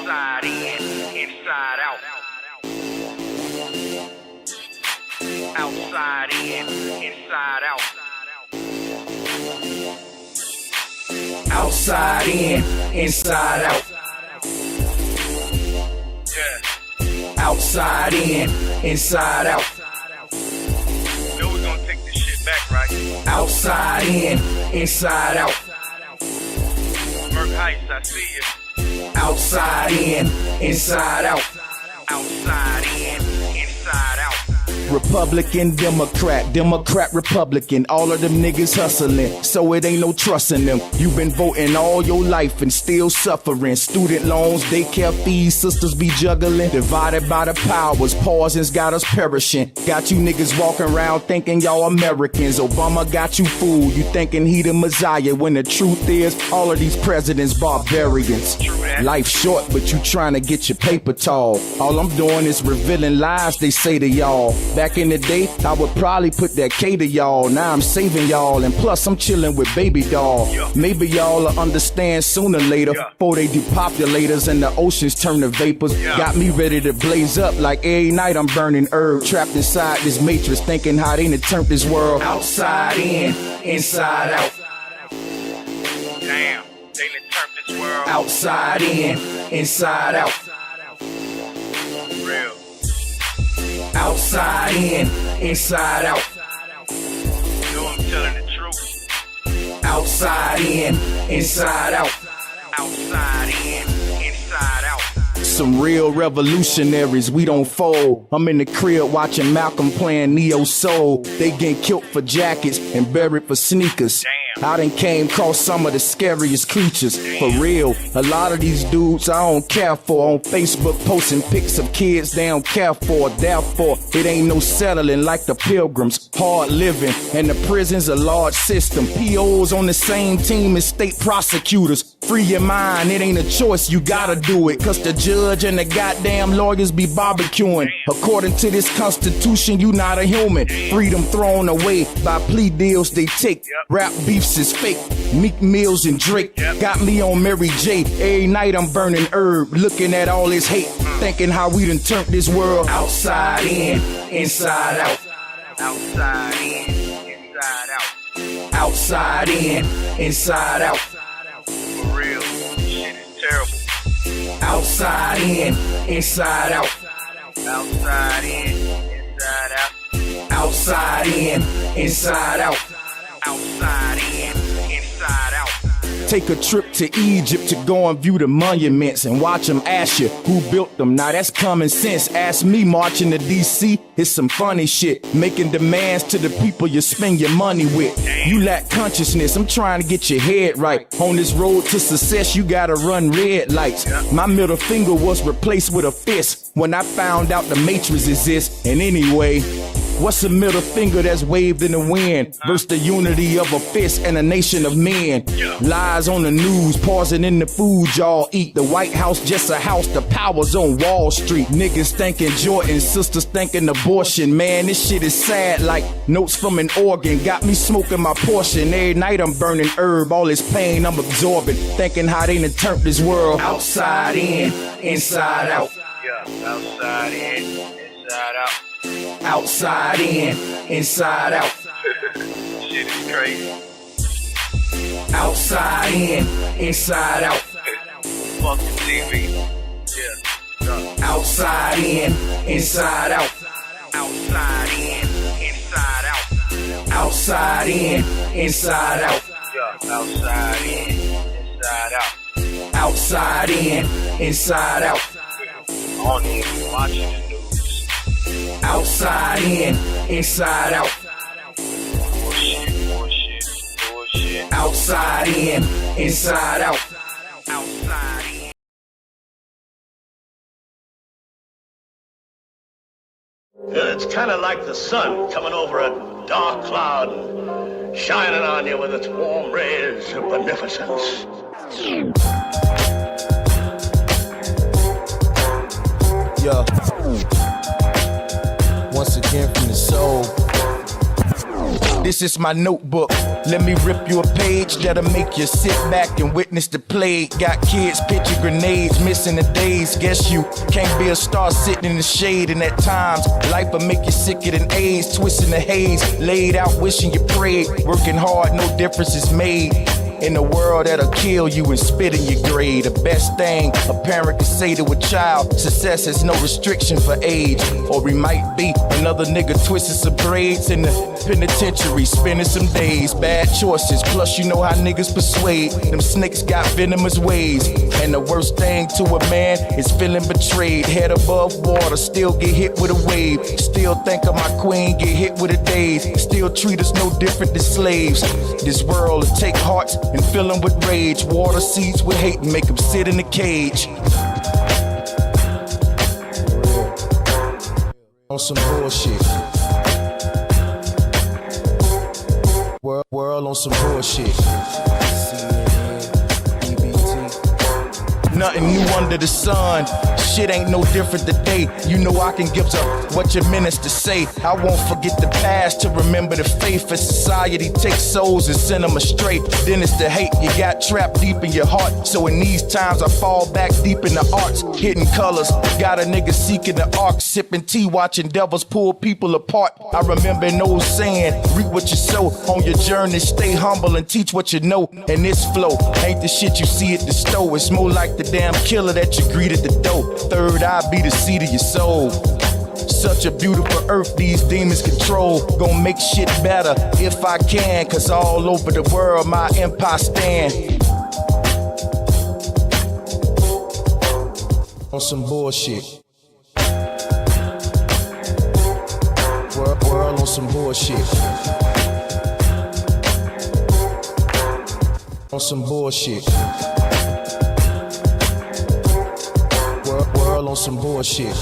Outside in, inside out. Outside in, inside out. Outside in, inside out. Yeah. Outside in, inside out. You know we're gonna take this shit back, right? Outside in, inside out. Merc Heights, I see you. Outside in, inside out. Outside in, inside out. Republican, Democrat, Democrat, Republican, all of them niggas hustling, so it ain't no trusting them. You've been voting all your life and still suffering. Student loans, daycare fees, sisters be juggling. Divided by the powers, poisons got us perishing. Got you niggas walking around thinking y'all Americans. Obama got you fooled, you thinking he the Messiah, when the truth is, all of these presidents barbarians. Life short, but you trying to get your paper tall. All I'm doing is revealing lies they say to y'all. Back in the day, I would probably put that K to y'all. Now I'm saving y'all, and plus I'm chilling with baby doll. Maybe y'all will understand sooner or later, before they depopulate us and the oceans turn to vapors. Got me ready to blaze up like every night I'm burning herb. Trapped inside this matrix, thinking how they done turned this world outside in, inside out. Damn, they done turned this world outside in, inside out. Real. Outside in, inside out. You know I'm telling the truth. Outside in, inside out. Outside in, inside out. Some real revolutionaries, we don't fold. I'm in the crib watching Malcolm playing Neo Soul. They getting killed for jackets and buried for sneakers. I done came across some of the scariest creatures. For real, a lot of these dudes I don't care for. On Facebook posting pics of kids they don't care for. Therefore, it ain't no settling like the Pilgrims. Hard living, and the prison's a large system. POs on the same team as state prosecutors. Free your mind, it ain't a choice, you gotta do it. Cause the judge and the goddamn lawyers be barbecuing. According to this constitution, you not a human. Freedom thrown away by plea deals they take. Rap beefs is fake. Meek Mills and Drake got me on Mary J. Every night I'm burning herb, looking at all this hate, thinking how we done turned this world outside in, inside out. Outside in, inside out. Outside in, inside out. For real, shit is terrible. Outside in, inside out. Outside in, inside out. Outside in, inside out. Outside in, inside out. Take a trip to Egypt to go and view the monuments and watch them ask you who built them. Now that's common sense. Ask me, marching to DC, it's some funny shit. Making demands to the people you spend your money with. You lack consciousness, I'm trying to get your head right. On this road to success, you gotta run red lights. My middle finger was replaced with a fist when I found out the matrix exists. And anyway, what's a middle finger that's waved in the wind versus the unity of a fist and a nation of men? Lies on the news, pausing in the food y'all eat. The White House just a house, the power's on Wall Street. Niggas thinking Jordan, sisters thinking abortion. Man, this shit is sad like notes from an organ. Got me smoking my portion. Every night I'm burning herb, all this pain I'm absorbing. Thinking how they done turned this world outside in, inside out. Outside in, inside out. Outside in, inside out. Shit is crazy. Outside in, inside out. Fuck the TV. Yeah. Outside in, inside out. Outside in, inside out. Outside in, inside out. Yeah. Outside in, inside out. Outside in, inside out. I don't even be watching the news. Outside in, inside out. Bullshit. Outside in, inside out. Outside in. It's kind of like the sun coming over a dark cloud and shining on you with its warm rays of beneficence. Yeah. Once again from the soul. This is my notebook. Let me rip you a page that'll make you sit back and witness the plague. Got kids pitching grenades, missing the days. Guess you can't be a star sitting in the shade. And at times, life will make you sicker than AIDS. Twisting the haze, laid out wishing you prayed. Working hard, no difference is made. In a world that'll kill you and spit in your grade. The best thing a parent can say to a child, success has no restriction for age. Or we might be another nigga twisting some braids in the penitentiary, spending some days. Bad choices, plus you know how niggas persuade. Them snakes got venomous ways. And the worst thing to a man is feeling betrayed. Head above water, still get hit with a wave. Still think of my queen, get hit with a daze. Still treat us no different than slaves. This world will take hearts and fill them with rage. Water seeds with hate and make them sit in a cage. On some bullshit. World on some bullshit. Nothing new under the sun. Shit ain't no different today. You know I can give up what your ministers say. I won't forget the past to remember the faith. As society takes souls and send them astray, then it's the hate you got trapped deep in your heart. So in these times I fall back deep in the arts, hitting colors. Got a nigga seeking the arc, sipping tea, watching devils pull people apart. I remember an old saying, reap what you sow. On your journey, stay humble and teach what you know. And this flow ain't the shit you see at the store. It's more like the damn killer that you greet at the door. Third eye be the seed of your soul. Such a beautiful earth these demons control. Gonna make shit better if I can, cause all over the world my empire stand. On some bullshit. World on some bullshit. On some bullshit. World on some bullshit.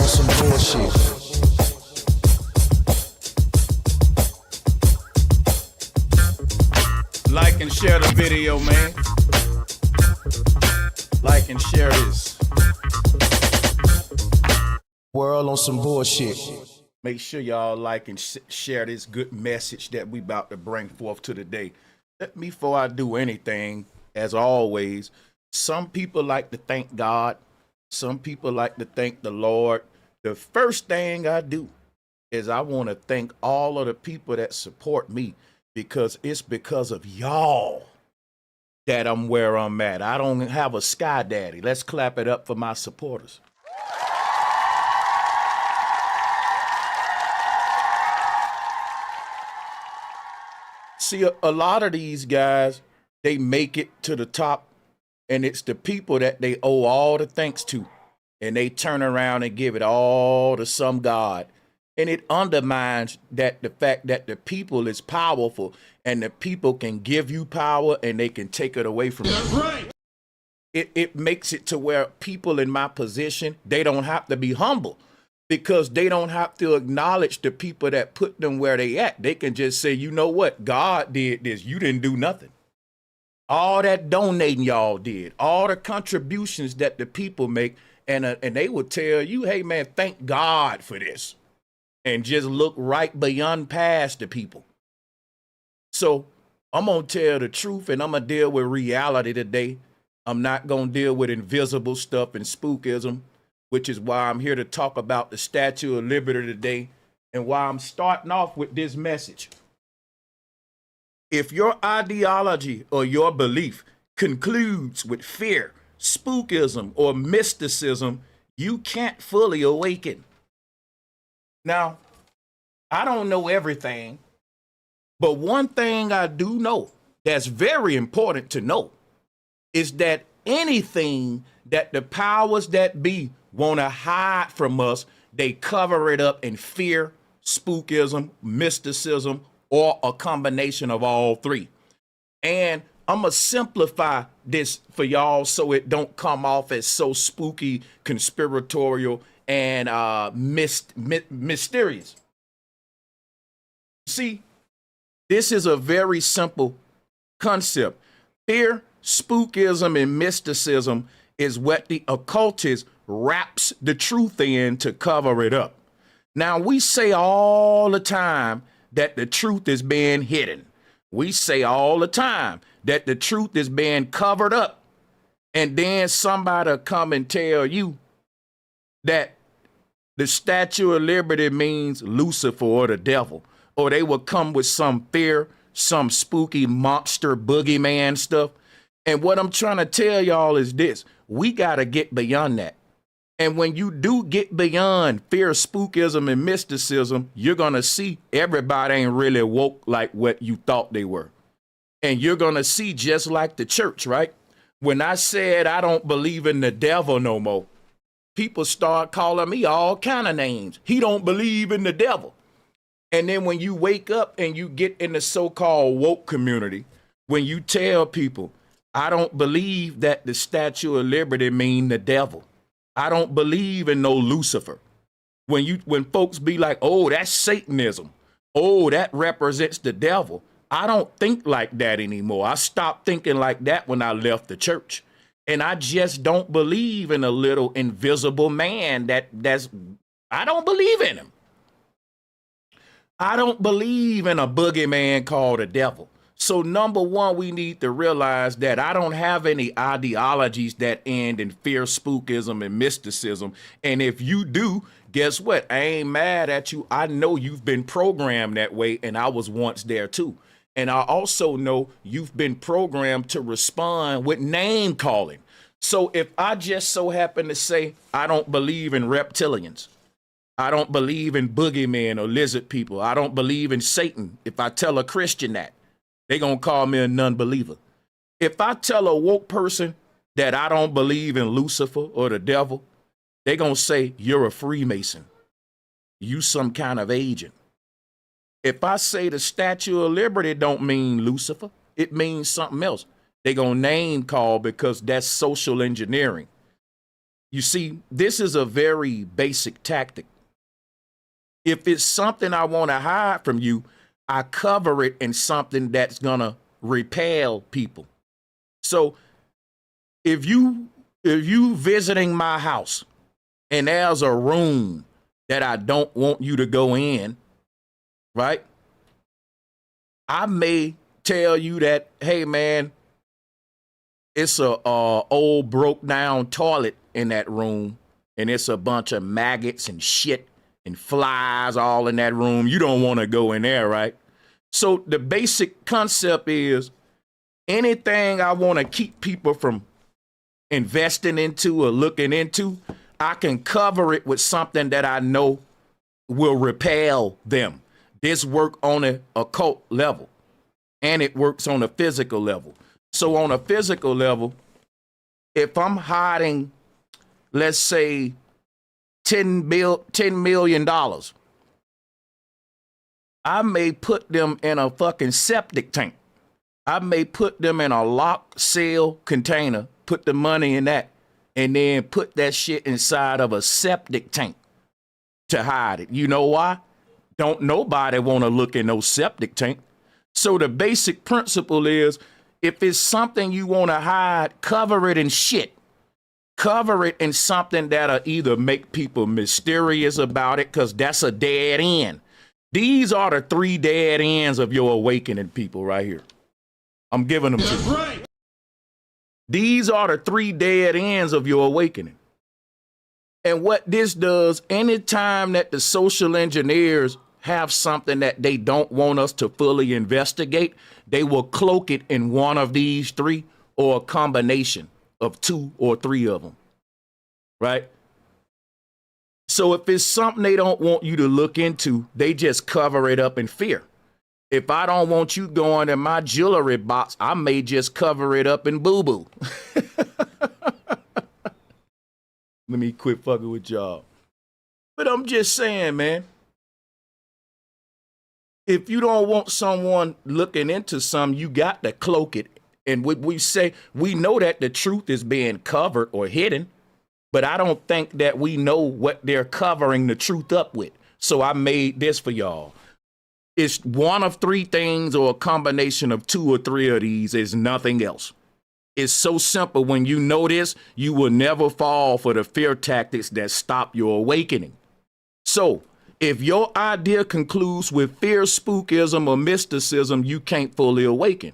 On some bullshit. Like and share the video, man. Like and share this. World on some bullshit. Make sure y'all like and share this good message that we about to bring forth to the day. Let me, before I do anything, as always, some people like to thank God. Some people like to thank the Lord. The first thing I do is I want to thank all of the people that support me, because it's because of y'all that I'm where I'm at. I don't have a sky daddy. Let's clap it up for my supporters. See, a lot of these guys, they make it to the top, and it's the people that they owe all the thanks to. And they turn around and give it all to some God. And it undermines that the fact that the people is powerful, and the people can give you power and they can take it away from you. That's right. It makes it to where people in my position, they don't have to be humble, because they don't have to acknowledge the people that put them where they at. They can just say, you know what? God did this. You didn't do nothing. All that donating y'all did, all the contributions that the people make, and they will tell you, hey, man, thank God for this. And just look right beyond past the people. So I'm going to tell the truth, and I'm going to deal with reality today. I'm not going to deal with invisible stuff and spookism, which is why I'm here to talk about the Statue of Liberty today, and why I'm starting off with this message. If your ideology or your belief concludes with fear, spookism, or mysticism, you can't fully awaken. Now, I don't know everything, but one thing I do know that's very important to know is that anything that the powers that be want to hide from us, they cover it up in fear, spookism, mysticism, or a combination of all three. And I'm going to simplify this for y'all so it don't come off as so spooky, conspiratorial, and mysterious. See, this is a very simple concept. Fear, spookism, and mysticism is what the occultist wraps the truth in to cover it up. Now, we say all the time that the truth is being hidden. We say all the time that the truth is being covered up. And then somebody will come and tell you that the Statue of Liberty means Lucifer or the devil. Or they will come with some fear, some spooky monster boogeyman stuff. And what I'm trying to tell y'all is this. We got to get beyond that. And when you do get beyond fear, spookism, and mysticism, you're going to see everybody ain't really woke like what you thought they were. And you're going to see just like the church, right? When I said I don't believe in the devil no more, people start calling me all kind of names. He don't believe in the devil. And then when you wake up and you get in the so-called woke community, when you tell people, I don't believe that the Statue of Liberty mean the devil. I don't believe in no Lucifer. When folks be like, oh, that's Satanism. Oh, that represents the devil. I don't think like that anymore. I stopped thinking like that when I left the church. And I just don't believe in a little invisible man I don't believe in him. I don't believe in a boogeyman called a devil. So number one, we need to realize that I don't have any ideologies that end in fear, spookism, and mysticism. And if you do, guess what? I ain't mad at you. I know you've been programmed that way, and I was once there too. And I also know you've been programmed to respond with name calling. So if I just so happen to say, I don't believe in reptilians, I don't believe in boogeymen or lizard people, I don't believe in Satan. If I tell a Christian that, they gonna call me a non-believer. If I tell a woke person that I don't believe in Lucifer or the devil, they gonna say, you're a Freemason. You some kind of agent. If I say the Statue of Liberty don't mean Lucifer, it means something else. They gonna name call because that's social engineering. You see, this is a very basic tactic. If it's something I want to hide from you, I cover it in something that's gonna repel people. So if you visiting my house and there's a room that I don't want you to go in, right? I may tell you that, hey man, it's a old broke down toilet in that room, and it's a bunch of maggots and shit and flies all in that room. You don't want to go in there, right? So the basic concept is anything I want to keep people from investing into or looking into, I can cover it with something that I know will repel them. This work on an occult level, and it works on a physical level. So on a physical level, if I'm hiding, let's say, $10 million, I may put them in a fucking septic tank. I may put them in a locked seal container, put the money in that, and then put that shit inside of a septic tank to hide it. You know why? Don't nobody want to look in no septic tank. So the basic principle is, if it's something you want to hide, cover it in shit. Cover it in something that'll either make people mysterious about it, because that's a dead end. These are the 3 dead ends of your awakening, people, right here. I'm giving them to you. Right. These are the 3 dead ends of your awakening. And what this does, anytime that the social engineers have something that they don't want us to fully investigate, they will cloak it in one of these 3 or a combination of 2 or 3 of them, right? So if it's something they don't want you to look into, they just cover it up in fear. If I don't want you going in my jewelry box, I may just cover it up in boo-boo. Let me quit fucking with y'all. But I'm just saying, man, if you don't want someone looking into something, you got to cloak it. And we say, we know that the truth is being covered or hidden, but I don't think that we know what they're covering the truth up with. So I made this for y'all. It's one of 3 things or a combination of 2 or 3 of these is nothing else. It's so simple. When you know this, you will never fall for the fear tactics that stop your awakening. So If your idea concludes with fear, spookism, or mysticism, you can't fully awaken.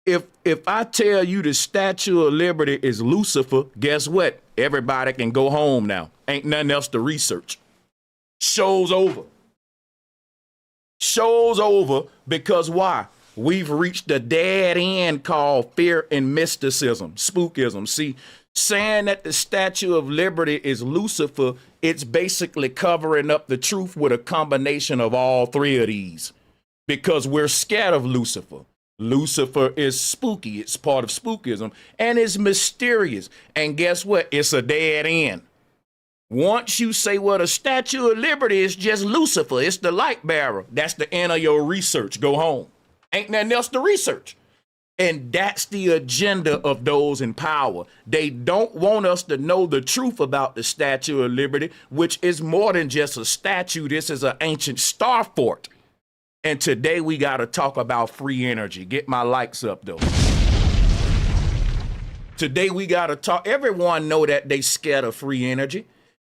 If I tell you the Statue of Liberty is Lucifer, guess what? Everybody can go home now. Ain't nothing else to research. Show's over. Show's over because why? We've reached a dead end called fear and mysticism, spookism. See, saying that the Statue of Liberty is Lucifer, it's basically covering up the truth with a combination of all three of these because we're scared of Lucifer. Lucifer is spooky. It's part of spookism and it's mysterious. And guess what? It's a dead end. Once you say, well, the Statue of Liberty is just Lucifer, it's the light bearer, that's the end of your research. Go home. Ain't nothing else to research. And that's the agenda of those in power. They don't want us to know the truth about the Statue of Liberty, which is more than just a statue. This is an ancient star fort. And today we got to talk about free energy. Get my likes up, though. Today we got to talk. Everyone know that they scared of free energy.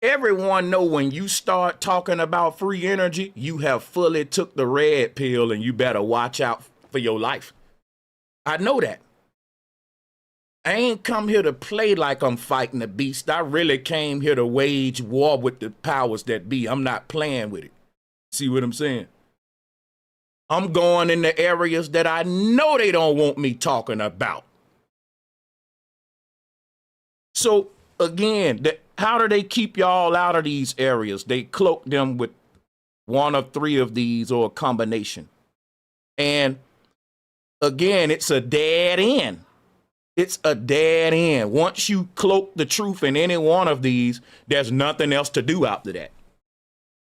Everyone know when you start talking about free energy, you have fully took the red pill and you better watch out for your life. I know that. I ain't come here to play like I'm fighting the beast. I really came here to wage war with the powers that be. I'm not playing with it. See what I'm saying? I'm going in the areas that I know they don't want me talking about. So again, how do they keep y'all out of these areas? They cloak them with one of three of these or a combination. And again, it's a dead end. It's a dead end. Once you cloak the truth in any one of these, there's nothing else to do after that.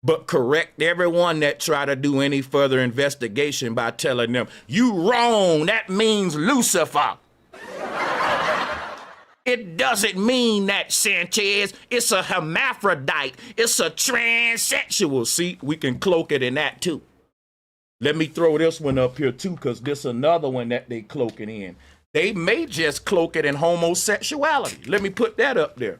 But correct everyone that try to do any further investigation by telling them, you wrong, that means Lucifer. It doesn't mean that, Sanchez. It's a hermaphrodite. It's a transsexual. See, we can cloak it in that too. Let me throw this one up here too, because this is another one that they cloak it in. They may just cloak it in homosexuality. Let me put that up there.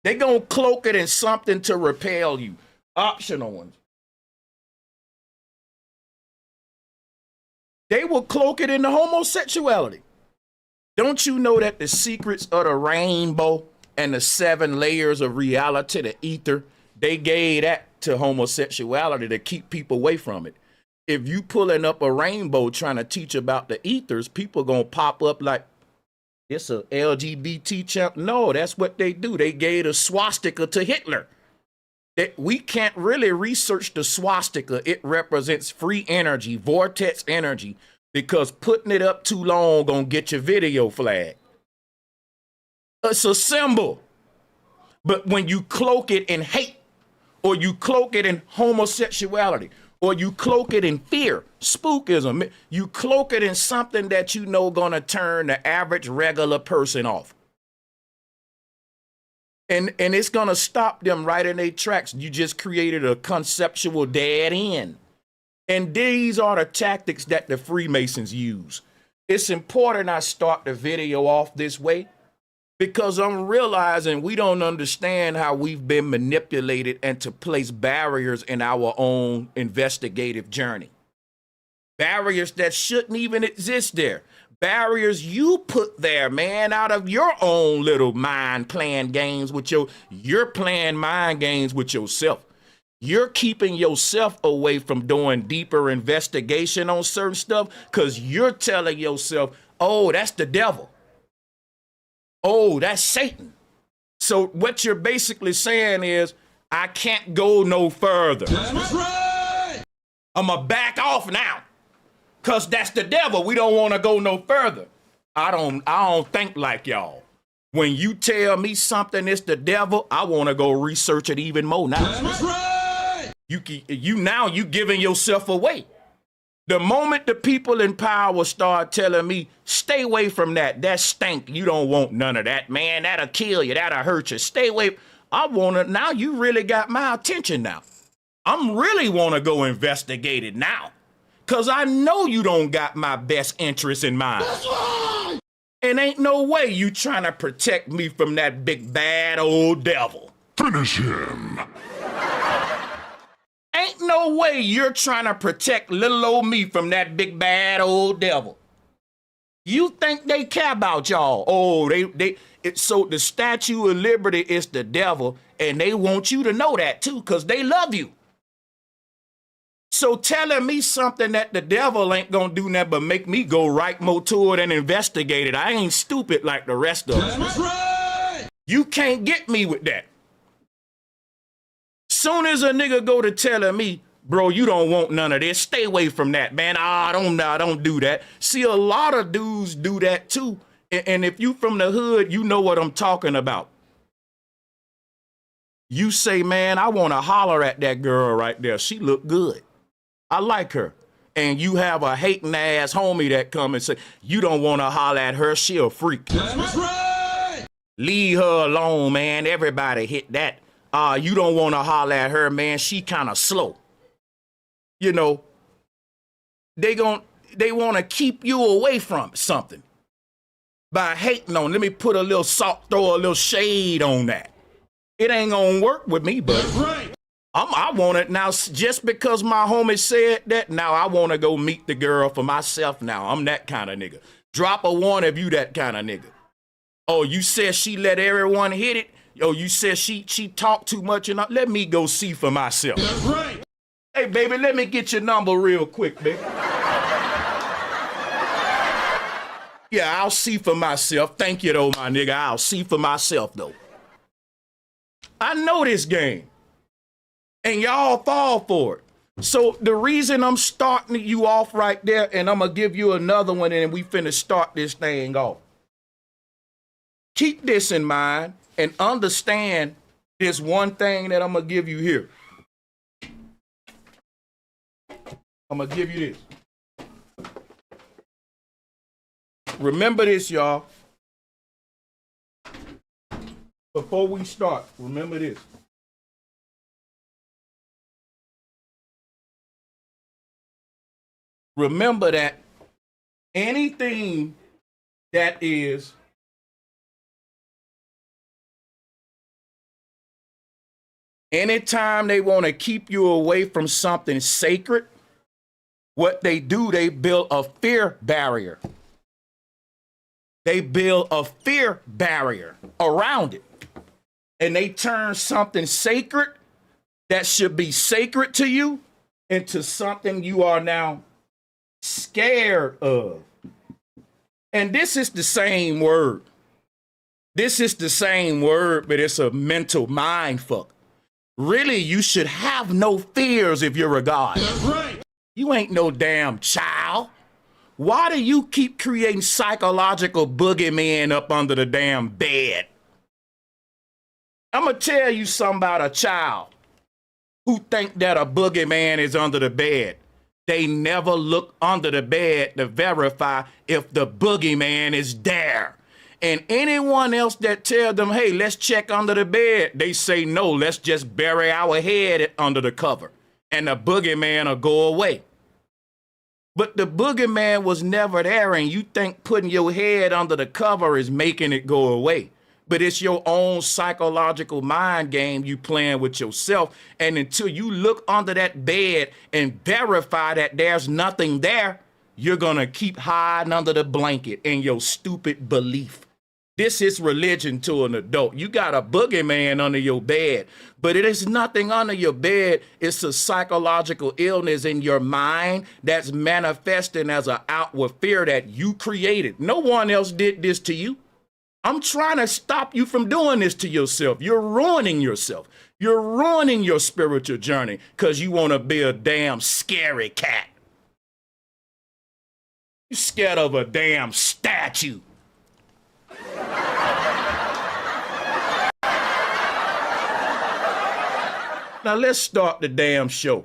They gonna cloak it in something to repel you. Optional ones. They will cloak it into homosexuality. Don't you know that the secrets of the rainbow and the 7 layers of reality, the ether, they gave that to homosexuality to keep people away from it. If you pulling up a rainbow trying to teach about the ethers, people gonna pop up like, it's a LGBT champ. No, that's what they do. They gave a swastika to Hitler. We can't really research the swastika. It represents free energy, vortex energy, because putting it up too long gonna get your video flagged. It's a symbol. But when you cloak it in hate, or you cloak it in homosexuality, or you cloak it in fear, spookism, you cloak it in something that you know gonna turn the average regular person off. And it's gonna stop them right in their tracks. You just created a conceptual dead end. And these are the tactics that the Freemasons use. It's important I start the video off this way because I'm realizing we don't understand how we've been manipulated and to place barriers in our own investigative journey. Barriers that shouldn't even exist there. Barriers you put there, man, out of your own little mind playing games with you're playing mind games with yourself. You're keeping yourself away from doing deeper investigation on certain stuff because you're telling yourself, oh, that's the devil. Oh, that's Satan. So what you're basically saying is, I can't go no further. That's right. I'm going to back off now because that's the devil. We don't want to go no further. I don't think like y'all. When you tell me something is the devil, I want to go research it even more now. That's right. You giving yourself away. The moment the people in power start telling me, stay away from that, that stink, you don't want none of that, man, that'll kill you, that'll hurt you, stay away. Now you really got my attention now. I'm really want to go investigate it now. Because I know you don't got my best interest in mind. That's right. And ain't no way you trying to protect me from that big bad old devil. Finish him. no way you're trying to protect little old me from that big bad old devil. You think they care about y'all? Oh, so the Statue of Liberty is the devil, and they want you to know that too, because they love you. So telling me something that the devil ain't gonna do nothing but make me go right more to it and investigate it. I ain't stupid like the rest of them. That's right. You can't get me with that. Soon as a nigga go to telling me, bro, you don't want none of this, stay away from that, man. I don't do that. See, a lot of dudes do that too. And if you from the hood, you know what I'm talking about. You say, man, I want to holler at that girl right there. She look good. I like her. And you have a hating ass homie that come and say, you don't want to holler at her. She a freak. That's right. Leave her alone, man. Everybody hit that. You don't want to holler at her, man. She kind of slow. You know, they want to keep you away from something by hating on. Let me put a little salt, throw a little shade on that. It ain't gonna work with me, but right. I want it now. Just because my homie said that, now I want to go meet the girl for myself. Now I'm that kind of nigga. Drop a one if you that kind of nigga. Oh, you said she let everyone hit it. Yo, you said she talked too much, and let me go see for myself. That's right. Hey, baby, let me get your number real quick, baby. Yeah, I'll see for myself. Thank you, though, my nigga. I'll see for myself, though. I know this game. And y'all fall for it. So the reason I'm starting you off right there, and I'm going to give you another one, and we finna start this thing off. Keep this in mind and understand this one thing that I'm going to give you here. I'm going to give you this. Remember this, y'all. Before we start, remember this. Remember that anything that is anytime they want to keep you away from something sacred, what they do, they build a fear barrier. They build a fear barrier around it. And they turn something sacred that should be sacred to you into something you are now scared of. And this is the same word. This is the same word, but it's a mental mind fuck. Really, you should have no fears if you're a god. That's right. You ain't no damn child. Why do you keep creating psychological boogeymen up under the damn bed? I'm gonna tell you something about a child who think that a boogeyman is under the bed. They never look under the bed to verify if the boogeyman is there. And anyone else that tell them, hey, let's check under the bed, they say, no, let's just bury our head under the cover and the boogeyman will go away. But the boogeyman was never there, and you think putting your head under the cover is making it go away. But it's your own psychological mind game you playing with yourself. And until you look under that bed and verify that there's nothing there, you're going to keep hiding under the blanket in your stupid belief. This is religion to an adult. You got a boogeyman under your bed, but it is nothing under your bed. It's a psychological illness in your mind that's manifesting as an outward fear that you created. No one else did this to you. I'm trying to stop you from doing this to yourself. You're ruining yourself. You're ruining your spiritual journey because you want to be a damn scary cat. You're scared of a damn statue. Now let's start the damn show.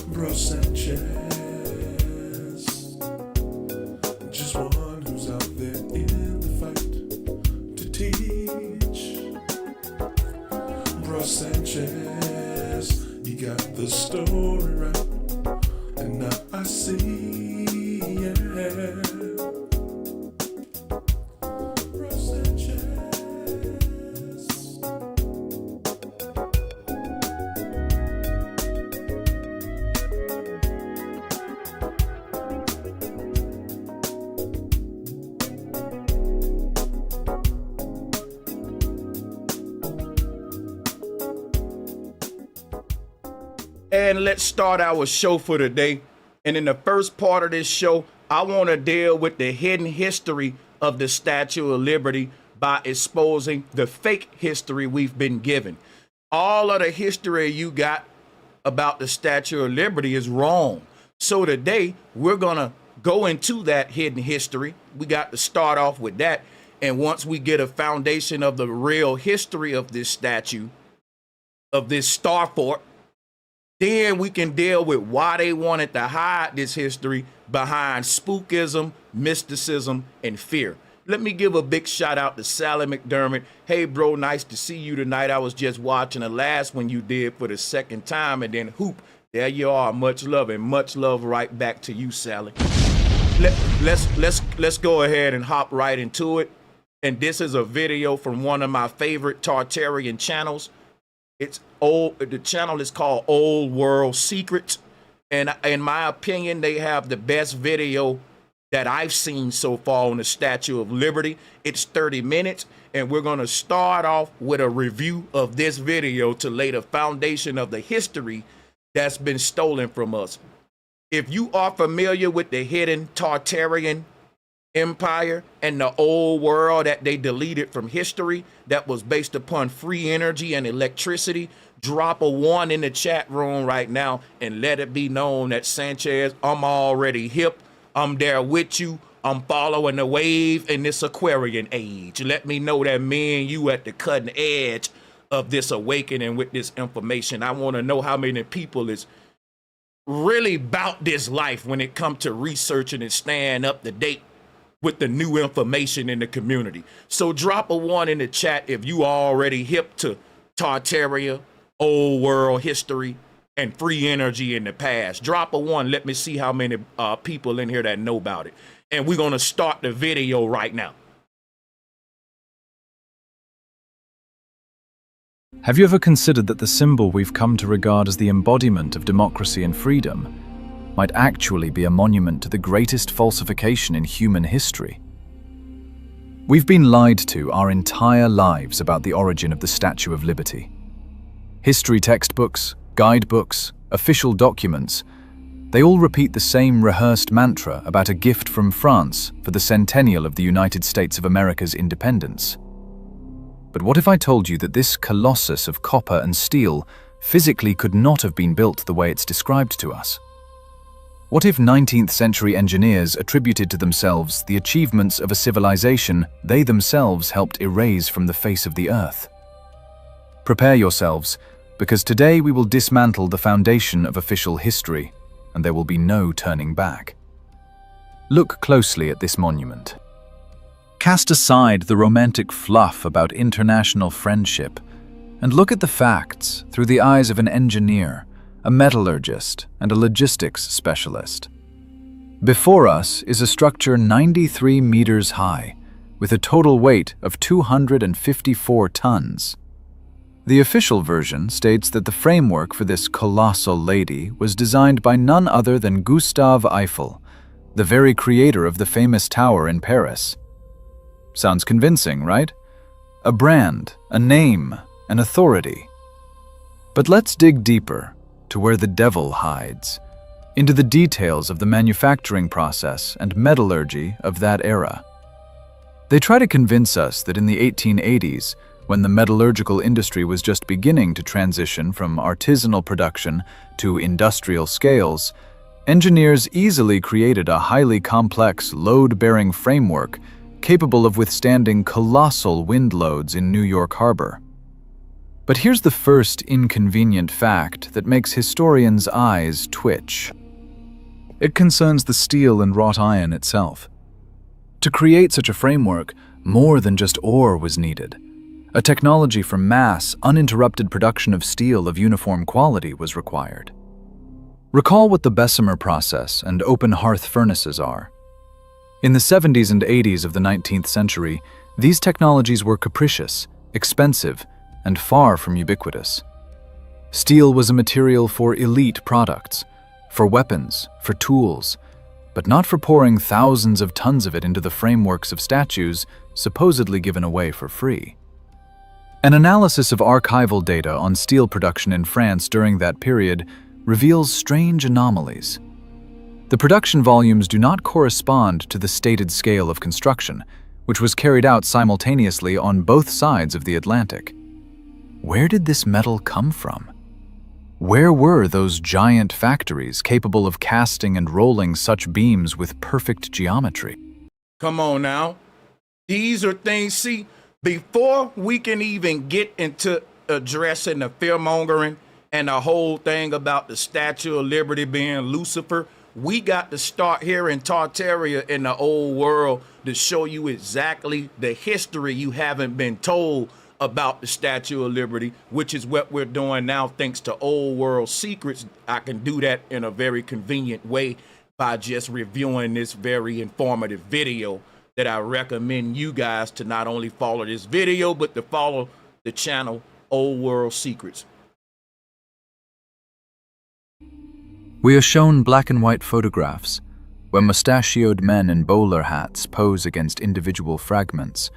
Bro Sanchez, just one who's out there in the story right, and now I see, yeah. Brush that chest. And let's start our show for today. And in the first part of this show, I want to deal with the hidden history of the Statue of Liberty by exposing the fake history we've been given. All of the history you got about the Statue of Liberty is wrong. So today, we're going to go into that hidden history. We got to start off with that. And once we get a foundation of the real history of this statue, of this star fort, then we can deal with why they wanted to hide this history behind spookism, mysticism, and fear. Let me give a big shout out to Sally McDermott. Hey, bro, nice to see you tonight. I was just watching the last one you did for the second time, and then Hoop, there you are. Much love, and much love right back to you, Sally. Let's go ahead and hop right into it. And this is a video from one of my favorite Tartarian channels. It's old. The channel is called Old World Secrets, and in my opinion, they have the best video that I've seen so far on the Statue of Liberty. It's 30 minutes, and we're going to start off with a review of this video to lay the foundation of the history that's been stolen from us. If you are familiar with the hidden Tartarian empire and the old world that they deleted from history that was based upon free energy and electricity, drop a 1 in the chat room right now and let it be known that Sanchez, I'm already hip. I'm there with you. I'm following the wave in this Aquarian age. Let me know that me and you at the cutting edge of this awakening with this information. I want to know how many people is really about this life when it comes to researching and staying up to date with the new information in the community. So drop a 1 in the chat if you are already hip to Tartaria, old world history, and free energy in the past. Drop a 1. Let me see how many people in here that know about it. And we're going to start the video right now. Have you ever considered that the symbol we've come to regard as the embodiment of democracy and freedom might actually be a monument to the greatest falsification in human history? We've been lied to our entire lives about the origin of the Statue of Liberty. History textbooks, guidebooks, official documents, they all repeat the same rehearsed mantra about a gift from France for the centennial of the United States of America's independence. But what if I told you that this colossus of copper and steel physically could not have been built the way it's described to us? What if 19th century engineers attributed to themselves the achievements of a civilization they themselves helped erase from the face of the earth? Prepare yourselves, because today we will dismantle the foundation of official history, and there will be no turning back. Look closely at this monument. Cast aside the romantic fluff about international friendship, and look at the facts through the eyes of an engineer, a metallurgist, and a logistics specialist. Before us is a structure 93 meters high, with a total weight of 254 tons. The official version states that the framework for this colossal lady was designed by none other than Gustave Eiffel, the very creator of the famous tower in Paris. Sounds convincing, right? A brand, a name, an authority. But let's dig deeper, to where the devil hides, into the details of the manufacturing process and metallurgy of that era. They try to convince us that in the 1880s, when the metallurgical industry was just beginning to transition from artisanal production to industrial scales, engineers easily created a highly complex load-bearing framework capable of withstanding colossal wind loads in New York Harbor. But here's the first inconvenient fact that makes historians' eyes twitch. It concerns the steel and wrought iron itself. To create such a framework, more than just ore was needed. A technology for mass, uninterrupted production of steel of uniform quality was required. Recall what the Bessemer process and open hearth furnaces are. In the 70s and 80s of the 19th century, these technologies were capricious, expensive, and far from ubiquitous. Steel was a material for elite products, for weapons, for tools, but not for pouring thousands of tons of it into the frameworks of statues supposedly given away for free. An analysis of archival data on steel production in France during that period reveals strange anomalies. The production volumes do not correspond to the stated scale of construction, which was carried out simultaneously on both sides of the Atlantic. Where did this metal come from? Where were those giant factories capable of casting and rolling such beams with perfect geometry? Come on now. These are things, see, before we can even get into addressing the fear-mongering and the whole thing about the Statue of Liberty being Lucifer, we got to start here in Tartaria in the old world to show you exactly the history you haven't been told about the Statue of Liberty, which is what we're doing now thanks to Old World Secrets. I can do that in a very convenient way by just reviewing this very informative video that I recommend you guys to not only follow this video, but to follow the channel Old World Secrets. We are shown black and white photographs where mustachioed men in bowler hats pose against individual fragments.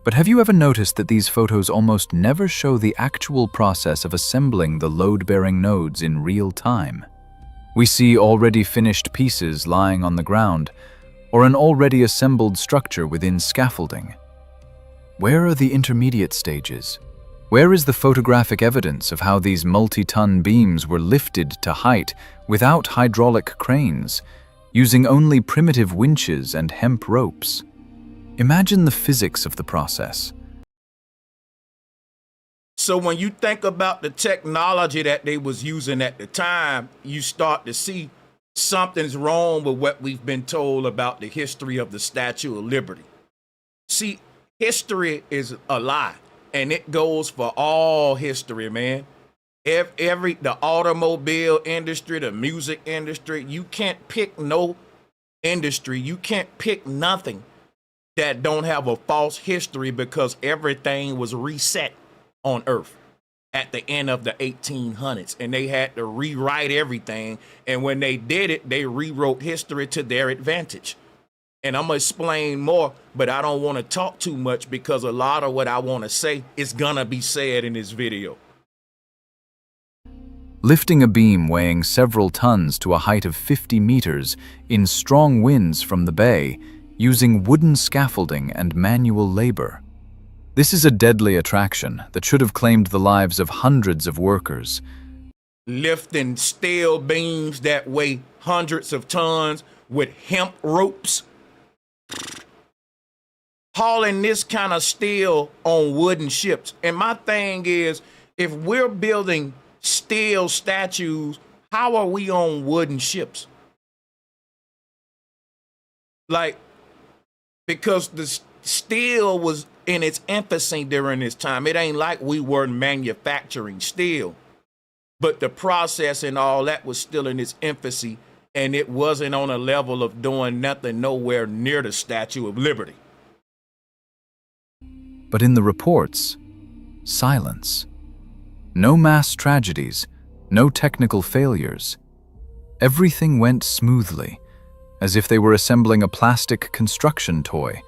But have you ever noticed that these photos almost never show the actual process of assembling the load-bearing nodes in real time? We see already finished pieces lying on the ground, or an already assembled structure within scaffolding. Where are the intermediate stages? Where is the photographic evidence of how these multi-ton beams were lifted to height without hydraulic cranes, using only primitive winches and hemp ropes? Imagine the physics of the process. So when you think about the technology that they was using at the time, you start to see something's wrong with what we've been told about the history of the Statue of Liberty. See, history is a lie, and it goes for all history, man. The automobile industry, the music industry, you can't pick no industry, you can't pick nothing that don't have a false history, because everything was reset on Earth at the end of the 1800s, and they had to rewrite everything. And when they did it, they rewrote history to their advantage. And I'm gonna explain more, but I don't want to talk too much because a lot of what I want to say is gonna be said in this video. Lifting a beam weighing several tons to a height of 50 meters in strong winds from the bay, using wooden scaffolding and manual labor. This is a deadly attraction that should have claimed the lives of hundreds of workers. Lifting steel beams that weigh hundreds of tons with hemp ropes. Hauling this kind of steel on wooden ships. And my thing is, if we're building steel statues, how are we on wooden ships? Like, because the steel was in its infancy during this time. It ain't like we were manufacturing steel, but the process and all that was still in its infancy, and it wasn't on a level of doing nothing nowhere near the Statue of Liberty. But in the reports, silence. No mass tragedies, no technical failures. Everything went smoothly, as if they were assembling a plastic construction toy,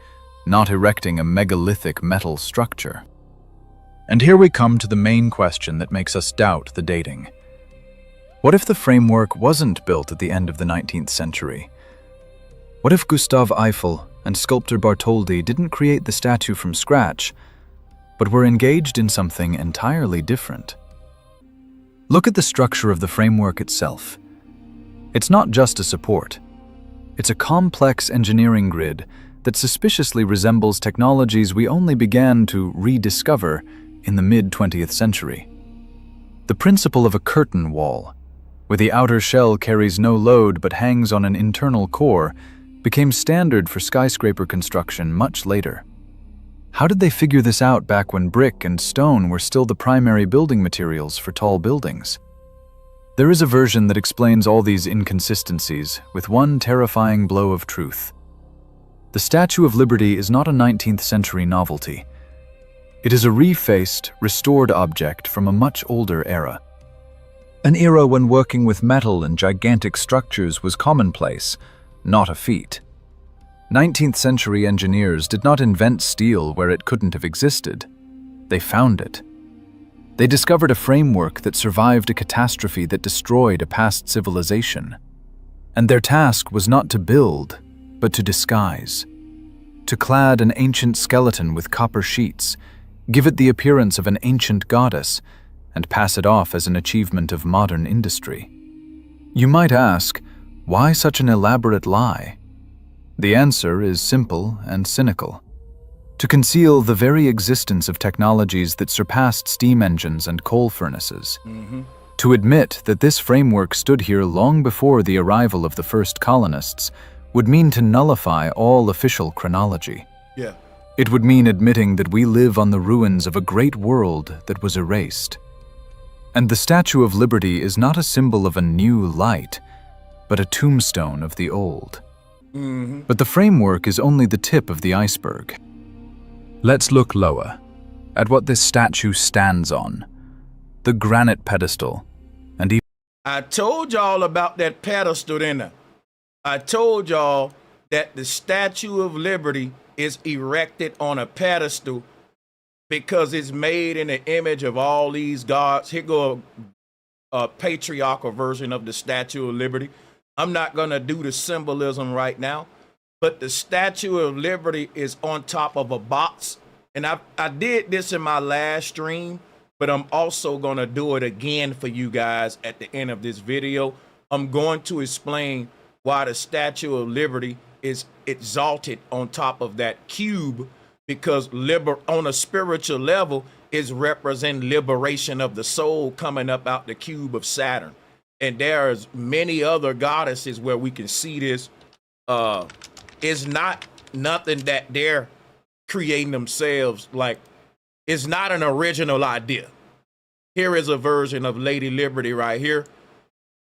not erecting a megalithic metal structure. And here we come to the main question that makes us doubt the dating. What if the framework wasn't built at the end of the 19th century? What if Gustave Eiffel and sculptor Bartholdi didn't create the statue from scratch, but were engaged in something entirely different? Look at the structure of the framework itself. It's not just a support. It's a complex engineering grid that suspiciously resembles technologies we only began to rediscover in the mid-20th century. The principle of a curtain wall, where the outer shell carries no load but hangs on an internal core, became standard for skyscraper construction much later. How did they figure this out back when brick and stone were still the primary building materials for tall buildings? There is a version that explains all these inconsistencies with one terrifying blow of truth. The Statue of Liberty is not a 19th century novelty. It is a refaced, restored object from a much older era. An era when working with metal and gigantic structures was commonplace, not a feat. 19th century engineers did not invent steel where it couldn't have existed. They found it. They discovered a framework that survived a catastrophe that destroyed a past civilization. And their task was not to build, but to disguise. To clad an ancient skeleton with copper sheets, give it the appearance of an ancient goddess, and pass it off as an achievement of modern industry. You might ask, why such an elaborate lie? The answer is simple and cynical. To conceal the very existence of technologies that surpassed steam engines and coal furnaces. To admit that this framework stood here long before the arrival of the first colonists would mean to nullify all official chronology. Yeah. It would mean admitting that we live on the ruins of a great world that was erased. And the Statue of Liberty is not a symbol of a new light, but a tombstone of the old. But the framework is only the tip of the iceberg. Let's look lower, at what this statue stands on. The granite pedestal, and even I told y'all about that pedestal, didn't I? I told y'all that the Statue of Liberty is erected on a pedestal because it's made in the image of all these gods. Here go a patriarchal version of the Statue of Liberty. I'm not going to do the symbolism right now, but the Statue of Liberty is on top of a box. And I did this in my last stream, but I'm also going to do it again for you guys at the end of this video. I'm going to explain why the Statue of Liberty is exalted on top of that cube, because on a spiritual level is representing liberation of the soul coming up out the cube of Saturn. And there's many other goddesses where we can see this. It's not nothing that they're creating themselves. Like, it's not an original idea. Here is a version of Lady Liberty right here.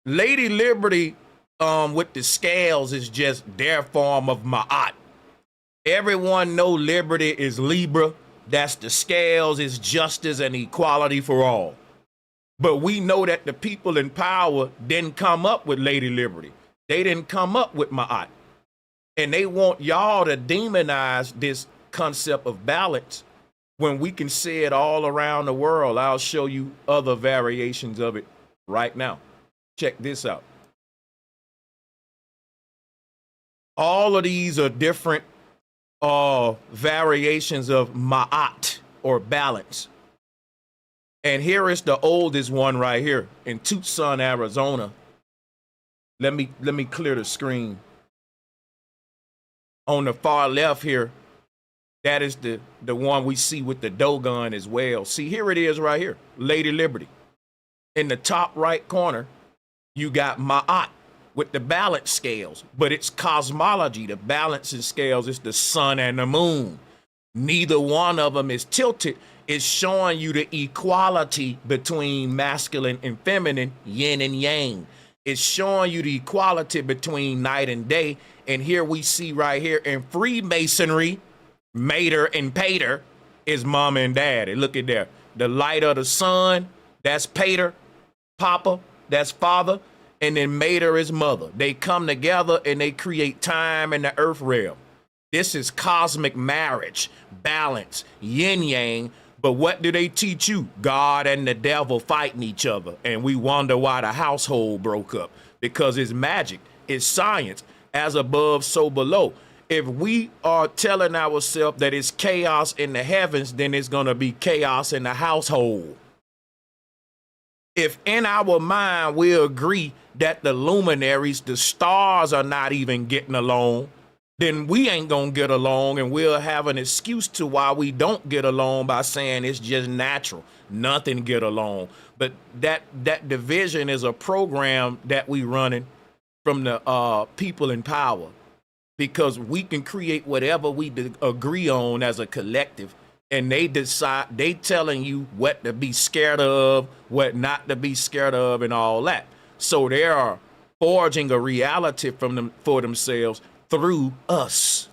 Lady Liberty with the scales is just their form of Ma'at. Everyone know Liberty is Libra. That's the scales, is justice and equality for all. But we know that the people in power didn't come up with Lady Liberty. They didn't come up with Ma'at. And they want y'all to demonize this concept of balance when we can see it all around the world. I'll show you other variations of it right now. Check this out. All of these are different variations of Ma'at or balance. And here is the oldest one right here in Tucson, Arizona. Let me clear the screen. On the far left here, that is the one we see with the Dogon as well. See, here it is right here, Lady Liberty. In the top right corner, you got Ma'at with the balance scales, but it's cosmology. The balancing scales is the sun and the moon. Neither one of them is tilted. It's showing you the equality between masculine and feminine, yin and yang. It's showing you the equality between night and day. And here we see right here in Freemasonry, Mater and Pater is mom and daddy. Look at there. The light of the sun, that's Pater. Papa, that's father. And then Mater is mother. They come together and they create time in the earth realm. This is cosmic marriage, balance, yin yang. But what do they teach you? God and the devil fighting each other. And we wonder why the household broke up. Because it's magic, it's science, as above, so below. If we are telling ourselves that it's chaos in the heavens, then it's going to be chaos in the household. If in our mind we agree that the luminaries, the stars are not even getting along, then we ain't gonna get along, and we'll have an excuse to why we don't get along by saying it's just natural. Nothing get along. But that division is a program that we running from the people in power, because we can create whatever we agree on as a collective, and they decide, they telling you what to be scared of, what not to be scared of, and all that. So they are forging a reality from them for themselves through us.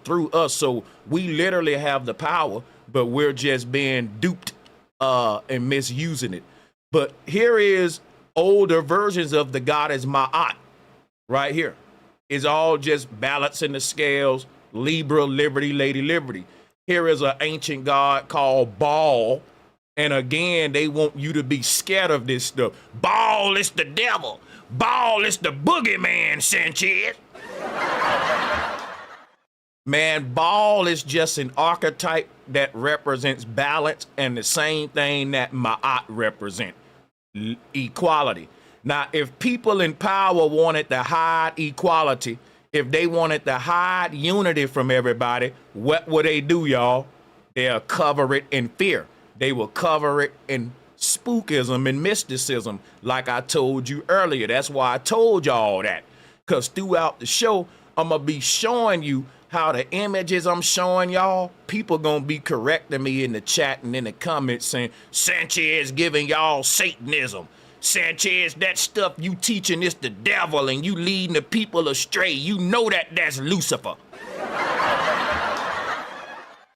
So we literally have the power, but we're just being duped and misusing it. But here is older versions of the goddess Ma'at right here. It's all just balancing the scales, Libra, Liberty, Lady Liberty. Here is an ancient god called Baal. And again, they want you to be scared of this stuff. Baal is the devil. Baal is the boogeyman, Sanchez. Man, Baal is just an archetype that represents balance, and the same thing that Ma'at represent, equality. Now, if people in power wanted to hide equality, if they wanted to hide unity from everybody, what would they do, y'all? They'll cover it in fear. They will cover it in spookism and mysticism, like I told you earlier. That's why I told y'all that. Because throughout the show, I'm going to be showing you how the images I'm showing y'all, people going to be correcting me in the chat and in the comments saying, Sanchez giving y'all Satanism. Sanchez, that stuff you teaching is the devil and you leading the people astray. You know that's Lucifer.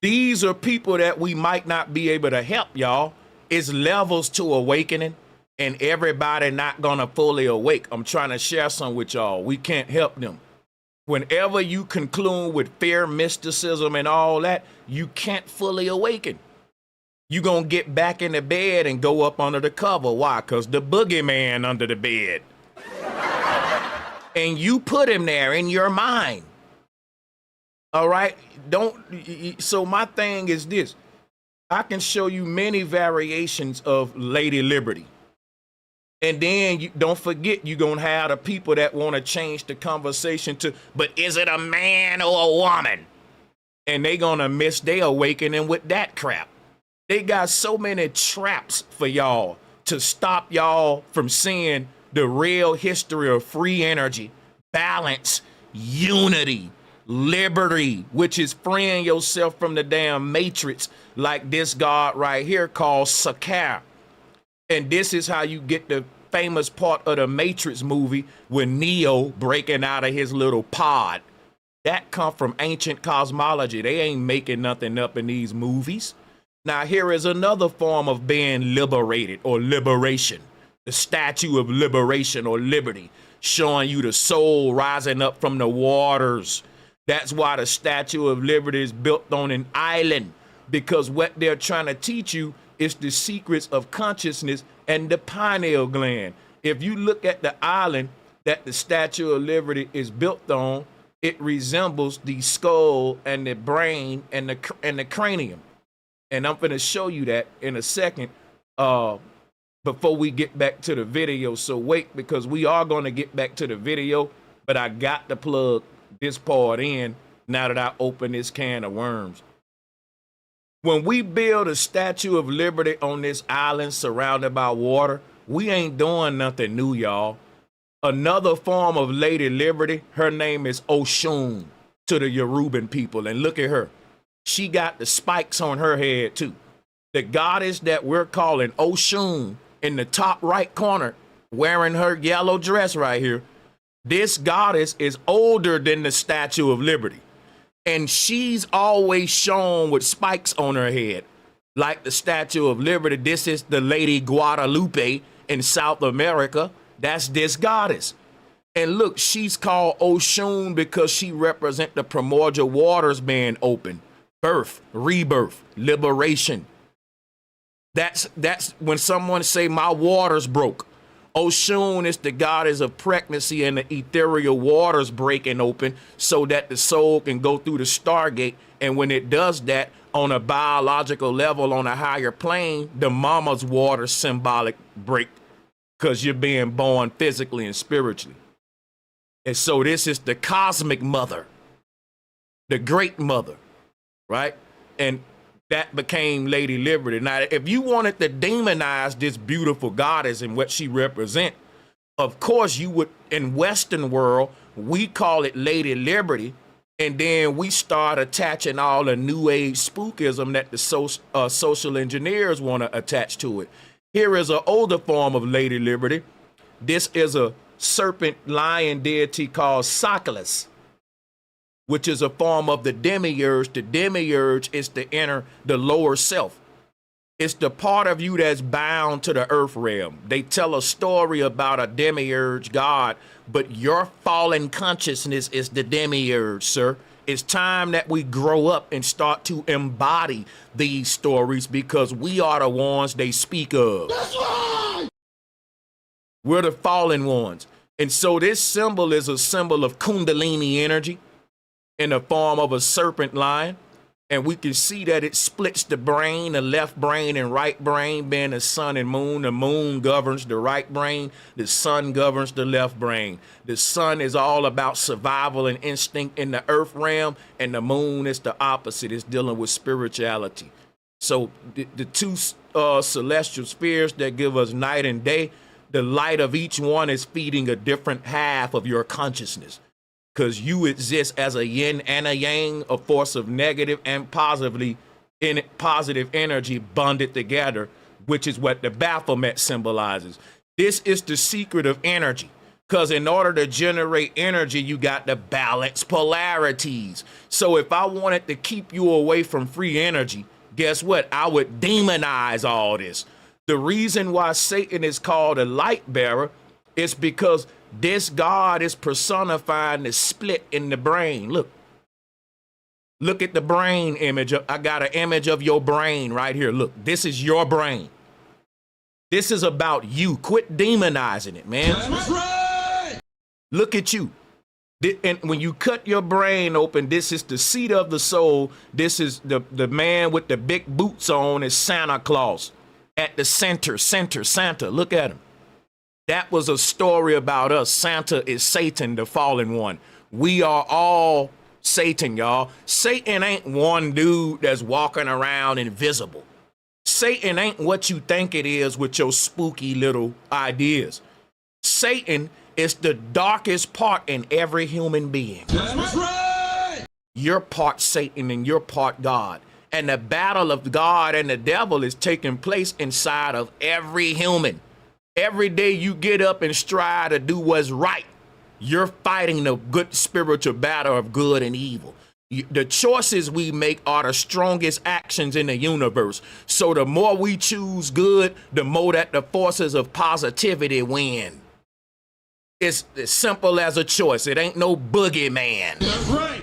These are people that we might not be able to help, y'all. It's levels to awakening, and everybody not gonna fully awake. I'm trying to share some with y'all. We can't help them. Whenever you conclude with fear, mysticism, and all that, you can't fully awaken. You gonna get back in the bed and go up under the cover. Why? Because the boogeyman under the bed. And you put him there in your mind. All right? So my thing is this. I can show you many variations of Lady Liberty. And then don't forget, you're going to have the people that want to change the conversation to, but is it a man or a woman? And they going to miss their awakening with that crap. They got so many traps for y'all to stop y'all from seeing the real history of free energy, balance, unity, liberty, which is freeing yourself from the damn matrix, like this god right here called Sakar. And this is how you get the famous part of the Matrix movie with Neo breaking out of his little pod. That come from ancient cosmology. They ain't making nothing up in these movies. Now here is another form of being liberated or liberation. The Statue of Liberation or Liberty, showing you the soul rising up from the waters. That's why the Statue of Liberty is built on an island, because what they're trying to teach you is the secrets of consciousness and the pineal gland. If you look at the island that the Statue of Liberty is built on, it resembles the skull and the brain and the cranium. And I'm going to show you that in a second before we get back to the video. So wait, because we are going to get back to the video, but I got to plug this part in now that I open this can of worms. When we build a Statue of Liberty on this island surrounded by water, we ain't doing nothing new, y'all. Another form of Lady Liberty, her name is Oshun to the Yoruban people. And look at her. She got the spikes on her head too. The goddess that we're calling Oshun in the top right corner, wearing her yellow dress right here. This goddess is older than the Statue of Liberty. And she's always shown with spikes on her head. Like the Statue of Liberty, this is the Lady Guadalupe in South America. That's this goddess. And look, she's called Oshun because she represents the primordial waters being open. Birth, rebirth, liberation. That's when someone say my waters broke. Oshun is the goddess of pregnancy and the ethereal waters breaking open so that the soul can go through the Stargate. And when it does that on a biological level, on a higher plane, the mama's water symbolic break because you're being born physically and spiritually. And so this is the cosmic mother, the great mother, right? And that became Lady Liberty. Now, if you wanted to demonize this beautiful goddess and what she represents, of course you would, in Western world, we call it Lady Liberty, And then we start attaching all the new age spookism that the social engineers want to attach to it. Here is an older form of Lady Liberty. This is a serpent lion deity called Socolus, which is a form of the demiurge. The demiurge is the lower self. It's the part of you that's bound to the earth realm. They tell a story about a demiurge god, but your fallen consciousness is the demiurge, sir. It's time that we grow up and start to embody these stories, because we are the ones they speak of. That's right! We're the fallen ones. And so this symbol is a symbol of Kundalini energy in the form of a serpent lion. And we can see that it splits the brain, the left brain and right brain, being the sun and moon. The moon governs the right brain. The sun governs the left brain. The sun is all about survival and instinct in the earth realm, and the moon is the opposite. It's dealing with spirituality. So the two celestial spheres that give us night and day, the light of each one is feeding a different half of your consciousness. Because you exist as a yin and a yang, a force of negative and positive energy bonded together, which is what the Baphomet symbolizes. This is the secret of energy, because in order to generate energy, you got to balance polarities. So if I wanted to keep you away from free energy, guess what? I would demonize all this. The reason why Satan is called a light bearer is because this God is personifying the split in the brain. Look at the brain image. I got an image of your brain right here. Look, this is your brain. This is about you. Quit demonizing it, man. That's right. Look at you. And when you cut your brain open, this is the seat of the soul. This is the man with the big boots on is Santa Claus. At the center, Santa. Look at him. That was a story about us. Santa is Satan, the fallen one. We are all Satan, y'all. Satan ain't one dude that's walking around invisible. Satan ain't what you think it is with your spooky little ideas. Satan is the darkest part in every human being. That's right. You're part Satan and you're part God. And the battle of God and the devil is taking place inside of every human. Every day you get up and strive to do what's right, you're fighting the good spiritual battle of good and evil. The choices we make are the strongest actions in the universe. So the more we choose good, the more that the forces of positivity win. It's as simple as a choice. It ain't no boogeyman. That's right.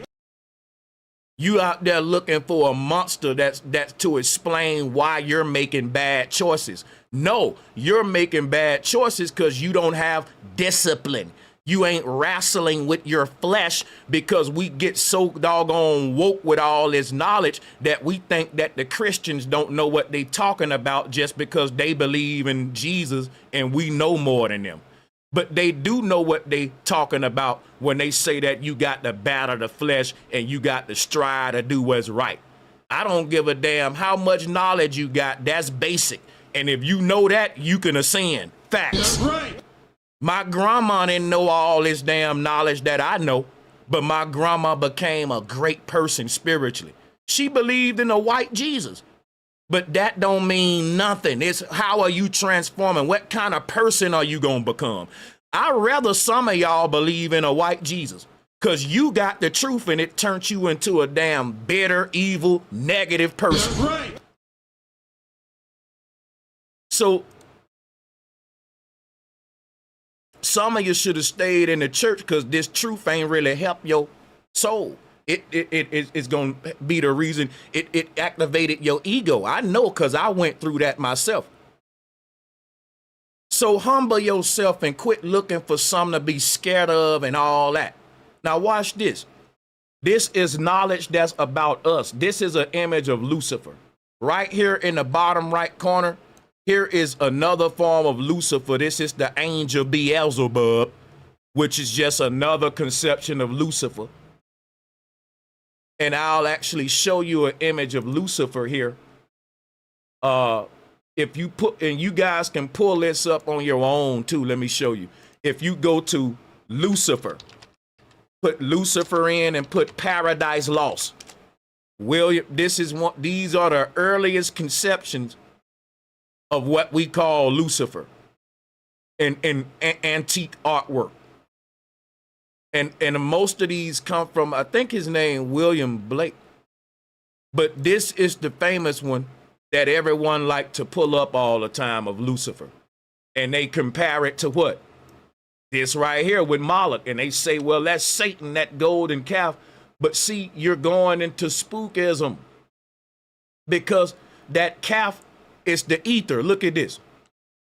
You out there looking for a monster that's to explain why you're making bad choices. No, you're making bad choices because you don't have discipline. You ain't wrestling with your flesh, because we get so doggone woke with all this knowledge that we think that the Christians don't know what they talking about just because they believe in Jesus and we know more than them. But they do know what they talking about when they say that you got to battle the flesh and you got to strive to do what's right. I don't give a damn how much knowledge you got. That's basic. And if you know that, you can ascend. Facts. That's right. My grandma didn't know all this damn knowledge that I know, but my grandma became a great person spiritually. She believed in a white Jesus. But that don't mean nothing. It's how are you transforming? What kind of person are you going to become? I'd rather some of y'all believe in a white Jesus, because you got the truth and it turns you into a damn bitter, evil, negative person. That's right. So some of you should have stayed in the church, because this truth ain't really helped your soul. It's going to be the reason it activated your ego. I know, because I went through that myself. So humble yourself and quit looking for something to be scared of and all that. Now watch this. This is knowledge that's about us. This is an image of Lucifer. Right here in the bottom right corner, here is another form of Lucifer. This is the angel Beelzebub, which is just another conception of Lucifer. And I'll actually show you an image of Lucifer here. If you put, and you guys can pull this up on your own too. Let me show you. If you go to Lucifer, put Lucifer in and put Paradise Lost. William, these are the earliest conceptions of what we call Lucifer in antique artwork. And most of these come from, I think his name, William Blake. But this is the famous one that everyone like to pull up all the time of Lucifer. And they compare it to what? This right here with Moloch. And they say, well, that's Satan, that golden calf. But see, you're going into spookism. Because that calf is the ether. Look at this.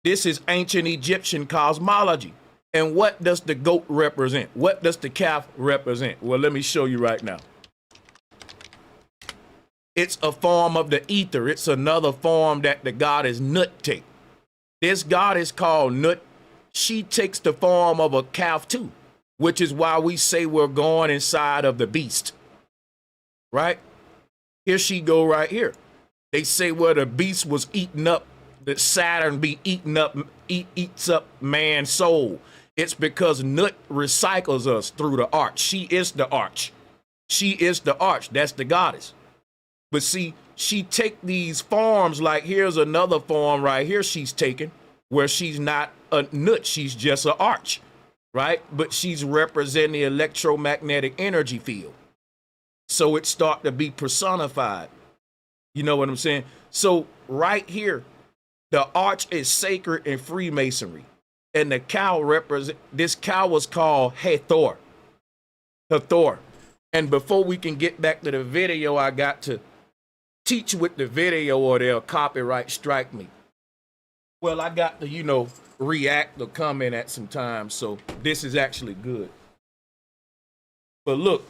This is ancient Egyptian cosmology. And what does the goat represent? What does the calf represent? Well, let me show you right now. It's a form of the ether. It's another form that the goddess Nut takes. This goddess called Nut, she takes the form of a calf too, which is why we say we're going inside of the beast. Right? Here she go right here. They say where the beast was eaten up, that Saturn be eaten up, eats up man's soul. It's because Nut recycles us through the arch. She is the arch. She is the arch. That's the goddess. But see, she take these forms, like here's another form right here she's taken, where she's not a Nut, she's just an arch, right? But she's representing the electromagnetic energy field. So it start to be personified. You know what I'm saying? So right here, the arch is sacred in Freemasonry. And the cow this cow was called Hathor. Hathor. And before we can get back to the video, I got to teach with the video or they'll copyright strike me. Well, I got to, react or comment at some time. So this is actually good. But look,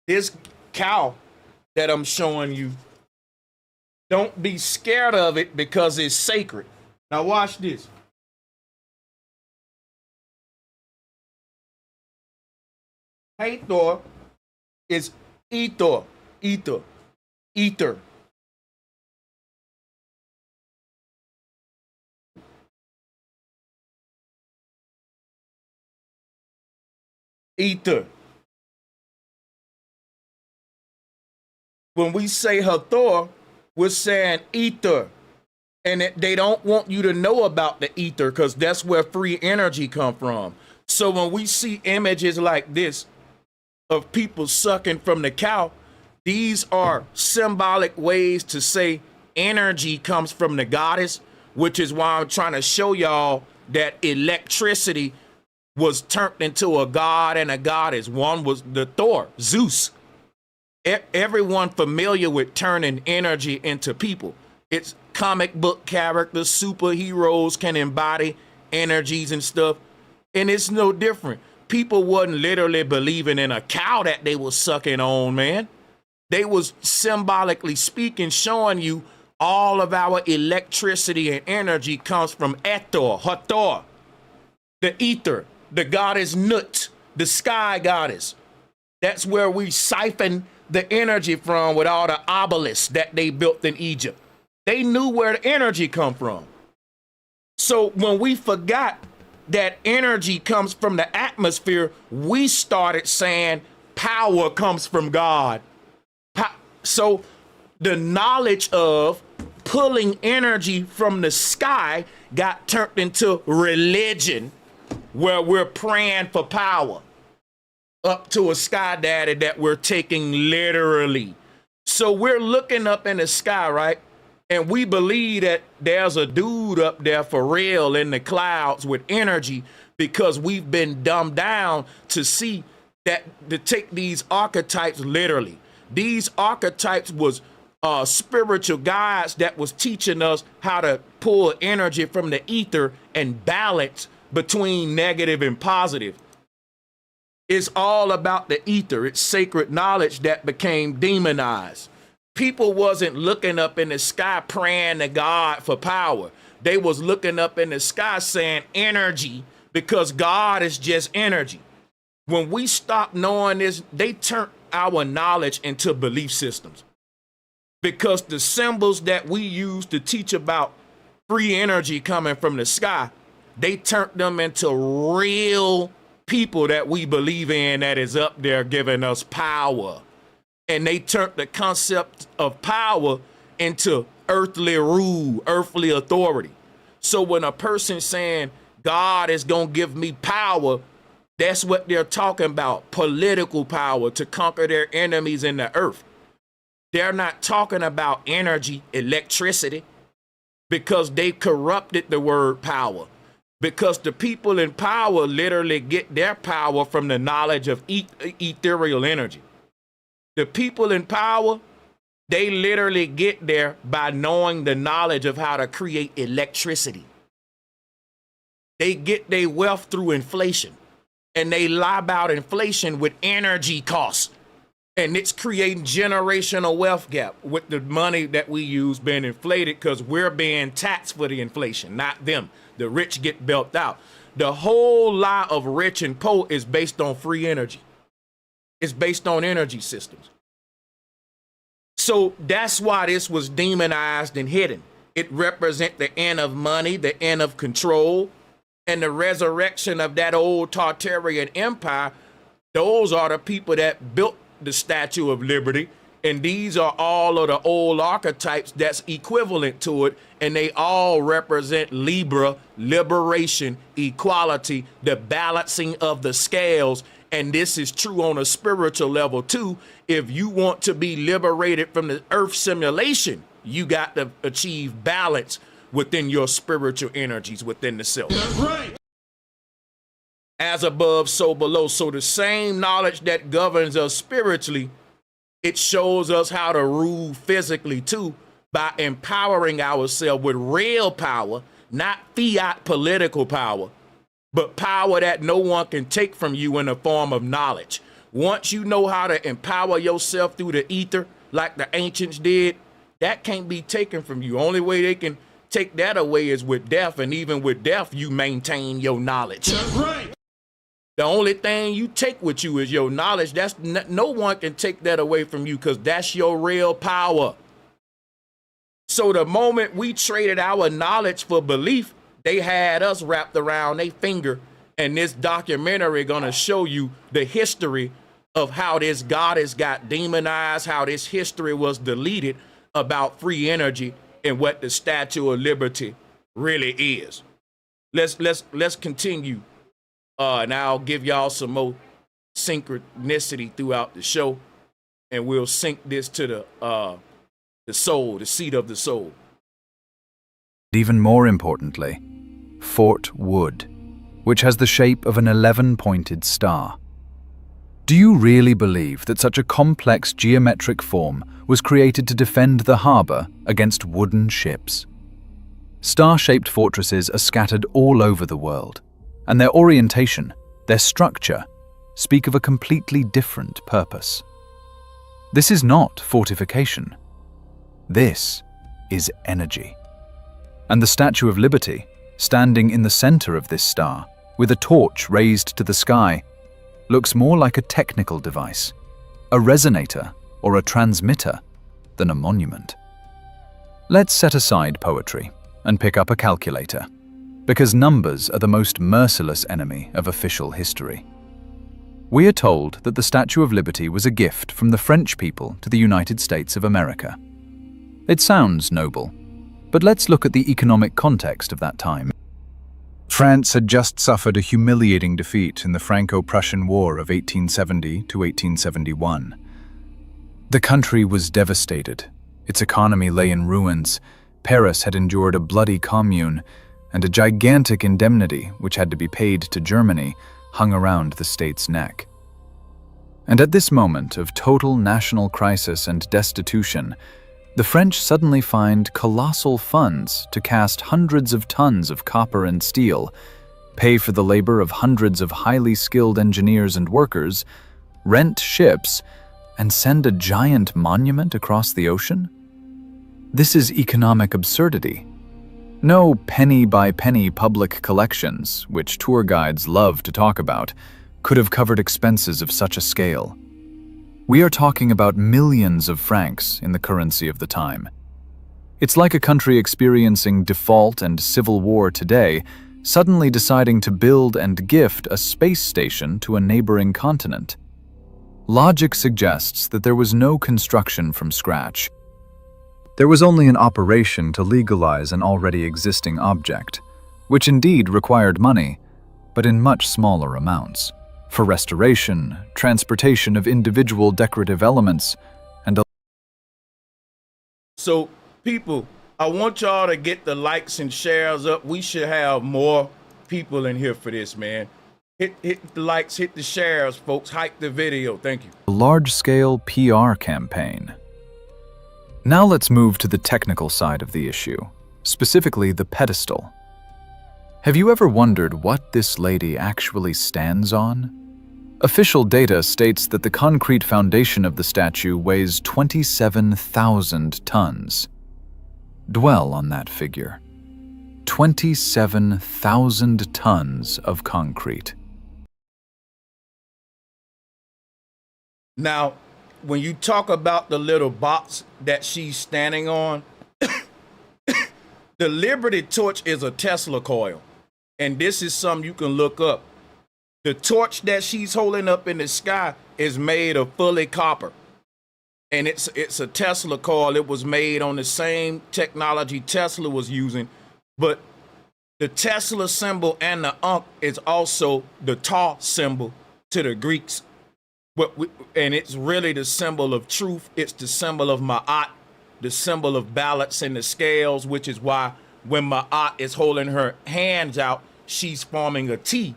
this cow that I'm showing you, don't be scared of it because it's sacred. Now watch this. Hathor is ether. Ether. Ether. When we say Hathor, we're saying ether. And they don't want you to know about the ether because that's where free energy come from. So when we see images like this of people sucking from the cow, these are symbolic ways to say energy comes from the goddess, which is why I'm trying to show y'all that electricity was turned into a god and a goddess. One was the Thor, Zeus. Everyone familiar with turning energy into people. It's comic book characters, superheroes can embody energies and stuff. And it's no different. People wasn't literally believing in a cow that they was sucking on, man. They was symbolically speaking, showing you all of our electricity and energy comes from Hathor, the ether, the goddess Nut, the sky goddess. That's where we siphon the energy from with all the obelisks that they built in Egypt. They knew where the energy come from. So when we forgot that energy comes from the atmosphere, we started saying power comes from God. So the knowledge of pulling energy from the sky got turned into religion, where we're praying for power up to a sky daddy that we're taking literally. So we're looking up in the sky, right? And we believe that there's a dude up there for real in the clouds with energy because we've been dumbed down to see that, to take these archetypes literally. These archetypes was spiritual guides that was teaching us how to pull energy from the ether and balance between negative and positive. It's all about the ether. It's sacred knowledge that became demonized. People wasn't looking up in the sky praying to God for power. They was looking up in the sky saying energy, because God is just energy. When we stopped knowing this, they turned our knowledge into belief systems. Because the symbols that we use to teach about free energy coming from the sky They turned them into real people that we believe in, that is up there giving us power. And they turned the concept of power into earthly rule, earthly authority. So when a person's saying God is going to give me power, that's what they're talking about, political power to conquer their enemies in the earth. They're not talking about energy, electricity, because they corrupted the word power. Because the people in power literally get their power from the knowledge of ethereal energy. The people in power, they literally get there by knowing the knowledge of how to create electricity. They get their wealth through inflation, and they lie about inflation with energy costs. And it's creating generational wealth gap with the money that we use being inflated because we're being taxed for the inflation, not them. The rich get built out. The whole lie of rich and poor is based on free energy. It's based on energy systems. So that's why this was demonized and hidden. It represents the end of money, the end of control, and the resurrection of that old Tartarian empire. Those are the people that built the Statue of Liberty, and these are all of the old archetypes that's equivalent to it, and they all represent Libra, liberation, equality, the balancing of the scales. And this is true on a spiritual level too. If you want to be liberated from the earth simulation, you got to achieve balance within your spiritual energies within the self. That's right. As above, so below. So the same knowledge that governs us spiritually, it shows us how to rule physically too, by empowering ourselves with real power, not fiat political power, but power that no one can take from you in the form of knowledge. Once you know how to empower yourself through the ether, like the ancients did, that can't be taken from you. Only way they can take that away is with death, and even with death, you maintain your knowledge. That's right. The only thing you take with you is your knowledge. No one can take that away from you because that's your real power. So the moment we traded our knowledge for belief, they had us wrapped around their finger. And this documentary gonna show you the history of how this goddess got demonized, how this history was deleted about free energy and what the Statue of Liberty really is. Let's continue. And I'll give y'all some more synchronicity throughout the show, and we'll sync this to the soul, the seat of the soul. Even more importantly, Fort Wood, which has the shape of an 11-pointed star. Do you really believe that such a complex geometric form was created to defend the harbor against wooden ships? Star-shaped fortresses are scattered all over the world, and their orientation, their structure, speak of a completely different purpose. This is not fortification. This is energy. And the Statue of Liberty, standing in the center of this star, with a torch raised to the sky, looks more like a technical device, a resonator or a transmitter, than a monument. Let's set aside poetry and pick up a calculator, because numbers are the most merciless enemy of official history. We are told that the Statue of Liberty was a gift from the French people to the United States of America. It sounds noble, but let's look at the economic context of that time. France had just suffered a humiliating defeat in the Franco-Prussian War of 1870 to 1871. The country was devastated. Its economy lay in ruins. Paris had endured a bloody commune, and a gigantic indemnity, which had to be paid to Germany, hung around the state's neck. And at this moment of total national crisis and destitution, the French suddenly find colossal funds to cast hundreds of tons of copper and steel, pay for the labor of hundreds of highly skilled engineers and workers, rent ships, and send a giant monument across the ocean? This is economic absurdity. No penny-by-penny public collections, which tour guides love to talk about, could have covered expenses of such a scale. We are talking about millions of francs in the currency of the time. It's like a country experiencing default and civil war today, suddenly deciding to build and gift a space station to a neighboring continent. Logic suggests that there was no construction from scratch. There was only an operation to legalize an already existing object, which indeed required money, but in much smaller amounts, for restoration, transportation of individual decorative elements, and So, people, I want y'all to get the likes and shares up. We should have more people in here for this, man. Hit the likes, hit the shares, folks. Hype the video. Thank you. a large-scale PR campaign. Now let's move to the technical side of the issue, specifically the pedestal. Have you ever wondered what this lady actually stands on? Official data states that the concrete foundation of the statue weighs 27,000 tons. Dwell on that figure. 27,000 tons of concrete. Now, when you talk about the little box that she's standing on, the Liberty torch is a Tesla coil. And this is something you can look up. The torch that she's holding up in the sky is made of fully copper. And it's a Tesla coil. It was made on the same technology Tesla was using. But the Tesla symbol and the Ankh is also the Ta symbol to the Greeks. And it's really the symbol of truth. It's the symbol of Ma'at, the symbol of balance in the scales, which is why when Ma'at is holding her hands out, she's forming a T.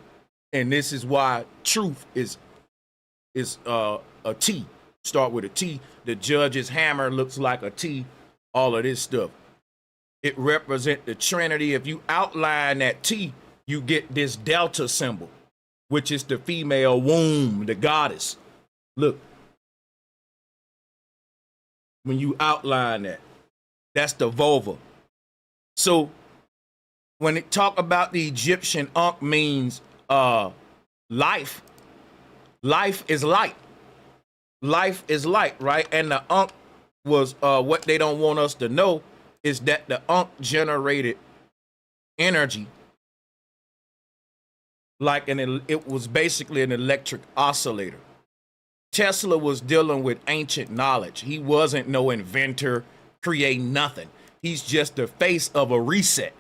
And this is why truth is a T. Start with a T. The judge's hammer looks like a T. All of this stuff. It represents the Trinity. If you outline that T, you get this delta symbol, which is the female womb, the goddess. Look. When you outline that, that's the vulva. So when it talk about the Egyptian Ankh means life. Life is light. Life is light, right? And the Ankh was what they don't want us to know is that the Ankh generated energy like it was basically an electric oscillator. Tesla was dealing with ancient knowledge. He wasn't no inventor, create nothing. He's just the face of a reset.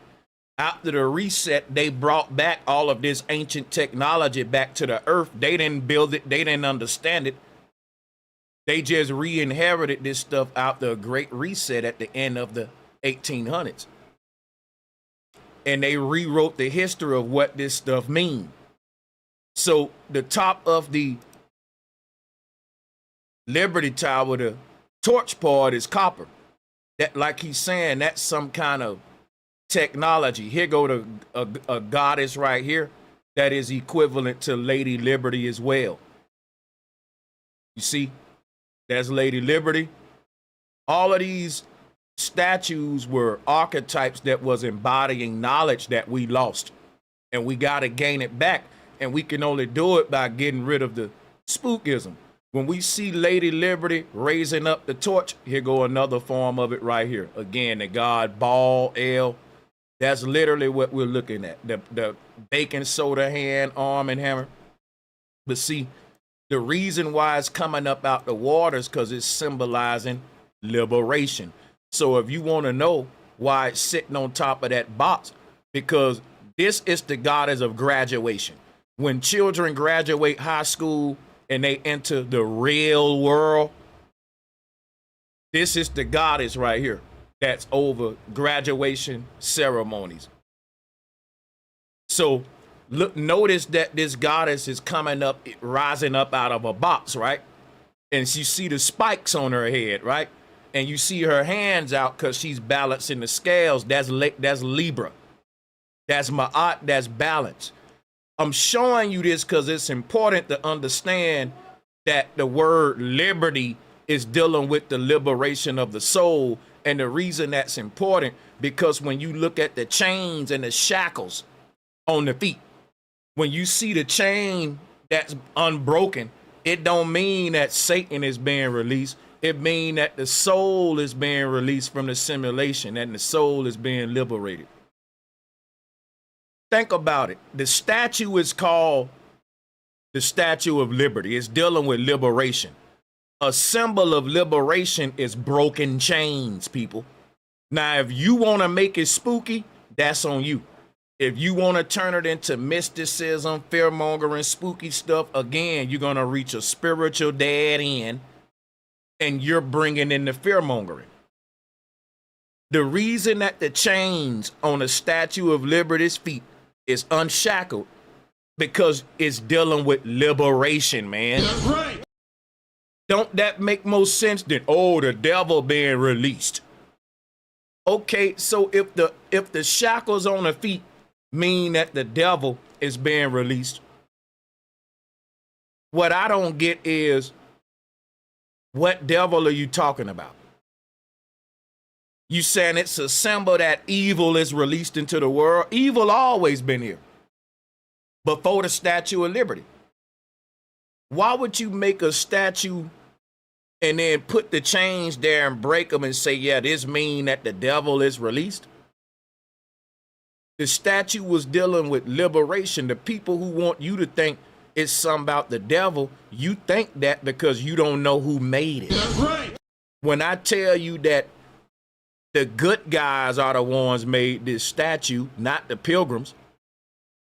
After the reset, they brought back all of this ancient technology back to the earth. They didn't build it. They didn't understand it. They just re-inherited this stuff after a great reset at the end of the 1800s. And they rewrote the history of what this stuff means. So the top of the Liberty Tower, the torch part is copper. That, like he's saying, that's some kind of technology. Here go to a goddess right here that is equivalent to Lady Liberty as well. You see, that's Lady Liberty. All of these statues were archetypes that was embodying knowledge that we lost, and we got to gain it back, and we can only do it by getting rid of the spookism. When we see Lady Liberty raising up the torch, here go another form of it right here. Again, the god Baal, El. That's literally what we're looking at. The baking soda hand, arm, and hammer. But see, the reason why it's coming up out the water is because it's symbolizing liberation. So if you want to know why it's sitting on top of that box, because this is the goddess of graduation. When children graduate high school and they enter the real world, this is the goddess right here that's over graduation ceremonies. So look, notice that this goddess is coming up, rising up out of a box, right? And you see the spikes on her head, right? And you see her hands out because she's balancing the scales. That's Libra. That's Ma'at, that's balance. I'm showing you this because it's important to understand that the word liberty is dealing with the liberation of the soul. And the reason that's important, because when you look at the chains and the shackles on the feet, when you see the chain that's unbroken, it don't mean that Satan is being released. It means that the soul is being released from the simulation and the soul is being liberated. Think about it. The statue is called the Statue of Liberty. It's dealing with liberation. A symbol of liberation is broken chains, people. Now, if you want to make it spooky, that's on you. If you want to turn it into mysticism, fear-mongering, spooky stuff, again, you're going to reach a spiritual dead end, and you're bringing in the fear-mongering. The reason that the chains on the Statue of Liberty's feet is unshackled because it's dealing with liberation, man. That's right. Don't that make more sense than, oh, the devil being released? Okay, so if the shackles on the feet mean that the devil is being released, what I don't get is, what devil are you talking about? You saying it's a symbol that evil is released into the world? Evil always been here before the Statue of Liberty. Why would you make a statue and then put the chains there and break them and say, yeah, this mean that the devil is released? The statue was dealing with liberation. The people who want you to think it's something about the devil, you think that because you don't know who made it. That's right. When I tell you that the good guys are the ones made this statue, not the pilgrims.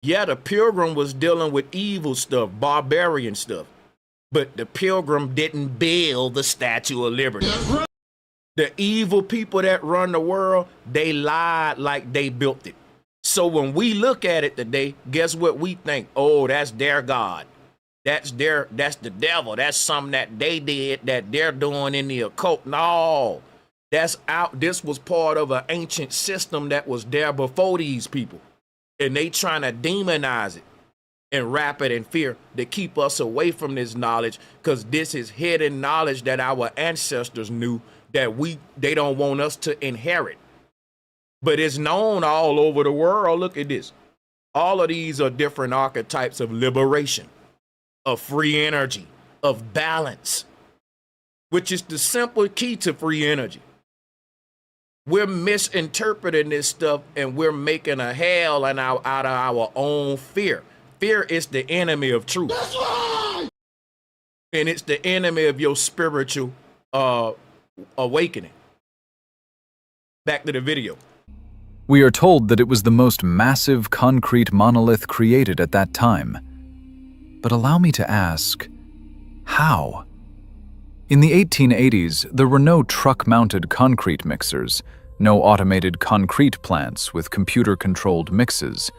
Yeah, the pilgrim was dealing with evil stuff, barbarian stuff. But the pilgrim didn't build the Statue of Liberty. Right. The evil people that run the world, they lied like they built it. So when we look at it today, guess what we think? Oh, that's their God. That's the devil. That's something that they did that they're doing in the occult. No. That's out. This was part of an ancient system that was there before these people. And they trying to demonize it and wrap it in fear to keep us away from this knowledge, because this is hidden knowledge that our ancestors knew that they don't want us to inherit. But it's known all over the world. Look at this. All of these are different archetypes of liberation, of free energy, of balance, which is the simple key to free energy. We're misinterpreting this stuff and we're making a hell out of our own fear. Fear is the enemy of truth. That's right. And it's the enemy of your spiritual awakening. Back to the video. We are told that it was the most massive concrete monolith created at that time. But allow me to ask, how? In the 1880s, there were no truck-mounted concrete mixers, no automated concrete plants with computer-controlled mixes.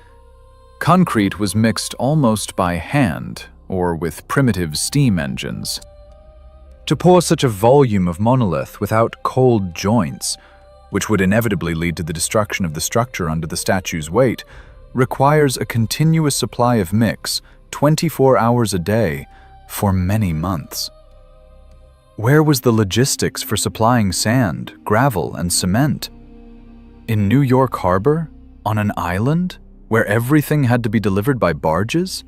Concrete was mixed almost by hand, or with primitive steam engines. To pour such a volume of monolith without cold joints, which would inevitably lead to the destruction of the structure under the statue's weight, requires a continuous supply of mix, 24 hours a day, for many months. Where was the logistics for supplying sand, gravel, and cement? In New York Harbor? On an island? Where everything had to be delivered by barges?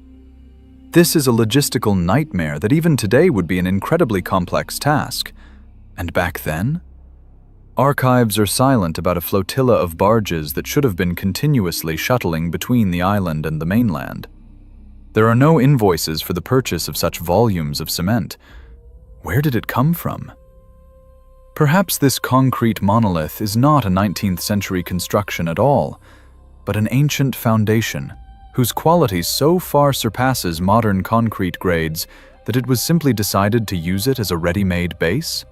This is a logistical nightmare that even today would be an incredibly complex task. And back then? Archives are silent about a flotilla of barges that should have been continuously shuttling between the island and the mainland. There are no invoices for the purchase of such volumes of cement. Where did it come from? Perhaps this concrete monolith is not a 19th century construction at all, but an ancient foundation whose quality so far surpasses modern concrete grades that it was simply decided to use it as a ready-made base?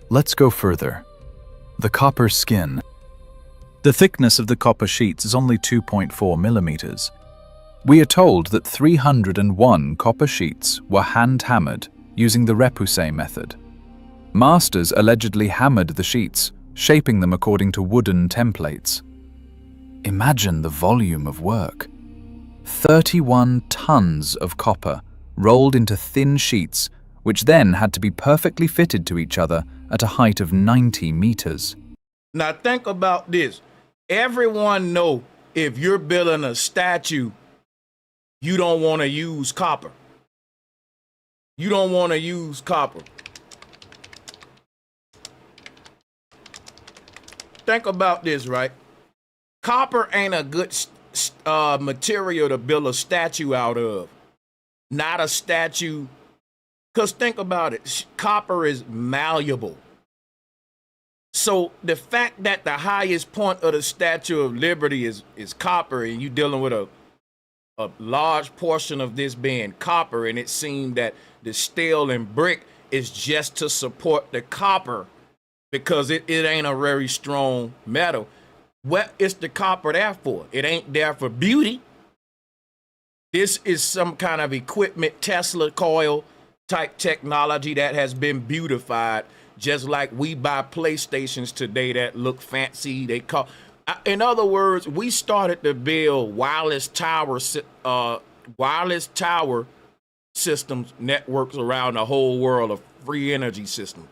Let's go further. The copper skin. The thickness of the copper sheets is only 2.4 millimeters. We are told that 301 copper sheets were hand-hammered using the repoussé method. Masters allegedly hammered the sheets, shaping them according to wooden templates. Imagine the volume of work. 31 tons of copper rolled into thin sheets, which then had to be perfectly fitted to each other at a height of 90 meters. Now think about this. Everyone know if you're building a statue, you don't want to use copper. You don't want to use copper. Think about this, right? Copper ain't a good material to build a statue out of, not a statue. Because think about it, copper is malleable. So the fact that the highest point of the Statue of Liberty is copper, and you dealing with a large portion of this being copper, and it seemed that the steel and brick is just to support the copper because it ain't a very strong metal. What is the copper there for? It ain't there for beauty. This is some kind of equipment, Tesla coil type technology that has been beautified, just like we buy PlayStations today that look fancy. In other words, we started to build wireless tower systems, networks around the whole world, of free energy system.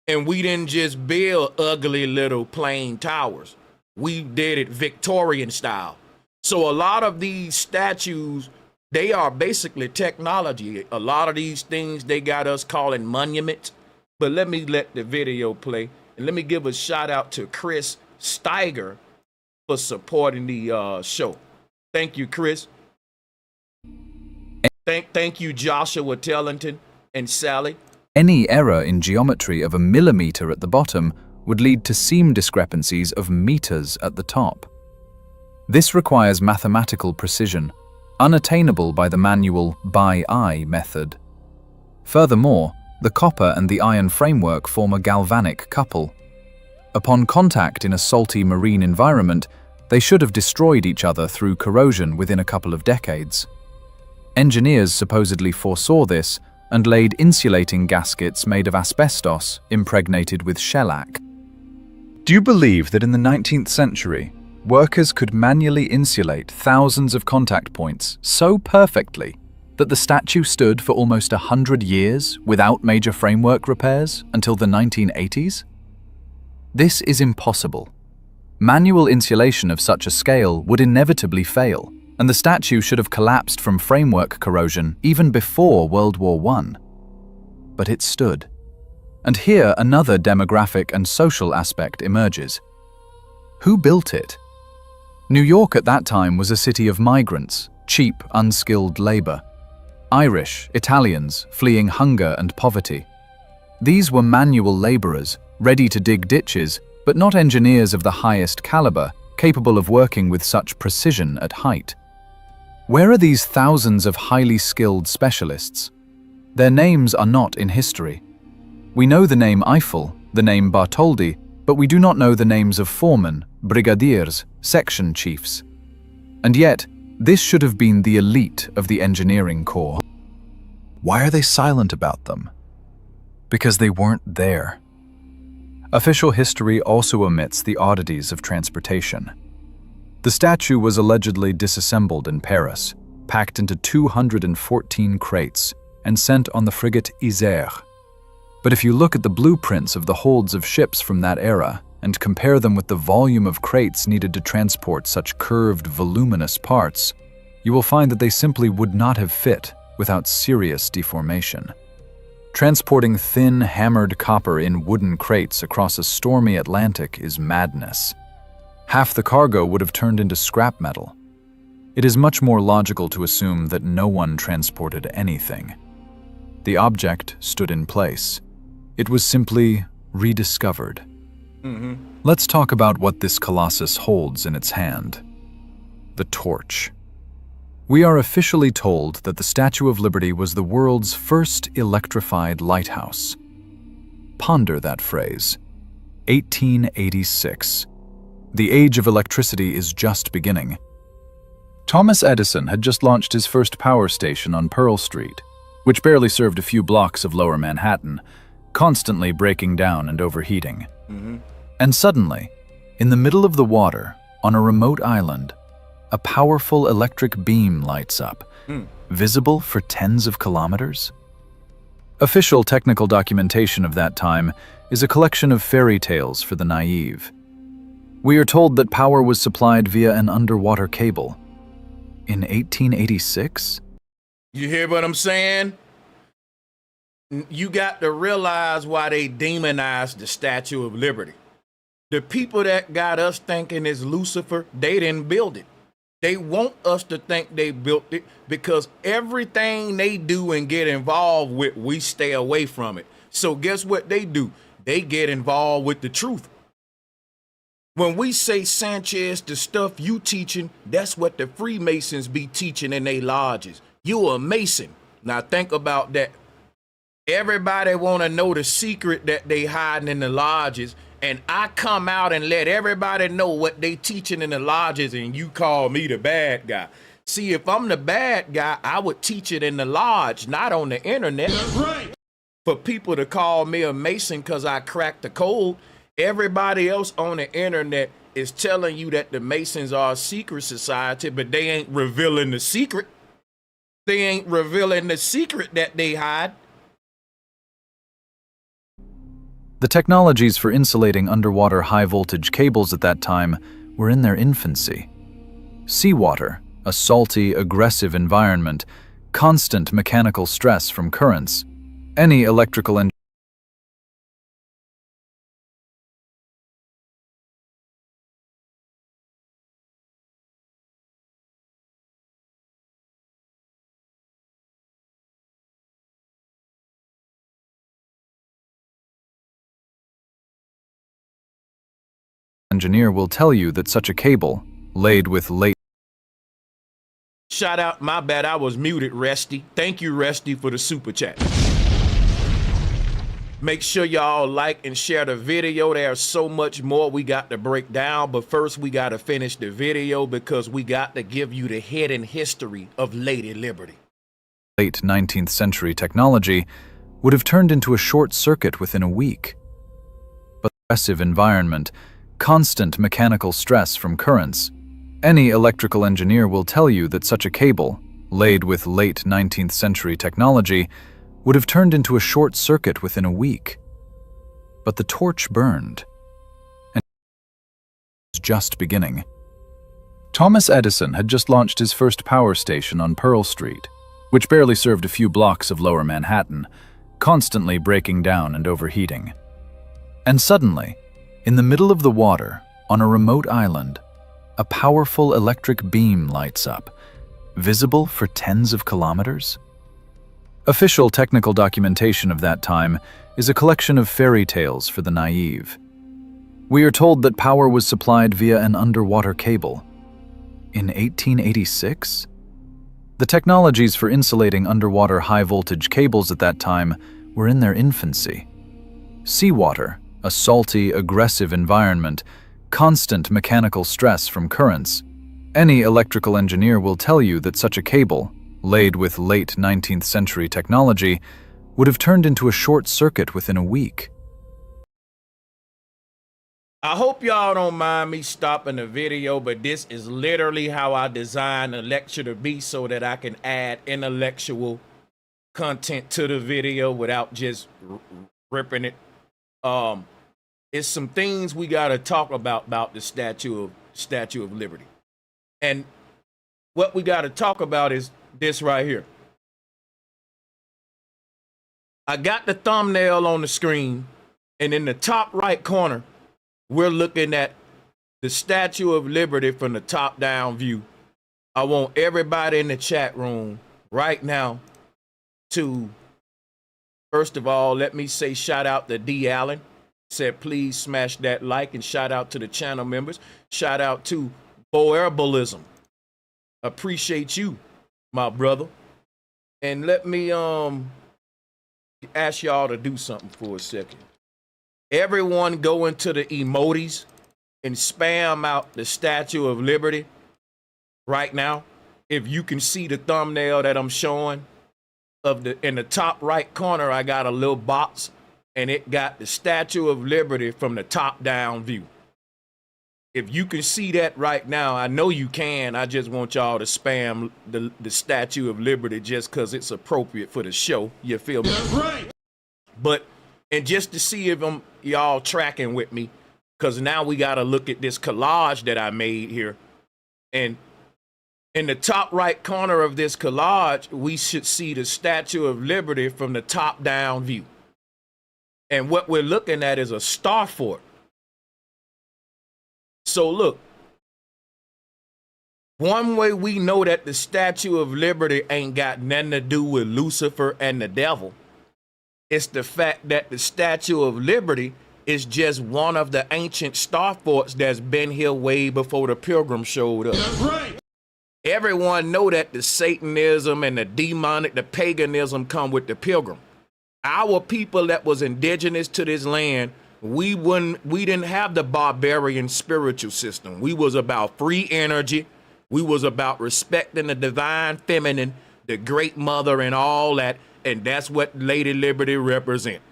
And we didn't just build ugly little plain towers. We did it Victorian style. So a lot of these statues, they are basically technology. A lot of these things, they got us calling monuments. But let me let the video play. And let me give a shout out to Chris Steiger for supporting the show. Thank you, Chris. Thank you, Joshua Tellington and Sally. Any error in geometry of a millimeter at the bottom would lead to seam discrepancies of meters at the top. This requires mathematical precision, unattainable by the manual by eye method. Furthermore, the copper and the iron framework form a galvanic couple. Upon contact in a salty marine environment, they should have destroyed each other through corrosion within a couple of decades. Engineers supposedly foresaw this and laid insulating gaskets made of asbestos impregnated with shellac. Do you believe that in the 19th century, workers could manually insulate thousands of contact points so perfectly that the statue stood for almost 100 years without major framework repairs until the 1980s? This is impossible. Manual insulation of such a scale would inevitably fail, and the statue should have collapsed from framework corrosion even before World War I. But it stood. And here another demographic and social aspect emerges. Who built it? New York at that time was a city of migrants, cheap, unskilled labor. Irish, Italians, fleeing hunger and poverty. These were manual laborers, ready to dig ditches, but not engineers of the highest caliber, capable of working with such precision at height. Where are these thousands of highly skilled specialists? Their names are not in history. We know the name Eiffel, the name Bartholdi, but we do not know the names of foremen, brigadiers, section chiefs. And yet, this should have been the elite of the engineering corps. Why are they silent about them? Because they weren't there. Official history also omits the oddities of transportation. The statue was allegedly disassembled in Paris, packed into 214 crates, and sent on the frigate Isère. But if you look at the blueprints of the holds of ships from that era and compare them with the volume of crates needed to transport such curved, voluminous parts, you will find that they simply would not have fit without serious deformation. Transporting thin, hammered copper in wooden crates across a stormy Atlantic is madness. Half the cargo would have turned into scrap metal. It is much more logical to assume that no one transported anything. The object stood in place. It was simply rediscovered. Let's talk about what this colossus holds in its hand. The torch. We are officially told that the Statue of Liberty was the world's first electrified lighthouse. Ponder that phrase. 1886. The age of electricity is just beginning. Thomas Edison had just launched his first power station on Pearl Street, which barely served a few blocks of lower Manhattan, constantly breaking down and overheating. And suddenly, in the middle of the water, on a remote island, a powerful electric beam lights up, visible for tens of kilometers. Official technical documentation of that time is a collection of fairy tales for the naive. We are told that power was supplied via an underwater cable. In 1886? You hear what I'm saying? You got to realize why they demonized the Statue of Liberty. The people that got us thinking it's Lucifer, they didn't build it. They want us to think they built it because everything they do and get involved with, we stay away from it. So guess what they do? They get involved with the truth. When we say, Sanchez, the stuff you teaching, that's what the Freemasons be teaching in their lodges. You a Mason. Now think about that. Everybody want to know the secret that they hiding in the lodges, and I come out and let everybody know what they teaching in the lodges, and you call me the bad guy. See, if I'm the bad guy, I would teach it in the lodge, not on the internet. That's right. For people to call me a Mason because I cracked the code, everybody else on the internet is telling you that the Masons are a secret society, but they ain't revealing the secret. They ain't revealing the secret that they hide. The technologies for insulating underwater high-voltage cables at that time were in their infancy. Seawater, a salty, aggressive environment, constant mechanical stress from currents, any electrical engineer will tell you that such a cable, laid with late. Shout out, my bad, I was muted, Resty. Thank you, Resty, for the super chat. Make sure y'all like and share the video. There's so much more we got to break down, but first we got to finish the video because we got to give you the hidden history of Lady Liberty. Late 19th century technology would have turned into a short circuit within a week. But the aggressive environment, constant mechanical stress from currents, any electrical engineer will tell you that such a cable, laid with late 19th century technology, would have turned into a short circuit within a week. But the torch burned, and it was just beginning. Thomas Edison had just launched his first power station on Pearl Street, which barely served a few blocks of lower Manhattan, constantly breaking down and overheating. And suddenly, in the middle of the water, on a remote island, a powerful electric beam lights up, visible for tens of kilometers. Official technical documentation of that time is a collection of fairy tales for the naive. We are told that power was supplied via an underwater cable. In 1886? The technologies for insulating underwater high-voltage cables at that time were in their infancy. Seawater, a salty, aggressive environment, constant mechanical stress from currents. Any electrical engineer will tell you that such a cable, laid with late 19th century technology, would have turned into a short circuit within a week. I hope y'all don't mind me stopping the video, but this is literally how I designed the lecture to be so that I can add intellectual content to the video without just ripping it. It's some things we got to talk about the Statue of Liberty. And what we got to talk about is this right here. I got the thumbnail on the screen, and in the top right corner, we're looking at the Statue of Liberty from the top down view. I want everybody in the chat room right now to, first of all, let me say shout out to D. Allen. Said please smash that like, and shout out to the channel members. Shout out to Symbolism. Appreciate you, my brother. And let me ask y'all to do something for a second. Everyone go into the emojis and spam out the Statue of Liberty right now. If you can see the thumbnail that I'm showing, in the top right corner, I got a little box, and it got the Statue of Liberty from the top down view. If you can see that right now, I know you can. I just want y'all to spam the Statue of Liberty just because it's appropriate for the show. You feel me? That's right. But, and just to see if y'all tracking with me, because now we got to look at this collage that I made here. And in the top right corner of this collage, we should see the Statue of Liberty from the top down view. And what we're looking at is a star fort. So look, one way we know that the Statue of Liberty ain't got nothing to do with Lucifer and the devil, it's the fact that the Statue of Liberty is just one of the ancient star forts that's been here way before the Pilgrims showed up. That's right. Everyone know that the Satanism and the demonic, the paganism come with the Pilgrim. Our people that was indigenous to this land, we didn't have the barbarian spiritual system. We was about free energy. We was about respecting the divine feminine, the great mother and all that. And that's what Lady Liberty represent.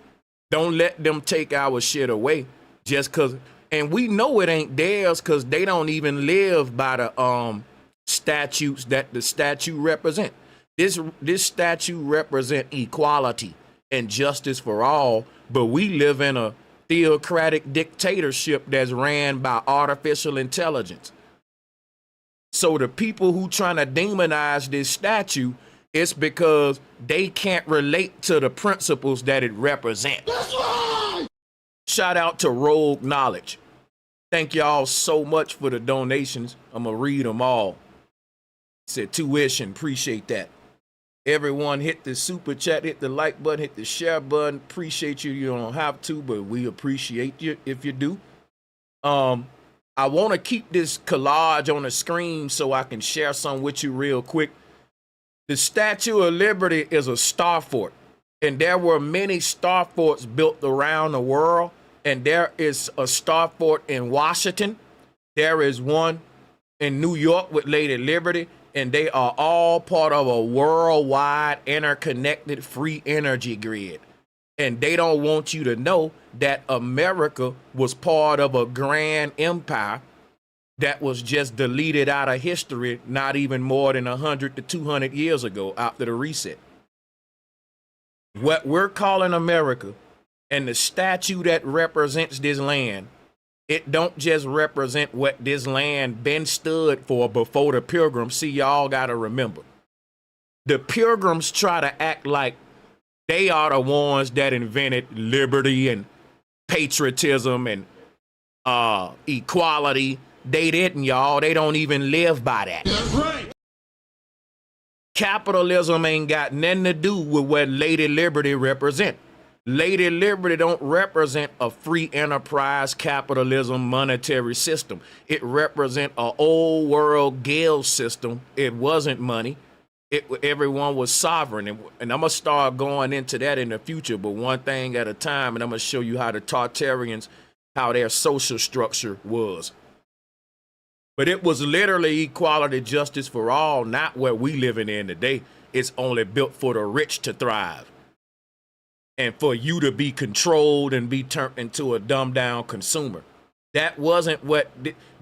Don't let them take our shit away just cause, and we know it ain't theirs cause they don't even live by the statutes that the statue represent. This statue represent equality and justice for all, but we live in a theocratic dictatorship that's ran by artificial intelligence. So the people who trying to demonize this statue, it's because they can't relate to the principles that it represents. That's right! Shout out to Rogue Knowledge. Thank y'all so much for the donations. I'm gonna read them all. Said tuition, appreciate that. Everyone hit the super chat, hit the like button, hit the share button. Appreciate you. You don't have to, but we appreciate you if you do. I want to keep this collage on the screen so I can share some with you real quick. The Statue of Liberty is a star fort, and there were many star forts built around the world, and there is a star fort in Washington. There is one in New York with Lady Liberty, and they are all part of a worldwide interconnected free energy grid. And they don't want you to know that America was part of a grand empire that was just deleted out of history not even more than 100 to 200 years ago after the reset. What we're calling America and the statue that represents this land, it don't just represent what this land been stood for before the Pilgrims. See, y'all got to remember, the Pilgrims try to act like they are the ones that invented liberty and patriotism and equality. They didn't, y'all. They don't even live by that. That's right. Capitalism ain't got nothing to do with what Lady Liberty represent. Lady Liberty don't represent a free enterprise capitalism monetary system. It represent an old world guild system. It wasn't money. Everyone was sovereign, and I'm gonna start going into that in the future, but one thing at a time, and I'm gonna show you how the Tartarians, how their social structure was. But it was literally equality, justice for all, not what we living in today. It's only built for the rich to thrive, and for you to be controlled and be turned into a dumbed down consumer. That wasn't what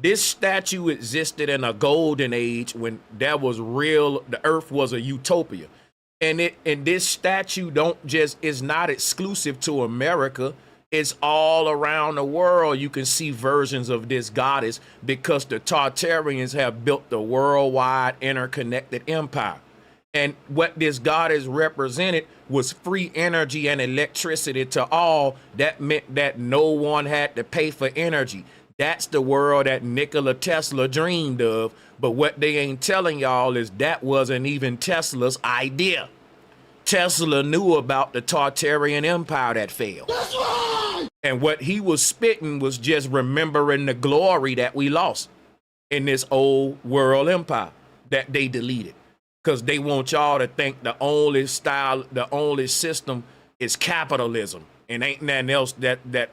this statue existed in a golden age when that was real. The earth was a utopia. And this statue is not exclusive to America. It's all around the world. You can see versions of this goddess because the Tartarians have built the worldwide interconnected empire. And what this goddess represented was free energy and electricity to all. That meant that no one had to pay for energy. That's the world that Nikola Tesla dreamed of. But what they ain't telling y'all is that wasn't even Tesla's idea. Tesla knew about the Tartarian empire that failed. That's right. And what he was spitting was just remembering the glory that we lost in this old world empire that they deleted. Because they want y'all to think the only system is capitalism and ain't nothing else that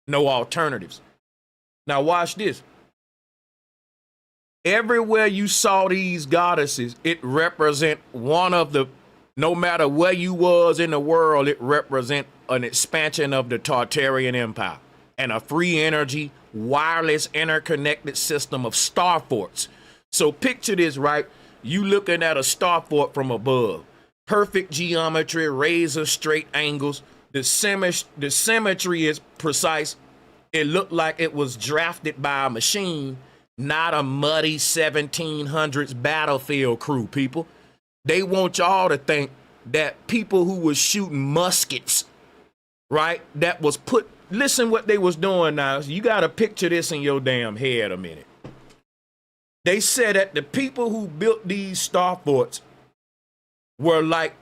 no alternatives. Now watch this. Everywhere you saw these goddesses, it represent one of the, no matter where you was in the world, it represent an expansion of the Tartarian empire and a free energy, wireless, interconnected system of star forts. So picture this, right? You looking at a star fort from above. Perfect geometry, razor straight angles. The symmetry is precise. It looked like it was drafted by a machine, not a muddy 1700s battlefield crew, people. They want y'all to think that people who was shooting muskets, right, that was put listen what they was doing now. You got to picture this in your damn head a minute. They said that the people who built these star forts were like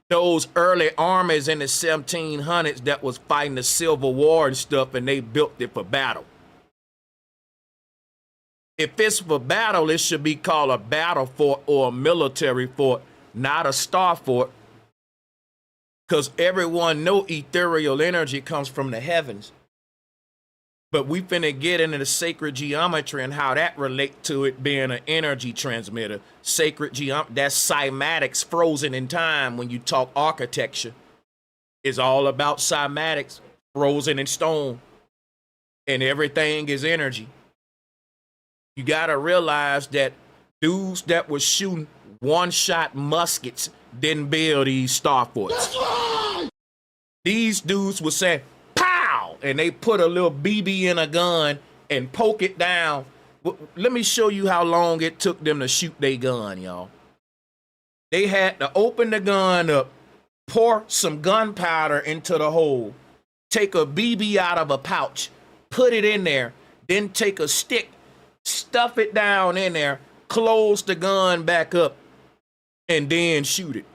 those early armies in the 1700s that was fighting the Civil War and stuff, and they built it for battle. If it's for battle, it should be called a battle fort or a military fort, not a star fort. Because everyone know ethereal energy comes from the heavens. But we finna get into the sacred geometry and how that relate to it being an energy transmitter. Sacred geometry, that's cymatics frozen in time. When you talk architecture, it's all about cymatics frozen in stone. And everything is energy. You gotta realize that dudes that were shooting one-shot muskets didn't build these star forts. That's right. These dudes would say, pow! And they put a little BB in a gun and poke it down. Let me show you how long it took them to shoot their gun, y'all. They had to open the gun up, pour some gunpowder into the hole, take a BB out of a pouch, put it in there, then take a stick, stuff it down in there, close the gun back up, and then shoot it.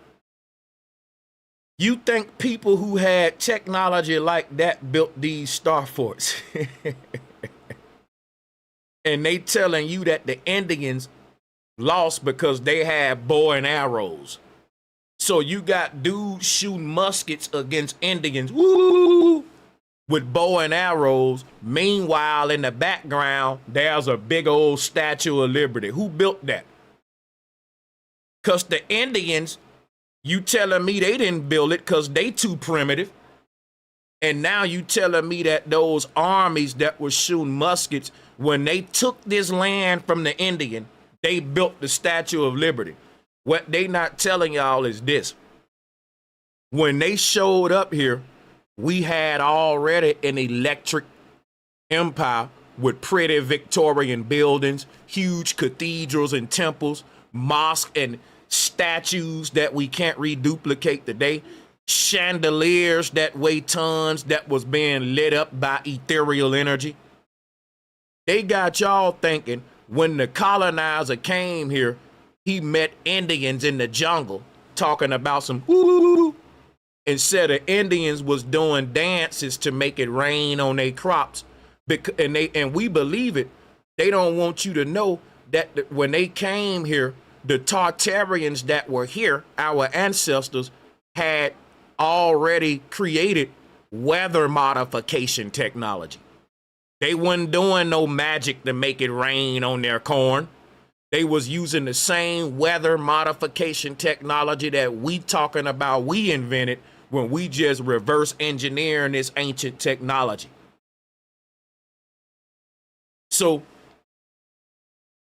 You think people who had technology like that built these star forts? And they telling you that the Indians lost because they had bow and arrows. So you got dudes shooting muskets against Indians, woo, with bow and arrows. Meanwhile, in the background, there's a big old Statue of Liberty. Who built that? Because the Indians, you telling me they didn't build it because they too primitive. And now you telling me that those armies that were shooting muskets, when they took this land from the Indian, they built the Statue of Liberty. What they not telling y'all is this. When they showed up here, we had already an electric empire with pretty Victorian buildings, huge cathedrals and temples, mosques and statues that we can't reduplicate today, chandeliers that weigh tons that was being lit up by ethereal energy. They got y'all thinking when the colonizer came here, he met Indians in the jungle talking about some woo. Instead of Indians was doing dances to make it rain on their crops. And we believe it. They don't want you to know that when they came here, the Tartarians that were here, our ancestors, had already created weather modification technology. They wasn't doing no magic to make it rain on their corn. They was using the same weather modification technology that we talking about we invented when we just reverse engineering this ancient technology. So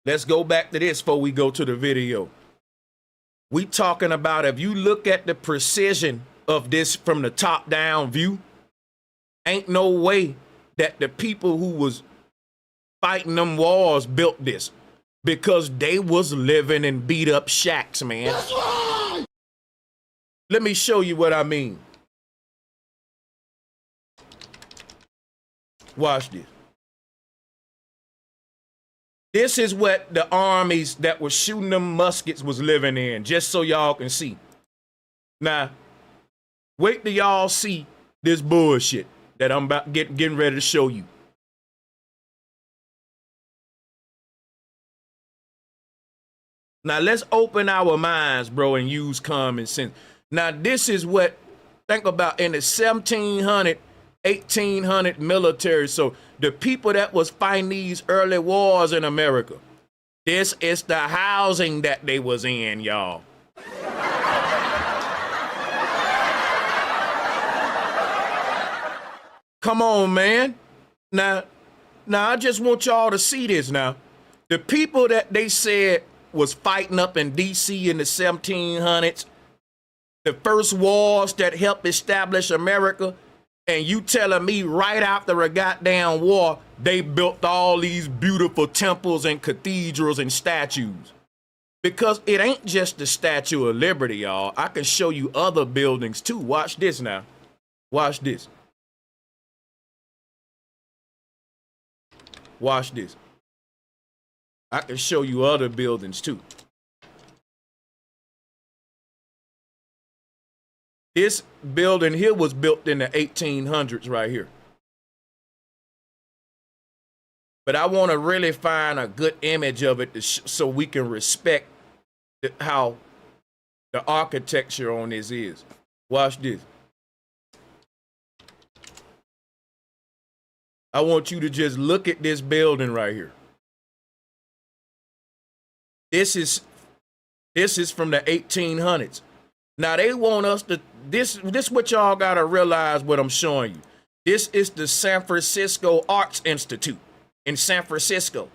let's go back to this before we go to the video. We talking about, if you look at the precision of this from the top down view, ain't no way that the people who was fighting them wars built this, because they was living in beat up shacks, man. That's right. Let me show you what I mean. Watch this. This is what the armies that were shooting them muskets was living in, just so y'all can see. Now, wait till y'all see this bullshit that I'm about getting ready to show you. Now, let's open our minds, bro, and use common sense. Now, this is what, think about in the 1700, 1800 military. So the people that was fighting these early wars in America, this is the housing that they was in, y'all. Come on, man. Now, I just want y'all to see this now. The people that they said was fighting up in D.C. in the 1700s, the first wars that helped establish America, and you telling me right after a goddamn war, they built all these beautiful temples and cathedrals and statues. Because it ain't just the Statue of Liberty, y'all. I can show you other buildings too. Watch this now. Watch this. Watch this. I can show you other buildings too. This building here was built in the 1800s right here. But I want to really find a good image of it so we can respect how the architecture on this is. Watch this. I want you to just look at this building right here. This is from the 1800s. Now they want us to, this what y'all gotta realize what I'm showing you. This is the San Francisco Arts Institute in San Francisco.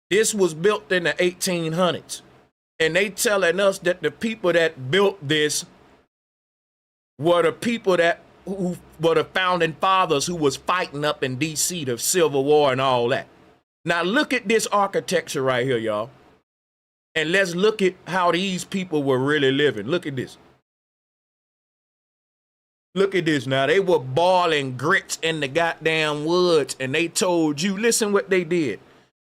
This was built in the 1800s. And they telling us that the people that built this were the people who were the founding fathers who was fighting up in DC, the Civil War and all that. Now look at this architecture right here, y'all. And let's look at how these people were really living. Look at this. Look at this now. They were boiling grits in the goddamn woods, and they told you, listen what they did.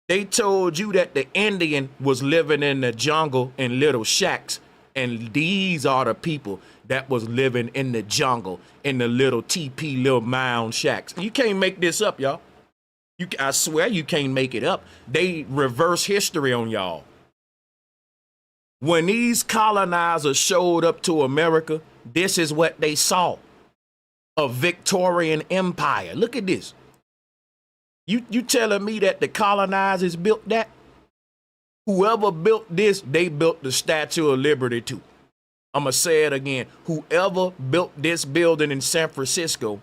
They told you that the Indian was living in the jungle in little shacks, and these are the people that was living in the jungle in the little TP little mound shacks. You can't make this up, y'all. I swear you can't make it up. They reverse history on y'all. When these colonizers showed up to America, this is what they saw. A Victorian empire. Look at this. You telling me that the colonizers built that? Whoever built this, they built the Statue of Liberty too. I'm going to say it again. Whoever built this building in San Francisco,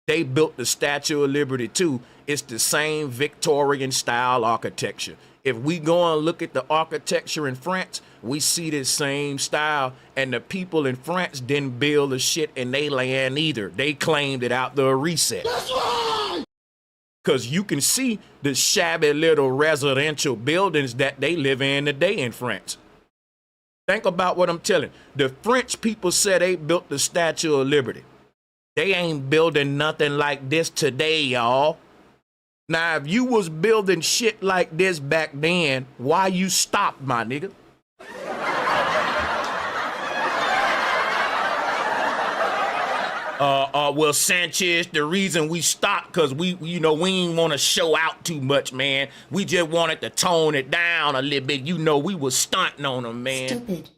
they built the Statue of Liberty too. It's the same Victorian style architecture. If we go and look at the architecture in France, we see this same style, and the people in France didn't build the shit in their land either. They claimed it out the reset. That's right! Because you can see the shabby little residential buildings that they live in today in France. Think about what I'm telling. The French people said they built the Statue of Liberty. They ain't building nothing like this today, y'all. Now, if you was building shit like this back then, why you stopped, my nigga? Well, Sanchez, the reason we stopped, because we ain't want to show out too much, man. We just wanted to tone it down a little bit. We was stunting on them, man. Stupid.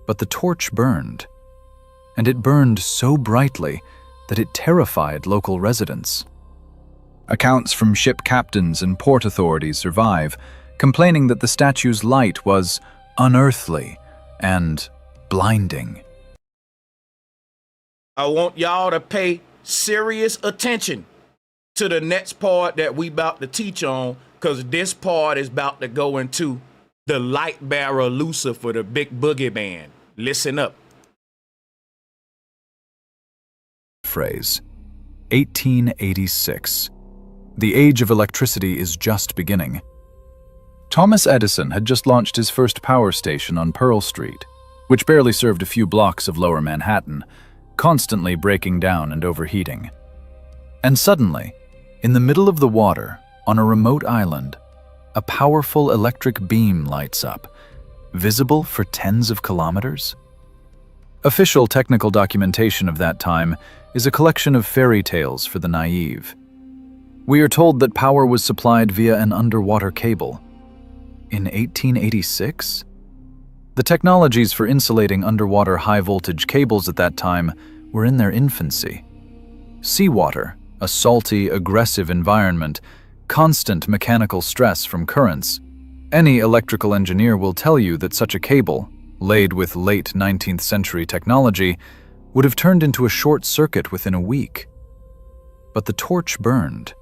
But the torch burned, and it burned so brightly that it terrified local residents. Accounts from ship captains and port authorities survive, complaining that the statue's light was unearthly and blinding. I want y'all to pay serious attention to the next part that we about to teach on, because this part is about to go into the light bearer Lucifer, the big boogeyman. Listen up. Phrase 1886. The age of electricity is just beginning. Thomas Edison had just launched his first power station on Pearl Street, which barely served a few blocks of lower Manhattan, constantly breaking down and overheating. And suddenly, in the middle of the water, on a remote island, a powerful electric beam lights up, visible for tens of kilometers. Official technical documentation of that time is a collection of fairy tales for the naive. We are told that power was supplied via an underwater cable. In 1886? The technologies for insulating underwater high-voltage cables at that time were in their infancy. Seawater, a salty, aggressive environment, constant mechanical stress from currents. Any electrical engineer will tell you that such a cable, laid with late 19th century technology, would have turned into a short circuit within a week. But the torch burned,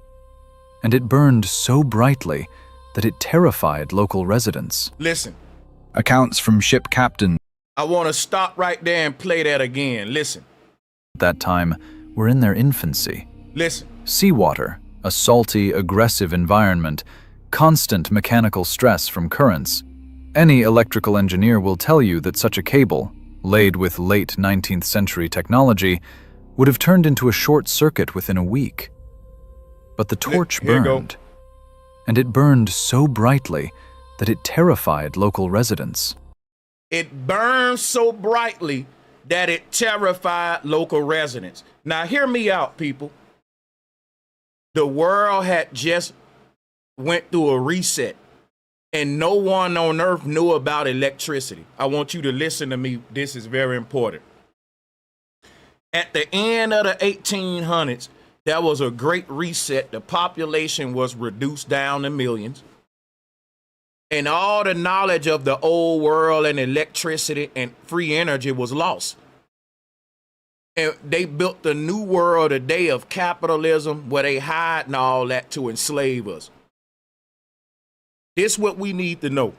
and it burned so brightly that it terrified local residents. Listen. Accounts from ship captains I want to stop right there and play that again. Listen. at that time were in their infancy. Listen. Seawater, a salty, aggressive environment, constant mechanical stress from currents. Any electrical engineer will tell you that such a cable, laid with late 19th century technology, would have turned into a short circuit within a week. But the torch Here you go. burned, and it burned so brightly that it terrified local residents. It burned so brightly that it terrified local residents. Now, hear me out, people. The world had just went through a reset, and no one on earth knew about electricity. I want you to listen to me. This is very important. At the end of the 1800s, there was a great reset. The population was reduced down to millions. And all the knowledge of the old world and electricity and free energy was lost. And they built the new world today of capitalism where they hide and all that to enslave us. This is what we need to know.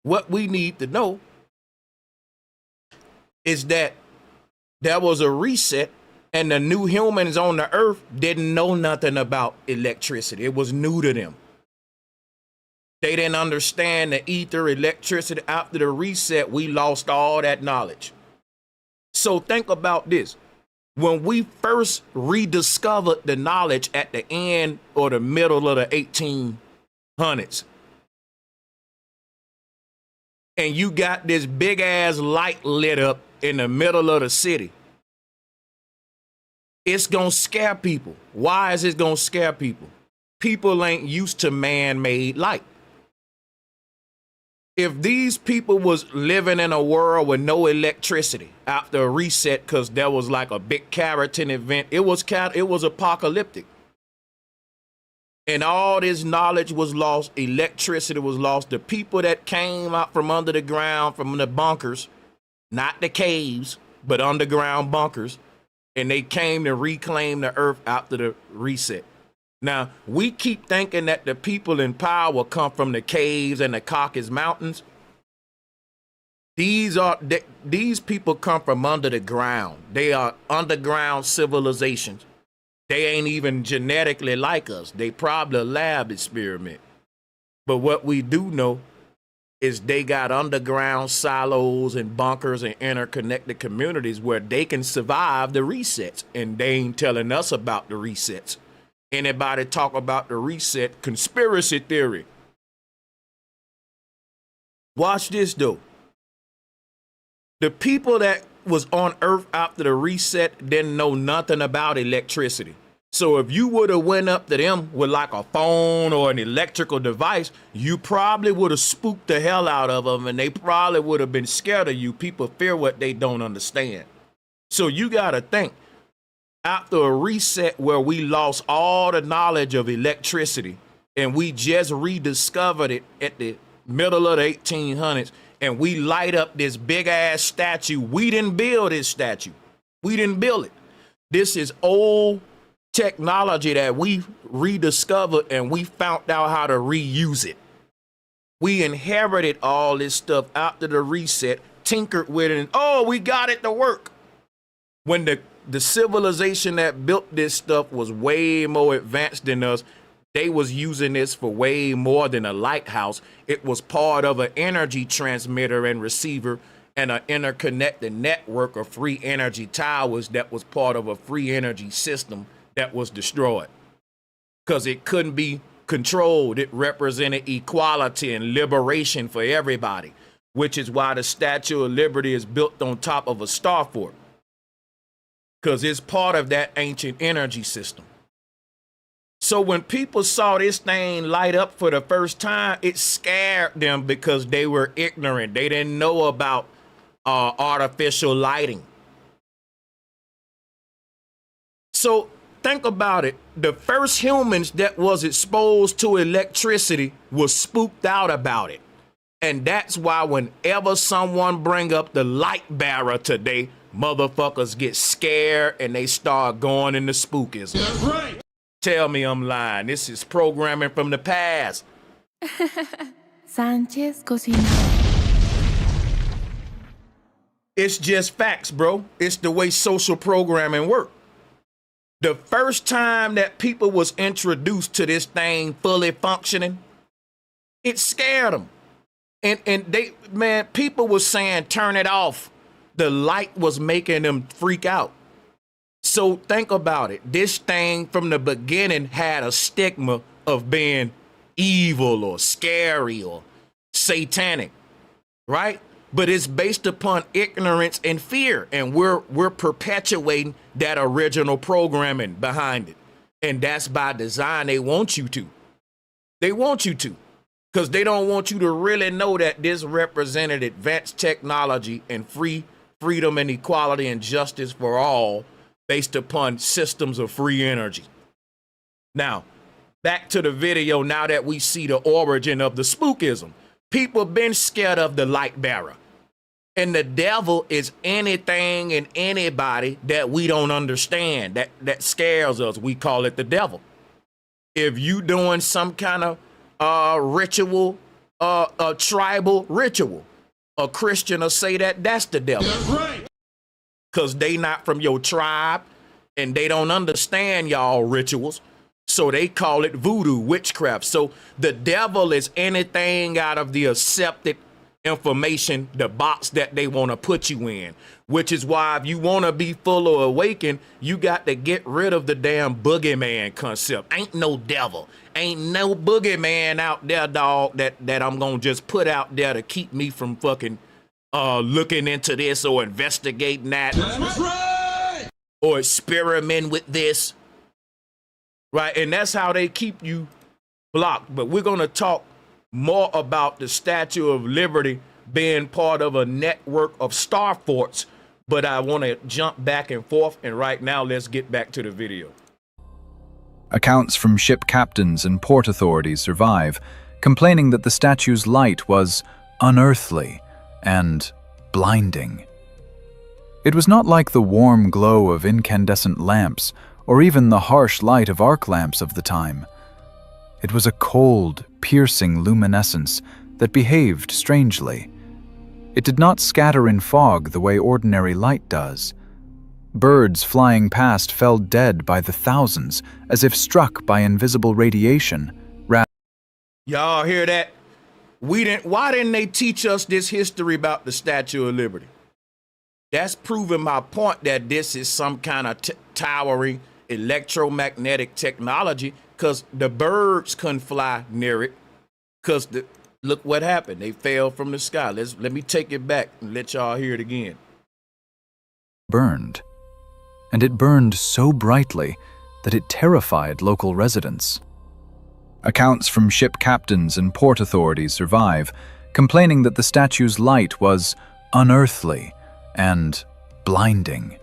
What we need to know is that there was a reset and the new humans on the earth didn't know nothing about electricity. It was new to them. They didn't understand the ether, electricity. After the reset, we lost all that knowledge. So think about this. When we first rediscovered the knowledge at the end or the middle of the 1800s, and you got this big ass light lit up in the middle of the city, it's gonna scare people. Why is it gonna scare people? People ain't used to man-made light. If these people was living in a world with no electricity after a reset, because there was like a big keratin event, it was apocalyptic. And all this knowledge was lost, electricity was lost. The people that came out from under the ground, from the bunkers, not the caves, but underground bunkers, and they came to reclaim the earth after the reset. Now, we keep thinking that the people in power come from the caves and the Caucasus Mountains. These people come from under the ground. They are underground civilizations. They ain't even genetically like us. They probably a lab experiment. But what we do know is they got underground silos and bunkers and interconnected communities where they can survive the resets. And they ain't telling us about the resets. Anybody talk about the reset, conspiracy theory. Watch this though. The people that was on Earth after the reset didn't know nothing about electricity. So if you would have went up to them with like a phone or an electrical device, you probably would have spooked the hell out of them and they probably would have been scared of you. People fear what they don't understand. So you got to think. After a reset where we lost all the knowledge of electricity and we just rediscovered it at the middle of the 1800s and we light up this big ass statue. We didn't build this statue. We didn't build it. This is old technology that we rediscovered and we found out how to reuse it. We inherited all this stuff after the reset, tinkered with it, and oh, we got it to work. When the civilization that built this stuff was way more advanced than us. They was using this for way more than a lighthouse. It was part of an energy transmitter and receiver and an interconnected network of free energy towers that was part of a free energy system that was destroyed. Because it couldn't be controlled. It represented equality and liberation for everybody, which is why the Statue of Liberty is built on top of a star fort. Because it's part of that ancient energy system. So when people saw this thing light up for the first time, it scared them because they were ignorant. They didn't know about artificial lighting. So think about it. The first humans that was exposed to electricity was spooked out about it. And that's why whenever someone bring up the light bearer today, motherfuckers get scared and they start going into spookism. That's right. Tell me I'm lying. This is programming from the past. Sánchez cocinado. It's just facts, bro. It's the way social programming works. The first time that people was introduced to this thing fully functioning, it scared them. And they, man, people was saying turn it off. The light was making them freak out. So think about it. This thing from the beginning had a stigma of being evil or scary or satanic, right? But it's based upon ignorance and fear, and we're perpetuating that original programming behind it. And that's by design. They want you to. They want you to, because they don't want you to really know that this represented advanced technology and freedom and equality and justice for all based upon systems of free energy. Now, back to the video. Now that we see the origin of the spookism, people been scared of the light bearer. And the devil is anything and anybody that we don't understand, that scares us. We call it the devil. If you doing some kind of ritual, a tribal ritual, a Christian will say that that's the devil. That's right. Because they not from your tribe and they don't understand y'all rituals. So they call it voodoo, witchcraft. So the devil is anything out of the accepted information, the box that they want to put you in, which is why if you want to be full or awakened, you got to get rid of the damn boogeyman concept. Ain't no devil, ain't no boogeyman out there, dog, that I'm gonna just put out there to keep me from fucking looking into this or investigating that. That's right. Or experiment with this, right? And that's how they keep you blocked. But we're gonna talk more about the Statue of Liberty being part of a network of star forts, but I want to jump back and forth, and right now let's get back to the video. Accounts from ship captains and port authorities survive, complaining that the statue's light was unearthly and blinding. It was not like the warm glow of incandescent lamps or even the harsh light of arc lamps of the time. It was a cold, piercing luminescence that behaved strangely. It did not scatter in fog the way ordinary light does. Birds flying past fell dead by the thousands, as if struck by invisible radiation. Y'all hear that? Why didn't they teach us this history about the Statue of Liberty? That's proving my point that this is some kind of towering electromagnetic technology, because the birds couldn't fly near it, because look what happened. They fell from the sky. Let me take it back and let y'all hear it again. Burned. And it burned so brightly that it terrified local residents. Accounts from ship captains and port authorities survive, complaining that the statue's light was unearthly and blinding.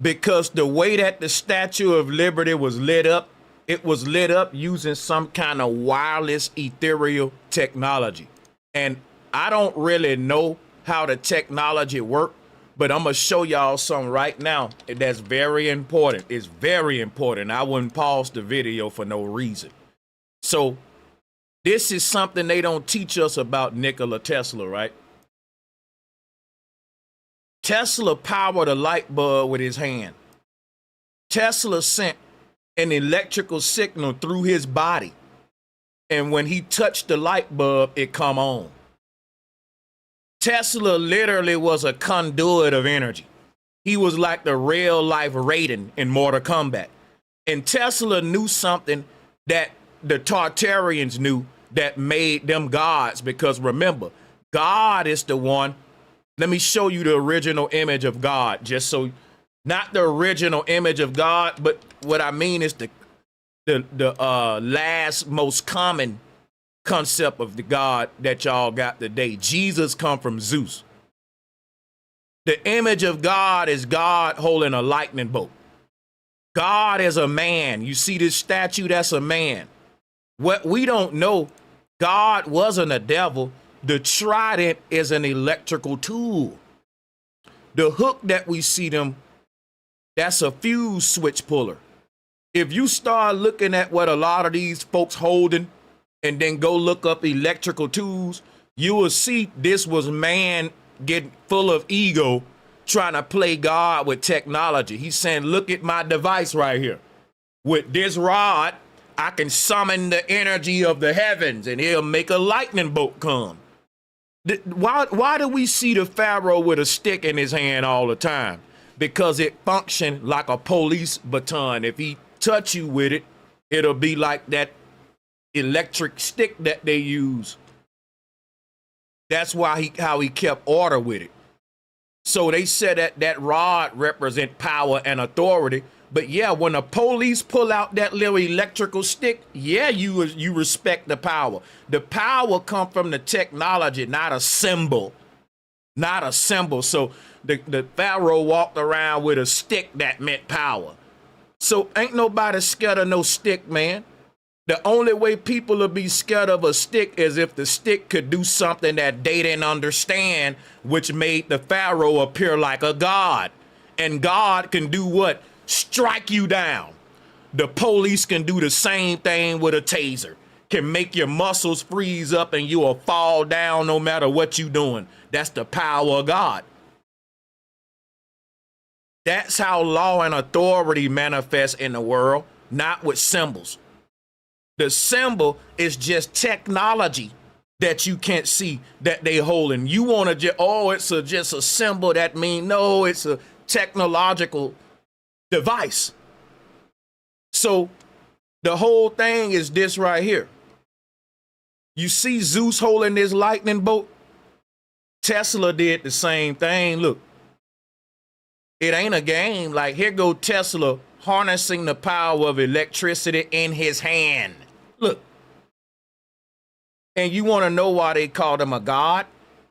Because the way that the Statue of Liberty was lit up, it was lit up using some kind of wireless ethereal technology. And I don't really know how the technology worked, but I'm going to show y'all something right now that's very important. It's very important. I wouldn't pause the video for no reason. So this is something they don't teach us about Nikola Tesla, right? Tesla powered a light bulb with his hand. Tesla sent an electrical signal through his body, and when he touched the light bulb, it come on. Tesla literally was a conduit of energy. He was like the real life Raiden in Mortal Kombat. And Tesla knew something that the Tartarians knew that made them gods, because remember, God is the one. Let me show you the original image of God, just so, not the original image of God, but what I mean is the last most common concept of the God that y'all got today. Jesus come from Zeus. The image of God is God holding a lightning bolt. God is a man. You see this statue, that's a man. What we don't know, God wasn't a devil. The trident is an electrical tool. The hook that we see them, that's a fuse switch puller. If you start looking at what a lot of these folks holding and then go look up electrical tools, you will see this was man getting full of ego trying to play God with technology. He's saying, look at my device right here. With this rod, I can summon the energy of the heavens and he'll make a lightning bolt come. Why do we see the Pharaoh with a stick in his hand all the time? Because it functioned like a police baton. If he touch you with it, it'll be like that electric stick that they use. That's why how he kept order with it. So they said that rod represent power and authority. But yeah, when the police pull out that little electrical stick, yeah, you respect the power. The power come from the technology, not a symbol. Not a symbol. So the Pharaoh walked around with a stick that meant power. So ain't nobody scared of no stick, man. The only way people will be scared of a stick is if the stick could do something that they didn't understand, which made the Pharaoh appear like a god. And God can do what? Strike you down. The police can do the same thing with a taser. Can make your muscles freeze up and you will fall down no matter what you doing. That's the power of God. That's how law and authority manifests in the world, not with symbols. The symbol is just technology that you can't see that they holding. You want to just, it's just a symbol that mean no, it's a technological device. So the whole thing is this right here. You see Zeus holding this lightning bolt? Tesla did the same thing. Look, it ain't a game. Like here go Tesla harnessing the power of electricity in his hand. Look. And you want to know why they called him a god?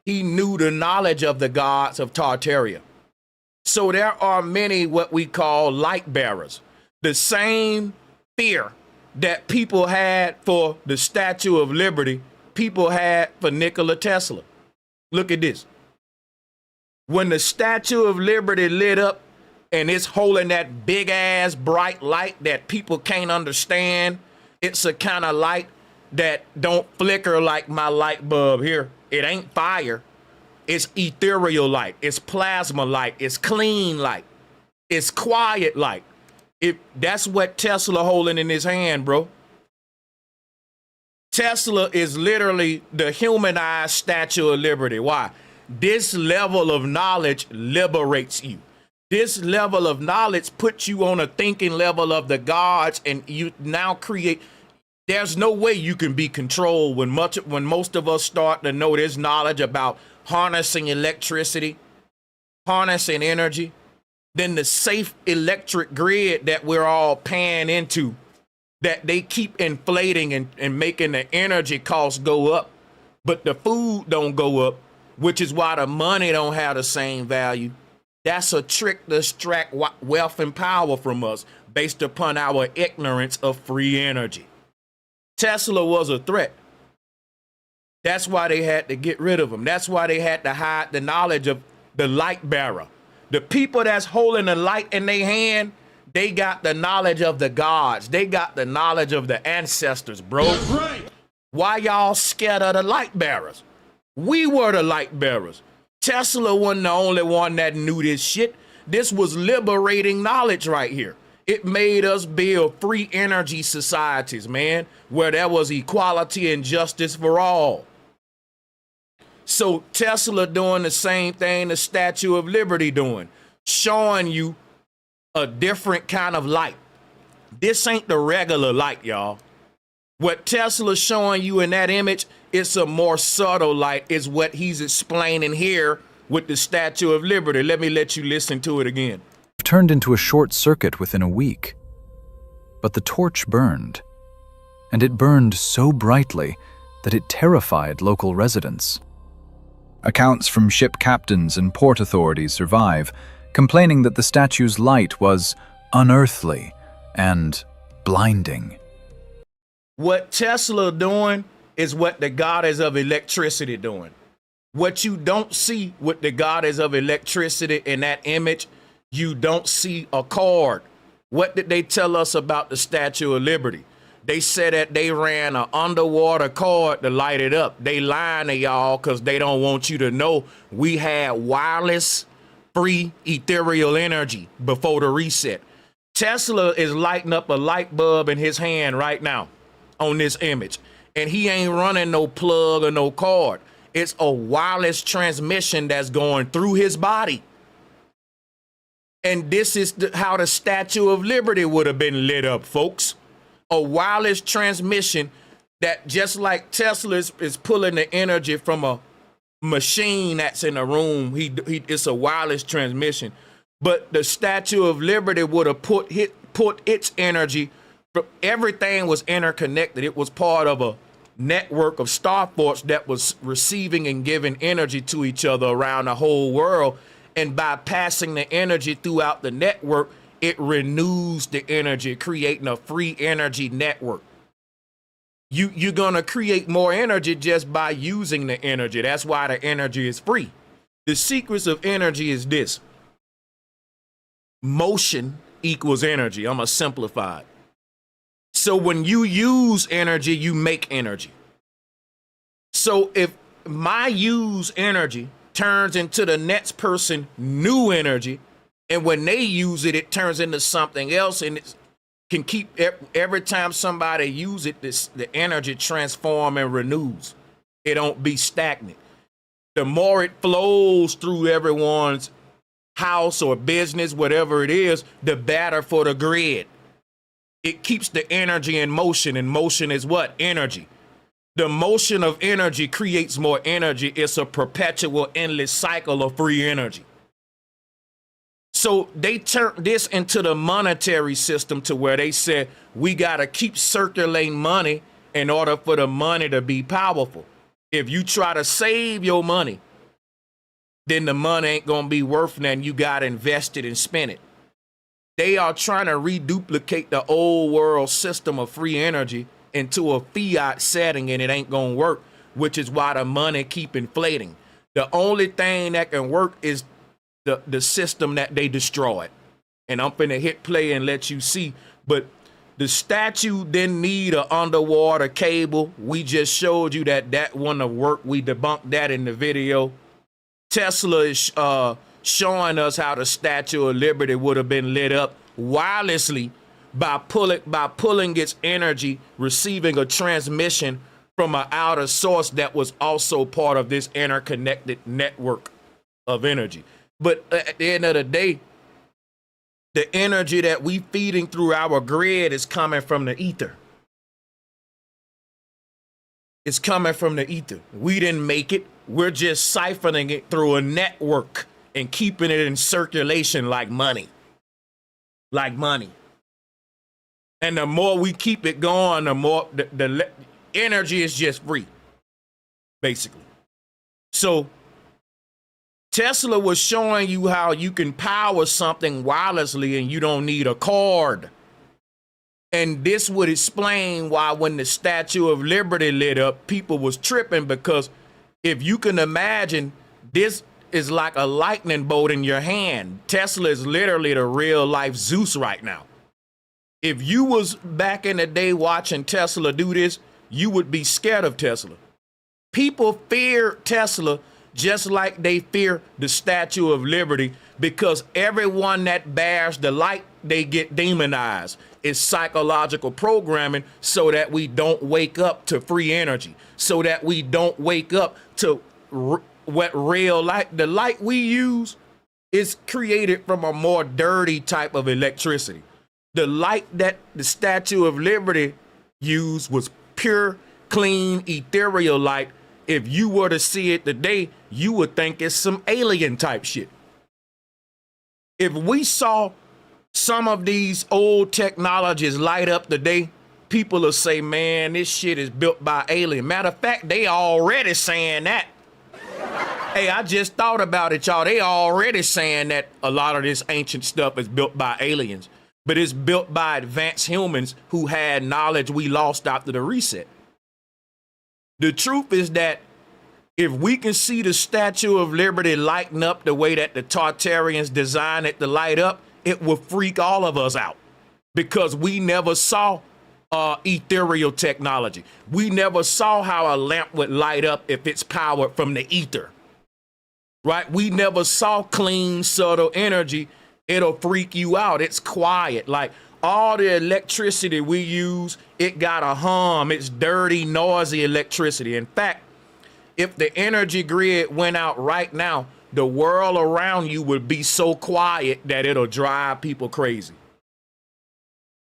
He knew the knowledge of the gods of Tartaria. So there are many what we call light bearers. The same fear that people had for the Statue of Liberty, people had for Nikola Tesla. Look at this. When the Statue of Liberty lit up and it's holding that big ass bright light that people can't understand, it's a kind of light that don't flicker like my light bulb here. It ain't fire. It's ethereal light. It's plasma light. It's clean light. It's quiet light. That's what Tesla holding in his hand, bro. Tesla is literally the humanized Statue of Liberty. Why? This level of knowledge liberates you. This level of knowledge puts you on a thinking level of the gods, and you now create. There's no way you can be controlled when most of us start to know this knowledge about harnessing electricity, harnessing energy, then the safe electric grid that we're all paying into, that they keep inflating and making the energy costs go up, but the food don't go up, which is why the money don't have the same value. That's a trick to extract wealth and power from us based upon our ignorance of free energy. Tesla was a threat. That's why they had to get rid of him. That's why they had to hide the knowledge of the light bearer. The people that's holding the light in their hand, they got the knowledge of the gods. They got the knowledge of the ancestors, bro. Right. Why y'all scared of the light bearers? We were the light bearers. Tesla wasn't the only one that knew this shit. This was liberating knowledge right here. It made us build free energy societies, man, where there was equality and justice for all. So Tesla doing the same thing the Statue of Liberty doing, showing you a different kind of light. This ain't the regular light, y'all. What Tesla's showing you in that image, it's a more subtle light, is what he's explaining here with the Statue of Liberty. Let me let you listen to it again. Turned into a short circuit within a week. But the torch burned, and it burned so brightly that it terrified local residents. Accounts from ship captains and port authorities survive, complaining that the statue's light was unearthly and blinding. What Tesla doing is what the goddess of electricity doing. What you don't see with the goddess of electricity in that image, you don't see a cord. What did they tell us about the Statue of Liberty? They said that they ran an underwater cord to light it up. They lying to y'all because they don't want you to know we had wireless, free, ethereal energy before the reset. Tesla is lighting up a light bulb in his hand right now on this image. And he ain't running no plug or no cord. It's a wireless transmission that's going through his body. And this is how the Statue of Liberty would have been lit up, folks. A wireless transmission that, just like Tesla is pulling the energy from a machine that's in a room, it's a wireless transmission. But the Statue of Liberty would have put its energy, everything was interconnected. It was part of a network of star forts that was receiving and giving energy to each other around the whole world. And by passing the energy throughout the network, it renews the energy, creating a free energy network. You're going to create more energy just by using the energy. That's why the energy is free. The secrets of energy is this. Motion equals energy. I'm going to simplify it. So when you use energy, you make energy. So if my used energy turns into the next person new energy, and when they use it, it turns into something else, and it can keep, every time somebody use it, the energy transform and renews. It don't be stagnant. The more it flows through everyone's house or business, whatever it is, the better for the grid. It keeps the energy in motion, and motion is what? Energy. The motion of energy creates more energy. It's a perpetual, endless cycle of free energy. So they turned this into the monetary system to where they said, we got to keep circulating money in order for the money to be powerful. If you try to save your money, then the money ain't going to be worth nothing. You got to invest it and spend it. They are trying to reduplicate the old world system of free energy into a fiat setting, and it ain't gonna work, which is why the money keep inflating. The only thing that can work is the system that they destroyed. And I'm finna hit play and let you see. But the statue didn't need an underwater cable. We just showed you that wouldn't work. We debunked that in the video. Tesla is showing us how the Statue of Liberty would have been lit up wirelessly by pulling its energy, receiving a transmission from an outer source that was also part of this interconnected network of energy. But at the end of the day, the energy that we feeding through our grid is coming from the ether. It's coming from the ether. We didn't make it. We're just siphoning it through a network and keeping it in circulation like money. Like money. And the more we keep it going, the more the energy is just free, basically. So Tesla was showing you how you can power something wirelessly and you don't need a cord. And this would explain why when the Statue of Liberty lit up, people was tripping, because if you can imagine, this is like a lightning bolt in your hand. Tesla is literally the real life Zeus right now. If you was back in the day watching Tesla do this, you would be scared of Tesla. People fear Tesla just like they fear the Statue of Liberty, because everyone that bears the light, they get demonized. It's psychological programming so that we don't wake up to free energy, so that we don't wake up to what real light. The light we use is created from a more dirty type of electricity. The light that the Statue of Liberty used was pure, clean, ethereal light. If you were to see it today, you would think it's some alien type shit. If we saw some of these old technologies light up today, people will say, man, this shit is built by aliens. Matter of fact, they already saying that. Hey, I just thought about it, y'all. They already saying that a lot of this ancient stuff is built by aliens. But it's built by advanced humans who had knowledge we lost after the reset. The truth is that if we can see the Statue of Liberty lighting up the way that the Tartarians designed it to light up, it will freak all of us out, because we never saw ethereal technology. We never saw how a lamp would light up if it's powered from the ether, right? We never saw clean, subtle energy. It'll freak you out. It's quiet. Like all the electricity we use, it got a hum. It's dirty, noisy electricity. In fact, If the energy grid went out right now, the world around you would be so quiet that it'll drive people crazy.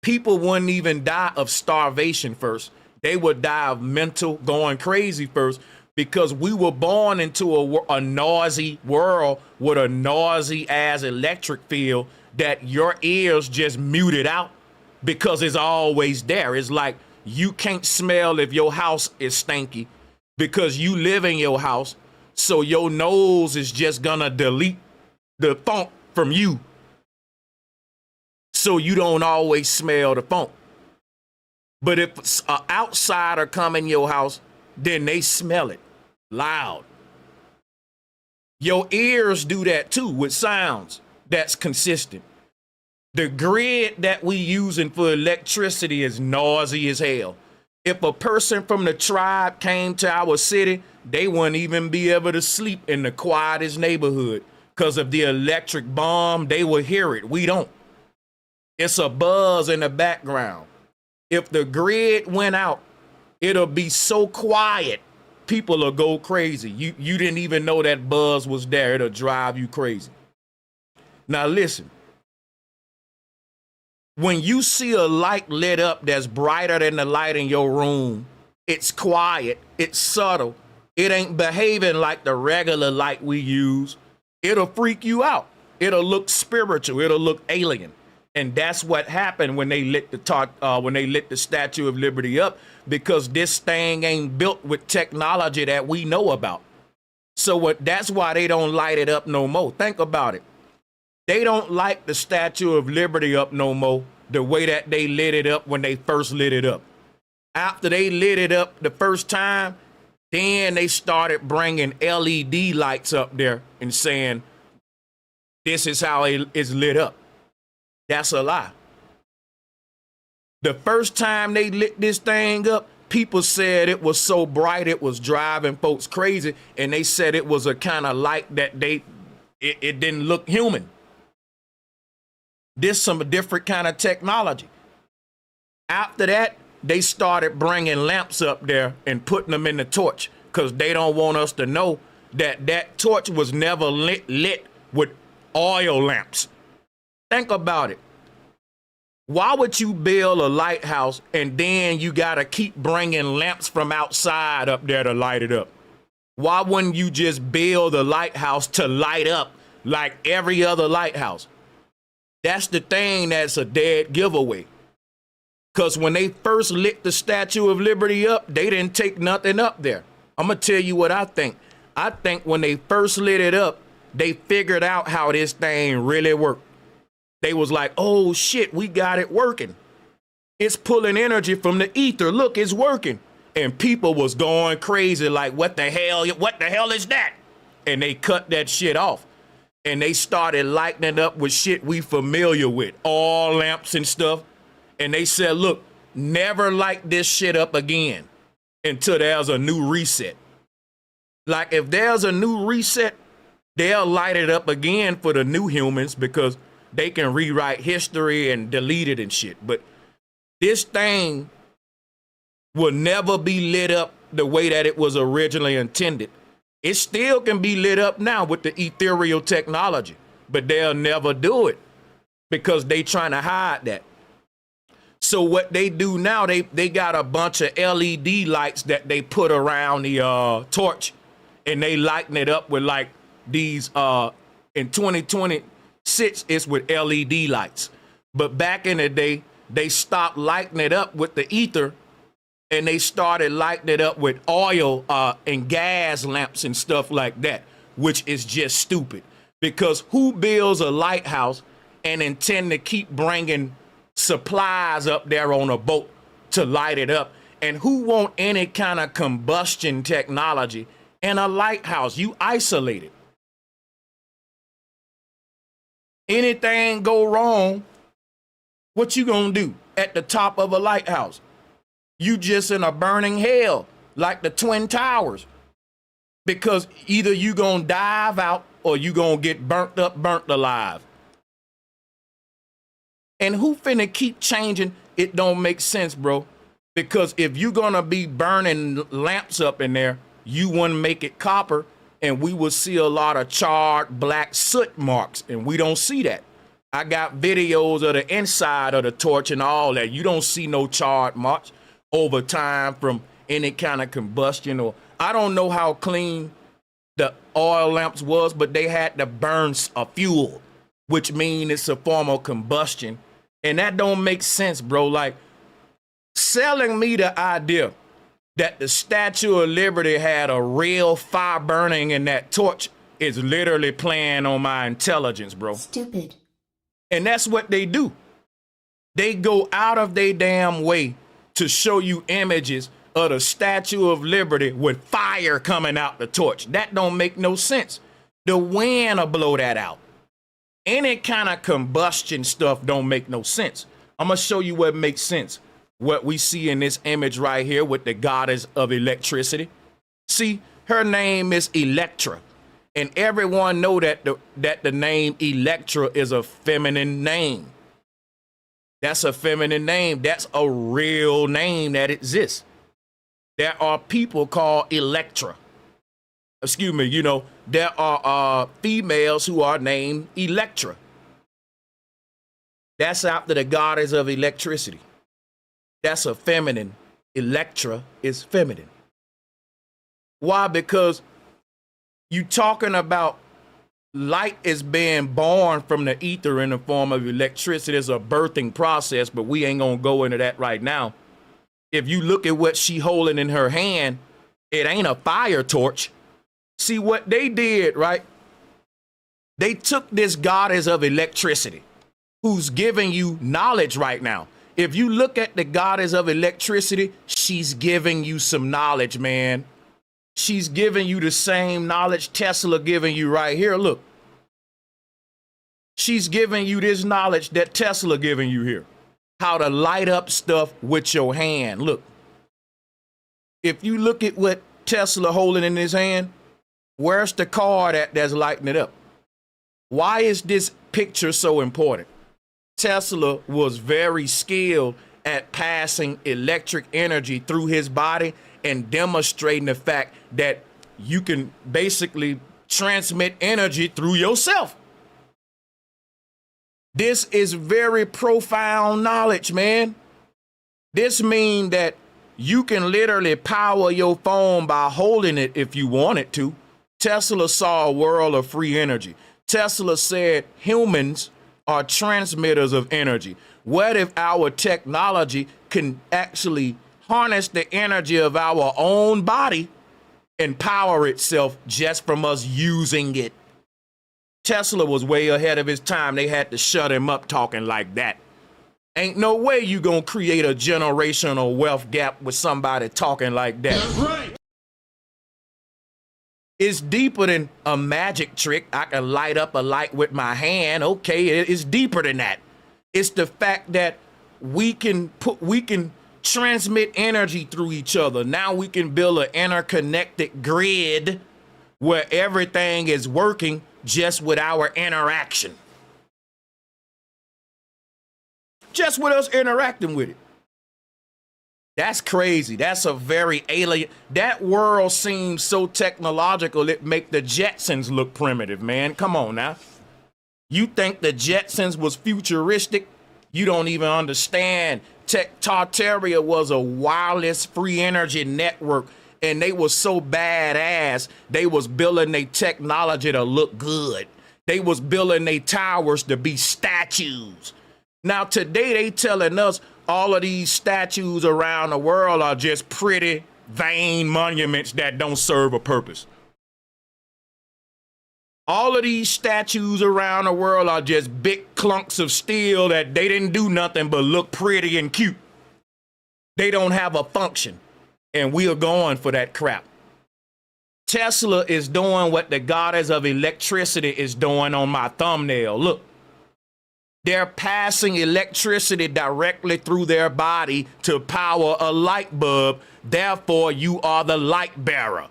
People wouldn't even die of starvation first. They would die of mental going crazy first, because we were born into a noisy world with a noisy ass electric field that your ears just muted out because it's always there. It's like you can't smell if your house is stinky because you live in your house. So your nose is just gonna delete the funk from you. So you don't always smell the funk. But if an outsider come in your house, then they smell it loud. Your ears do that too with sounds that's consistent. The grid that we using for electricity is noisy as hell. If a person from the tribe came to our city, they wouldn't even be able to sleep in the quietest neighborhood because of the electric bomb. They will hear it. We don't. It's a buzz in the background. If the grid went out, it'll be so quiet, people will go crazy. You didn't even know that buzz was there. It'll drive you crazy. Now listen. When you see a light lit up that's brighter than the light in your room, it's quiet, it's subtle, it ain't behaving like the regular light we use, it'll freak you out. It'll look spiritual, it'll look alien. And that's what happened when they lit the Statue of Liberty up, because this thing ain't built with technology that we know about. So that's why they don't light it up no more. Think about it. They don't light the Statue of Liberty up no more the way that they lit it up when they first lit it up. After they lit it up the first time, then they started bringing LED lights up there and saying, this is how it's lit up. That's a lie. The first time they lit this thing up, people said it was so bright it was driving folks crazy, and they said it was a kind of light that it didn't look human. This some different kind of technology. After that, they started bringing lamps up there and putting them in the torch, because they don't want us to know that that torch was never lit with oil lamps. Think about it. Why would you build a lighthouse and then you got to keep bringing lamps from outside up there to light it up? Why wouldn't you just build a lighthouse to light up like every other lighthouse? That's the thing that's a dead giveaway. Because when they first lit the Statue of Liberty up, they didn't take nothing up there. I'm going to tell you what I think. I think when they first lit it up, they figured out how this thing really worked. They was like, oh shit, we got it working. It's pulling energy from the ether. Look, it's working. And people was going crazy like, what the hell is that? And they cut that shit off. And they started lighting it up with shit we familiar with, oil lamps and stuff. And they said, look, never light this shit up again until there's a new reset. Like if there's a new reset, they'll light it up again for the new humans because they can rewrite history and delete it and shit. But this thing will never be lit up the way that it was originally intended. It still can be lit up now with the ethereal technology, but they'll never do it because they trying to hide that. So what they do now, they got a bunch of LED lights that they put around the torch, and they lighten it up with like these in 2026 it's with LED lights. But back in the day, they stopped lighting it up with the ether, and they started lighting it up with oil and gas lamps and stuff like that, which is just stupid. Because who builds a lighthouse and intend to keep bringing supplies up there on a boat to light it up? And who want any kind of combustion technology in a lighthouse? You isolate it. Anything go wrong, what you gonna do at the top of a lighthouse? You just in a burning hell like the Twin Towers, because either you gonna dive out or you gonna get burnt up, burnt alive. And who finna keep changing? It don't make sense, bro. Because if you gonna be burning lamps up in there, you wouldn't make it copper, and we would see a lot of charred black soot marks, and we don't see that. I got videos of the inside of the torch and all that. You don't see no charred marks over time from any kind of combustion, or I don't know how clean the oil lamps was, but they had to burn a fuel, which means it's a form of combustion. And that don't make sense, bro. Like, selling me the idea that the Statue of Liberty had a real fire burning in that torch is literally playing on my intelligence, bro. Stupid. And that's what they do. They go out of their damn way to show you images of the Statue of Liberty with fire coming out the torch. That don't make no sense. The wind will blow that out. Any kind of combustion stuff don't make no sense. I'm gonna show you what makes sense. What we see in this image right here with the goddess of electricity. See, her name is Electra. And everyone know that the name Electra is a feminine name. That's a feminine name. That's a real name that exists. There are people called Electra. Excuse me, you know, there are females who are named Electra. That's after the goddess of electricity. That's a feminine. Electra is feminine. Why? Because you talking about light is being born from the ether in the form of electricity. It's a birthing process, but we ain't gonna go into that right now. If you look at what she holding in her hand, it ain't a fire torch. See what they did, right? They took this goddess of electricity who's giving you knowledge right now. If you look at the goddess of electricity, she's giving you some knowledge, man. She's giving you the same knowledge Tesla giving you right here. Look. She's giving you this knowledge that Tesla giving you here. How to light up stuff with your hand. Look. If you look at what Tesla holding in his hand, where's the card that's lighting it up? Why is this picture so important? Tesla was very skilled at passing electric energy through his body and demonstrating the fact that you can basically transmit energy through yourself. This is very profound knowledge, man. This means that you can literally power your phone by holding it if you wanted to. Tesla saw a world of free energy. Tesla said humans are transmitters of energy. What if our technology can actually harness the energy of our own body and power itself just from us using it? Tesla was way ahead of his time. They had to shut him up talking like that. Ain't no way you gonna create a generational wealth gap with somebody talking like that. That's right. It's deeper than a magic trick. I can light up a light with my hand. Okay, it's deeper than that. It's the fact that we can transmit energy through each other. Now we can build an interconnected grid where everything is working just with our interaction. Just with us interacting with it. That's crazy. That's a very alien. That world seems so technological, it make the Jetsons look primitive, man. Come on now. You think the Jetsons was futuristic? You don't even understand. Tartaria was a wireless free energy network, and they was so badass, they was building their technology to look good. They was building their towers to be statues. Now today they telling us all of these statues around the world are just pretty, vain monuments that don't serve a purpose. All of these statues around the world are just big clunks of steel that they didn't do nothing but look pretty and cute. They don't have a function, and we are going for that crap. Tesla is doing what the goddess of electricity is doing on my thumbnail. Look. They're passing electricity directly through their body to power a light bulb. Therefore, you are the light bearer.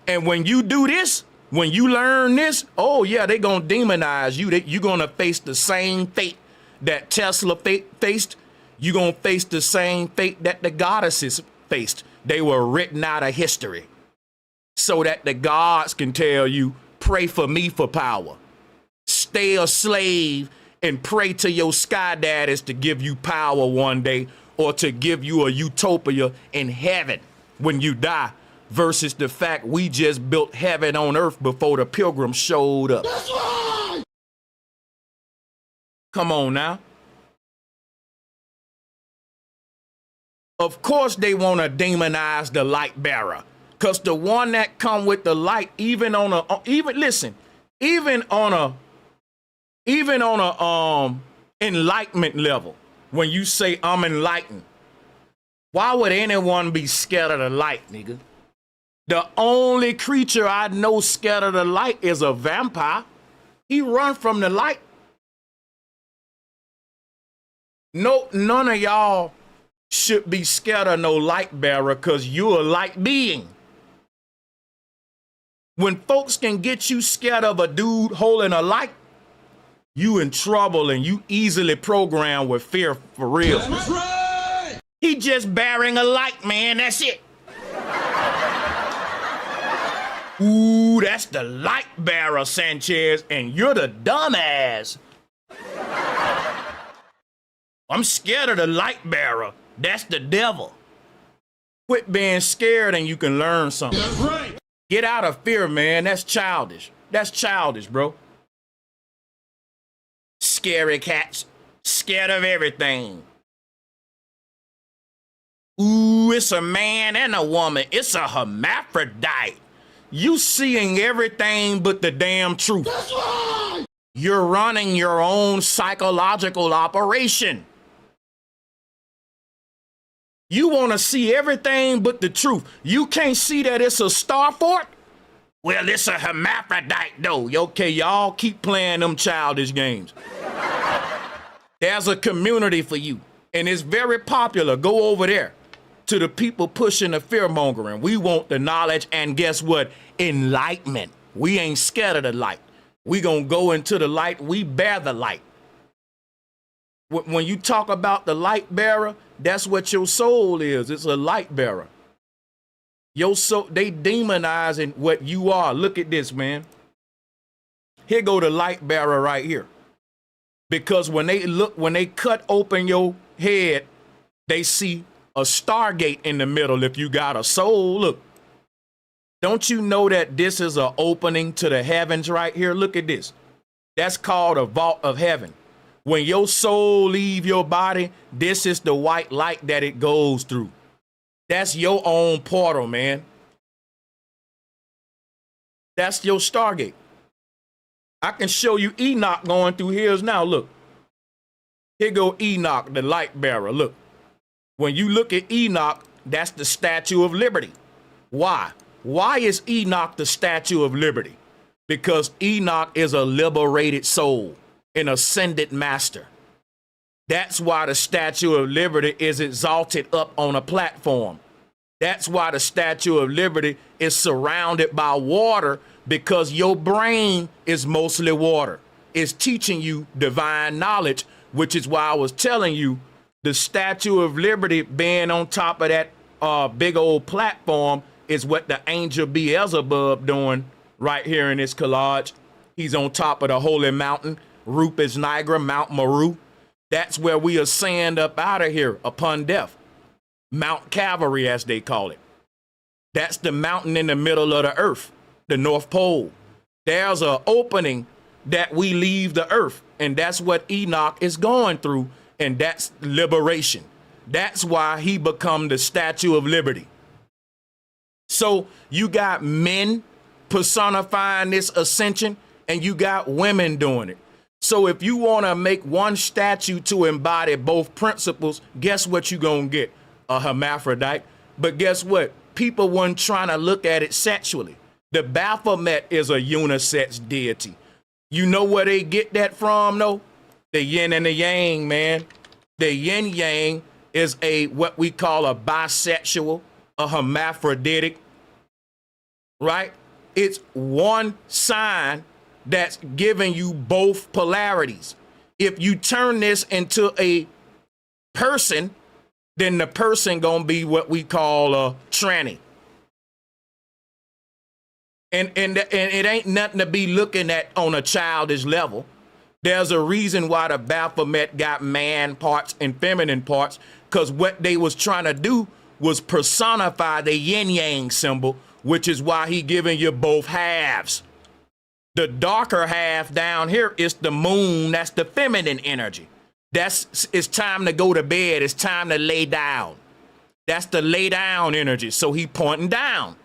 And when you do this, when you learn this, oh yeah, they're going to demonize you. You're going to face the same fate that Tesla faced. You're going to face the same fate that the goddesses faced. They were written out of history. so that the gods can tell you, pray for me for power. Stay a slave and pray to your sky daddies to give you power one day, or to give you a utopia in heaven when you die, versus the fact we just built heaven on earth before the pilgrims showed up. That's right. Come on now. Of course they want to demonize the light bearer, because the one that come with the light, even on a enlightenment level, when you say I'm enlightened, why would anyone be scared of the light, nigga? The only creature I know scared of the light is a vampire. He run from the light. No, none of y'all should be scared of no light bearer, because you're a light being. When folks can get you scared of a dude holding a light, you in trouble, and you easily programmed with fear for real. That's right. He just bearing a light, man. That's it. Ooh, that's the light bearer, Sanchez, and you're the dumbass. I'm scared of the light bearer. That's the devil. Quit being scared and you can learn something. That's right. Get out of fear, man. That's childish. That's childish, bro. Scary cats, scared of everything. Ooh, it's a man and a woman. It's a hermaphrodite. You seeing everything but the damn truth. That's right. You're running your own psychological operation. You want to see everything but the truth. You can't see that it's a star fort? Well, it's a hermaphrodite, though. Okay, y'all keep playing them childish games. There's a community for you, and it's very popular. Go over there to the people pushing the fear-mongering. We want the knowledge, and guess what? Enlightenment. We ain't scared of the light. We gonna go into the light. We bear the light. When you talk about the light bearer, that's what your soul is. It's a light bearer. Your soul, they demonizing what you are. Look at this, man. Here go the light bearer right here. Because when they cut open your head, they see a stargate in the middle. If you got a soul, look. Don't you know that this is an opening to the heavens right here? Look at this. That's called a vault of heaven. When your soul leave your body, this is the white light that it goes through. That's your own portal, man. That's your stargate. I can show you Enoch going through his now. Look. Here go Enoch, the light bearer. Look. When you look at Enoch, that's the Statue of Liberty. Why? Why is Enoch the Statue of Liberty? Because Enoch is a liberated soul, an ascended master. That's why the Statue of Liberty is exalted up on a platform. That's why the Statue of Liberty is surrounded by water, because your brain is mostly water. It's teaching you divine knowledge, which is why I was telling you the Statue of Liberty being on top of that big old platform is what the angel Beelzebub doing right here in this collage. He's on top of the holy mountain, Rupes Nigra, Mount Meru. That's where we ascend up out of here upon death. Mount Calvary, as they call it. That's the mountain in the middle of the earth, the North Pole. There's an opening that we leave the earth, and that's what Enoch is going through, and that's liberation. That's why he become the Statue of Liberty. So you got men personifying this ascension, and you got women doing it. So if you want to make one statue to embody both principles, guess what you're going to get? A hermaphrodite. But guess what? People weren't trying to look at it sexually. The Baphomet is a unisex deity. You know where they get that from, though? The yin and the yang, man. The yin yang is what we call a bisexual, a hermaphroditic, right? It's one sign that's giving you both polarities. If you turn this into a person, then the person gonna be what we call a tranny. And it ain't nothing to be looking at on a childish level. There's a reason why the Baphomet got man parts and feminine parts, because what they was trying to do was personify the yin-yang symbol, which is why he giving you both halves. The darker half down here is the moon. That's the feminine energy. It's time to go to bed. It's time to lay down. That's the lay down energy. So he pointing down.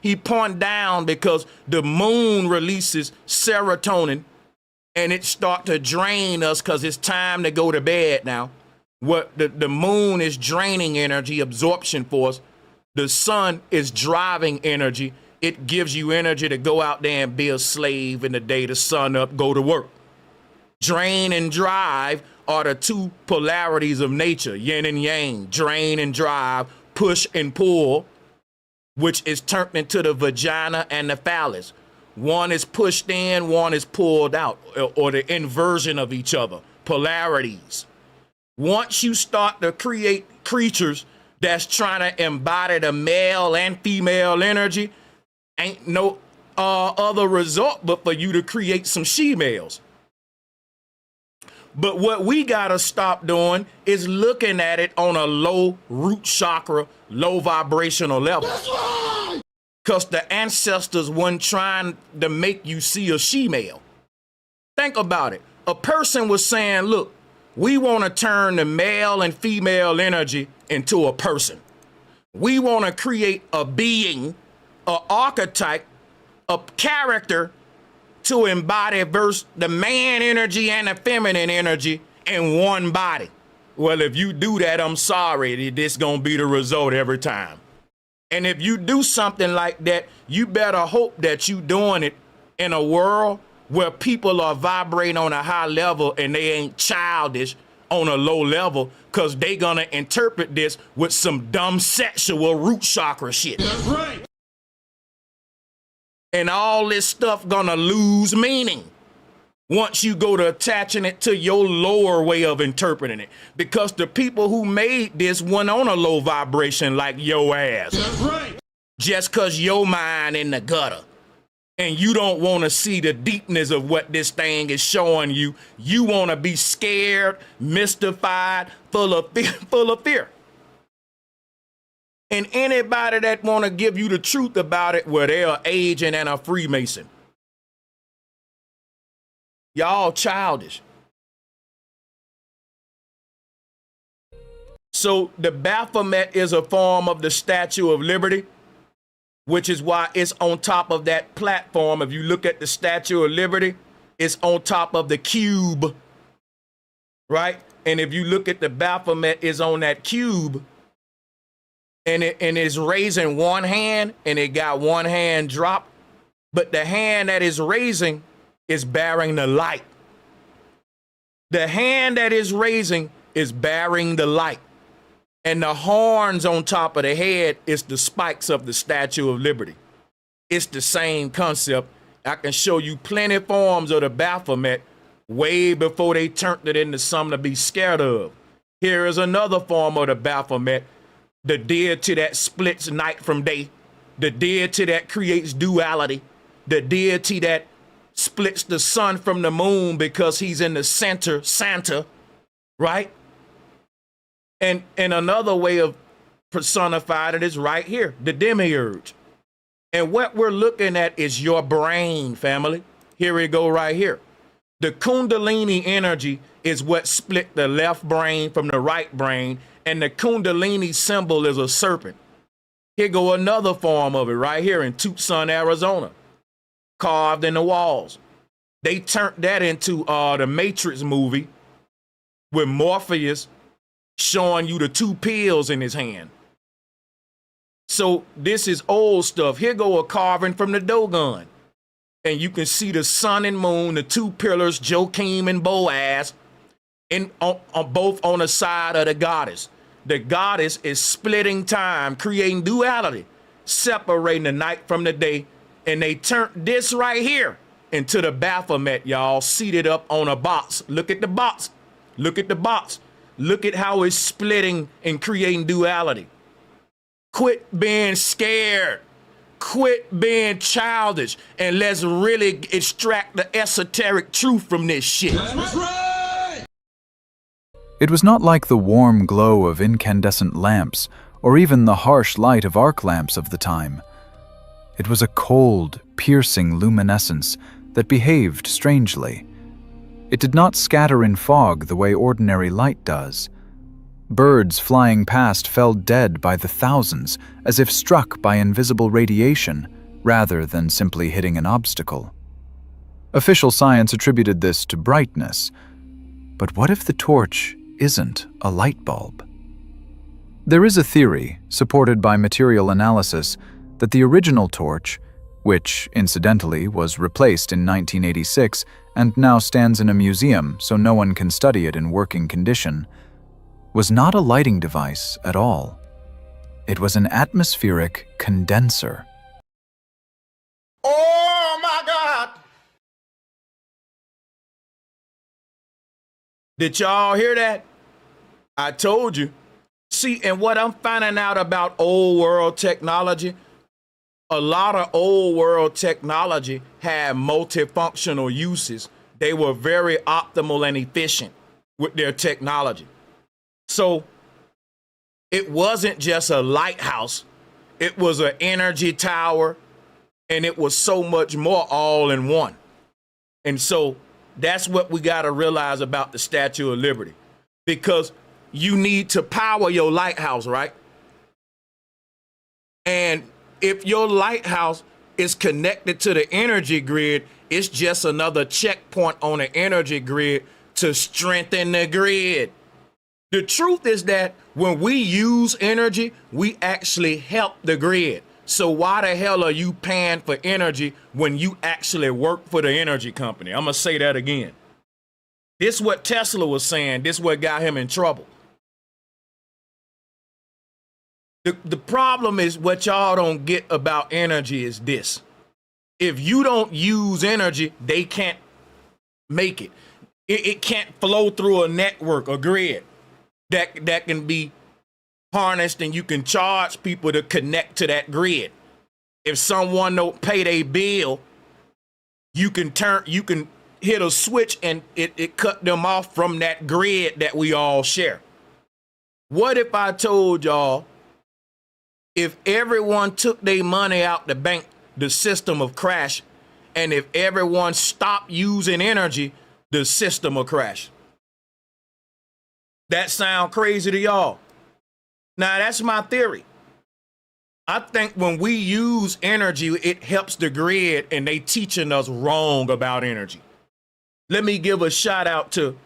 He pointing down because the moon releases serotonin and it start to drain us because it's time to go to bed now. What the moon is draining energy, absorption force. The sun is driving energy. It gives you energy to go out there and be a slave in the day, the sun up, go to work. Drain and drive are the two polarities of nature, yin and yang. Drain and drive, push and pull, which is turned into the vagina and the phallus. One is pushed in, one is pulled out, or the inversion of each other, polarities. Once you start to create creatures that's trying to embody the male and female energy, ain't no other result but for you to create some she-males. But what we gotta stop doing is looking at it on a low root chakra, low vibrational level. That's right! Because the ancestors weren't trying to make you see a she-male. Think about it. A person was saying, look, we want to turn the male and female energy into a person. We want to create a being, an archetype, a character to embody the man energy and the feminine energy in one body. Well, if you do that, I'm sorry, this gonna be the result every time. And if you do something like that, you better hope that you doing it in a world where people are vibrating on a high level and they ain't childish on a low level, because they gonna interpret this with some dumb sexual root chakra shit. That's right. And all this stuff gonna lose meaning once you go to attaching it to your lower way of interpreting it. Because the people who made this went on a low vibration like your ass. That's right. Just cause your mind in the gutter. And you don't want to see the deepness of what this thing is showing you. You want to be scared, mystified, full of fear. And anybody that want to give you the truth about it, well, they're an agent and a Freemason. Y'all childish. So the Baphomet is a form of the Statue of Liberty, which is why it's on top of that platform. If you look at the Statue of Liberty, it's on top of the cube, right? And if you look at the Baphomet, it's on that cube, and it's raising one hand, and it got one hand drop, but the hand that is raising is bearing the light. The hand that is raising is bearing the light. And the horns on top of the head is the spikes of the Statue of Liberty. It's the same concept. I can show you plenty of forms of the Baphomet way before they turned it into something to be scared of. Here is another form of the Baphomet, the deity that splits night from day, the deity that creates duality, the deity that splits the sun from the moon because he's in the center, Santa, right? And another way of personifying it is right here, the demiurge. And what we're looking at is your brain, family. Here we go right here. The Kundalini energy is what split the left brain from the right brain, and the Kundalini symbol is a serpent. Here go another form of it right here in Tucson, Arizona, carved in the walls. They turned that into the Matrix movie with Morpheus showing you the two pills in his hand. So this is old stuff. Here go a carving from the Dogon. And you can see the sun and moon, the two pillars, Joachim and Boaz, both on the side of the goddess. The goddess is splitting time, creating duality, separating the night from the day. And they turned this right here into the Baphomet, y'all, seated up on a box. Look at the box. Look at the box. Look at how it's splitting and creating duality. Quit being scared. quit being childish and let's really extract the esoteric truth from this shit. It was not like the warm glow of incandescent lamps or even the harsh light of arc lamps of the time. It was a cold, piercing luminescence that behaved strangely. It did not scatter in fog the way ordinary light does. Birds flying past fell dead by the thousands, as if struck by invisible radiation, rather than simply hitting an obstacle. Official science attributed this to brightness. But what if the torch isn't a light bulb? There is a theory, supported by material analysis, that the original torch, which, incidentally, was replaced in 1986 and now stands in a museum so no one can study it in working condition, was not a lighting device at all. It was an atmospheric condenser. Oh my God! Did y'all hear that? I told you. See, and what I'm finding out about old world technology, a lot of old world technology had multifunctional uses. They were very optimal and efficient with their technology. So it wasn't just a lighthouse, it was an energy tower, and it was so much more all in one. And so that's what we got to realize about the Statue of Liberty, because you need to power your lighthouse, right? And if your lighthouse is connected to the energy grid, it's just another checkpoint on the energy grid to strengthen the grid. The truth is that when we use energy, we actually help the grid. So why the hell are you paying for energy when you actually work for the energy company? I'm going to say that again. This is what Tesla was saying. This is what got him in trouble. The problem is what y'all don't get about energy is this. If you don't use energy, they can't make it. It can't flow through a network, a grid that can be harnessed, and you can charge people to connect to that grid. If someone don't pay their bill, you can hit a switch and it cut them off from that grid that we all share. What if I told y'all, if everyone took their money out the bank, the system will crash, and if everyone stopped using energy, the system will crash? That sound crazy to y'all? Now, that's my theory. I think when we use energy, it helps the grid, and they teaching us wrong about energy. Let me give a shout out to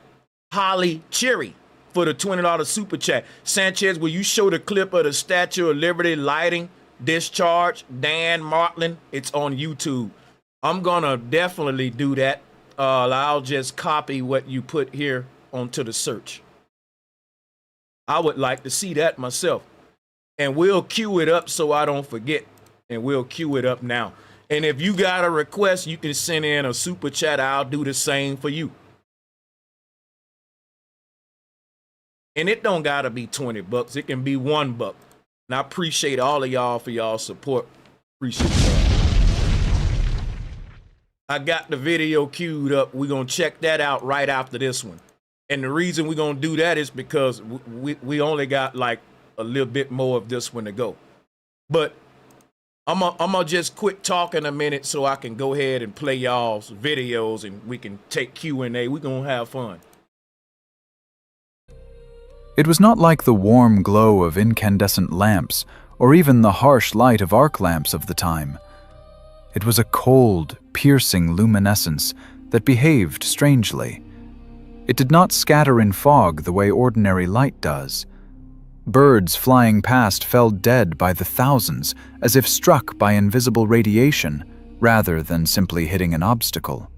Holly Cherry for the $20 super chat. Sanchez, will you show the clip of the Statue of Liberty lighting discharge? Dan Martlin, it's on YouTube. I'm gonna definitely do that. I'll just copy what you put here onto the search. I would like to see that myself. And we'll queue it up so I don't forget. And we'll queue it up now. And if you got a request, you can send in a super chat. I'll do the same for you. And it don't gotta be $20. It can be $1. And I appreciate all of y'all for y'all support. Appreciate y'all. I got the video queued up. We're gonna check that out right after this one. And the reason we're gonna do that is because we only got like a little bit more of this one to go. But I'm gonna just quit talking a minute so I can go ahead and play y'all's videos and we can take Q&A. We're gonna have fun. It was not like the warm glow of incandescent lamps or even the harsh light of arc lamps of the time. It was a cold, piercing luminescence that behaved strangely. It did not scatter in fog the way ordinary light does. Birds flying past fell dead by the thousands, as if struck by invisible radiation, rather than simply hitting an obstacle.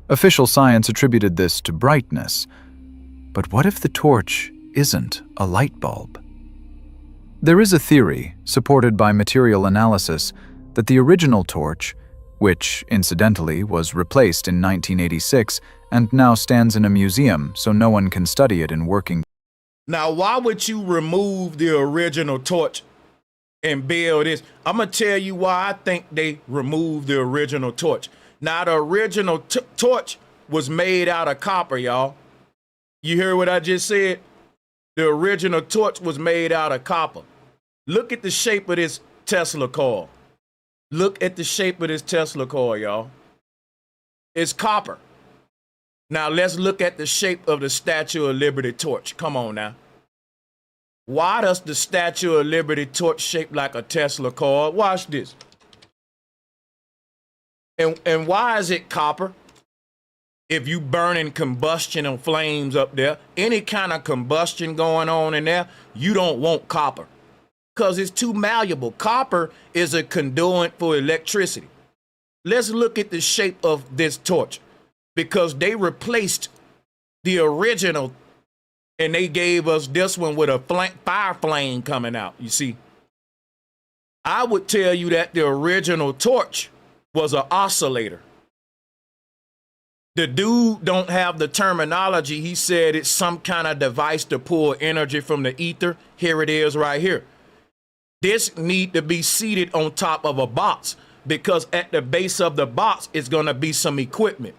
Official science attributed this to brightness. But what if the torch isn't a light bulb? There is a theory, supported by material analysis, that the original torch, which, incidentally, was replaced in 1986 and now stands in a museum so no one can study it in working. Now, why would you remove the original torch and build this. I'm going to tell you why I think they removed the original torch. Now, the original torch was made out of copper, y'all. You hear what I just said? The original torch was made out of copper. Look at the shape of this Tesla coil. Look at the shape of this Tesla coil, y'all. It's copper. Now, let's look at the shape of the Statue of Liberty torch. Come on now. Why does the Statue of Liberty torch shape like a Tesla coil? Watch this. And why is it copper? If you burning combustion and flames up there, any kind of combustion going on in there, you don't want copper because it's too malleable. Copper is a conduit for electricity. Let's look at the shape of this torch because they replaced the original and they gave us this one with a fire flame coming out. You see, I would tell you that the original torch was an oscillator. The dude don't have the terminology. He said it's some kind of device to pull energy from the ether. Here it is right here. This need to be seated on top of a box because at the base of the box is going to be some equipment.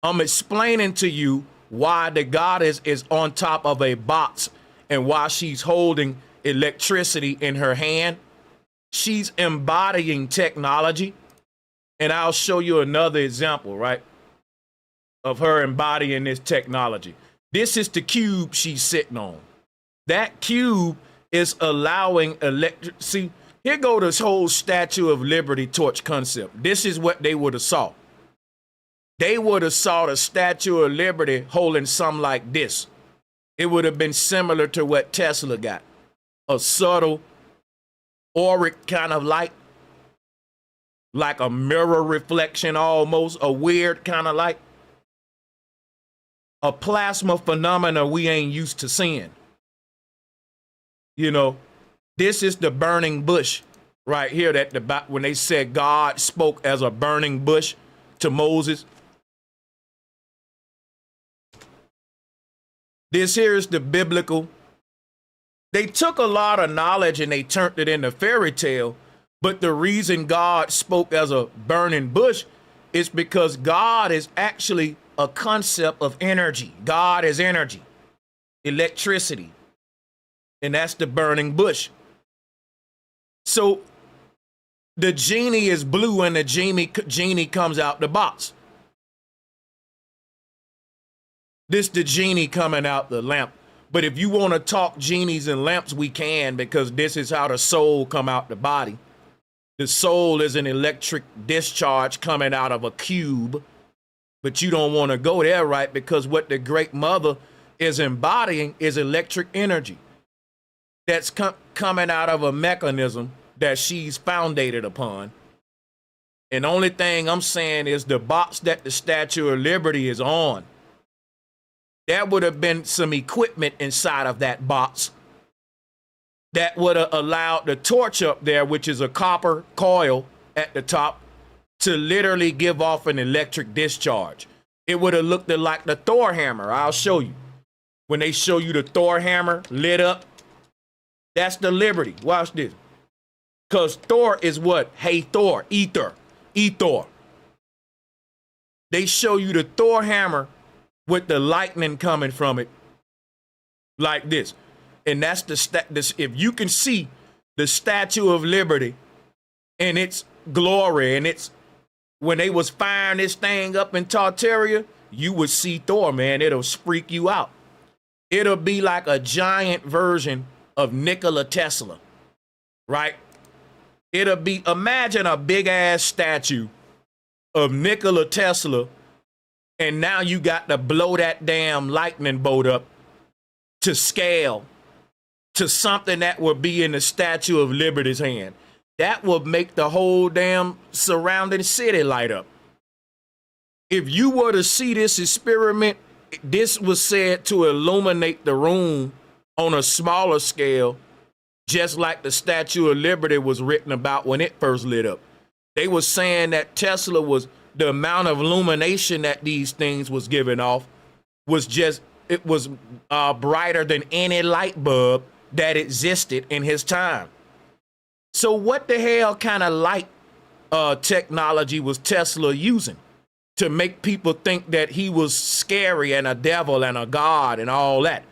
I'm explaining to you why the goddess is on top of a box and why she's holding electricity in her hand. She's embodying technology. And I'll show you another example, right, of her embodying this technology. This is the cube she's sitting on. That cube is allowing see, here go this whole Statue of Liberty torch concept. This is what they would have saw. They would have saw the Statue of Liberty holding something like this. It would have been similar to what Tesla got. A subtle auric kind of light, like a mirror reflection almost, a weird kind of light. A plasma phenomena we ain't used to seeing. You know, this is the burning bush right here that when they said God spoke as a burning bush to Moses. This here is the biblical. They took a lot of knowledge and they turned it into fairy tale, but the reason God spoke as a burning bush is because God is actually a concept of energy. God is energy, electricity, and that's the burning bush. So the genie is blue and the genie comes out the box. This the genie coming out the lamp. But if you want to talk genies and lamps, we can, because this is how the soul come out the body. The soul is an electric discharge coming out of a cube. But you don't want to go there, right? Because what the Great Mother is embodying is electric energy that's coming out of a mechanism that she's founded upon. And the only thing I'm saying is the box that the Statue of Liberty is on. There would have been some equipment inside of that box that would have allowed the torch up there, which is a copper coil at the top, to literally give off an electric discharge. It would have looked like the Thor hammer. I'll show you. When they show you the Thor hammer lit up, that's the Liberty. Watch this. Because Thor is what? Hey, Thor, ether. They show you the Thor hammer with the lightning coming from it like this. And that's if you can see the Statue of Liberty and its glory and its, when they was firing this thing up in Tartaria, you would see Thor, man. It'll freak you out. It'll be like a giant version of Nikola Tesla, right? It'll be, imagine a big ass statue of Nikola Tesla, and now you got to blow that damn lightning bolt up to scale to something that would be in the Statue of Liberty's hand. That would make the whole damn surrounding city light up. If you were to see this experiment, this was said to illuminate the room on a smaller scale, just like the Statue of Liberty was written about when it first lit up. They were saying that Tesla was, the amount of illumination that these things was giving off was just, it was brighter than any light bulb that existed in his time. So what the hell kind of light technology was Tesla using to make people think that he was scary and a devil and a god and all that?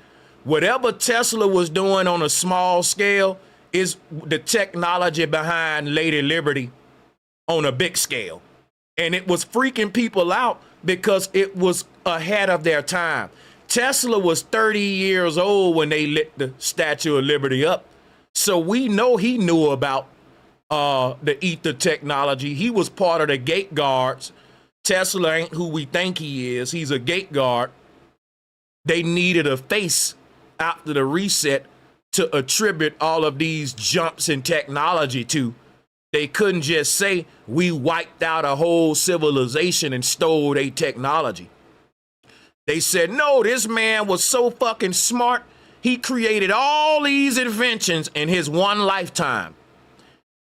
Whatever Tesla was doing on a small scale is the technology behind Lady Liberty on a big scale. And it was freaking people out because it was ahead of their time. Tesla was 30 years old when they lit the Statue of Liberty up. So we know he knew about the ether technology. He was part of the gate guards. Tesla ain't who we think he is. He's a gate guard. They needed a face after the reset to attribute all of these jumps in technology to. They couldn't just say we wiped out a whole civilization and stole their technology. They said, no, this man was so fucking smart. He created all these inventions in his one lifetime.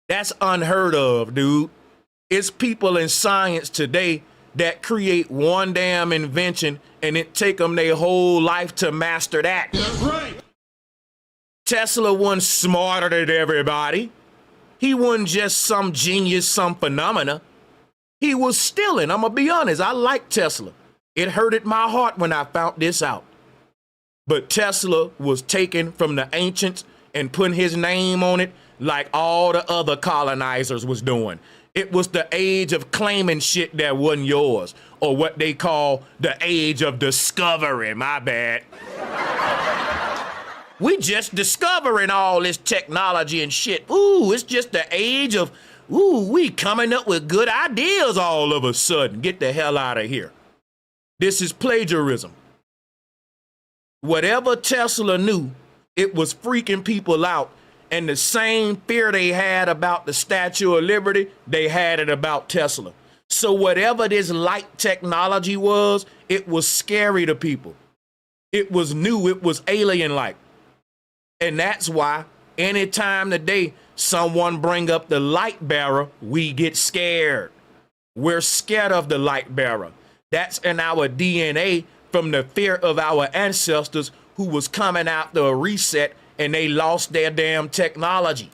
That's unheard of, dude. It's people in science today that create one damn invention and it take them their whole life to master that. That's right. Tesla wasn't smarter than everybody. He wasn't just some genius, some phenomena. He was stealing. I'm gonna be honest. I like Tesla. It hurted my heart when I found this out. But Tesla was taken from the ancients and putting his name on it like all the other colonizers was doing. It was the age of claiming shit that wasn't yours, or what they call the age of discovery. My bad. We just discovering all this technology and shit. Ooh, it's just the age of, ooh, we coming up with good ideas all of a sudden. Get the hell out of here. This is plagiarism. Whatever Tesla knew, it was freaking people out. And the same fear they had about the Statue of Liberty, they had it about Tesla. So whatever this light technology was, it was scary to people. It was new, it was alien-like. And that's why anytime today someone bring up the light bearer, we get scared. We're scared of the light bearer. That's in our DNA from the fear of our ancestors who was coming after a reset and they lost their damn technology.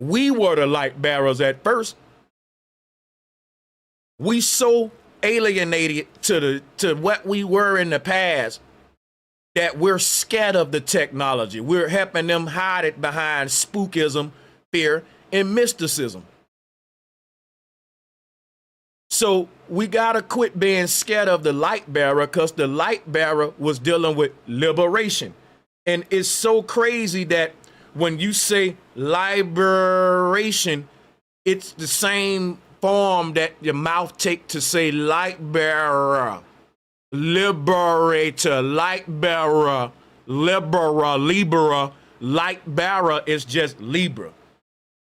We were the light bearers at first. We so alienated to what we were in the past that we're scared of the technology. We're helping them hide it behind spookism, fear, and mysticism. So we gotta quit being scared of the light bearer, because the light bearer was dealing with liberation. And it's so crazy that when you say liberation, it's the same form that your mouth take to say light bearer, liberator, light bearer, libera. Light bearer is just Libra.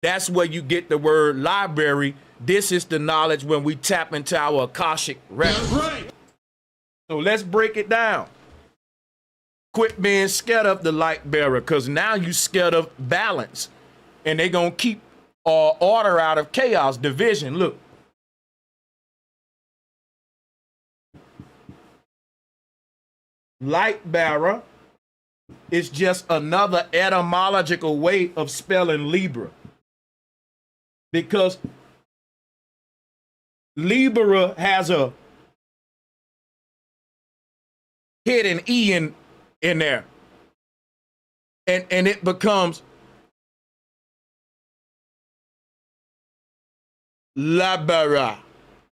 That's where you get the word library. This is the knowledge when we tap into our Akashic records. Right. So let's break it down. Quit being scared of the light bearer, because now you scared of balance. And they're going to keep order out of chaos, division. Look. Light bearer is just another etymological way of spelling Libra. Because Libra has a hidden E in there. And it becomes Libera,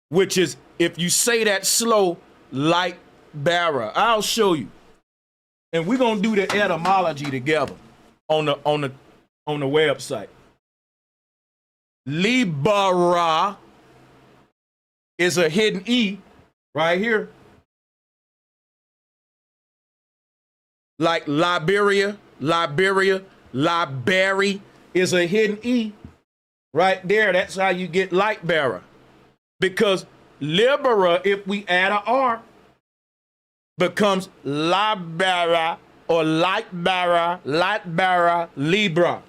which is, if you say that slow, light bearer. I'll show you. And we're gonna do the etymology together on the website. Libera is a hidden E right here. Like Liberia is a hidden E right there. That's how you get light bearer. Because libera, if we add an R, becomes libera or light bearer, Libra.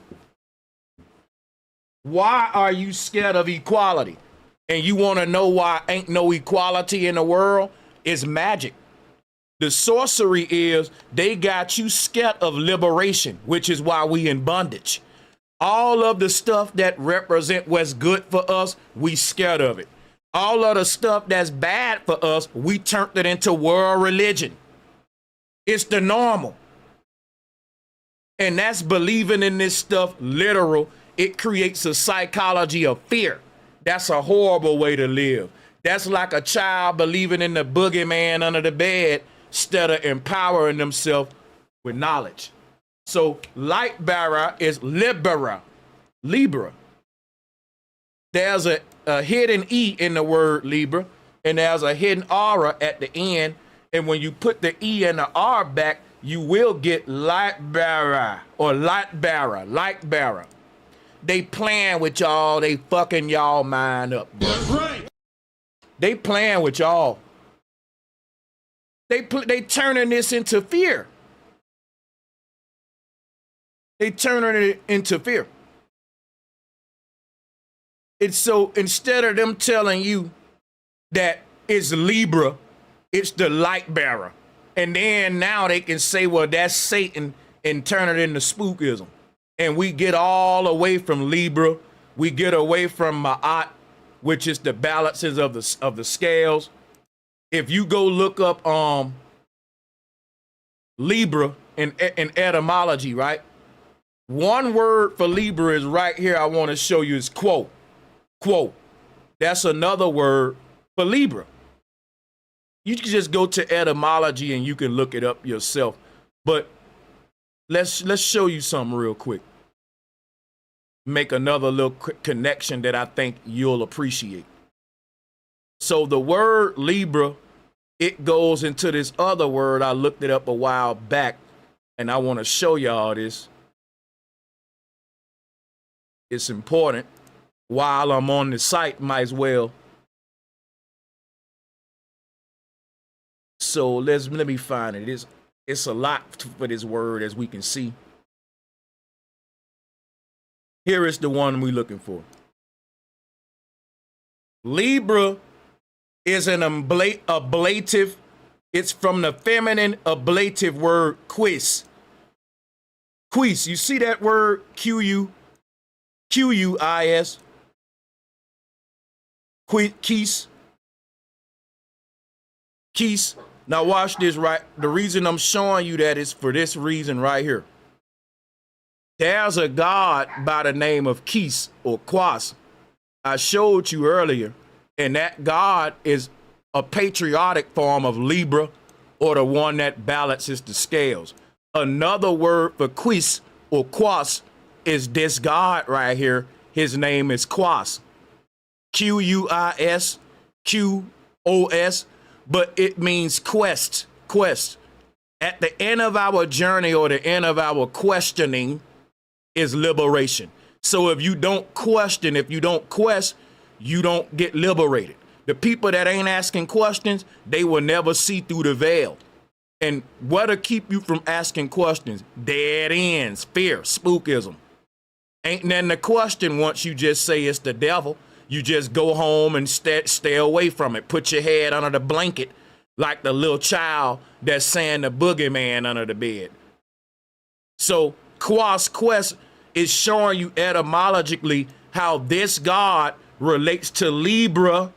Why are you scared of equality? And you want to know why ain't no equality in the world? It's magic. The sorcery is they got you scared of liberation, which is why we in bondage. All of the stuff that represent what's good for us, we scared of it. All of the stuff that's bad for us, we turned it into world religion. It's the normal. And that's believing in this stuff literal. It creates a psychology of fear. That's a horrible way to live. That's like a child believing in the boogeyman under the bed instead of empowering themselves with knowledge. So light bearer is Libra. There's a hidden E in the word Libra, and there's a hidden aura at the end. And when you put the E and the R back, you will get light bearer or light bearer. They playing with y'all. They fucking y'all mind up, bro. That's right. They playing with y'all. They turning this into fear. They turning it into fear. It's so instead of them telling you that it's Libra, it's the light bearer. And then now they can say, well, that's Satan, and turn it into spookism. And we get all away from Libra. We get away from Ma'at, which is the balances of the scales. If you go look up Libra in etymology, right? One word for Libra is right here. I want to show you is quo. Quo. That's another word for Libra. You can just go to etymology and you can look it up yourself. But let's show you something real quick. Make another little quick connection that I think you'll appreciate. So the word Libra, it goes into this other word. I looked it up a while back, and I want to show y'all this. It's important. While I'm on the site, might as well. So let me find it. It's a lot for this word, as we can see. Here is the one we're looking for. Libra is an ablative. It's from the feminine ablative word quis. Quis. You see that word Quis? Quis. Quis. Now watch this, right? The reason I'm showing you that is for this reason right here. There's a god by the name of Quis or Quas. I showed you earlier, and that god is a patriotic form of Libra, or the one that balances the scales. Another word for Quis or Quas is this god right here. His name is Quas. Quis, Qos, but it means quest. At the end of our journey or the end of our questioning is liberation. So if you don't question, if you don't quest, you don't get liberated. The people that ain't asking questions, they will never see through the veil. And what'll keep you from asking questions? Dead ends, fear, spookism. Ain't nothing to question once you just say it's the devil. You just go home and stay away from it. Put your head under the blanket like the little child that's saying the boogeyman under the bed. So quest is showing you etymologically how this god relates to Libra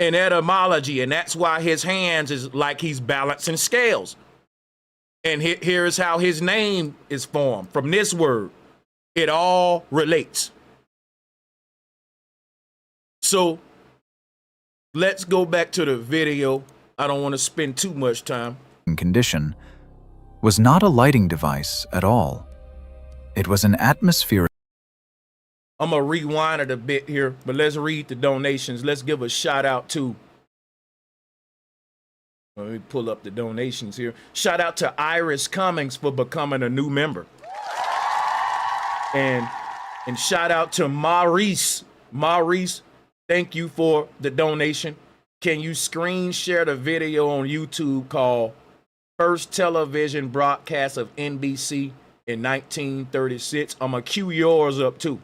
in etymology, and that's why his hands is like he's balancing scales. And here is how his name is formed from this word. It all relates. So let's go back to the video. I don't want to spend too much time. Condition was not a lighting device at all. It was an atmospheric. I'm going to rewind it a bit here, but let's read the donations. Let's give a shout out to, let me pull up the donations here. Shout out to Iris Cummings for becoming a new member. And shout out to Maurice. Maurice, thank you for the donation. Can you screen share the video on YouTube called First Television Broadcast of NBC in 1936? I'm going to cue yours up too.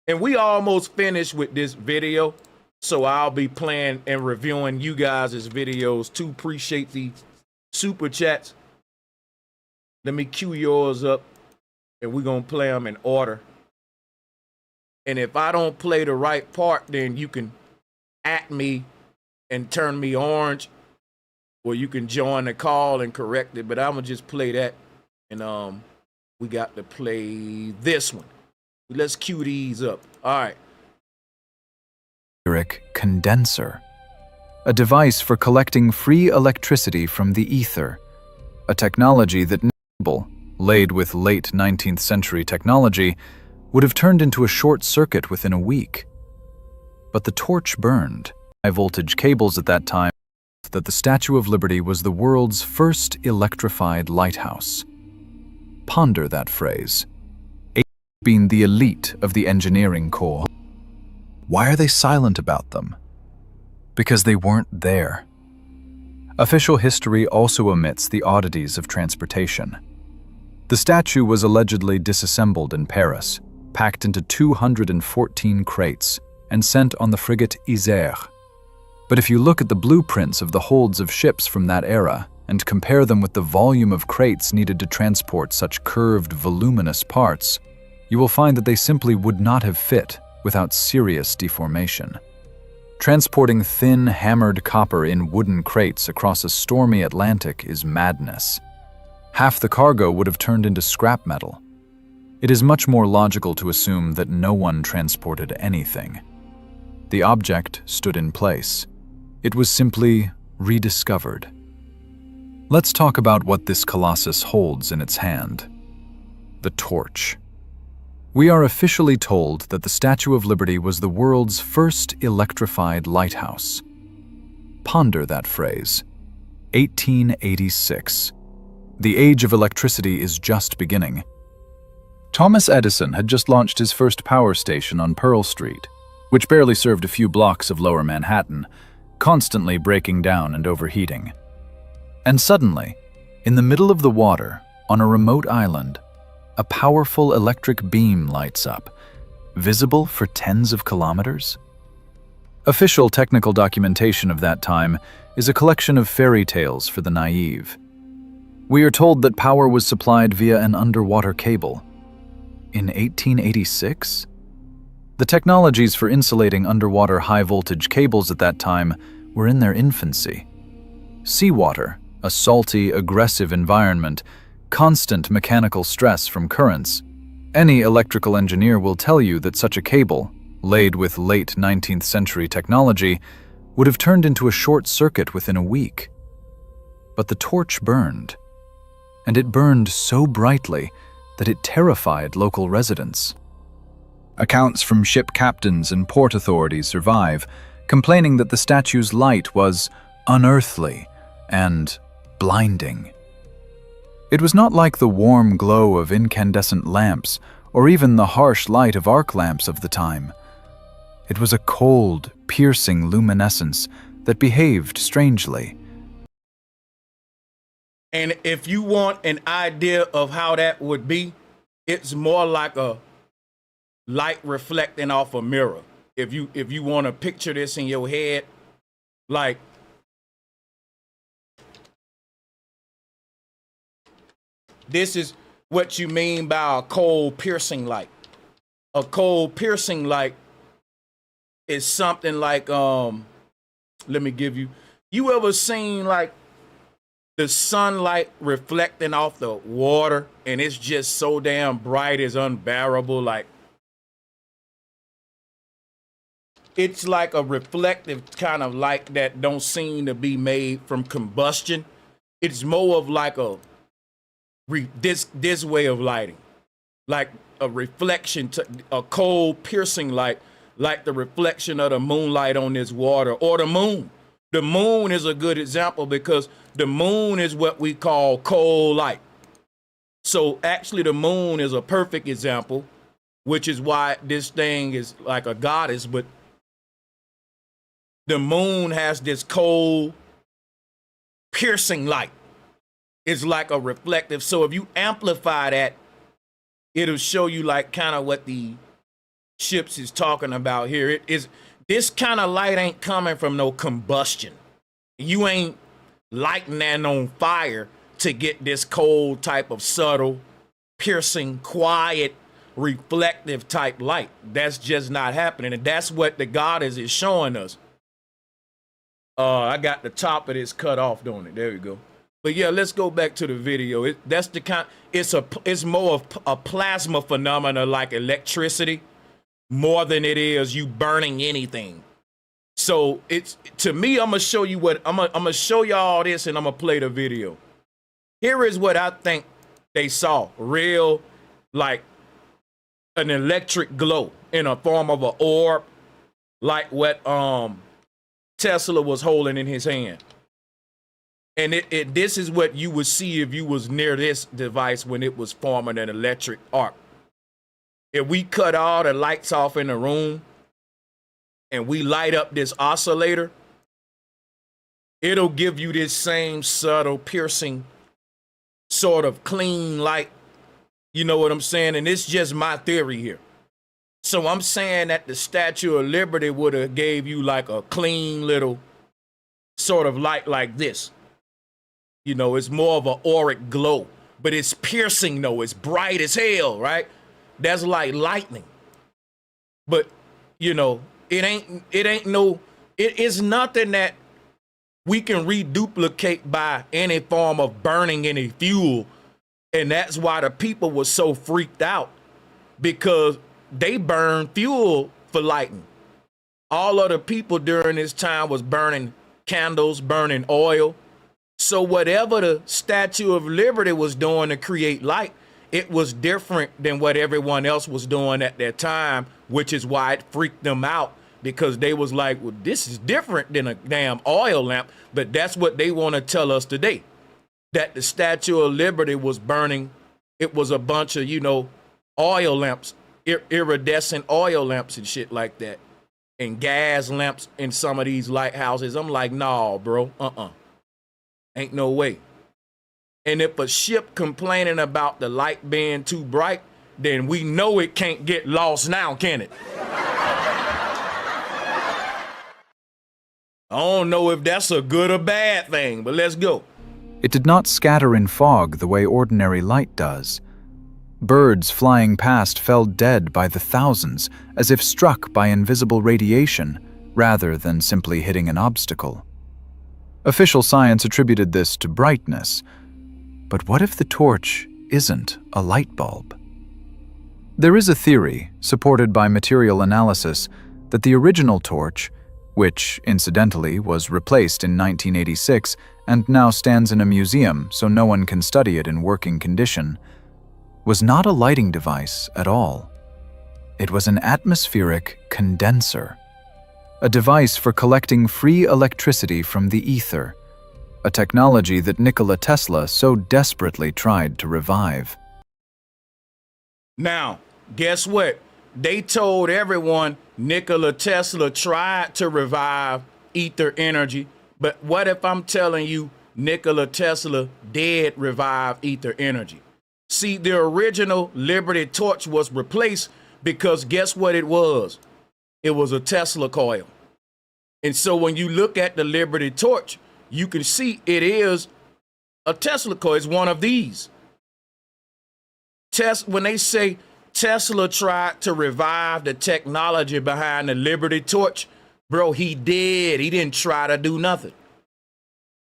And we almost finished with this video, so I'll be playing and reviewing you guys' videos too. Appreciate the super chats. Let me cue yours up, and we're going to play them in order. And if I don't play the right part, then you can at me and turn me orange, or you can join the call and correct it. But I'm gonna just play that, and we got to play this one. Let's cue these up. All right. Condenser, a device for collecting free electricity from the ether, a technology that, laid with late 19th century technology, would have turned into a short circuit within a week. But the torch burned. High voltage cables at that time that the Statue of Liberty was the world's first electrified lighthouse. Ponder that phrase. Being the elite of the engineering corps. Why are they silent about them? Because they weren't there. Official history also omits the oddities of transportation. The statue was allegedly disassembled in Paris, packed into 214 crates, and sent on the frigate Isère. But if you look at the blueprints of the holds of ships from that era and compare them with the volume of crates needed to transport such curved, voluminous parts, you will find that they simply would not have fit without serious deformation. Transporting thin, hammered copper in wooden crates across a stormy Atlantic is madness. Half the cargo would have turned into scrap metal. It is much more logical to assume that no one transported anything. The object stood in place. It was simply rediscovered. Let's talk about what this colossus holds in its hand. The torch. We are officially told that the Statue of Liberty was the world's first electrified lighthouse. Ponder that phrase. 1886. The age of electricity is just beginning. Thomas Edison had just launched his first power station on Pearl Street, which barely served a few blocks of lower Manhattan, constantly breaking down and overheating. And suddenly, in the middle of the water, on a remote island, a powerful electric beam lights up, visible for tens of kilometers. Official technical documentation of that time is a collection of fairy tales for the naive. We are told that power was supplied via an underwater cable. In 1886? The technologies for insulating underwater high-voltage cables at that time were in their infancy. Seawater, a salty, aggressive environment, constant mechanical stress from currents. Any electrical engineer will tell you that such a cable, laid with late 19th century technology, would have turned into a short circuit within a week. But the torch burned, and it burned so brightly that it terrified local residents. Accounts from ship captains and port authorities survive, complaining that the statue's light was unearthly and blinding. It was not like the warm glow of incandescent lamps or even the harsh light of arc lamps of the time. It was a cold, piercing luminescence that behaved strangely. And if you want an idea of how that would be, it's more like a light reflecting off a mirror. If you want to picture this in your head, like this is what you mean by a cold piercing light. A cold piercing light is something like let me give you ever seen like the sunlight reflecting off the water and it's just so damn bright it's unbearable? Like it's like a reflective kind of light that don't seem to be made from combustion. It's more of like a this way of lighting, like a reflection, to a cold piercing light, like the reflection of the moonlight on this water, or the moon. The moon is a good example because the moon is what we call cold light. So actually the moon is a perfect example, which is why this thing is like a goddess, but the moon has this cold piercing light. It's like a reflective. So if you amplify that, it'll show you like kind of what the ships is talking about here. It is this kind of light ain't coming from no combustion. You ain't lighting that on fire to get this cold type of subtle, piercing, quiet reflective type light. That's just not happening. And that's what the goddess is showing us. I got the top of this cut off, don't it? There we go. But yeah, let's go back to the video. It's more of a plasma phenomena like electricity, more than it is you burning anything. So it's, to me, I'm gonna show you what I'm gonna show y'all this, and I'm gonna play the video. Here is what I think they saw, real, like an electric glow in a form of an orb, like what Tesla was holding in his hand. And this is what you would see if you was near this device when it was forming an electric arc. If we cut all the lights off in the room and we light up this oscillator, it'll give you this same subtle, piercing, sort of clean light. You know what I'm saying? And it's just my theory here. So I'm saying that the Statue of Liberty would have gave you like a clean little sort of light like this. You know, it's more of an auric glow, but it's piercing though. It's bright as hell, right? That's like lightning. But, you know, it is nothing that we can reduplicate by any form of burning any fuel. And that's why the people were so freaked out, because they burn fuel for lighting. All of the people during this time was burning candles, burning oil. So whatever the Statue of Liberty was doing to create light, it was different than what everyone else was doing at that time, which is why it freaked them out, because they was like, well, this is different than a damn oil lamp. But that's what they want to tell us today, that the Statue of Liberty was burning. It was a bunch of, you know, oil lamps, iridescent oil lamps and shit like that, and gas lamps in some of these lighthouses. I'm like, nah, bro, ain't no way. And if a ship complaining about the light being too bright, then we know it can't get lost now, can it? I don't know if that's a good or bad thing, but let's go. It did not scatter in fog the way ordinary light does. Birds flying past fell dead by the thousands, as if struck by invisible radiation, rather than simply hitting an obstacle. Official science attributed this to brightness. But what if the torch isn't a light bulb? There is a theory, supported by material analysis, that the original torch, which, incidentally, was replaced in 1986 and now stands in a museum so no one can study it in working condition, was not a lighting device at all. It was an atmospheric condenser, a device for collecting free electricity from the ether, a technology that Nikola Tesla so desperately tried to revive. Now, guess what? They told everyone Nikola Tesla tried to revive ether energy, but what if I'm telling you Nikola Tesla did revive ether energy? See, the original Liberty torch was replaced because guess what it was? It was a Tesla coil. And so when you look at the Liberty torch, you can see it is a Tesla coil. It's one of these. When they say Tesla tried to revive the technology behind the Liberty torch, bro, he did. He didn't try to do nothing.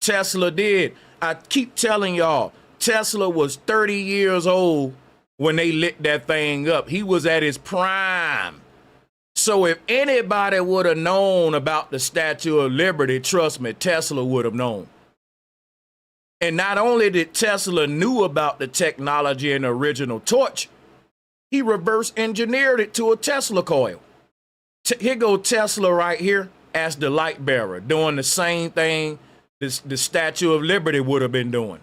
Tesla did. I keep telling y'all, Tesla was 30 years old when they lit that thing up. He was at his prime. So if anybody would have known about the Statue of Liberty, trust me, Tesla would have known. And not only did Tesla knew about the technology in the original torch, he reverse engineered it to a Tesla coil. Here go Tesla right here as the light bearer, doing the same thing the Statue of Liberty would have been doing.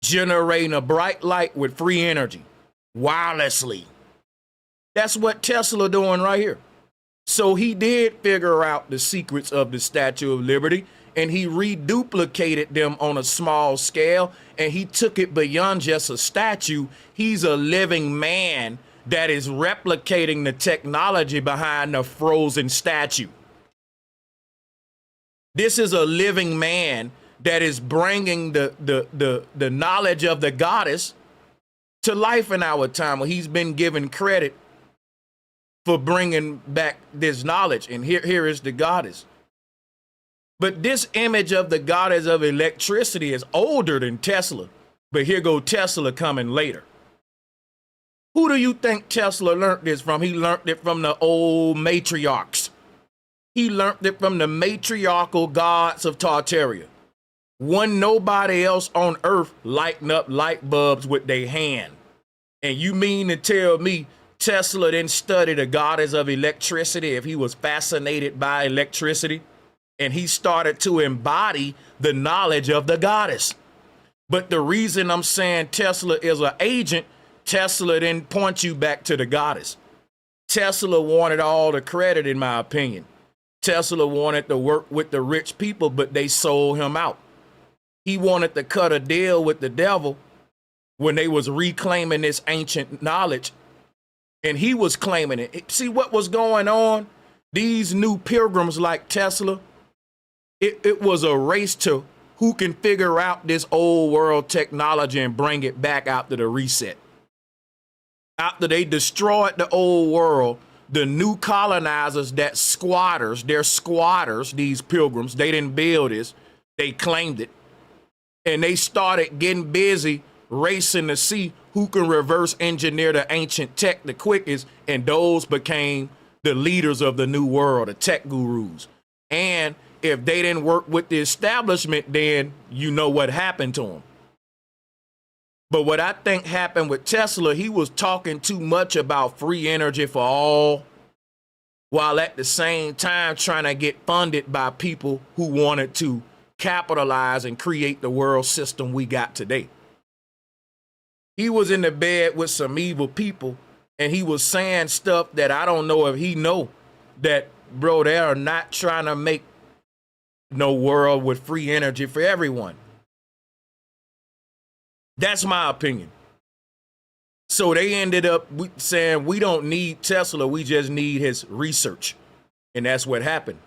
Generating a bright light with free energy, wirelessly. That's what Tesla doing right here. So he did figure out the secrets of the Statue of Liberty, and he reduplicated them on a small scale, and he took it beyond just a statue. He's a living man that is replicating the technology behind the frozen statue. This is a living man that is bringing the knowledge of the goddess to life in our time, where he's been given credit for bringing back this knowledge. And here is the goddess. But this image of the goddess of electricity is older than Tesla. But here go Tesla coming later. Who do you think Tesla learned this from? He learned it from the old matriarchs. He learned it from the matriarchal gods of Tartaria. Wasn't nobody else on earth lighting up light bulbs with their hand. And you mean to tell me Tesla didn't study the goddess of electricity if he was fascinated by electricity? And he started to embody the knowledge of the goddess. But the reason I'm saying Tesla is an agent, Tesla didn't point you back to the goddess. Tesla wanted all the credit, in my opinion. Tesla wanted to work with the rich people, but they sold him out. He wanted to cut a deal with the devil when they was reclaiming this ancient knowledge, and he was claiming it. See what was going on? These new pilgrims like Tesla, it was a race to who can figure out this old world technology and bring it back after the reset. After they destroyed the old world, the new colonizers, they're squatters, these pilgrims, they didn't build this, they claimed it. And they started getting busy racing to see who can reverse engineer the ancient tech the quickest, and those became the leaders of the new world, the tech gurus. And if they didn't work with the establishment, then you know what happened to them. But what I think happened with Tesla, he was talking too much about free energy for all, while at the same time trying to get funded by people who wanted to capitalize and create the world system we got today. He was in the bed with some evil people, and he was saying stuff that I don't know if he know that, bro, they are not trying to make no world with free energy for everyone. That's my opinion. So they ended up saying we don't need Tesla, we just need his research. And that's what happened.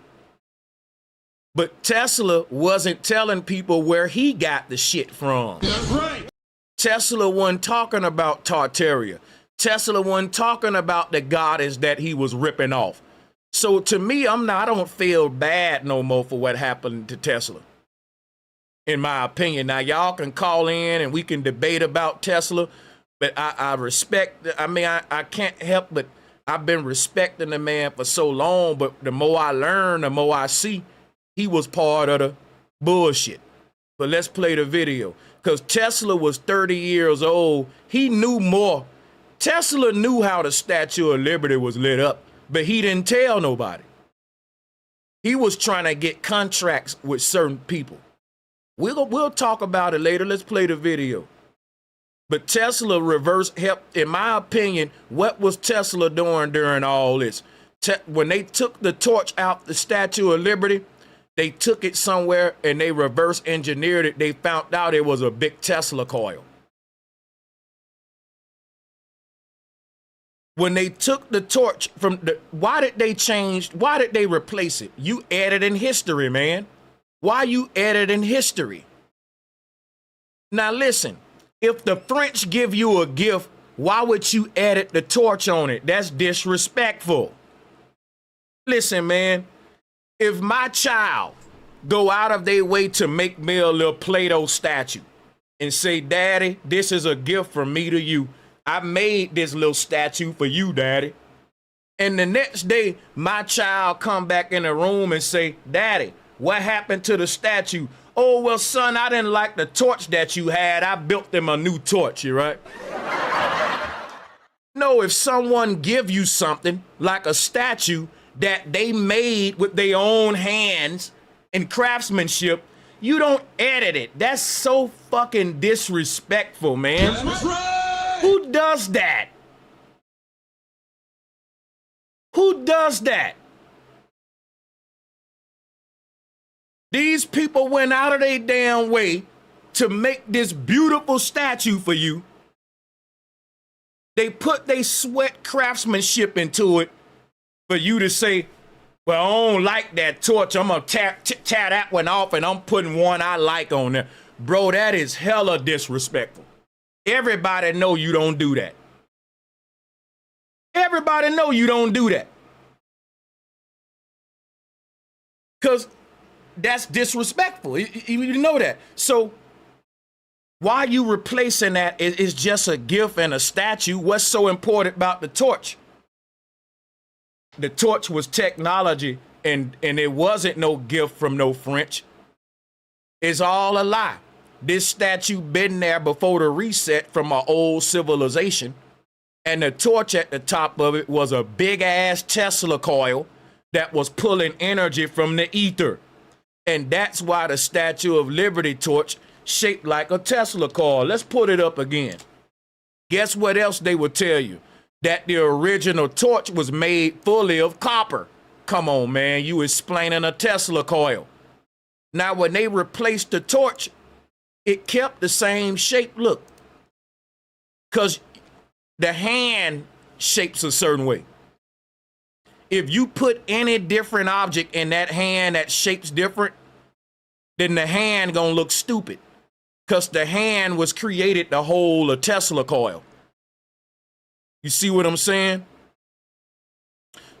But Tesla wasn't telling people where he got the shit from. That's right. Tesla wasn't talking about Tartaria. Tesla wasn't talking about the goddess that he was ripping off. So to me, I don't feel bad no more for what happened to Tesla, in my opinion. Now, y'all can call in and we can debate about Tesla, but I respect, I can't help but I've been respecting the man for so long, but the more I learn, the more I see he was part of the bullshit. But let's play the video, because Tesla was 30 years old. He knew more. Tesla knew how the Statue of Liberty was lit up, but he didn't tell nobody. He was trying to get contracts with certain people. We'll talk about it later. Let's play the video. But Tesla helped, in my opinion. What was Tesla doing during all this? When they took the torch out the Statue of Liberty, they took it somewhere and they reverse engineered it. They found out it was a big Tesla coil. When they took the torch from why did they replace it? You added in history, man. Why you added in history? Now listen, if the French give you a gift, why would you edit the torch on it? That's disrespectful. Listen, man, if my child go out of their way to make me a little Play-Doh statue and say, Daddy, this is a gift from me to you. I made this little statue for you, Daddy. And the next day, my child come back in the room and say, Daddy, what happened to the statue? Oh, well, son, I didn't like the torch that you had. I built them a new torch, you right? No, if someone give you something like a statue that they made with their own hands and craftsmanship, you don't edit it. That's so fucking disrespectful, man. That's right. Who does that? Who does that? These people went out of their damn way to make this beautiful statue for you. They put their sweat craftsmanship into it for you to say, well, I don't like that torch. I'm going to tear that one off and I'm putting one I like on there. Bro, that is hella disrespectful. Everybody know you don't do that. Everybody know you don't do that. Because that's disrespectful. You know that. So why you replacing that is just a gift and a statue. What's so important about the torch? The torch was technology, and it wasn't no gift from no French. It's all a lie. This statue been there before the reset from an old civilization. And the torch at the top of it was a big ass Tesla coil that was pulling energy from the ether. And that's why the Statue of Liberty torch shaped like a Tesla coil. Let's put it up again. Guess what else they would tell you? That the original torch was made fully of copper. Come on, man, you explaining a Tesla coil. Now, when they replaced the torch, it kept the same shape. Look, because the hand shapes a certain way. If you put any different object in that hand that shapes different, then the hand gonna look stupid, because the hand was created to hold a Tesla coil. You see what I'm saying?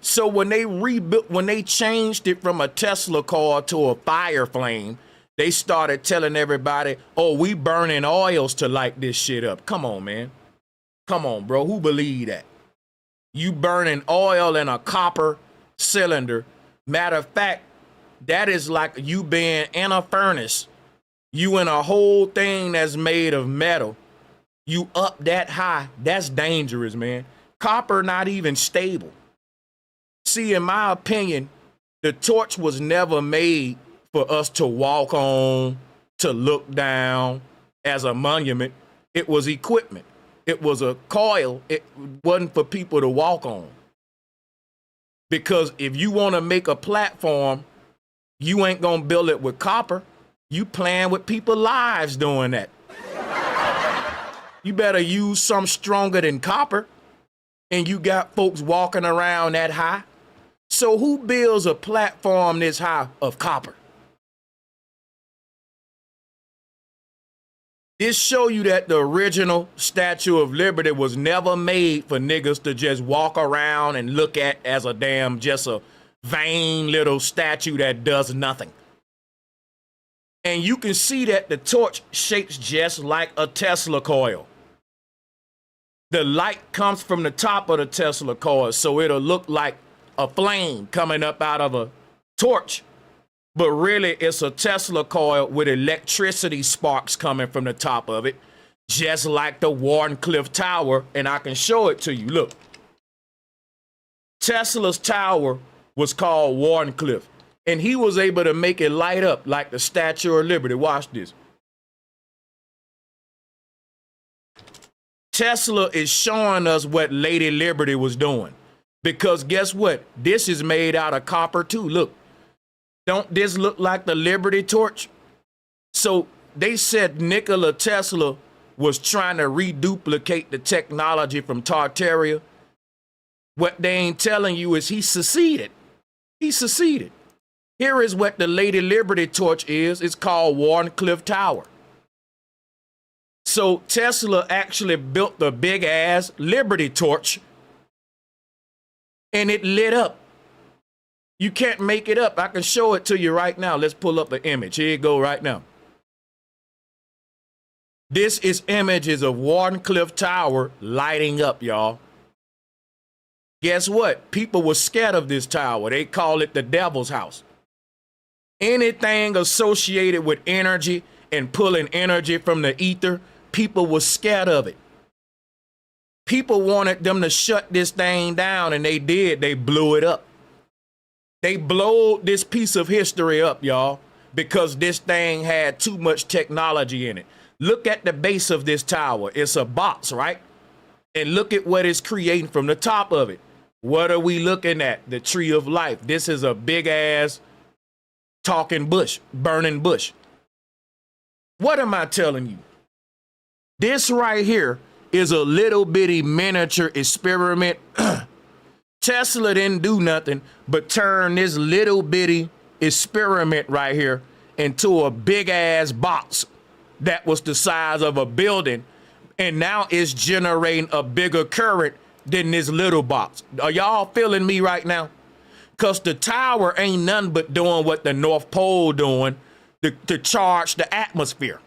So when they rebuilt, when they changed it from a Tesla coil to a fire flame, they started telling everybody, oh, we burning oils to light this shit up. Come on, man. Come on, bro. Who believe that? You burning oil in a copper cylinder. Matter of fact, that is like you being in a furnace. You in a whole thing that's made of metal. You up that high. That's dangerous, man. Copper not even stable. See, in my opinion, the torch was never made for us to walk on, to look down as a monument. It was equipment. It was a coil. It wasn't for people to walk on. Because if you want to make a platform, you ain't going to build it with copper. You playing with people's lives doing that. You better use something stronger than copper. And you got folks walking around that high. So who builds a platform this high of copper? This show you that the original Statue of Liberty was never made for niggas to just walk around and look at as a damn, just a vain little statue that does nothing. And you can see that the torch shapes just like a Tesla coil. The light comes from the top of the Tesla coil, so it'll look like a flame coming up out of a torch. But really, it's a Tesla coil with electricity sparks coming from the top of it, just like the Wardenclyffe Tower, and I can show it to you. Look. Tesla's tower was called Wardenclyffe, and he was able to make it light up like the Statue of Liberty. Watch this. Tesla is showing us what Lady Liberty was doing. Because guess what? This is made out of copper too. Look. Don't this look like the Liberty torch? So they said Nikola Tesla was trying to reduplicate the technology from Tartaria. What they ain't telling you is he succeeded. He succeeded. Here is what the Lady Liberty torch is. It's called Wardenclyffe Tower. So Tesla actually built the big ass Liberty torch, and it lit up. You can't make it up. I can show it to you right now. Let's pull up an image. Here you go right now. This is images of Wardenclyffe Tower lighting up, y'all. Guess what? People were scared of this tower. They call it the devil's house. Anything associated with energy and pulling energy from the ether, people were scared of it. People wanted them to shut this thing down, and they did. They blew it up. They blowed this piece of history up, y'all, because this thing had too much technology in it. Look at the base of this tower. It's a box, right? And look at what it's creating from the top of it. What are we looking at? The tree of life. This is a big ass talking bush, burning bush. What am I telling you? This right here is a little bitty miniature experiment. Tesla didn't do nothing but turn this little bitty experiment right here into a big ass box that was the size of a building. And now it's generating a bigger current than this little box. Are y'all feeling me right now? Because the tower ain't nothing but doing what the North Pole doing to charge the atmosphere.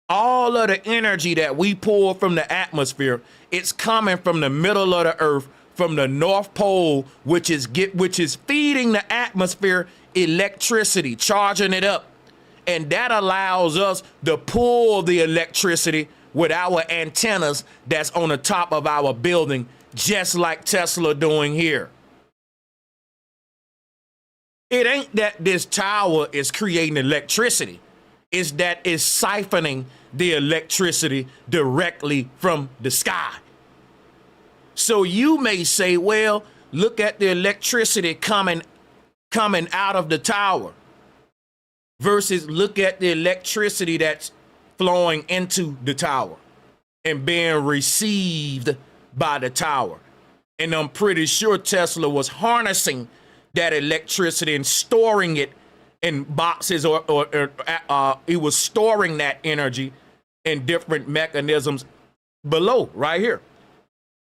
All of the energy that we pull from the atmosphere, it's coming from the middle of the earth, from the North Pole, which is feeding the atmosphere electricity, charging it up. And that allows us to pull the electricity with our antennas that's on the top of our building, just like Tesla doing here. It ain't that this tower is creating electricity. It's that it's siphoning the electricity directly from the sky. So you may say, well, look at the electricity coming out of the tower versus look at the electricity that's flowing into the tower and being received by the tower. And I'm pretty sure Tesla was harnessing that electricity and storing it in boxes, or he was storing that energy in different mechanisms below, right here.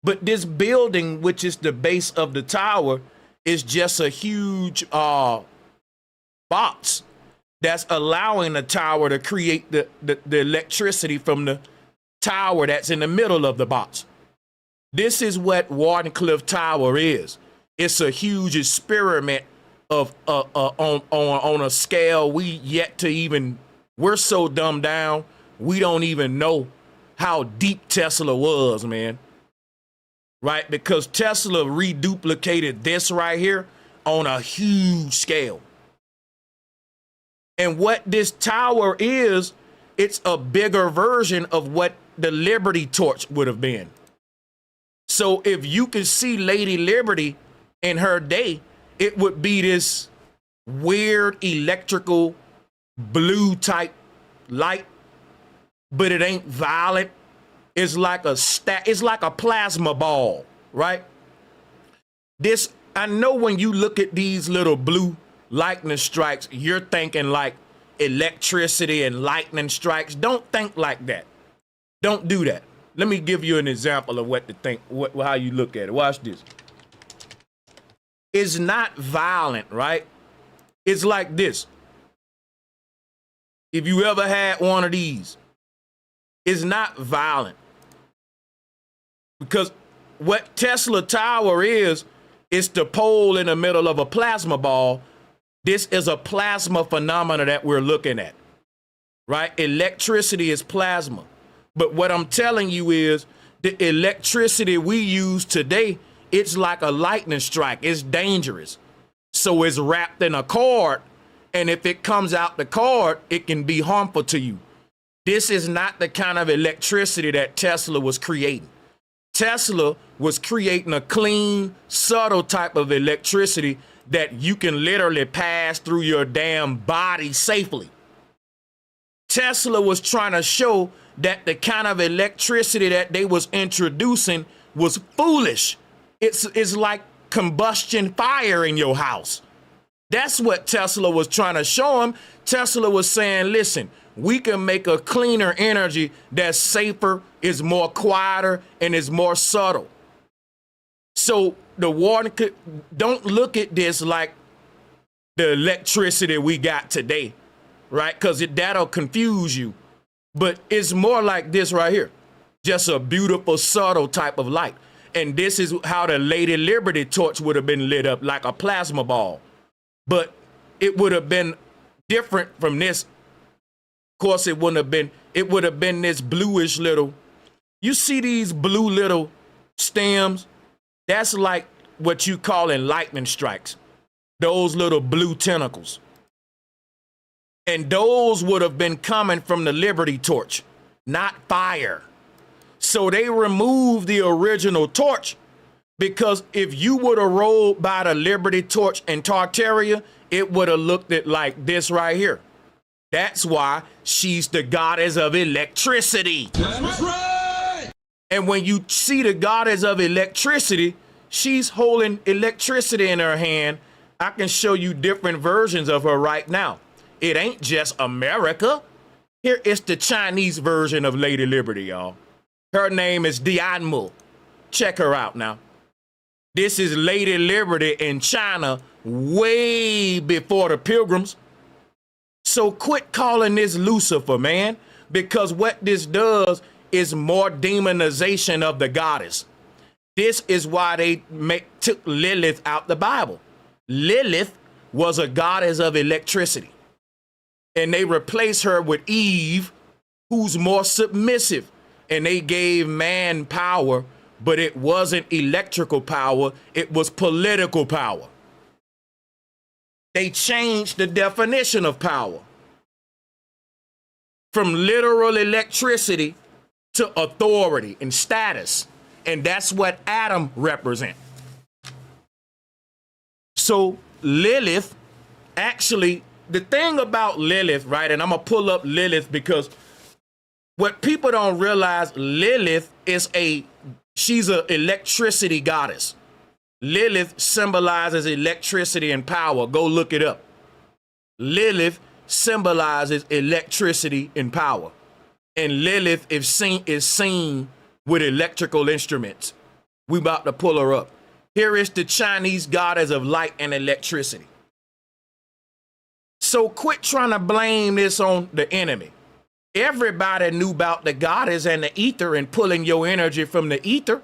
But this building, which is the base of the tower, is just a huge box that's allowing the tower to create the electricity from the tower that's in the middle of the box. This is what Wardenclyffe Tower is. It's a huge experiment of on a scale we're so dumbed down, we don't even know how deep Tesla was, man. Right? Because Tesla reduplicated this right here on a huge scale. And what this tower is, it's a bigger version of what the Liberty Torch would have been. So if you could see Lady Liberty in her day, it would be this weird electrical blue type light, but it ain't violet. It's like a plasma ball, right? I know when you look at these little blue lightning strikes, you're thinking like electricity and lightning strikes. Don't think like that. Don't do that. Let me give you an example of how you look at it. Watch this. It's not violent, right? It's like this. If you ever had one of these, it's not violent. Because what Tesla Tower is the pole in the middle of a plasma ball. This is a plasma phenomena that we're looking at, right? Electricity is plasma. But what I'm telling you is the electricity we use today, it's like a lightning strike. It's dangerous. So it's wrapped in a cord, and if it comes out the cord, it can be harmful to you. This is not the kind of electricity that Tesla was creating. Tesla was creating a clean, subtle type of electricity that you can literally pass through your damn body safely. Tesla was trying to show that the kind of electricity that they was introducing was foolish. It's like combustion fire in your house. That's what Tesla was trying to show him. Tesla was saying, listen, we can make a cleaner energy that's safer, is more quieter, and is more subtle. So the water, don't look at this like the electricity we got today, right? Because that'll confuse you. But it's more like this right here. Just a beautiful, subtle type of light. And this is how the Lady Liberty torch would have been lit up, like a plasma ball. But it would have been different from this. Of course, it would have been this bluish little, you see these blue little stems? That's like what you call in lightning strikes. Those little blue tentacles. And those would have been coming from the Liberty torch, not fire. So they removed the original torch, because if you would have rolled by the Liberty torch in Tartaria, it would have looked at like this right here. That's why she's the goddess of electricity. That's right. And when you see the goddess of electricity, she's holding electricity in her hand. I can show you different versions of her right now. It ain't just America. Here is the Chinese version of Lady Liberty, y'all. Her name is Dianmu. Check her out now. This is Lady Liberty in China way before the Pilgrims. So quit calling this Lucifer, man, because what this does is more demonization of the goddess. This is why they took Lilith out the Bible. Lilith was a goddess of electricity, and they replaced her with Eve, who's more submissive, and they gave man power, but it wasn't electrical power, it was political power. They changed the definition of power from literal electricity to authority and status. And that's what Adam represents. So Lilith, actually, the thing about Lilith, right, and I'm going to pull up Lilith because what people don't realize, Lilith is she's an electricity goddess. Lilith symbolizes electricity and power. Go look it up. Lilith symbolizes electricity and power. And Lilith is seen with electrical instruments. We about to pull her up. Here is the Chinese goddess of light and electricity. So quit trying to blame this on the enemy. Everybody knew about the goddess and the ether and pulling your energy from the ether.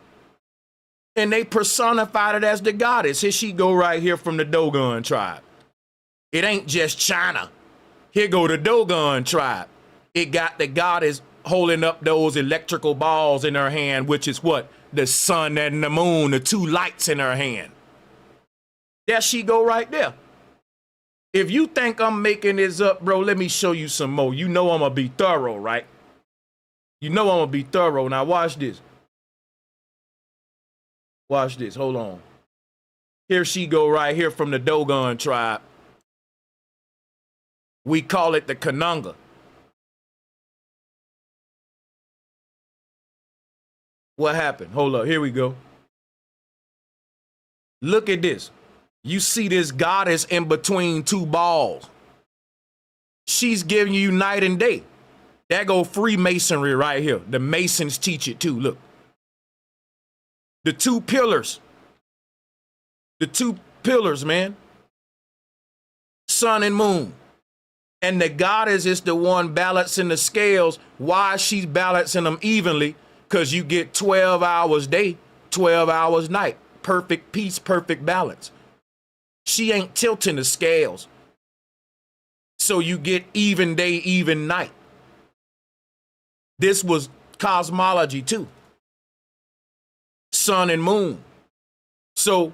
And they personified it as the goddess. Here she go right here from the Dogon tribe. It ain't just China. Here go the Dogon tribe. It got the goddess holding up those electrical balls in her hand, which is what? The sun and the moon, the two lights in her hand. There she go right there. If you think I'm making this up, bro, let me show you some more. You know I'm going to be thorough, right? You know I'm going to be thorough. Now watch this. Watch this. Hold on. Here she go right here from the Dogon tribe. We call it the Kanunga. What happened? Hold up. Here we go. Look at this. You see this goddess in between two balls. She's giving you night and day. That go Freemasonry right here. The Masons teach it too. Look. The two pillars. The two pillars, man. Sun and moon. And the goddess is the one balancing the scales. Why she's balancing them evenly? Because you get 12 hours day, 12 hours night. Perfect peace, perfect balance. She ain't tilting the scales. So you get even day, even night. This was cosmology too. Sun and moon. So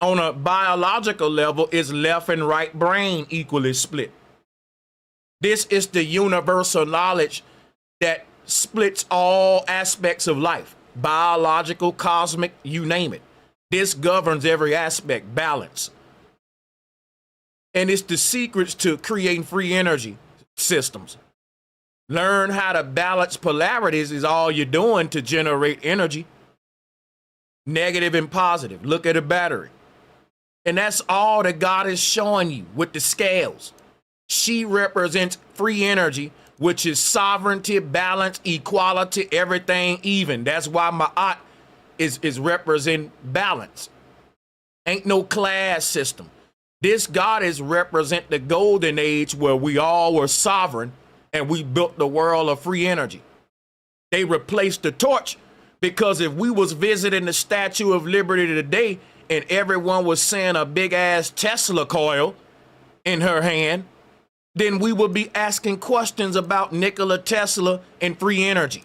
on a biological level, it's left and right brain equally split. This is the universal knowledge that splits all aspects of life. Biological, cosmic, you name it. This governs every aspect, balance. And it's the secrets to creating free energy systems. Learn how to balance polarities is all you're doing to generate energy. Negative and positive. Look at a battery. And that's all that God is showing you with the scales. She represents free energy, which is sovereignty, balance, equality, everything even. That's why Ma'at is represent balance. Ain't no class system. This goddess represent the golden age where we all were sovereign and we built the world of free energy. They replaced the torch because if we was visiting the Statue of Liberty today and everyone was seeing a big ass Tesla coil in her hand, then we would be asking questions about Nikola Tesla and free energy.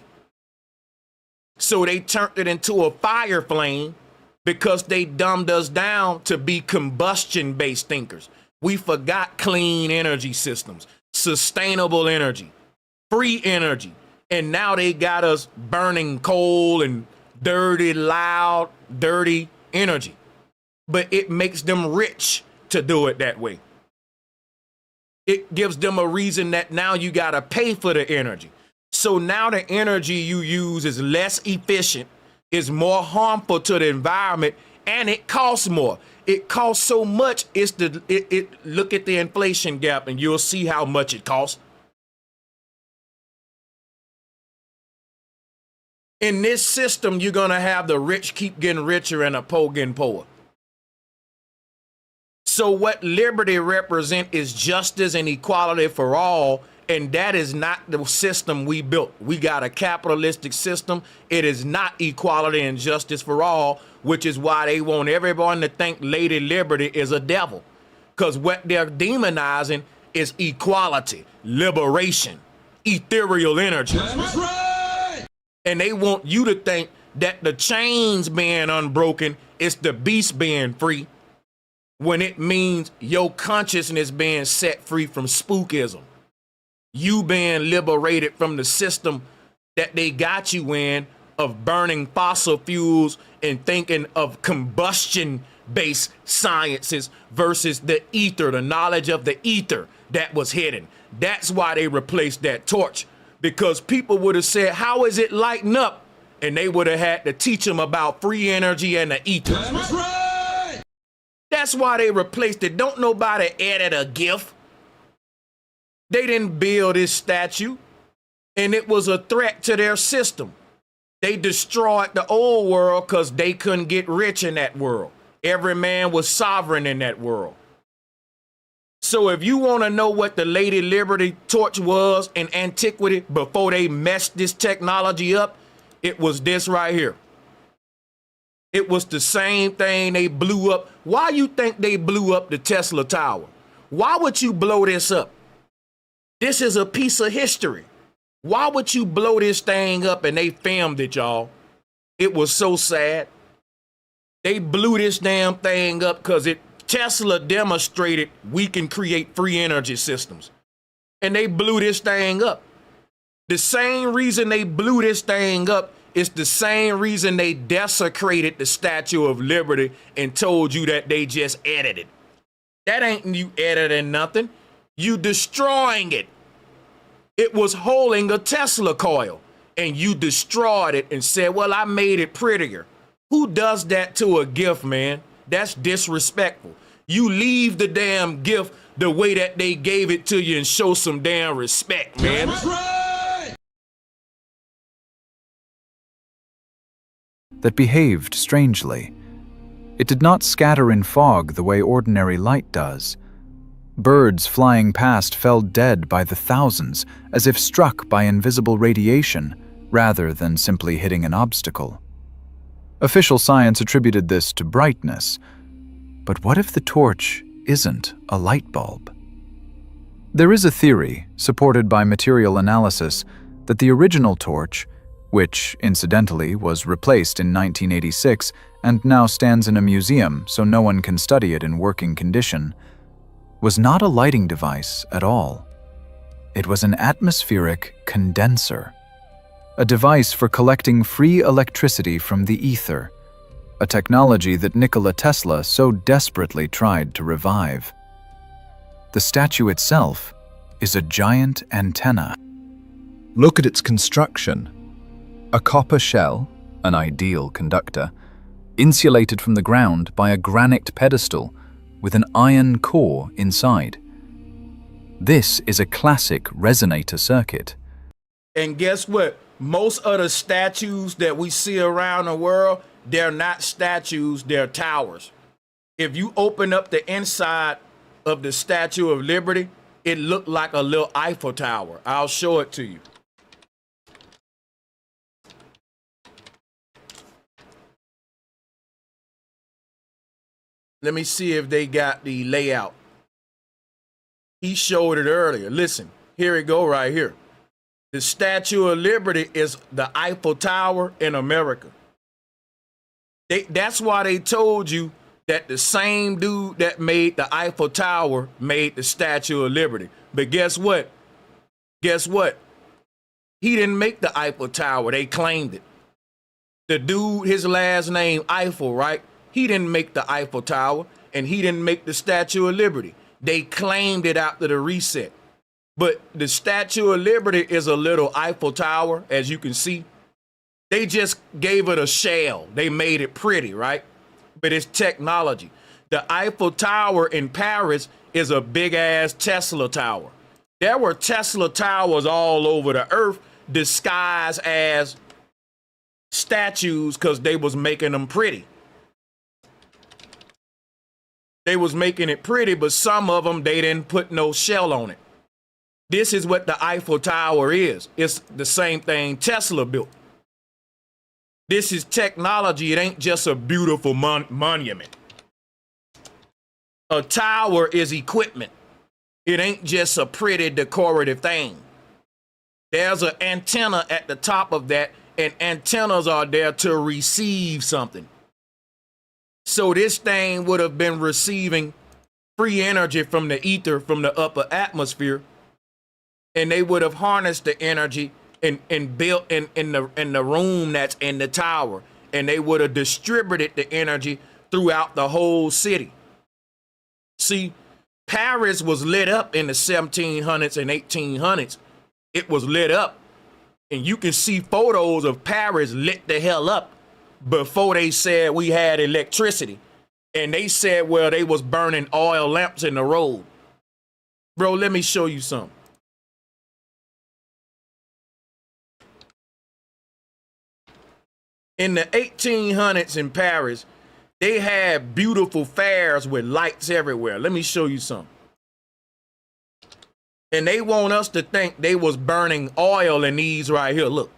So they turned it into a fire flame because they dumbed us down to be combustion-based thinkers. We forgot clean energy systems, sustainable energy, free energy. And now they got us burning coal and dirty, loud, dirty energy. But it makes them rich to do it that way. It gives them a reason that now you got to pay for the energy. So now the energy you use is less efficient, is more harmful to the environment, and it costs more. It costs so much, look at the inflation gap and you'll see how much it costs. In this system, you're going to have the rich keep getting richer and the poor getting poorer. So what liberty represent is justice and equality for all, and that is not the system we built. We got a capitalistic system. It is not equality and justice for all, which is why they want everyone to think Lady Liberty is a devil. Because what they're demonizing is equality, liberation, ethereal energy. That's right. And they want you to think that the chains being unbroken is the beast being free, when it means your consciousness being set free from spookism. You being liberated from the system that they got you in of burning fossil fuels and thinking of combustion-based sciences versus the ether, the knowledge of the ether that was hidden. That's why they replaced that torch, because people would have said, how is it lighting up? And they would have had to teach them about free energy and the ether. That's right. That's why they replaced it. Don't nobody edit a GIF. They didn't build this statue, and it was a threat to their system. They destroyed the old world because they couldn't get rich in that world. Every man was sovereign in that world. So if you want to know what the Lady Liberty torch was in antiquity before they messed this technology up, it was this right here. It was the same thing they blew up. Why you think they blew up the Tesla Tower? Why would you blow this up? This is a piece of history. Why would you blow this thing up? And they filmed it, y'all. It was so sad. They blew this damn thing up because Tesla demonstrated we can create free energy systems. And they blew this thing up. The same reason they blew this thing up is the same reason they desecrated the Statue of Liberty and told you that they just edited. That ain't you editing nothing. You destroying it. It was holding a Tesla coil, and you destroyed it and said, well, I made it prettier. Who does that to a gift, man? That's disrespectful. You leave the damn gift the way that they gave it to you and show some damn respect, man. That's right. That behaved strangely. It did not scatter in fog the way ordinary light does. Birds flying past fell dead by the thousands, as if struck by invisible radiation, rather than simply hitting an obstacle. Official science attributed this to brightness. But what if the torch isn't a light bulb? There is a theory, supported by material analysis, that the original torch, which, incidentally, was replaced in 1986 and now stands in a museum so no one can study it in working condition, was not a lighting device at all. It was an atmospheric condenser, a device for collecting free electricity from the ether, a technology that Nikola Tesla so desperately tried to revive. The statue itself is a giant antenna. Look at its construction. A copper shell, an ideal conductor, insulated from the ground by a granite pedestal with an iron core inside. This is a classic resonator circuit. And guess what? Most of the statues that we see around the world, they're not statues, they're towers. If you open up the inside of the Statue of Liberty, it looked like a little Eiffel Tower. I'll show it to you. Let me see if they got the layout. He showed it earlier. Listen, here it go right here. The Statue of Liberty is the Eiffel Tower in America. That's why they told you that the same dude that made the Eiffel Tower made the Statue of Liberty. But guess what? Guess what? He didn't make the Eiffel Tower. They claimed it. The dude, his last name Eiffel, right? He didn't make the Eiffel Tower, and he didn't make the Statue of Liberty. They claimed it after the reset. But the Statue of Liberty is a little Eiffel Tower, as you can see. They just gave it a shell. They made it pretty, right? But it's technology. The Eiffel Tower in Paris is a big-ass Tesla tower. There were Tesla towers all over the earth disguised as statues because they was making them pretty. They was making it pretty, but some of them, they didn't put no shell on it. This is what the Eiffel Tower is. It's the same thing Tesla built. This is technology. It ain't just a beautiful monument. A tower is equipment. It ain't just a pretty decorative thing. There's an antenna at the top of that, and antennas are there to receive something. So this thing would have been receiving free energy from the ether, from the upper atmosphere, and they would have harnessed the energy and built in the room that's in the tower, and they would have distributed the energy throughout the whole city. See, Paris was lit up in the 1700s and 1800s. It was lit up, and you can see photos of Paris lit the hell up before they said we had electricity. And they said, well, they was burning oil lamps in the road. Bro, let me show you something. In the 1800s in Paris, they had beautiful fairs with lights everywhere. Let me show you something. And they want us to think they was burning oil in these right here. Look,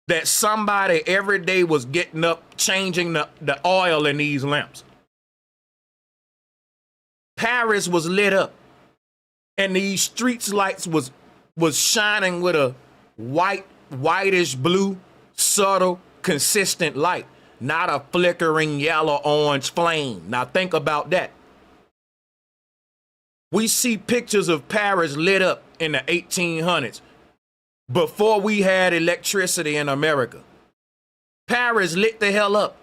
that somebody every day was getting up, changing the oil in these lamps. Paris was lit up, and these streets lights was shining with a whitish blue, subtle, consistent light, not a flickering yellow orange flame. Now think about that. We see pictures of Paris lit up in the 1800s before we had electricity in America. Paris lit the hell up.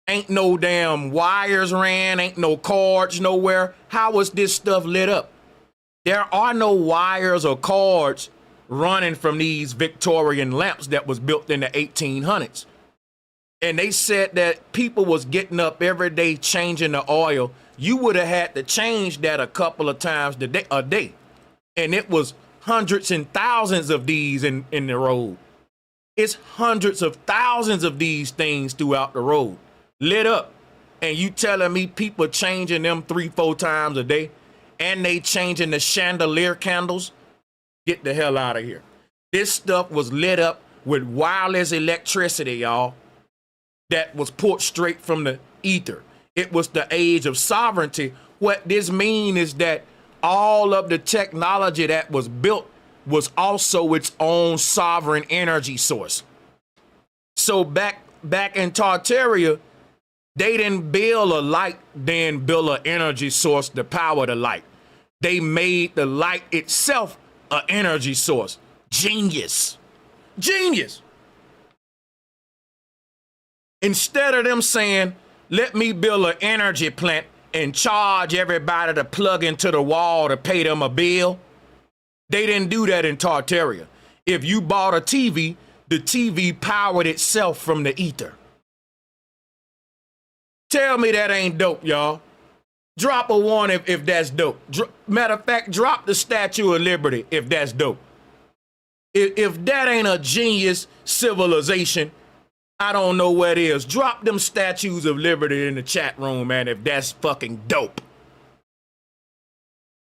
Ain't no damn wires ran, ain't no cords nowhere. How was this stuff lit up? There are no wires or cords running from these Victorian lamps that was built in the 1800s. And they said that people was getting up every day changing the oil. You would have had to change that a couple of times a day. And it was hundreds and thousands of these in the road. It's hundreds of thousands of these things throughout the road, lit up. And you telling me people changing them 3-4 times a day, and they changing the chandelier candles? Get the hell out of here. This stuff was lit up with wireless electricity, y'all, that was pulled straight from the ether. It was the age of sovereignty. What this means is that all of the technology that was built was also its own sovereign energy source. So back in Tartaria, they didn't build a light, then build an energy source to power the light. They made the light itself an energy source. Genius. Genius. Instead of them saying, let me build an energy plant and charge everybody to plug into the wall to pay them a bill, they didn't do that in Tartaria. If you bought a TV, the TV powered itself from the ether. Tell me that ain't dope, y'all. Drop a one if that's dope. Matter of fact, drop the Statue of Liberty if that's dope. If that ain't a genius civilization, I don't know what is. Drop them Statues of Liberty in the chat room, man, if that's fucking dope.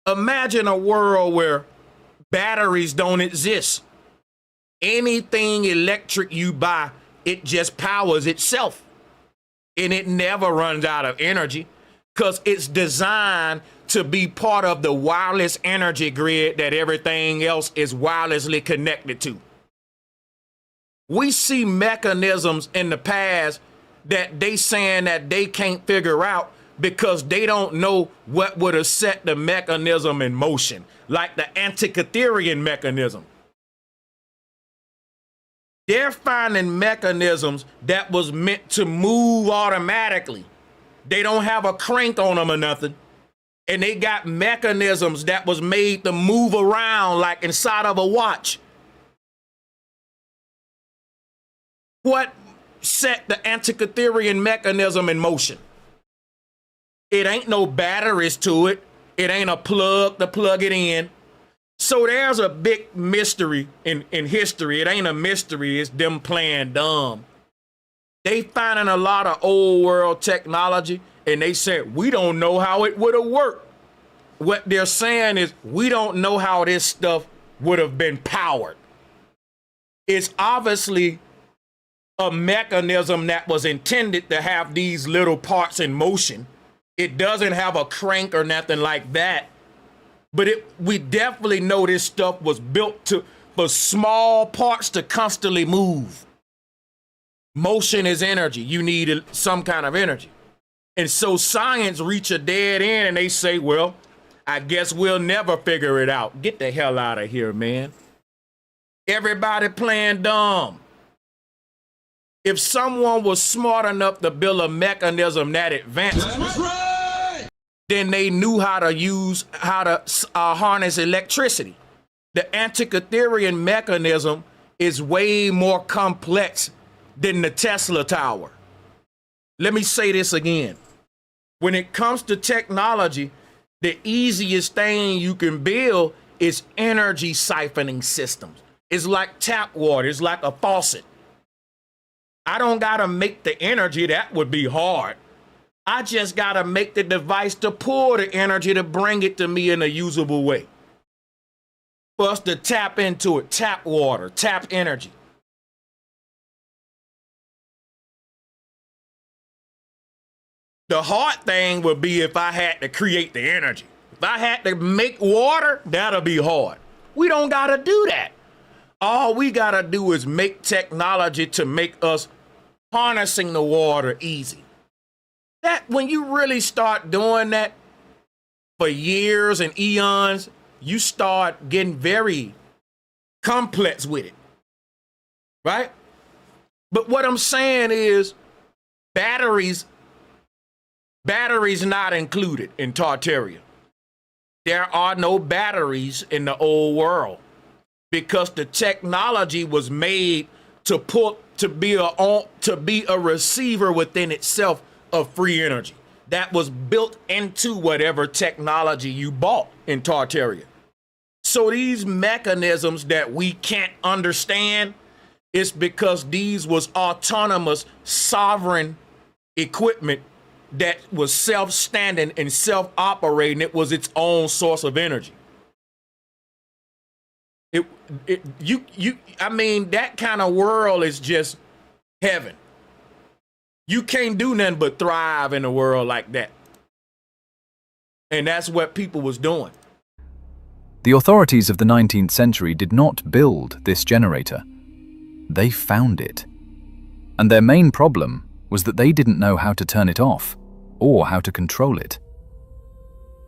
Imagine a world where batteries don't exist. Anything electric you buy, it just powers itself. And it never runs out of energy because it's designed to be part of the wireless energy grid that everything else is wirelessly connected to. We see mechanisms in the past that they saying that they can't figure out because they don't know what would have set the mechanism in motion, like the Antikytherian mechanism. They're finding mechanisms that was meant to move automatically. They don't have a crank on them or nothing. And they got mechanisms that was made to move around like inside of a watch. What set the Antikytherian mechanism in motion? It ain't no batteries to it. It ain't a plug to plug it in. So there's a big mystery in history. It ain't a mystery, it's them playing dumb. They finding a lot of old world technology and they said, we don't know how it would have worked. What they're saying is, we don't know how this stuff would have been powered. It's obviously a mechanism that was intended to have these little parts in motion. It doesn't have a crank or nothing like that. But we definitely know this stuff was built for small parts to constantly move. Motion is energy. You need some kind of energy. And so science reach a dead end and they say, well, I guess we'll never figure it out. Get the hell out of here, man. Everybody playing dumb. If someone was smart enough to build a mechanism that advanced, then they knew how to harness electricity. The Antikytherian mechanism is way more complex than the Tesla tower. Let me say this again. When it comes to technology, the easiest thing you can build is energy siphoning systems. It's like tap water. It's like a faucet. I don't got to make the energy. That would be hard. I just got to make the device to pull the energy to bring it to me in a usable way. For us to tap into it, tap water, tap energy. The hard thing would be if I had to create the energy. If I had to make water, that'll be hard. We don't got to do that. All we got to do is make technology to make us harnessing the water easy. That when you really start doing that for years and eons, you start getting very complex with it, right? But what I'm saying is batteries not included in Tartaria. There are no batteries in the old world because the technology was made to be a receiver within itself of free energy that was built into whatever technology you bought in Tartaria. So these mechanisms that we can't understand, it's because these was autonomous, sovereign equipment that was self-standing and self-operating. It was its own source of energy. I mean, that kind of world is just heaven. You can't do nothing but thrive in a world like that. And that's what people was doing. The authorities of the 19th century did not build this generator. They found it. And their main problem was that they didn't know how to turn it off or how to control it.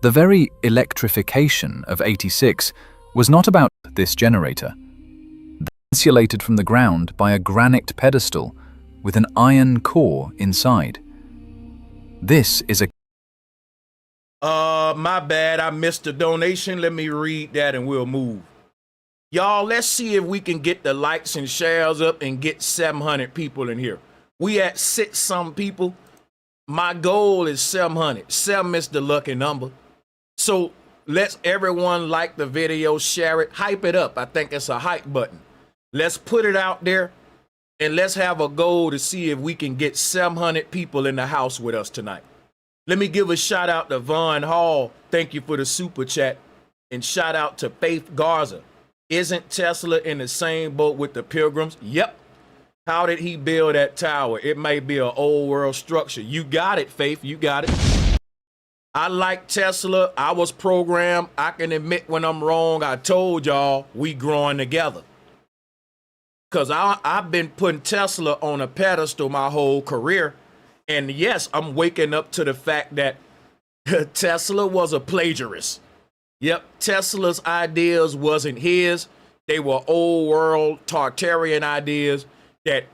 The very electrification of 86 was not about this generator. Insulated from the ground by a granite pedestal with an iron core inside. This is a... My bad, I missed the donation. Let me read that and we'll move. Y'all, let's see if we can get the likes and shares up and get 700 people in here. We at 6-some people. My goal is 700. 7 is the lucky number. So let's everyone like the video, share it, hype it up. I think it's a hype button. Let's put it out there and let's have a goal to see if we can get 700 people in the house with us tonight. Let me give a shout out to Von Hall. Thank you for the super chat. And shout out to Faith Garza. Isn't Tesla in the same boat with the Pilgrims? Yep. How did he build that tower? It may be an old world structure. You got it, Faith. You got it. I like Tesla. I was programmed. I can admit when I'm wrong. I told y'all we growing together. Because I've been putting Tesla on a pedestal my whole career. And yes, I'm waking up to the fact that Tesla was a plagiarist. Yep, Tesla's ideas wasn't his. They were old world Tartarian ideas that,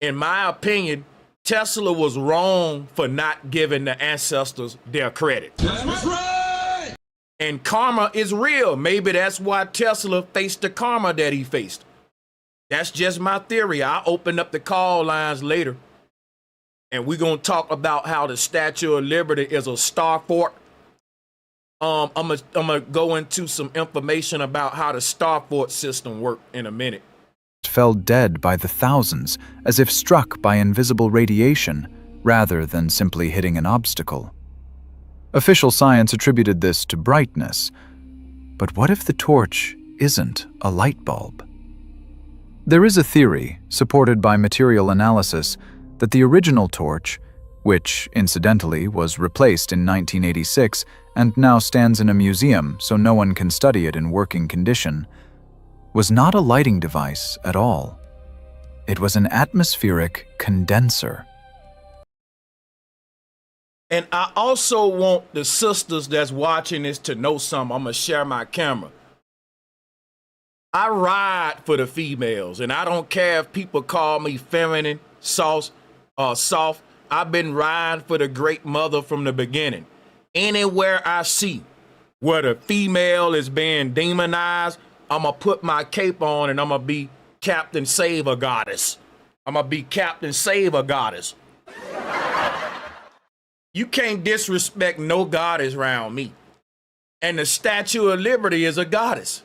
in my opinion, Tesla was wrong for not giving the ancestors their credit. That's right. And karma is real. Maybe that's why Tesla faced the karma that he faced. That's just my theory. I'll open up the call lines later. And we're going to talk about how the Statue of Liberty is a star fort I'm gonna go into some information about how the Starfort system worked in a minute. Fell dead by the thousands as if struck by invisible radiation rather than simply hitting an obstacle. Official science attributed this to brightness. But what if the torch isn't a light bulb? There is a theory, supported by material analysis, that the original torch, which, incidentally, was replaced in 1986 and now stands in a museum so no one can study it in working condition, was not a lighting device at all. It was an atmospheric condenser. And I also want the sisters that's watching this to know something. I'm gonna share my camera. I ride for the females, and I don't care if people call me feminine, soft. I've been riding for the great mother from the beginning. Anywhere I see where the female is being demonized, I'm gonna put my cape on and I'm gonna be Captain Save a Goddess. I'm gonna be Captain Save a Goddess. You can't disrespect no goddess around me. And the Statue of Liberty is a goddess.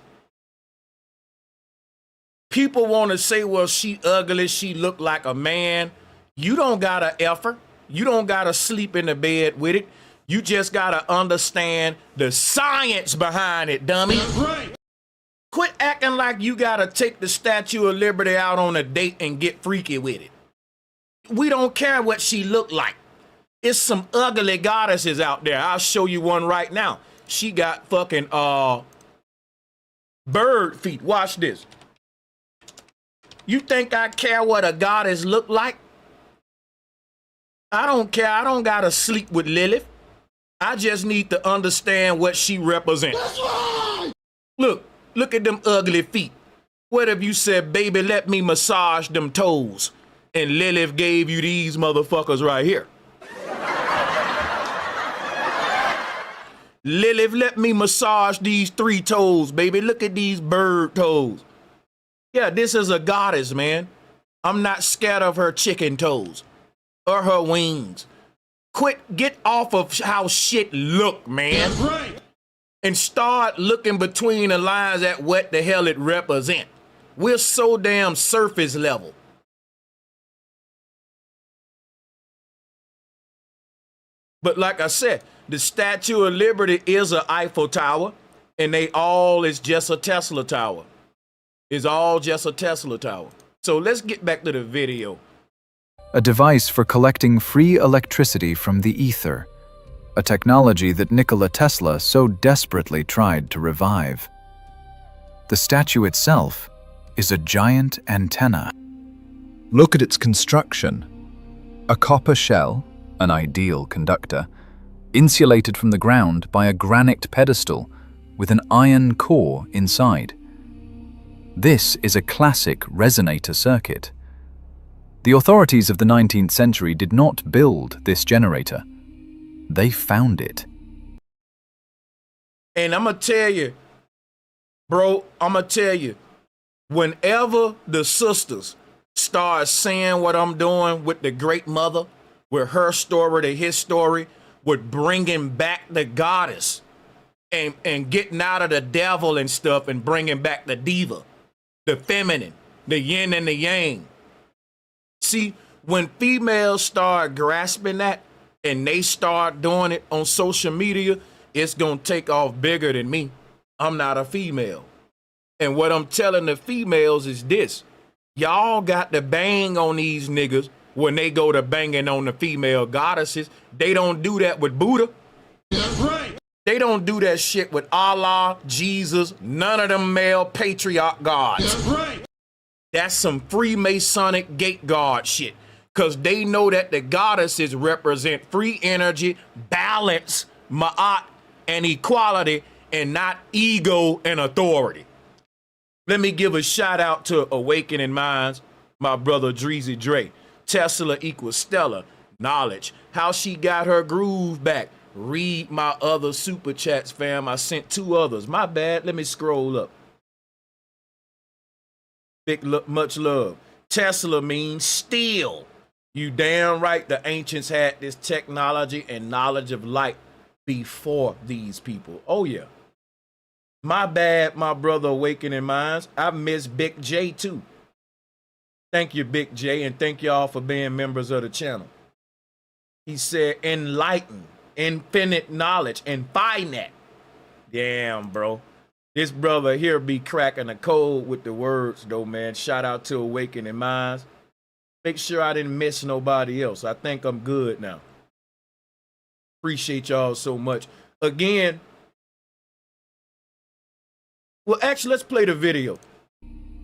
People want to say, well, she ugly, she look like a man. You don't gotta F her. You don't gotta sleep in the bed with it. You just gotta understand the science behind it, dummy. That's right. Quit acting like you gotta take the Statue of Liberty out on a date and get freaky with it. We don't care what she look like. It's some ugly goddesses out there. I'll show you one right now. She got fucking bird feet. Watch this. You think I care what a goddess look like? I don't care. I don't gotta sleep with Lilith. I just need to understand what she represents. That's right. Look at them ugly feet. What if you said, baby, let me massage them toes, and Lilith gave you these motherfuckers right here? Lilith, let me massage these 3 toes, baby. Look at these bird toes. Yeah, this is a goddess, man. I'm not scared of her chicken toes or her wings. Get off of how shit look, man. That's right. And start looking between the lines at what the hell it represent. We're so damn surface level. But like I said, the Statue of Liberty is an Eiffel Tower, and they all is just a Tesla tower. It's all just a Tesla tower. So let's get back to the video. A device for collecting free electricity from the ether, a technology that Nikola Tesla so desperately tried to revive. The statue itself is a giant antenna. Look at its construction. A copper shell, an ideal conductor, insulated from the ground by a granite pedestal with an iron core inside. This is a classic resonator circuit. The authorities of the 19th century did not build this generator. They found it. And I'm going to tell you, bro, whenever the sisters start saying what I'm doing with the great mother, with her story to his story, with bringing back the goddess and getting out of the devil and stuff and bringing back the diva, the feminine, the yin and the yang. See, when females start grasping that and they start doing it on social media, it's going to take off bigger than me. I'm not a female. And what I'm telling the females is this. Y'all got to bang on these niggas when they go to banging on the female goddesses. They don't do that with Buddha. That's right. They don't do that shit with Allah, Jesus, none of them male patriarch gods. That's right. That's some Freemasonic gate guard shit. Because they know that the goddesses represent free energy, balance, ma'at, and equality, and not ego and authority. Let me give a shout out to Awakening Minds, my brother Dreezy Dre. Tesla equals stellar. Knowledge. How she got her groove back. Read my other super chats, fam. I sent 2 others. My bad. Let me scroll up. Much love. Tesla means still. You damn right the ancients had this technology and knowledge of light before these people. Oh yeah. My bad, my brother Awakening Minds. I miss Big J too. Thank you, Big J, and thank y'all for being members of the channel. He said, enlighten, infinite knowledge, and finite. Damn, bro. This brother here be cracking the code with the words, though, man. Shout out to Awakening Minds. Make sure I didn't miss nobody else. I think I'm good now. Appreciate y'all so much. Again, well, actually, let's play the video.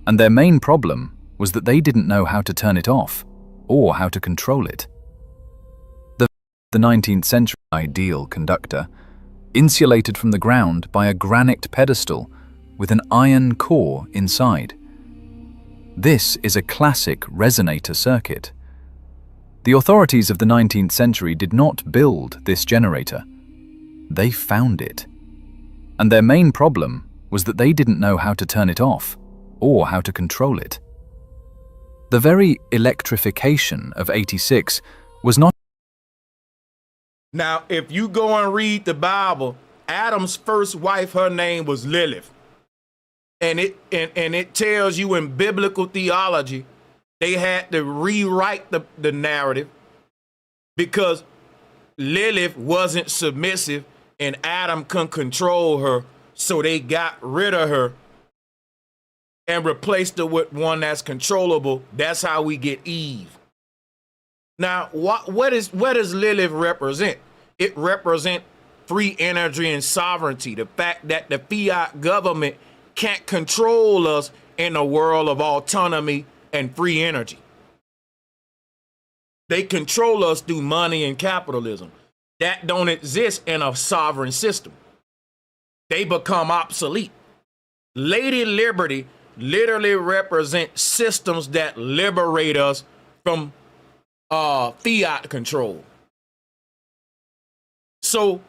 And their main problem was that they didn't know how to turn it off or how to control it. The 19th century ideal conductor, insulated from the ground by a granite pedestal with an iron core inside. This is a classic resonator circuit. The authorities of the 19th century did not build this generator. They found it. And their main problem was that they didn't know how to turn it off or how to control it. The very electrification of 86 was not. Now, if you go and read the Bible, Adam's first wife, her name was Lilith. And it tells you in biblical theology, they had to rewrite the narrative because Lilith wasn't submissive and Adam couldn't control her. So they got rid of her and replaced her with one that's controllable. That's how we get Eve. Now, what does Lilith represent? It represents free energy and sovereignty. The fact that the fiat government can't control us in a world of autonomy and free energy. They control us through money and capitalism. That don't exist in a sovereign system. They become obsolete. Lady Liberty literally represents systems that liberate us from fiat control. So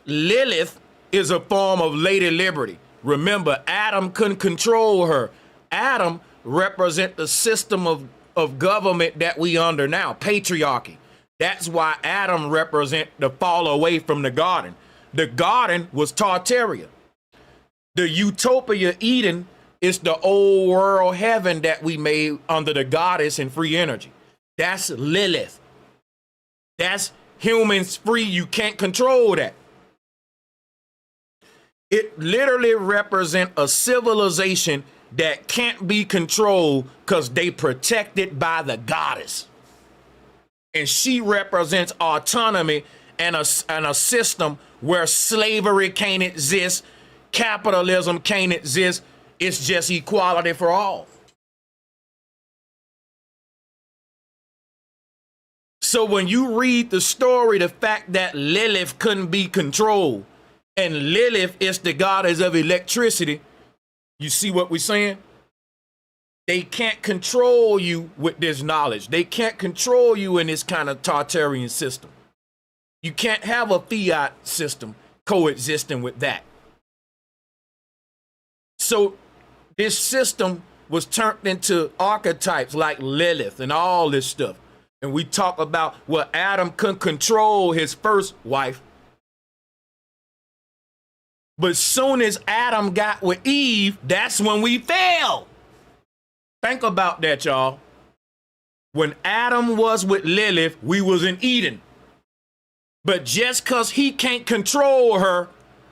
Lilith is a form of Lady Liberty. Remember, Adam couldn't control her. Adam represents the system of government that we under now, patriarchy. That's why Adam represents the fall away from the garden. The garden was Tartaria. The utopia Eden is the old world heaven that we made under the goddess and free energy. That's Lilith. That's humans free. You can't control that. It literally represents a civilization that can't be controlled because they protected by the goddess. And she represents autonomy and a system where slavery can't exist, capitalism can't exist. It's just equality for all. So when you read the story, the fact that Lilith couldn't be controlled, and Lilith is the goddess of electricity, you see what we're saying? They can't control you with this knowledge. They can't control you in this kind of Tartarian system. You can't have a fiat system coexisting with that. So this system was turned into archetypes like Lilith and all this stuff. And we talk about Adam couldn't control his first wife. But soon as Adam got with Eve, that's when we fell. Think about that, y'all. When Adam was with Lilith, we was in Eden. But just because he can't control her,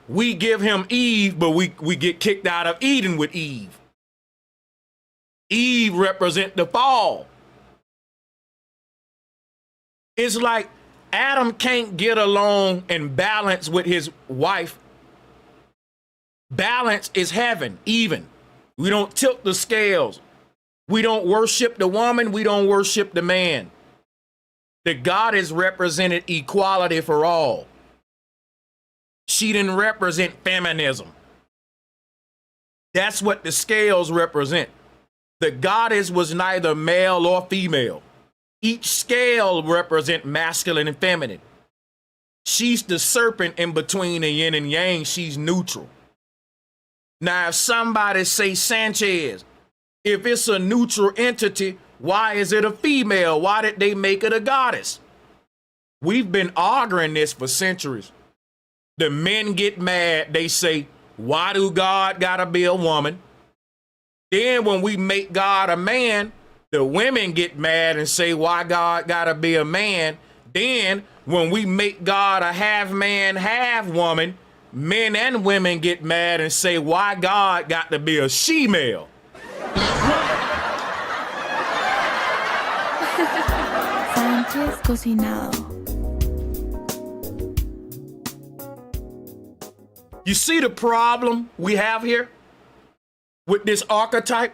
we give him Eve, but we get kicked out of Eden with Eve. Eve represents the fall. It's like Adam can't get along and balance with his wife. Balance is heaven, even. We don't tilt the scales. We don't worship the woman. We don't worship the man. The goddess represented equality for all. She didn't represent feminism. That's what the scales represent. The goddess was neither male or female. Each scale represents masculine and feminine. She's the serpent in between the yin and yang. She's neutral. Now, if somebody say Sanchez, if it's a neutral entity, why is it a female? Why did they make it a goddess? We've been arguing this for centuries. The men get mad. They say, why do God gotta be a woman? Then when we make God a man, the women get mad and say, why God gotta be a man? Then when we make God a half man, half woman, men and women get mad and say, why God got to be a she-male? Sánchez cocinado. You see the problem we have here with this archetype?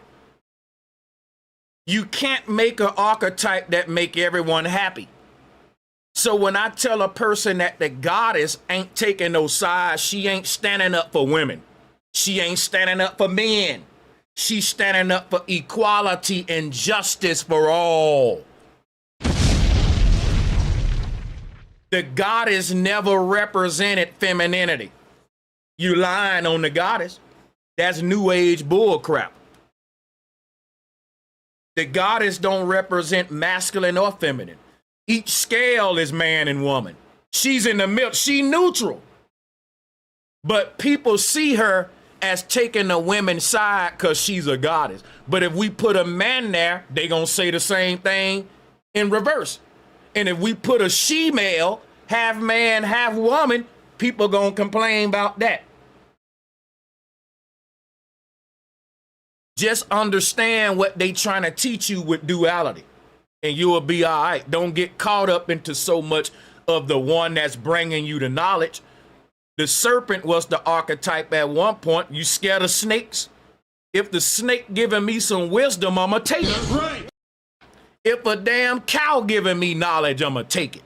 You can't make an archetype that make everyone happy. So when I tell a person that the goddess ain't taking no sides, she ain't standing up for women. She ain't standing up for men. She's standing up for equality and justice for all. The goddess never represented femininity. You lying on the goddess. That's new age bullcrap. The goddess don't represent masculine or feminine. Each scale is man and woman. She's in the middle. She neutral. But people see her as taking the women's side because she's a goddess. But if we put a man there, they gonna say the same thing in reverse. And if we put a she-male, half man, half woman, people gonna complain about that. Just understand what they trying to teach you with duality, and you will be all right. Don't get caught up into so much of the one that's bringing you the knowledge. The serpent was the archetype at one point. You scared of snakes? If the snake giving me some wisdom, I'ma take it. That's right. If a damn cow giving me knowledge, I'ma take it.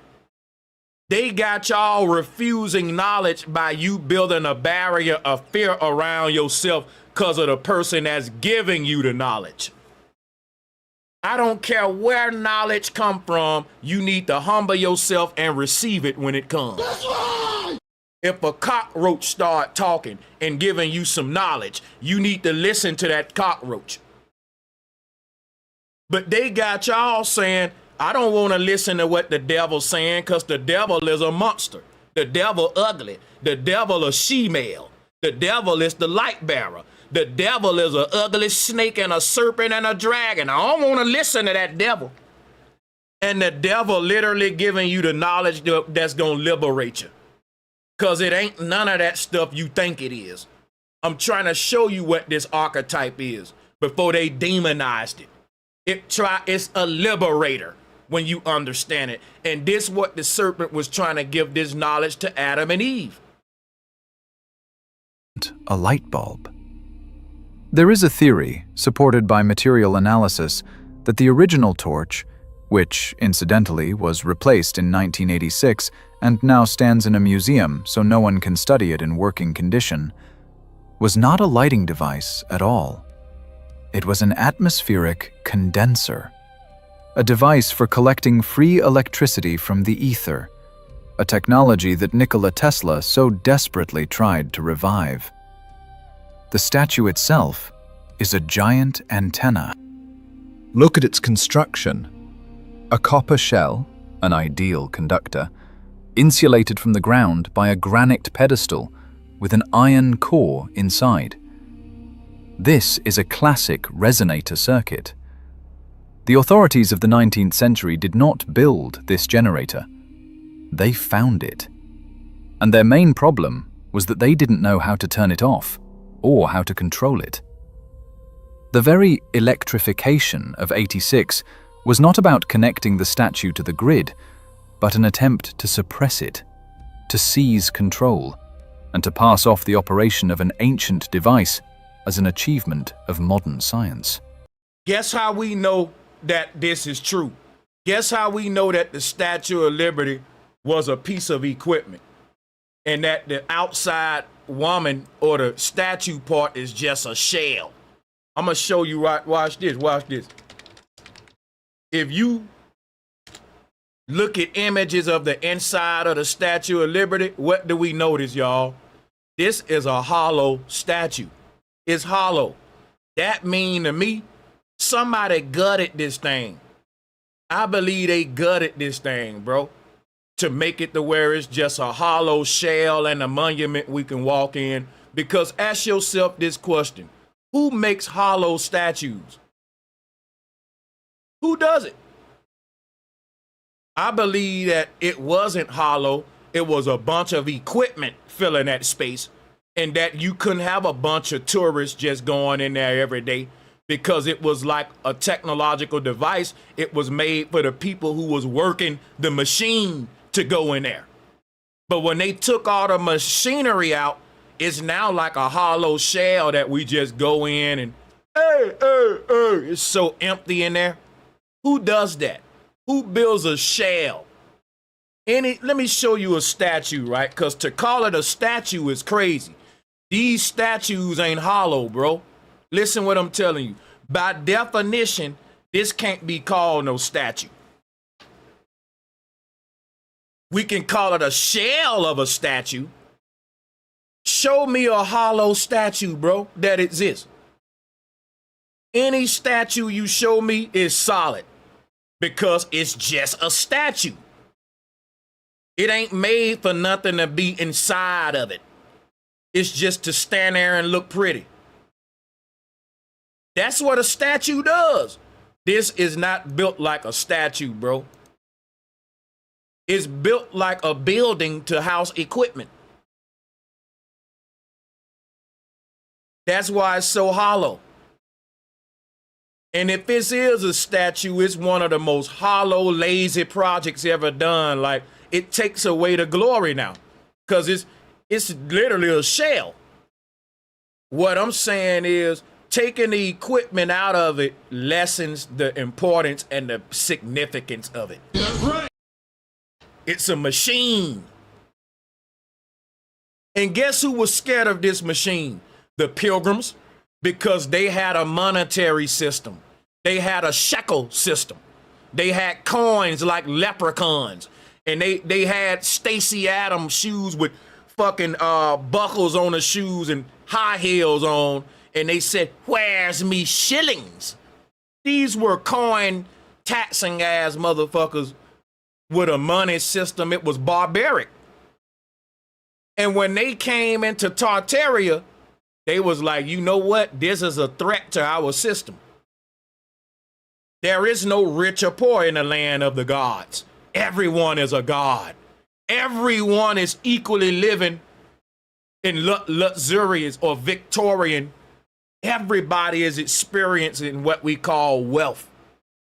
They got y'all refusing knowledge by you building a barrier of fear around yourself because of the person that's giving you the knowledge. I don't care where knowledge come from, you need to humble yourself and receive it when it comes. That's right. If a cockroach start talking and giving you some knowledge, you need to listen to that cockroach. But they got y'all saying, I don't want to listen to what the devil's saying because the devil is a monster. The devil ugly. The devil a she-male. The devil is the light bearer. The devil is an ugly snake and a serpent and a dragon. I don't want to listen to that devil. And the devil literally giving you the knowledge that's going to liberate you. Because it ain't none of that stuff you think it is. I'm trying to show you what this archetype is before they demonized it. It's a liberator when you understand it. And this what the serpent was trying to give this knowledge to Adam and Eve. A light bulb. There is a theory, supported by material analysis, that the original torch, which, incidentally, was replaced in 1986 and now stands in a museum so no one can study it in working condition, was not a lighting device at all. It was an atmospheric condenser, a device for collecting free electricity from the ether, a technology that Nikola Tesla so desperately tried to revive. The statue itself is a giant antenna. Look at its construction. A copper shell, an ideal conductor, insulated from the ground by a granite pedestal with an iron core inside. This is a classic resonator circuit. The authorities of the 19th century did not build this generator. They found it. And their main problem was that they didn't know how to turn it off or how to control it. The very electrification of '86 was not about connecting the statue to the grid, but an attempt to suppress it, to seize control, and to pass off the operation of an ancient device as an achievement of modern science. Guess how we know that this is true? Guess how we know that the Statue of Liberty was a piece of equipment and that the outside woman or the statue part is just a shell? I'm gonna show you right. Watch this. If you look at images of the inside of the Statue of Liberty, what do we notice, y'all? This is a hollow statue. It's hollow. That mean to me, somebody gutted this thing. I believe they gutted this thing, bro. to make it to where it's just a hollow shell and a monument we can walk in. Because ask yourself this question: who makes hollow statues? Who does it? I believe that it wasn't hollow. It was a bunch of equipment filling that space, and that you couldn't have a bunch of tourists just going in there every day, because it was like a technological device. It was made for the people who was working the machine to go in there. But when they took all the machinery out, it's now like a hollow shell that we just go in and, it's so empty in there. Who does that? Who builds a shell? Let me show you a statue, right? Because to call it a statue is crazy. These statues ain't hollow, bro. Listen what I'm telling you. By definition, this can't be called no statue. We can call it a shell of a statue. Show me a hollow statue, bro, that exists. Any statue you show me is solid, because it's just a statue. It ain't made for nothing to be inside of it. It's just to stand there and look pretty. That's what a statue does. This is not built like a statue, bro. It's built like a building to house equipment. That's why it's so hollow. And if this is a statue, it's one of the most hollow, lazy projects ever done. Like, it takes away the glory now, because it's literally a shell. What I'm saying is, taking the equipment out of it lessens the importance and the significance of it. That's right. It's a machine. And guess who was scared of this machine? The Pilgrims, because they had a monetary system. They had a shekel system. They had coins like leprechauns. And they had Stacey Adams shoes with fucking buckles on the shoes and high heels on. And they said, "Where's me shillings?" These were coin taxing ass motherfuckers with a money system. It was barbaric. And when they came into Tartaria, they was like, you know what? This is a threat to our system. There is no rich or poor in the land of the gods. Everyone is a god. Everyone is equally living in luxurious or Victorian. Everybody is experiencing what we call wealth.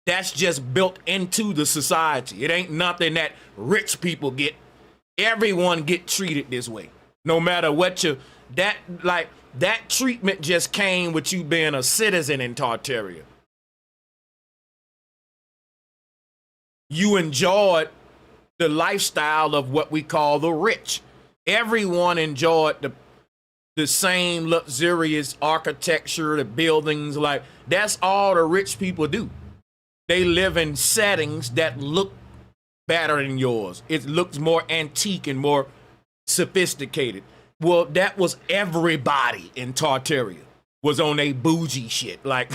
That's just built into the society. It ain't nothing that rich people get. Everyone get treated this way. No matter what that treatment just came with you being a citizen in Tartaria. You enjoyed the lifestyle of what we call the rich. Everyone enjoyed the same luxurious architecture, the buildings. Like, that's all the rich people do. They live in settings that look better than yours. It looks more antique and more sophisticated. Well, that was everybody in Tartaria was on a bougie shit. Like,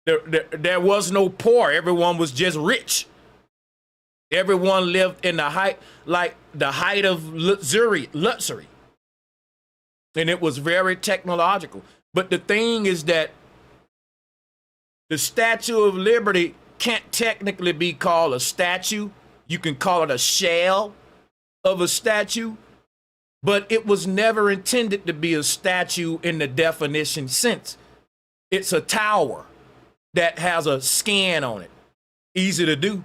there was no poor. Everyone was just rich. Everyone lived in the height of luxury. And it was very technological. But the thing is that the Statue of Liberty can't technically be called a statue. You can call it a shell of a statue, but it was never intended to be a statue in the definition sense. It's a tower that has a skin on it. Easy to do.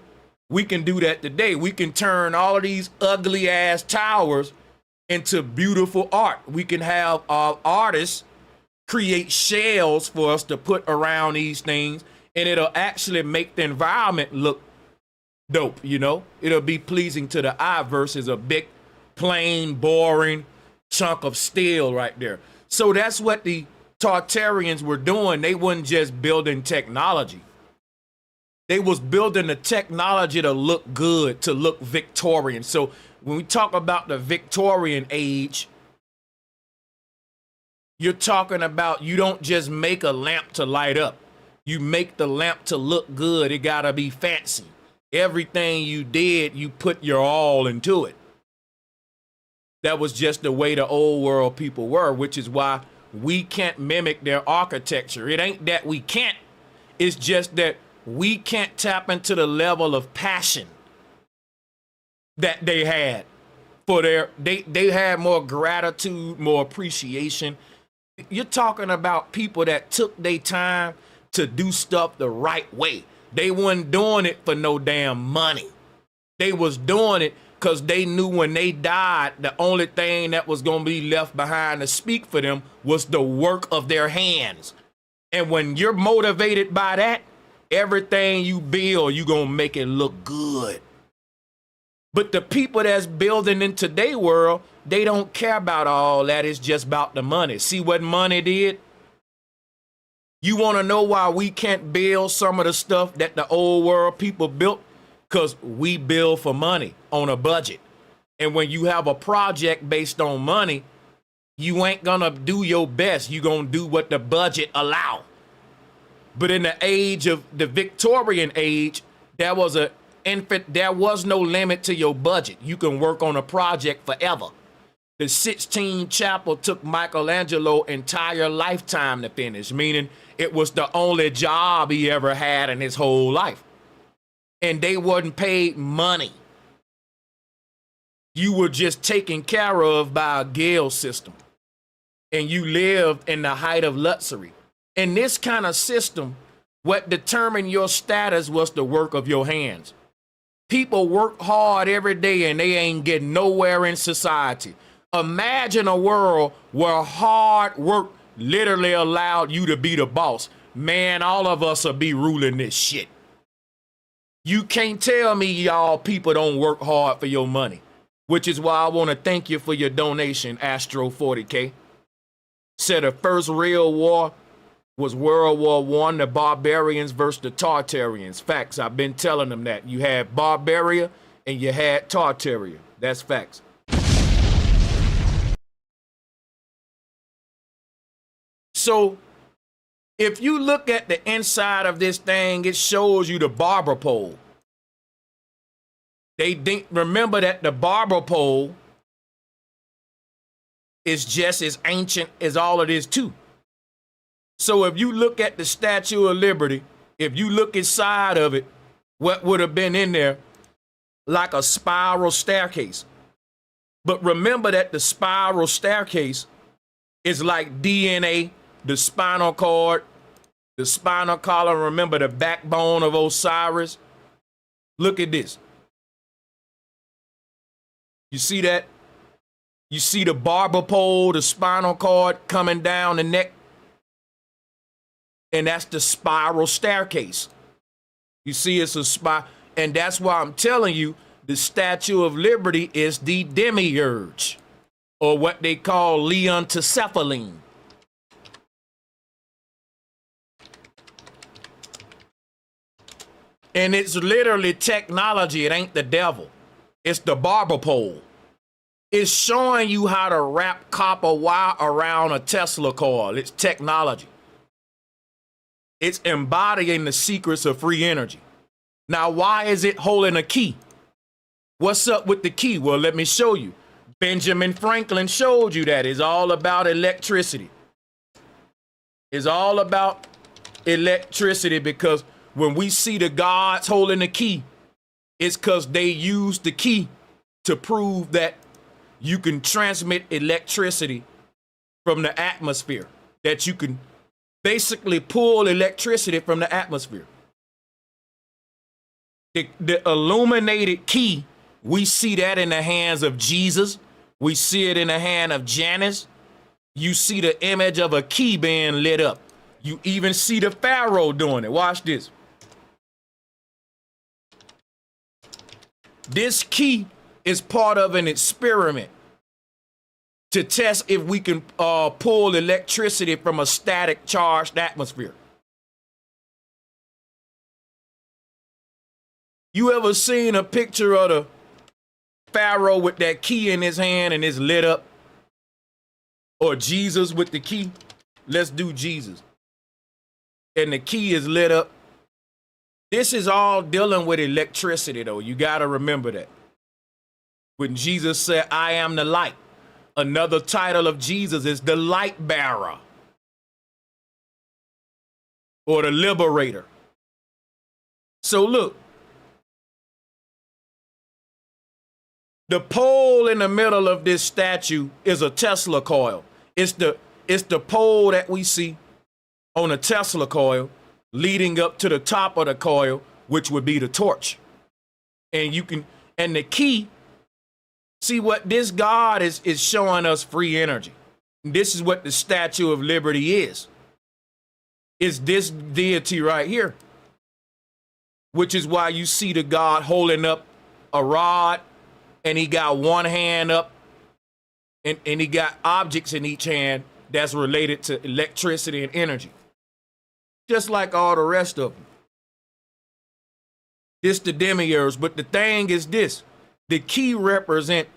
We can do that today. We can turn all of these ugly ass towers into beautiful art. We can have artists create shells for us to put around these things, and it'll actually make the environment look dope, you know? It'll be pleasing to the eye versus a big, plain, boring chunk of steel right there. So that's what the Tartarians were doing. They wasn't just building technology. They was building the technology to look good, to look Victorian. So when we talk about the Victorian age, you're talking about, you don't just make a lamp to light up. You make the lamp to look good. It gotta be fancy. Everything you did, you put your all into it. That was just the way the old world people were, which is why we can't mimic their architecture. It ain't that we can't. It's just that we can't tap into the level of passion that they had for they had more gratitude, more appreciation. You're talking about people that took their time to do stuff the right way. They wasn't doing it for no damn money. They was doing it because they knew when they died, the only thing that was going to be left behind to speak for them was the work of their hands. And when you're motivated by that, everything you build, you're going to make it look good. But the people that's building in today's world, they don't care about all that. It's just about the money. See what money did? You want to know why we can't build some of the stuff that the old world people built? Because we build for money on a budget. And when you have a project based on money, you ain't gonna do your best. You gonna do what the budget allow. But in the age of the Victorian age, there was no limit to your budget. You can work on a project forever. The Sistine Chapel took Michelangelo entire lifetime to finish, meaning it was the only job he ever had in his whole life. And they wasn't paid money. You were just taken care of by a guild system. And you lived in the height of luxury. In this kind of system, what determined your status was the work of your hands. People work hard every day and they ain't getting nowhere in society. Imagine a world where hard work literally allowed you to be the boss. Man, all of us will be ruling this shit. You can't tell me y'all people don't work hard for your money, which is why I want to thank you for your donation, Astro 40K. Said the first real war was World War I, the barbarians versus the Tartarians. Facts, I've been telling them that. You had Barbaria and you had Tartaria. That's facts. So, if you look at the inside of this thing, it shows you the barber pole. Remember that the barber pole is just as ancient as all of this too. So if you look at the Statue of Liberty, if you look inside of it, what would have been in there? Like a spiral staircase. But remember that the spiral staircase is like DNA, the spinal cord, the spinal column, remember the backbone of Osiris. Look at this. You see that? You see the barber pole, the spinal cord coming down the neck? And that's the spiral staircase. You see it's a spiral. And that's why I'm telling you, the Statue of Liberty is the demiurge, or what they call leontocephaline. And it's literally technology. It ain't the devil. It's the barber pole. It's showing you how to wrap copper wire around a Tesla coil. It's technology. It's embodying the secrets of free energy. Now, why is it holding a key? What's up with the key? Well, let me show you. Benjamin Franklin showed you that. It's all about electricity. It's all about electricity, because when we see the gods holding the key, it's because they use the key to prove that you can transmit electricity from the atmosphere, that you can basically pull electricity from the atmosphere. The illuminated key, we see that in the hands of Jesus. We see it in the hand of Janus. You see the image of a key being lit up. You even see the Pharaoh doing it. Watch this. This key is part of an experiment to test if we can pull electricity from a static charged atmosphere. You ever seen a picture of the Pharaoh with that key in his hand and it's lit up? Or Jesus with the key? Let's do Jesus. And the key is lit up. This is all dealing with electricity, though. You got to remember that. When Jesus said, I am the light, another title of Jesus is the light bearer or the liberator. So look, the pole in the middle of this statue is a Tesla coil. It's the pole that we see on a Tesla coil leading up to the top of the coil, which would be the torch. And the key, see what this God is showing us free energy. This is what the Statue of Liberty is. It's this deity right here, which is why you see the God holding up a rod and he got one hand up and he got objects in each hand that's related to electricity and energy. Just like all the rest of them. This the demiurge, but the thing is this. The key represent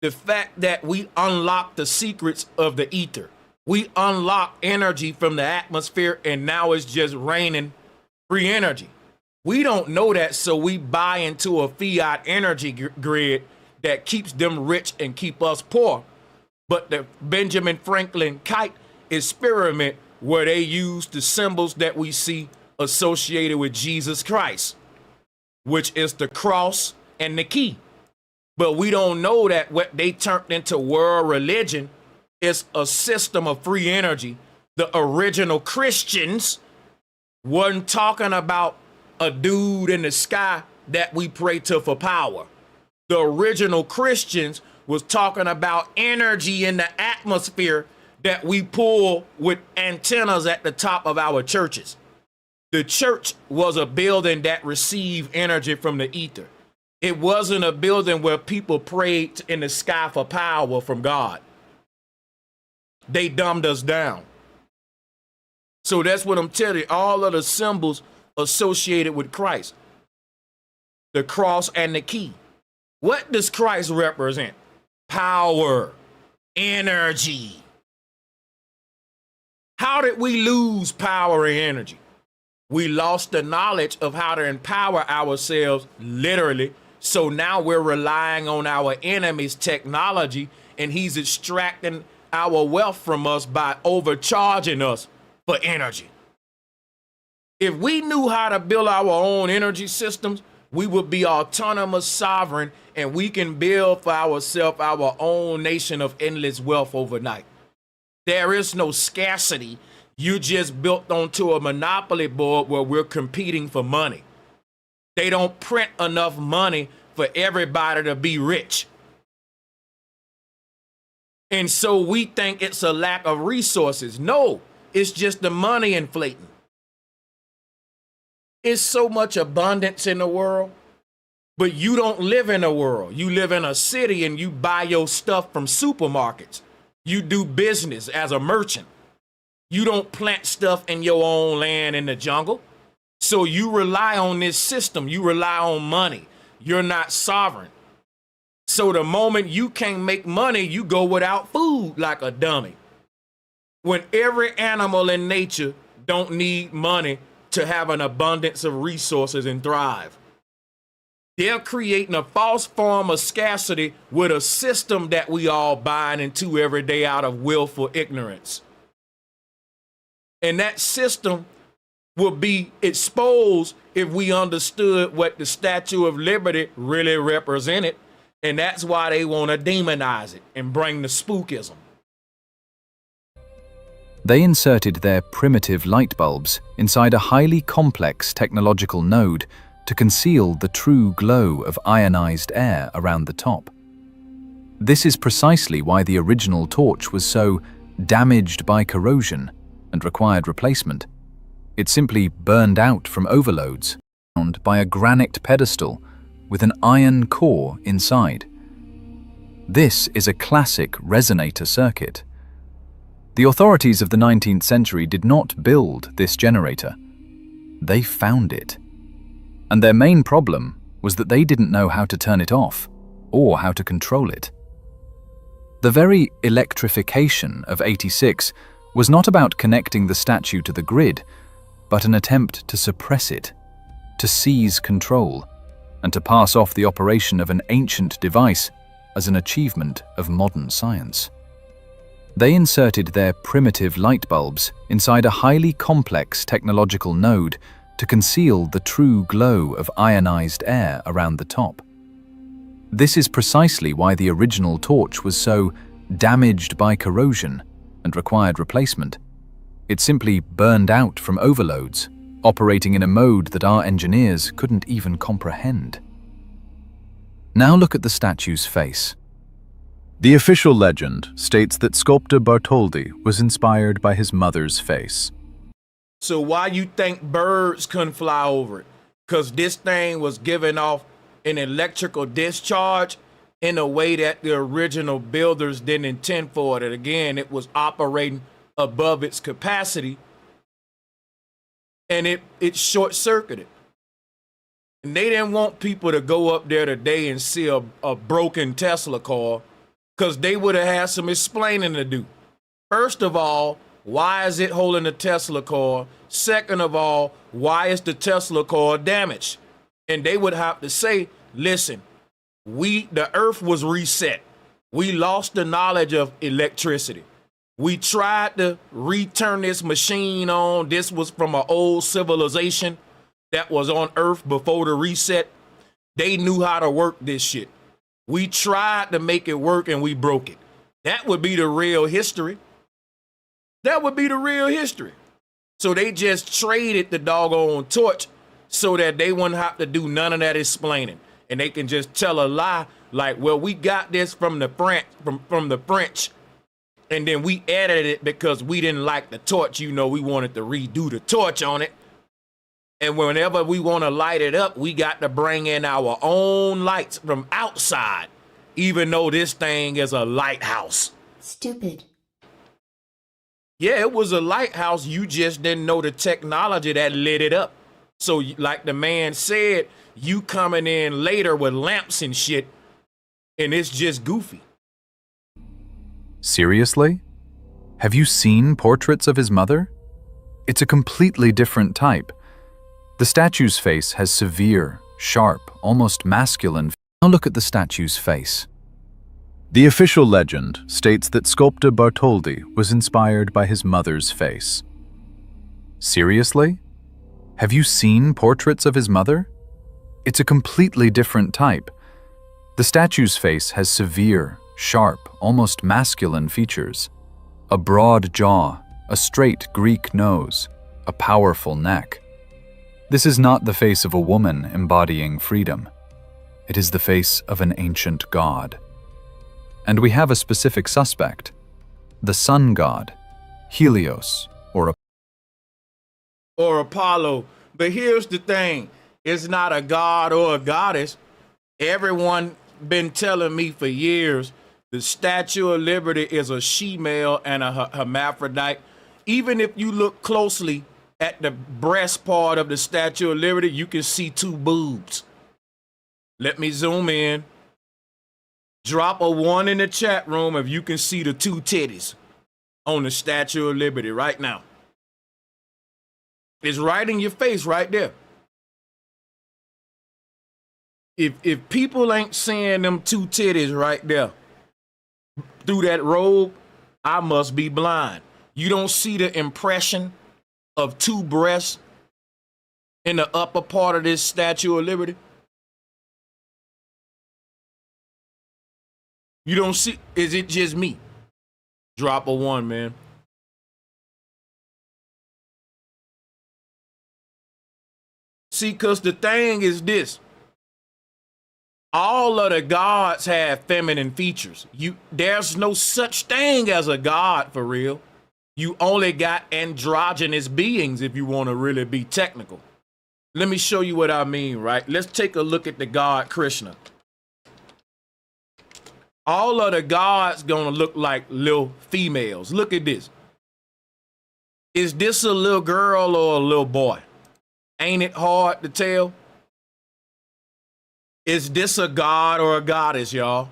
the fact that we unlock the secrets of the ether. We unlock energy from the atmosphere and now it's just raining free energy. We don't know that, so we buy into a fiat energy grid that keeps them rich and keep us poor. But the Benjamin Franklin kite experiment where they use the symbols that we see associated with Jesus Christ, which is the cross and the key. But we don't know that what they turned into world religion is a system of free energy. The original Christians wasn't talking about a dude in the sky that we pray to for power. The original Christians was talking about energy in the atmosphere that we pull with antennas at the top of our churches. The church was a building that received energy from the ether. It wasn't a building where people prayed in the sky for power from God. They dumbed us down. So that's what I'm telling you. All of the symbols associated with Christ, the cross and the key. What does Christ represent? Power, energy. How did we lose power and energy? We lost the knowledge of how to empower ourselves, literally. So now we're relying on our enemy's technology, and he's extracting our wealth from us by overcharging us for energy. If we knew how to build our own energy systems, we would be autonomous, sovereign, and we can build for ourselves our own nation of endless wealth overnight. There is no scarcity. You just built onto a monopoly board where we're competing for money. They don't print enough money for everybody to be rich. And so we think it's a lack of resources. No, it's just the money inflating. It's so much abundance in the world, but you don't live in a world. You live in a city and you buy your stuff from supermarkets. You do business as a merchant. You don't plant stuff in your own land in the jungle. So you rely on this system. You rely on money. You're not sovereign. So the moment you can't make money, you go without food like a dummy. When every animal in nature don't need money to have an abundance of resources and thrive. They're creating a false form of scarcity with a system that we all buying into every day out of willful ignorance. And that system would be exposed if we understood what the Statue of Liberty really represented. And that's why they want to demonize it and bring the spookism. They inserted their primitive light bulbs inside a highly complex technological node to conceal the true glow of ionized air around the top. This is precisely why the original torch was so damaged by corrosion and required replacement. It simply burned out from overloads, surrounded by a granite pedestal with an iron core inside. This is a classic resonator circuit. The authorities of the 19th century did not build this generator. They found it. And their main problem was that they didn't know how to turn it off or how to control it. The very electrification of '86 was not about connecting the statue to the grid, but an attempt to suppress it to seize control, and to pass off the operation of an ancient device as an achievement of modern science. They inserted their primitive light bulbs inside a highly complex technological node to conceal the true glow of ionized air around the top. This is precisely why the original torch was so damaged by corrosion and required replacement. It simply burned out from overloads, operating in a mode that our engineers couldn't even comprehend. Now look at the statue's face. The official legend states that sculptor Bartholdi was inspired by his mother's face. So why you think birds couldn't fly over it? Because this thing was giving off an electrical discharge in a way that the original builders didn't intend for it. And again, it was operating above its capacity, and it short-circuited. And they didn't want people to go up there today and see a broken Tesla car, because they would have had some explaining to do. First of all, why is it holding a Tesla car? Second of all, why is the Tesla car damaged? And they would have to say, listen, the earth was reset. We lost the knowledge of electricity. We tried to return this machine on. This was from an old civilization that was on earth before the reset. They knew how to work this shit. We tried to make it work and we broke it. That would be the real history. That would be the real history. So they just traded the doggone torch so that they wouldn't have to do none of that explaining. And they can just tell a lie like, well, we got this from the French, and then we edited it because we didn't like the torch. You know, we wanted to redo the torch on it. And whenever we want to light it up, we got to bring in our own lights from outside, even though this thing is a lighthouse. Stupid. Yeah, it was a lighthouse. You just didn't know the technology that lit it up. So like the man said, you coming in later with lamps and shit, and it's just goofy. Seriously? Have you seen portraits of his mother? It's a completely different type. The statue's face has severe, sharp, almost masculine. Now look at the statue's face. The official legend states that sculptor Bartholdi was inspired by his mother's face. Seriously? Have you seen portraits of his mother? It's a completely different type. The statue's face has severe, sharp, almost masculine features. A broad jaw, a straight Greek nose, a powerful neck. This is not the face of a woman embodying freedom. It is the face of an ancient god. And we have a specific suspect, the sun god, Helios, or Apollo. But here's the thing, it's not a god or a goddess. Everyone been telling me for years the Statue of Liberty is a she-male and a hermaphrodite. Even if you look closely at the breast part of the Statue of Liberty, you can see two boobs. Let me zoom in. Drop a 1 in the chat room if you can see the two titties on the Statue of Liberty right now. It's right in your face right there. If people ain't seeing them two titties right there through that robe, I must be blind. You don't see the impression of two breasts in the upper part of this Statue of Liberty? You don't see, is it just me? Drop a 1, man. See, because the thing is this. All of the gods have feminine features. There's no such thing as a god for real. You only got androgynous beings if you want to really be technical. Let me show you what I mean, right? Let's take a look at the god Krishna. All of the gods gonna look like little females. Look at this. Is this a little girl or a little boy? Ain't it hard to tell? Is this a god or a goddess, y'all?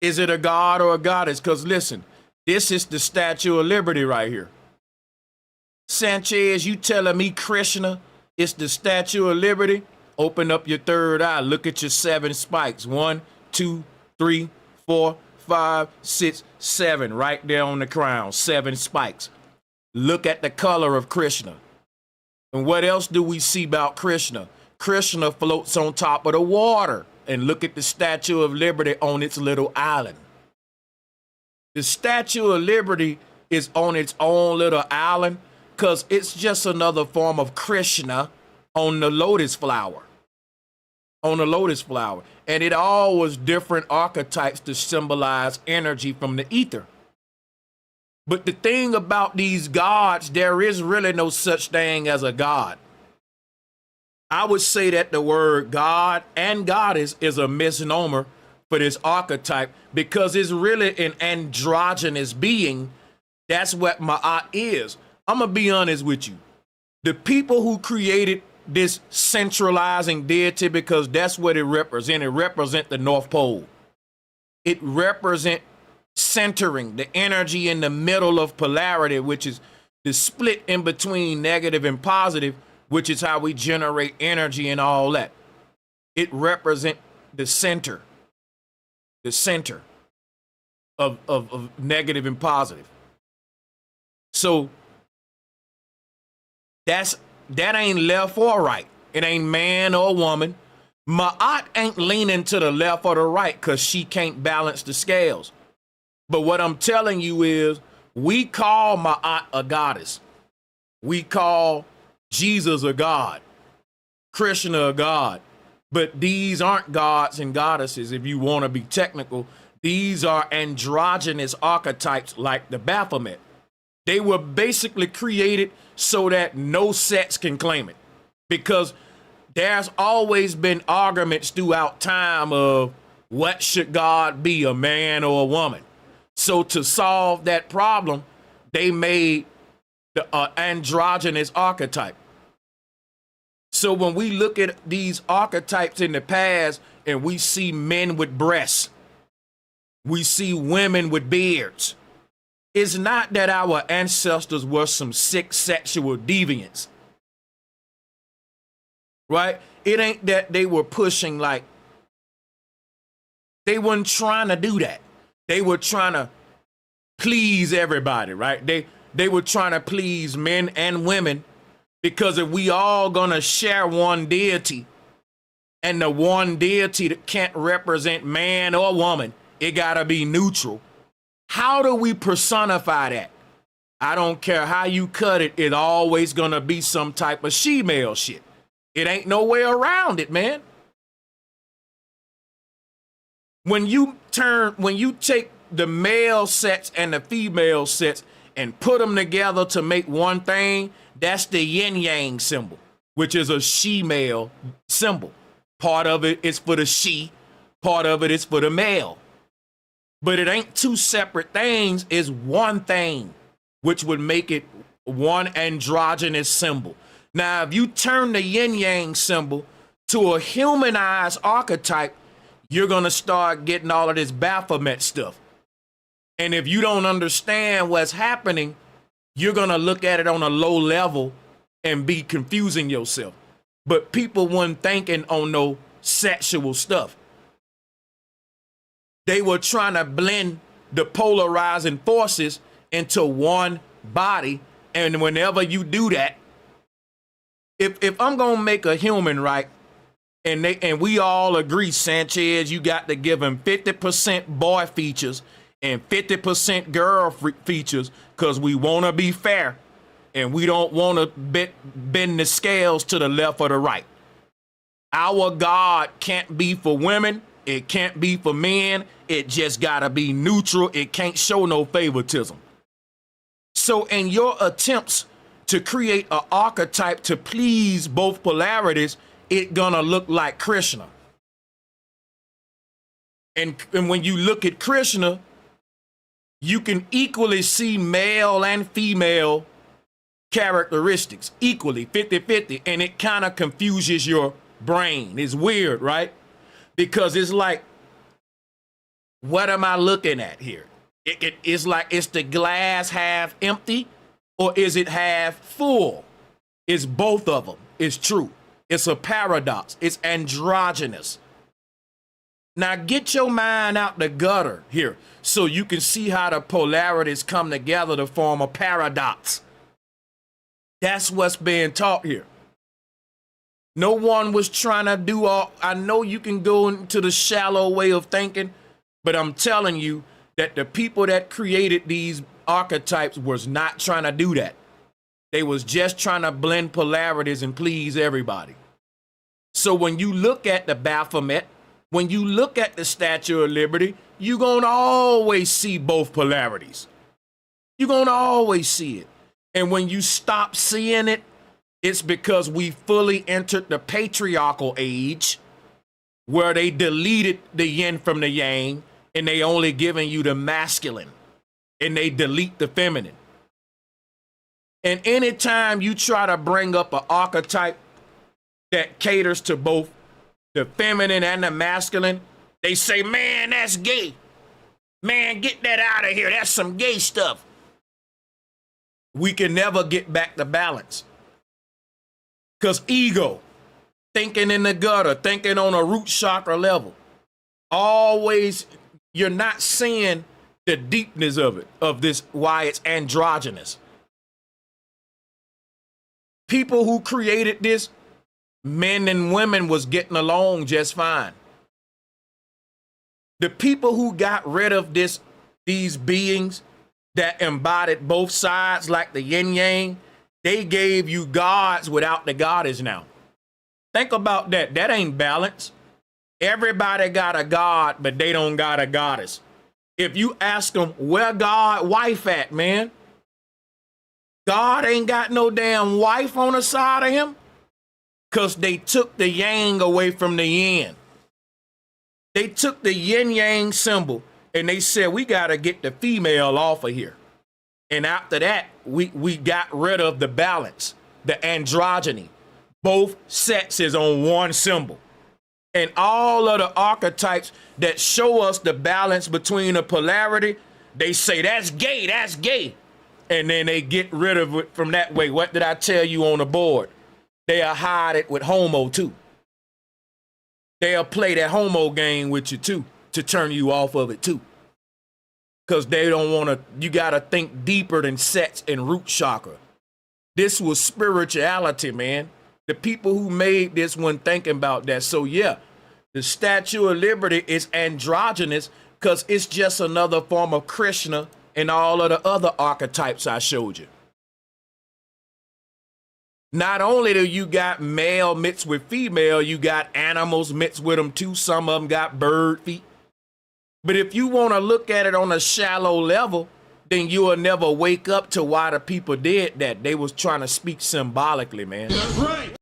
Is it a god or a goddess? Because listen, this is the Statue of Liberty right here. Sanchez, you telling me Krishna is the Statue of Liberty? Open up your third eye. Look at your 7 spikes. 1, 2, 3, 4, 5, 6, 7. Right there on the crown. 7 spikes. Look at the color of Krishna. And what else do we see about Krishna? Krishna floats on top of the water. And look at the Statue of Liberty on its little island. The Statue of Liberty is on its own little island because it's just another form of Krishna on the lotus flower. On the lotus flower. And it all was different archetypes to symbolize energy from the ether. But the thing about these gods, there is really no such thing as a god. I would say that the word God and goddess is a misnomer for this archetype because it's really an androgynous being. That's what Ma'at is. I'm going to be honest with you. The people who created this centralizing deity, because that's what it represents. It represents the North Pole. It represents centering the energy in the middle of polarity, which is the split in between negative and positive, which is how we generate energy and all that. It represents the center of negative and positive. So that ain't left or right. It ain't man or woman. Ma'at ain't leaning to the left or the right because she can't balance the scales. But what I'm telling you is we call Ma'at a goddess. We call Jesus a god, Krishna a god. But these aren't gods and goddesses, if you want to be technical. These are androgynous archetypes like the Baphomet. They were basically created so that no sex can claim it. Because there's always been arguments throughout time of what should God be, a man or a woman. So to solve that problem, they made the androgynous archetype. So when we look at these archetypes in the past and we see men with breasts, we see women with beards, it's not that our ancestors were some sick sexual deviants, right? It ain't that they were pushing like, they weren't trying to do that. They were trying to please everybody, right? They were trying to please men and women, because if we all gonna share one deity and the one deity that can't represent man or woman, it gotta be neutral. How do we personify that? I don't care how you cut it, it's always gonna be some type of she-male shit. It ain't no way around it, man. When you take the male sets and the female sets and put them together to make one thing, that's the yin-yang symbol, which is a she-male symbol. Part of it is for the she, part of it is for the male. But it ain't two separate things, it's one thing, which would make it one androgynous symbol. Now, if you turn the yin-yang symbol to a humanized archetype, you're gonna start getting all of this Baphomet stuff. And if you don't understand what's happening, you're gonna look at it on a low level and be confusing yourself. But people weren't thinking on no sexual stuff. They were trying to blend the polarizing forces into one body. And whenever you do that, if I'm gonna make a human, right, and we all agree, Sanchez, you got to give him 50% boy features and 50% girl features, because we want to be fair and we don't want to bend the scales to the left or the right. Our God can't be for women, it can't be for men, it just gotta be neutral, it can't show no favoritism. So in your attempts to create an archetype to please both polarities, it gonna look like Krishna. And when you look at Krishna, you can equally see male and female characteristics equally, 50-50, and it kind of confuses your brain. It's weird, right? Because it's like, what am I looking at here? It's like it's the glass half empty Or is it half full? It's both of them. It's true. It's a paradox. It's androgynous. Now get your mind out the gutter here so you can see how the polarities come together to form a paradox. That's what's being taught here. No one was trying to do all. I know you can go into the shallow way of thinking, but I'm telling you that the people that created these archetypes was not trying to do that. They was just trying to blend polarities and please everybody. So when you look at the Baphomet, when you look at the Statue of Liberty, you're going to always see both polarities. You're going to always see it. And when you stop seeing it, it's because we fully entered the patriarchal age where they deleted the yin from the yang and they only giving you the masculine and they delete the feminine. And anytime you try to bring up an archetype that caters to both the feminine and the masculine, they say, man, that's gay. Man, get that out of here. That's some gay stuff. We can never get back to balance. Because ego, thinking in the gutter, thinking on a root chakra level, always, you're not seeing the deepness of it, of this, why it's androgynous. People who created this, men and women was getting along just fine. The people who got rid of these beings that embodied both sides like the yin yang, they gave you gods without the goddess now. Think about that. That ain't balance. Everybody got a god, but they don't got a goddess. If you ask them, where God wife at, man? God ain't got no damn wife on the side of him because they took the yang away from the yin. They took the yin yang symbol and they said, we got to get the female off of here. And after that, we got rid of the balance, the androgyny. Both sexes on one symbol. And all of the archetypes that show us the balance between the polarity, they say, that's gay, that's gay. And then they get rid of it from that way. What did I tell you on the board? They'll hide it with homo too. They'll play that homo game with you too to turn you off of it too. Because they don't want to, you got to think deeper than sex and root chakra. This was spirituality, man. The people who made this weren't thinking about that. So yeah, the Statue of Liberty is androgynous because it's just another form of Krishna and all of the other archetypes I showed you. Not only do you got male mixed with female, you got animals mixed with them too. Some of them got bird feet. But if you want to look at it on a shallow level, then you will never wake up to why the people did that. They was trying to speak symbolically, man. That's right.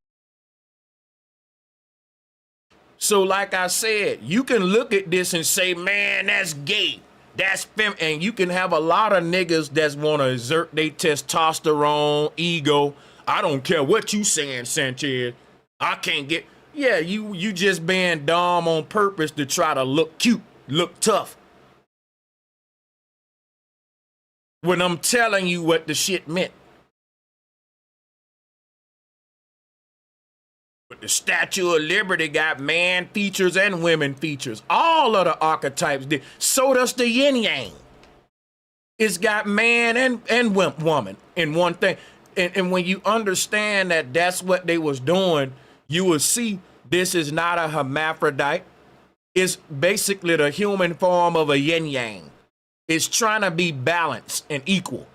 So like I said, you can look at this and say, man, that's gay. That's fem, and you can have a lot of niggas that want to exert their testosterone, ego. I don't care what you saying, Sanchez. I can't get, yeah, you just being dumb on purpose to try to look cute, look tough. When I'm telling you what the shit meant. But the Statue of Liberty got man features and women features. All of the archetypes did. So does the yin yang. It's got man and woman in one thing. And when you understand that that's what they was doing, you will see this is not a hermaphrodite. It's basically the human form of a yin yang. It's trying to be balanced and equal.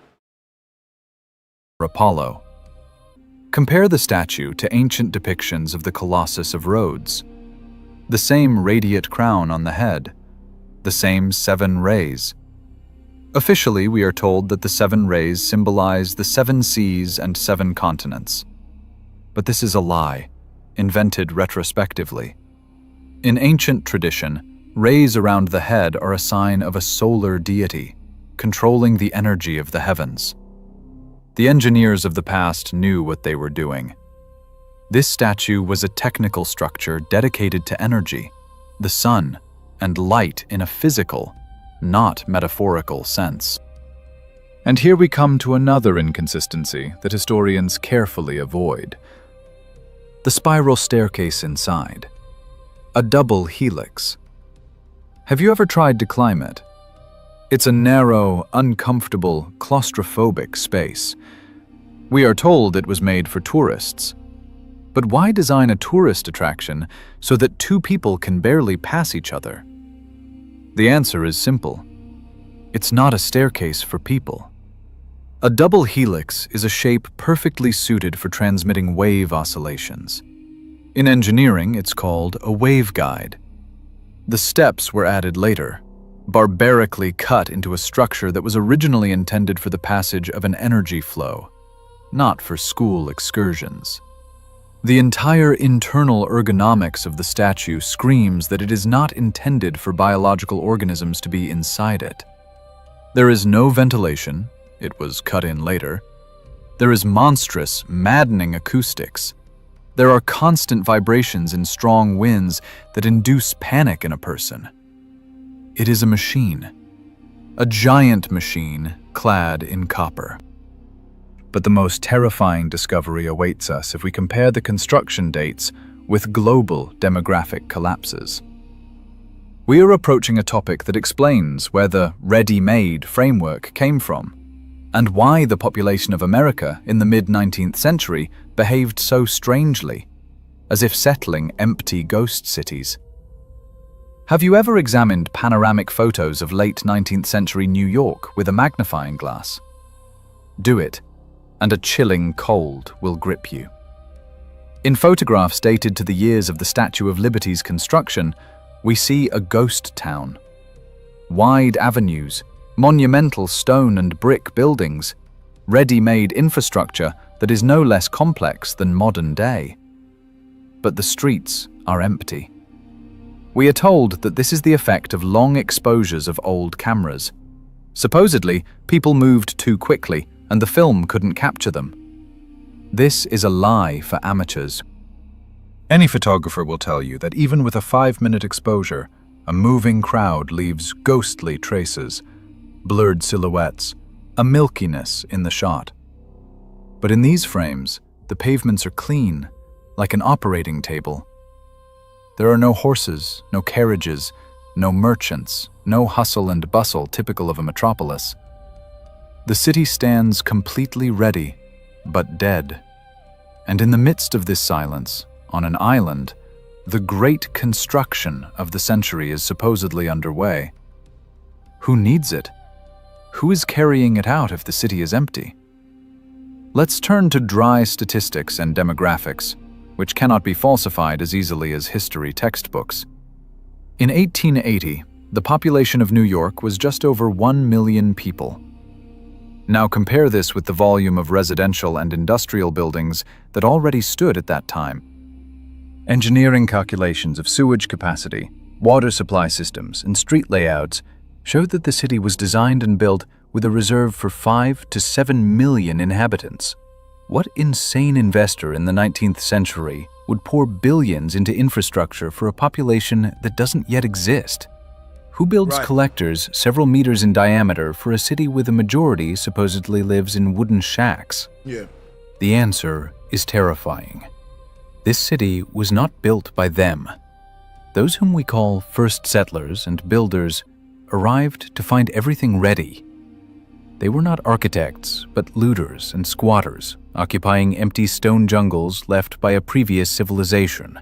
Apollo. Compare the statue to ancient depictions of the Colossus of Rhodes. The same radiate crown on the head, the same 7 rays. Officially, we are told that the 7 rays symbolize the 7 seas and 7 continents. But this is a lie, invented retrospectively. In ancient tradition, rays around the head are a sign of a solar deity, controlling the energy of the heavens. The engineers of the past knew what they were doing. This statue was a technical structure dedicated to energy, the sun, and light in a physical, not metaphorical sense. And here we come to another inconsistency that historians carefully avoid. The spiral staircase inside. A double helix. Have you ever tried to climb it? It's a narrow, uncomfortable, claustrophobic space. We are told it was made for tourists. But why design a tourist attraction so that two people can barely pass each other? The answer is simple. It's not a staircase for people. A double helix is a shape perfectly suited for transmitting wave oscillations. In engineering, it's called a waveguide. The steps were added later, barbarically cut into a structure that was originally intended for the passage of an energy flow, not for school excursions. The entire internal ergonomics of the statue screams that it is not intended for biological organisms to be inside it. There is no ventilation. It was cut in later. There is monstrous, maddening acoustics. There are constant vibrations and strong winds that induce panic in a person. It is a machine. A giant machine clad in copper. But the most terrifying discovery awaits us if we compare the construction dates with global demographic collapses. We are approaching a topic that explains where the ready-made framework came from, and why the population of America in the mid-19th century behaved so strangely, as if settling empty ghost cities. Have you ever examined panoramic photos of late 19th century New York with a magnifying glass? Do it, and a chilling cold will grip you. In photographs dated to the years of the Statue of Liberty's construction, we see a ghost town. Wide avenues, monumental stone and brick buildings, ready-made infrastructure that is no less complex than modern day. But the streets are empty. We are told that this is the effect of long exposures of old cameras. Supposedly, people moved too quickly and the film couldn't capture them. This is a lie for amateurs. Any photographer will tell you that even with a 5-minute exposure, a moving crowd leaves ghostly traces, blurred silhouettes, a milkiness in the shot. But in these frames, the pavements are clean, like an operating table. There are no horses, no carriages, no merchants, no hustle and bustle typical of a metropolis. The city stands completely ready, but dead. And in the midst of this silence, on an island, the great construction of the century is supposedly underway. Who needs it? Who is carrying it out if the city is empty? Let's turn to dry statistics and demographics, which cannot be falsified as easily as history textbooks. In 1880, the population of New York was just over 1 million people. Now compare this with the volume of residential and industrial buildings that already stood at that time. Engineering calculations of sewage capacity, water supply systems, and street layouts showed that the city was designed and built with a reserve for 5 to 7 million inhabitants. What insane investor in the 19th century would pour billions into infrastructure for a population that doesn't yet exist? Who builds collectors several meters in diameter for a city with a majority supposedly lives in wooden shacks? Yeah. The answer is terrifying. This city was not built by them. Those whom we call first settlers and builders arrived to find everything ready. They were not architects, but looters and squatters, occupying empty stone jungles left by a previous civilization.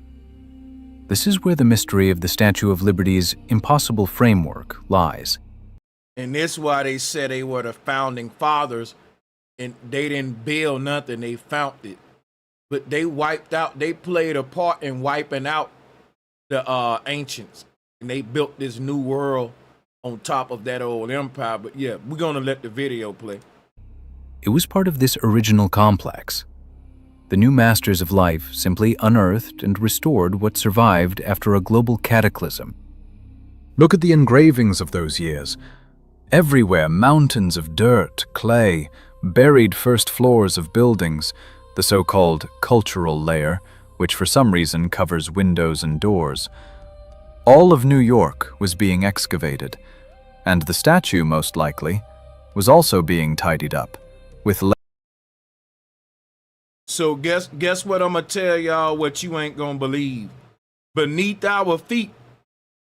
This is where the mystery of the Statue of Liberty's impossible framework lies. And this is why they said they were the founding fathers, and they didn't build nothing, they found it. But they played a part in wiping out the ancients, and they built this new world on top of that old empire. But yeah, we're gonna let the video play. It was part of this original complex. The new masters of life simply unearthed and restored what survived after a global cataclysm. Look at the engravings of those years. Everywhere, mountains of dirt, clay, buried first floors of buildings, the so-called cultural layer, which for some reason covers windows and doors. All of New York was being excavated, and the statue, most likely, was also being tidied up, with So guess what I'm gonna tell y'all what you ain't gonna believe. Beneath our feet,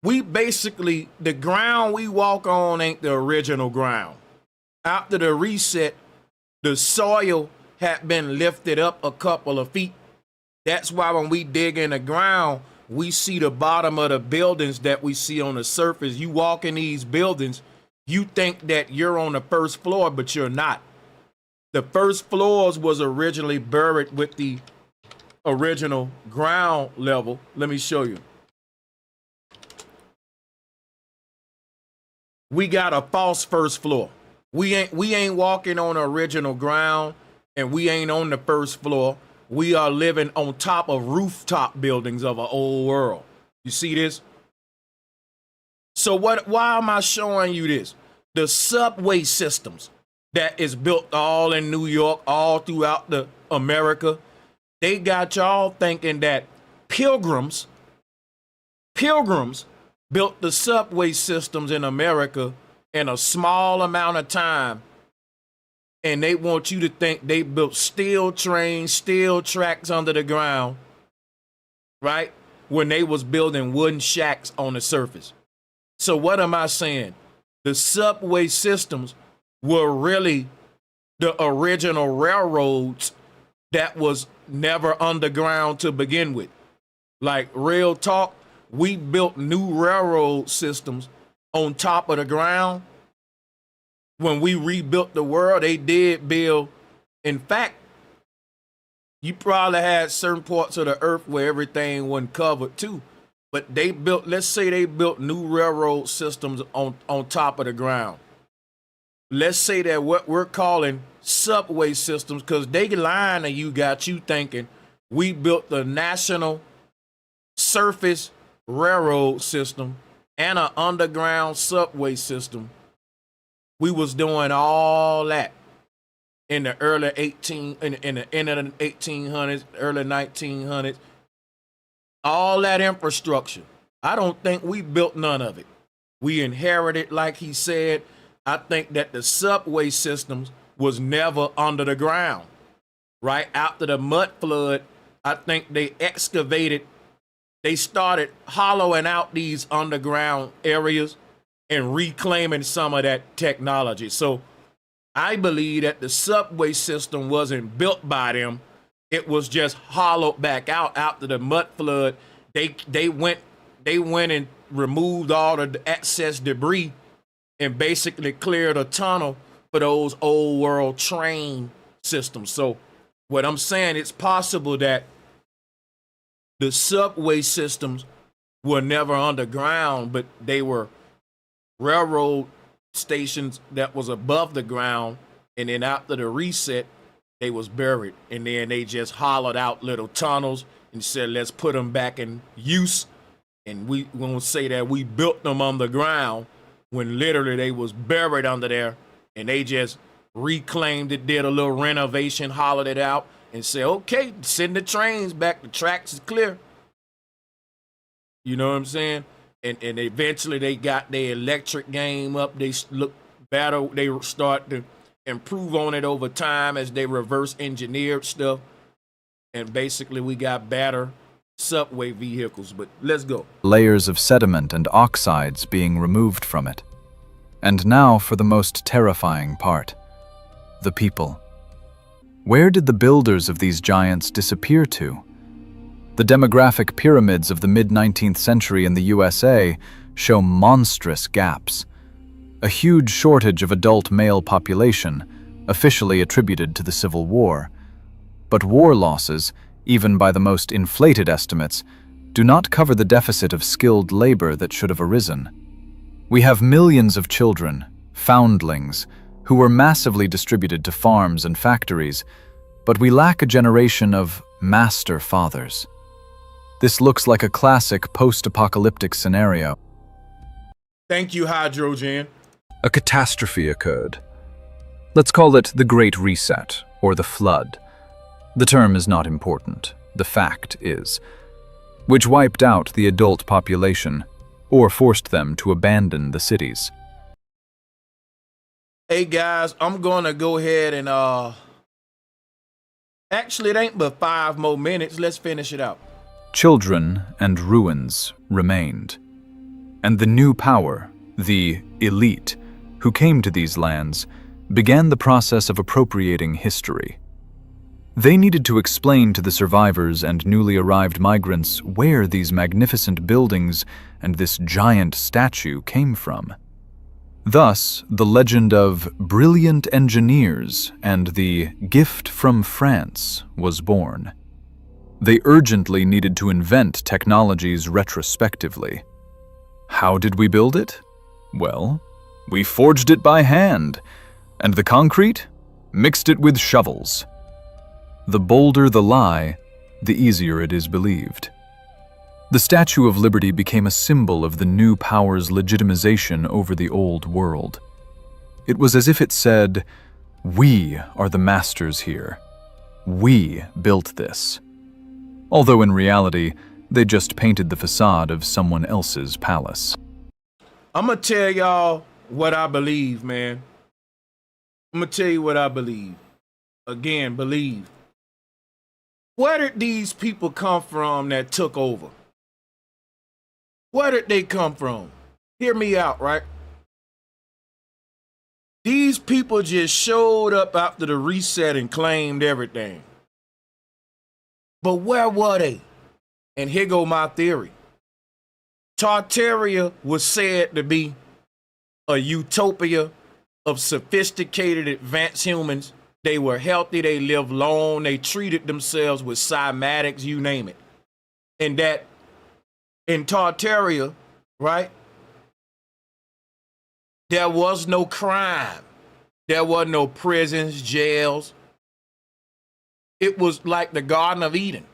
we basically, the ground we walk on ain't the original ground. After the reset, the soil had been lifted up a couple of feet. That's why when we dig in the ground, we see the bottom of the buildings that we see on the surface. You walk in these buildings, you think that you're on the first floor, but you're not. The first floors was originally buried with the original ground level. Let me show you. We got a false first floor. We ain't walking on original ground, and we ain't on the first floor. We are living on top of rooftop buildings of an old world. You see this? So why am I showing you this? The subway systems that is built all in New York, all throughout the America, they got y'all thinking that pilgrims built the subway systems in America in a small amount of time, and they want you to think they built steel trains, steel tracks under the ground, right? When they was building wooden shacks on the surface. So what am I saying? The subway systems were really the original railroads that was never underground to begin with. Like, real talk, we built new railroad systems on top of the ground. When we rebuilt the world, they did build. In fact, you probably had certain parts of the earth where everything wasn't covered too. But they built, let's say they built new railroad systems on top of the ground. Let's say that what we're calling subway systems, because they lying to you, got you thinking we built the national surface railroad system and an underground subway system. We was doing all that in the early in the end of the 1800s, early 1900s. All that infrastructure. I don't think we built none of it. We inherited, like he said. I think that the subway systems was never under the ground. Right after the mud flood, I think they excavated. They started hollowing out these underground areas and reclaiming some of that technology. So I believe that the subway system wasn't built by them. It was just hollowed back out after the mud flood. They went and removed all the excess debris and basically cleared a tunnel for those old world train systems. So what I'm saying, it's possible that the subway systems were never underground, but they were railroad stations that was above the ground, and then after the reset, they was buried, and then they just hollowed out little tunnels and said, let's put them back in use. And we won't say that we built them underground when literally they was buried under there, and they just reclaimed it, did a little renovation, hollowed it out, and said, okay, send the trains back, the tracks is clear. You know what I'm saying? And eventually they got their electric game up. They look better. They start to improve on it over time as they reverse engineered stuff. And basically we got better subway vehicles. But let's go. layers of sediment and oxides being removed from it. And now for the most terrifying part. The people. Where did the builders of these giants disappear to? The demographic pyramids of the mid-19th century in the USA show monstrous gaps. A huge shortage of adult male population, officially attributed to the Civil War. But war losses, even by the most inflated estimates, do not cover the deficit of skilled labor that should have arisen. We have millions of children, foundlings, who were massively distributed to farms and factories, but we lack a generation of master fathers. This looks like a classic post-apocalyptic scenario. Thank you, Hydrogen. A catastrophe occurred. Let's call it the Great Reset, or the Flood. The term is not important, the fact is. Which wiped out the adult population, or forced them to abandon the cities. Hey guys, I'm gonna go ahead and actually it ain't but 5 more minutes. Let's finish it out. Children and ruins remained. And the new power, the elite, who came to these lands, began the process of appropriating history. They needed to explain to the survivors and newly arrived migrants where these magnificent buildings and this giant statue came from. Thus, the legend of brilliant engineers and the gift from France was born. They urgently needed to invent technologies retrospectively. How did we build it? Well, we forged it by hand, and the concrete? Mixed it with shovels. The bolder the lie, the easier it is believed. The Statue of Liberty became a symbol of the new power's legitimization over the old world. It was as if it said, "We are the masters here. We built this." Although in reality, they just painted the facade of someone else's palace. I'm gonna tell y'all what I believe, man. I'm gonna tell you what I believe. Again, believe. Where did these people come from that took over? Where did they come from? Hear me out, right? These people just showed up after the reset and claimed everything. But where were they? And here go my theory. Tartaria was said to be a utopia of sophisticated, advanced humans. They were healthy, they lived long, they treated themselves with cymatics, you name it. And that in Tartaria, right, there was no crime. There were no prisons, jails. It was like the Garden of Eden.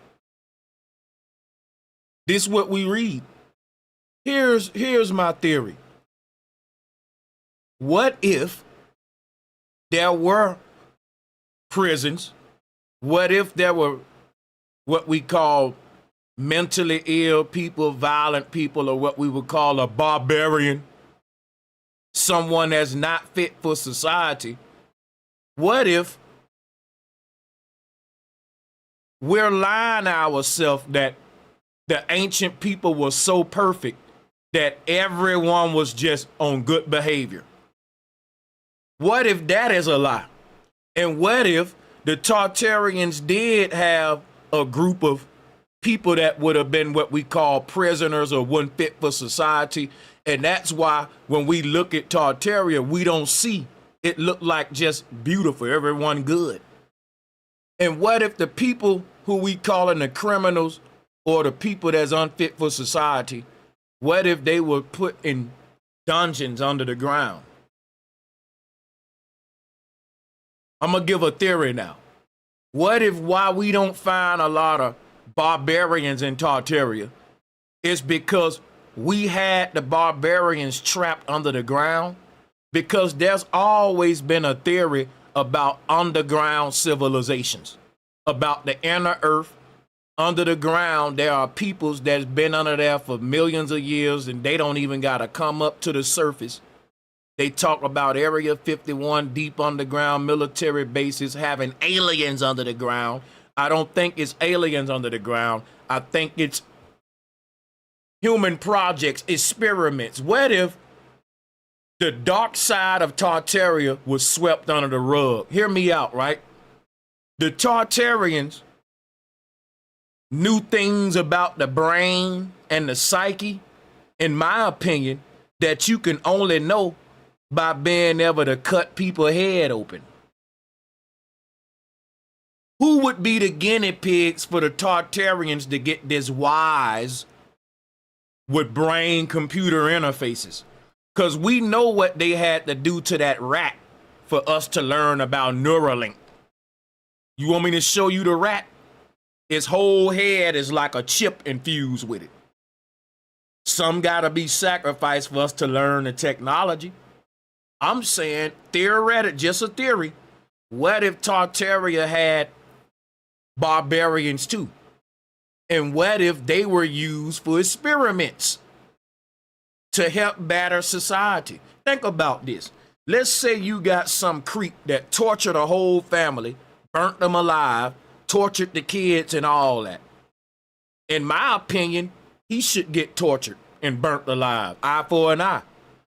This is what we read. Here's my theory. What if there were prisons? What if there were what we call mentally ill people, violent people, or what we would call a barbarian, someone that's not fit for society? What if we're lying ourselves that the ancient people were so perfect that everyone was just on good behavior? What if that is a lie? And what if the Tartarians did have a group of people that would have been what we call prisoners or weren't fit for society? And that's why when we look at Tartaria, we don't see it look like just beautiful, everyone good. And what if the people who we calling the criminals or the people that's unfit for society, what if they were put in dungeons under the ground? I'm gonna give a theory now. What if why we don't find a lot of barbarians in Tartaria is because we had the barbarians trapped under the ground? Because there's always been a theory about underground civilizations, about the inner earth. Under the ground, there are peoples that's been under there for millions of years and they don't even gotta come up to the surface. They talk about Area 51, deep underground military bases having aliens under the ground. I don't think it's aliens under the ground. I think it's human projects, experiments. What if the dark side of Tartaria was swept under the rug? Hear me out, right? The Tartarians knew things about the brain and the psyche, in my opinion, that you can only know by being able to cut people's head open. Who would be the guinea pigs for the Tartarians to get this wise with brain-computer interfaces? Because we know what they had to do to that rat for us to learn about Neuralink. You want me to show you the rat? His whole head is like a chip infused with it. Some gotta be sacrificed for us to learn the technology. I'm saying, theoretic, just a theory. What if Tartaria had barbarians too? And what if they were used for experiments to help better society? Think about this. Let's say you got some creep that tortured a whole family, burnt them alive, tortured the kids and all that. In my opinion, he should get tortured and burnt alive, eye for an eye.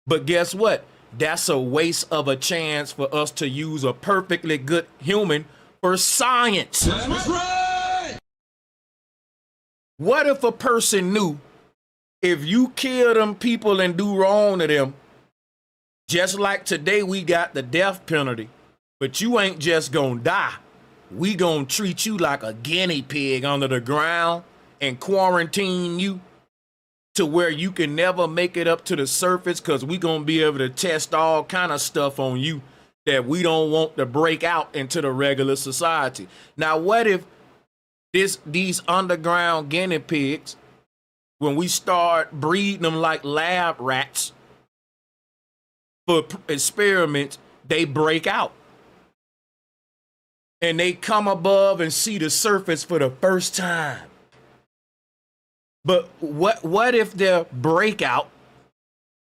But guess what? That's a waste of a chance for us to use a perfectly good human for science. That's right. What if a person knew if you kill them people and do wrong to them, just like today we got the death penalty, but you ain't just gonna die. We gonna treat you like a guinea pig under the ground and quarantine you to where you can never make it up to the surface, because we gonna be able to test all kind of stuff on you that we don't want to break out into the regular society. Now, what if these underground guinea pigs, when we start breeding them like lab rats for experiments, they break out and they come above and see the surface for the first time? But what if their breakout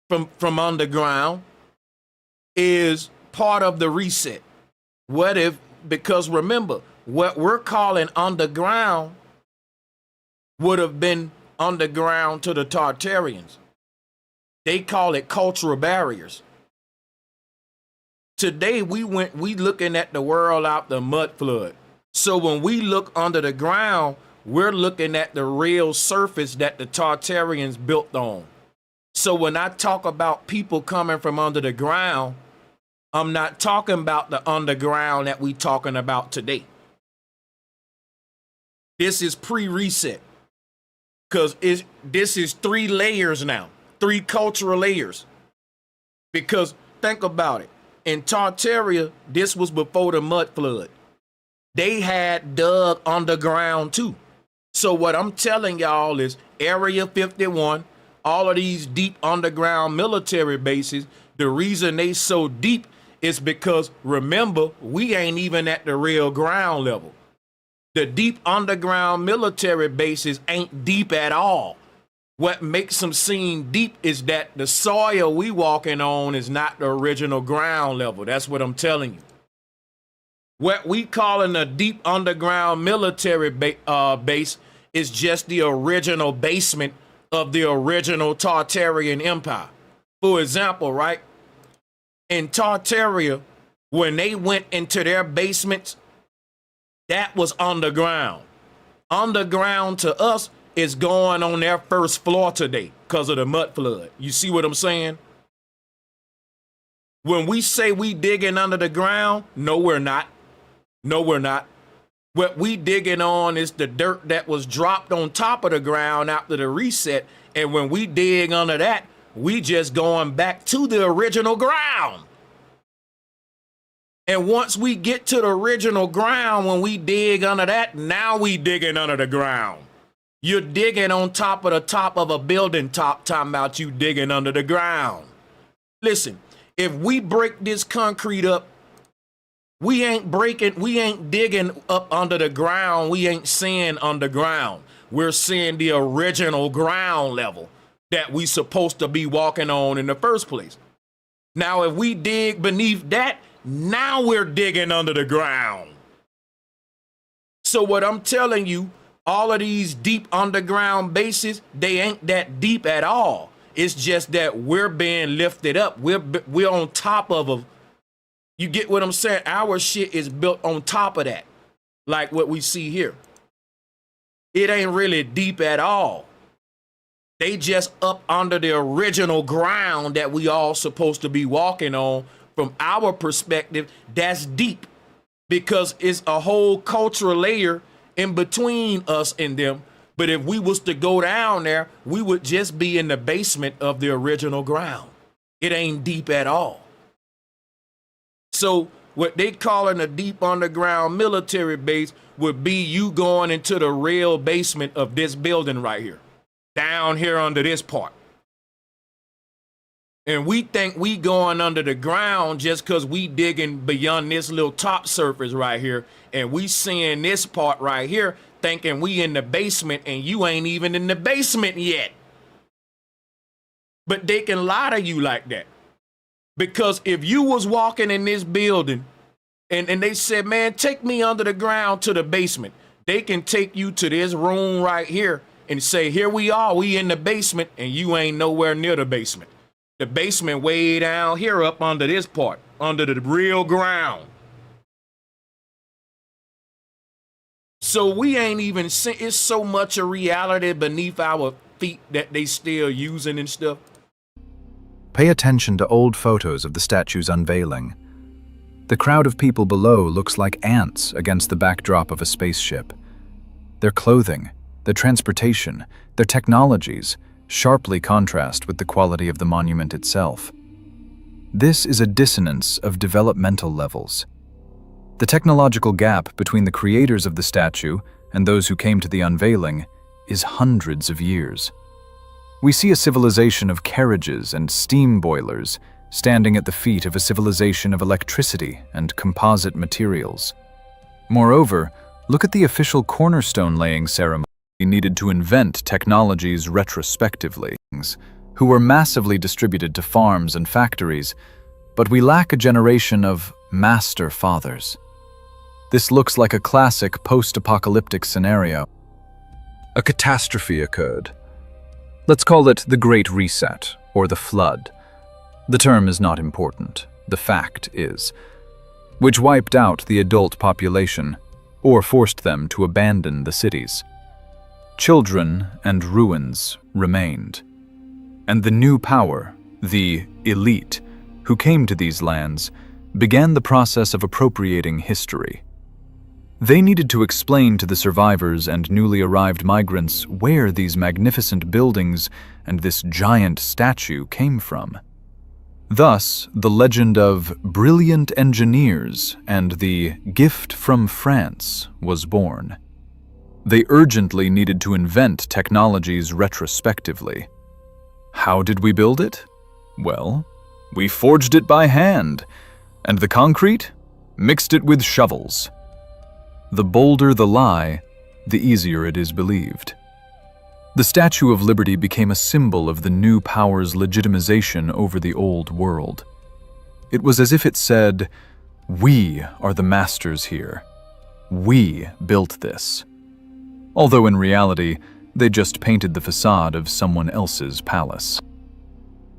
from underground is part of the reset? What if, because remember, what we're calling underground would have been underground to the Tartarians. They call it cultural barriers. Today we looking at the world out the mud flood. So when we look under the ground, we're looking at the real surface that the Tartarians built on. So when I talk about people coming from under the ground, I'm not talking about the underground that we talking about today. This is pre-reset, because this is 3 layers now, 3 cultural layers. Because think about it. In Tartaria, this was before the mud flood. They had dug underground too. So what I'm telling y'all is Area 51, all of these deep underground military bases, the reason they so deep is because, remember, we ain't even at the real ground level. The deep underground military bases ain't deep at all. What makes them seem deep is that the soil we walking on is not the original ground level. That's what I'm telling you. What we calling a deep underground military base is just the original basement of the original Tartarian Empire. For example, right? In Tartaria, when they went into their basements, that was underground. Underground to us is going on their first floor today because of the mud flood. You see what I'm saying? When we say we digging under the ground, no, we're not. No, we're not. What we digging on is the dirt that was dropped on top of the ground after the reset. And when we dig under that, we just going back to the original ground. And once we get to the original ground, when we dig under that, now we digging under the ground. You're digging on top of a building top, talking about you digging under the ground. Listen, if we break this concrete up, we ain't digging up under the ground. We ain't seeing underground. We're seeing the original ground level that we supposed to be walking on in the first place. Now, if we dig beneath that, now we're digging under the ground. So what I'm telling you, all of these deep underground bases, they ain't that deep at all. It's just that we're being lifted up. We're on top of them. You get what I'm saying? Our shit is built on top of that, like what we see here. It ain't really deep at all. They just up under the original ground that we all supposed to be walking on. From our perspective, that's deep, because it's a whole cultural layer in between us and them. But if we was to go down there, we would just be in the basement of the original ground. It ain't deep at all. So what they calling a deep underground military base would be you going into the real basement of this building right here, down here under this part. And we think we going under the ground just because we digging beyond this little top surface right here. And we seeing this part right here, thinking we in the basement, and you ain't even in the basement yet. But they can lie to you like that. Because if you was walking in this building and they said, man, take me under the ground to the basement, they can take you to this room right here and say, here we are, we in the basement, and you ain't nowhere near the basement. The basement way down here up under this part, under the real ground. So we ain't even seen, it's so much a reality beneath our feet that they still using and stuff. Pay attention to old photos of the statue's unveiling. The crowd of people below looks like ants against the backdrop of a spaceship. Their clothing, their transportation, their technologies sharply contrast with the quality of the monument itself. This is a dissonance of developmental levels. The technological gap between the creators of the statue and those who came to the unveiling is hundreds of years. We see a civilization of carriages and steam boilers standing at the feet of a civilization of electricity and composite materials. Moreover, look at the official cornerstone laying ceremony needed to invent technologies retrospectively, who were massively distributed to farms and factories, but we lack a generation of master fathers. This looks like a classic post-apocalyptic scenario. A catastrophe occurred. Let's call it the Great Reset or the Flood. The term is not important, the fact is, which wiped out the adult population or forced them to abandon the cities. Children and ruins remained. And the new power, the elite, who came to these lands, began the process of appropriating history. They needed to explain to the survivors and newly arrived migrants where these magnificent buildings and this giant statue came from. Thus, the legend of brilliant engineers and the gift from France was born. They urgently needed to invent technologies retrospectively. How did we build it? Well, we forged it by hand, and the concrete mixed it with shovels. The bolder the lie, the easier it is believed. The Statue of Liberty became a symbol of the new power's legitimization over the old world. It was as if it said, "We are the masters here. We built this." Although in reality, they just painted the facade of someone else's palace.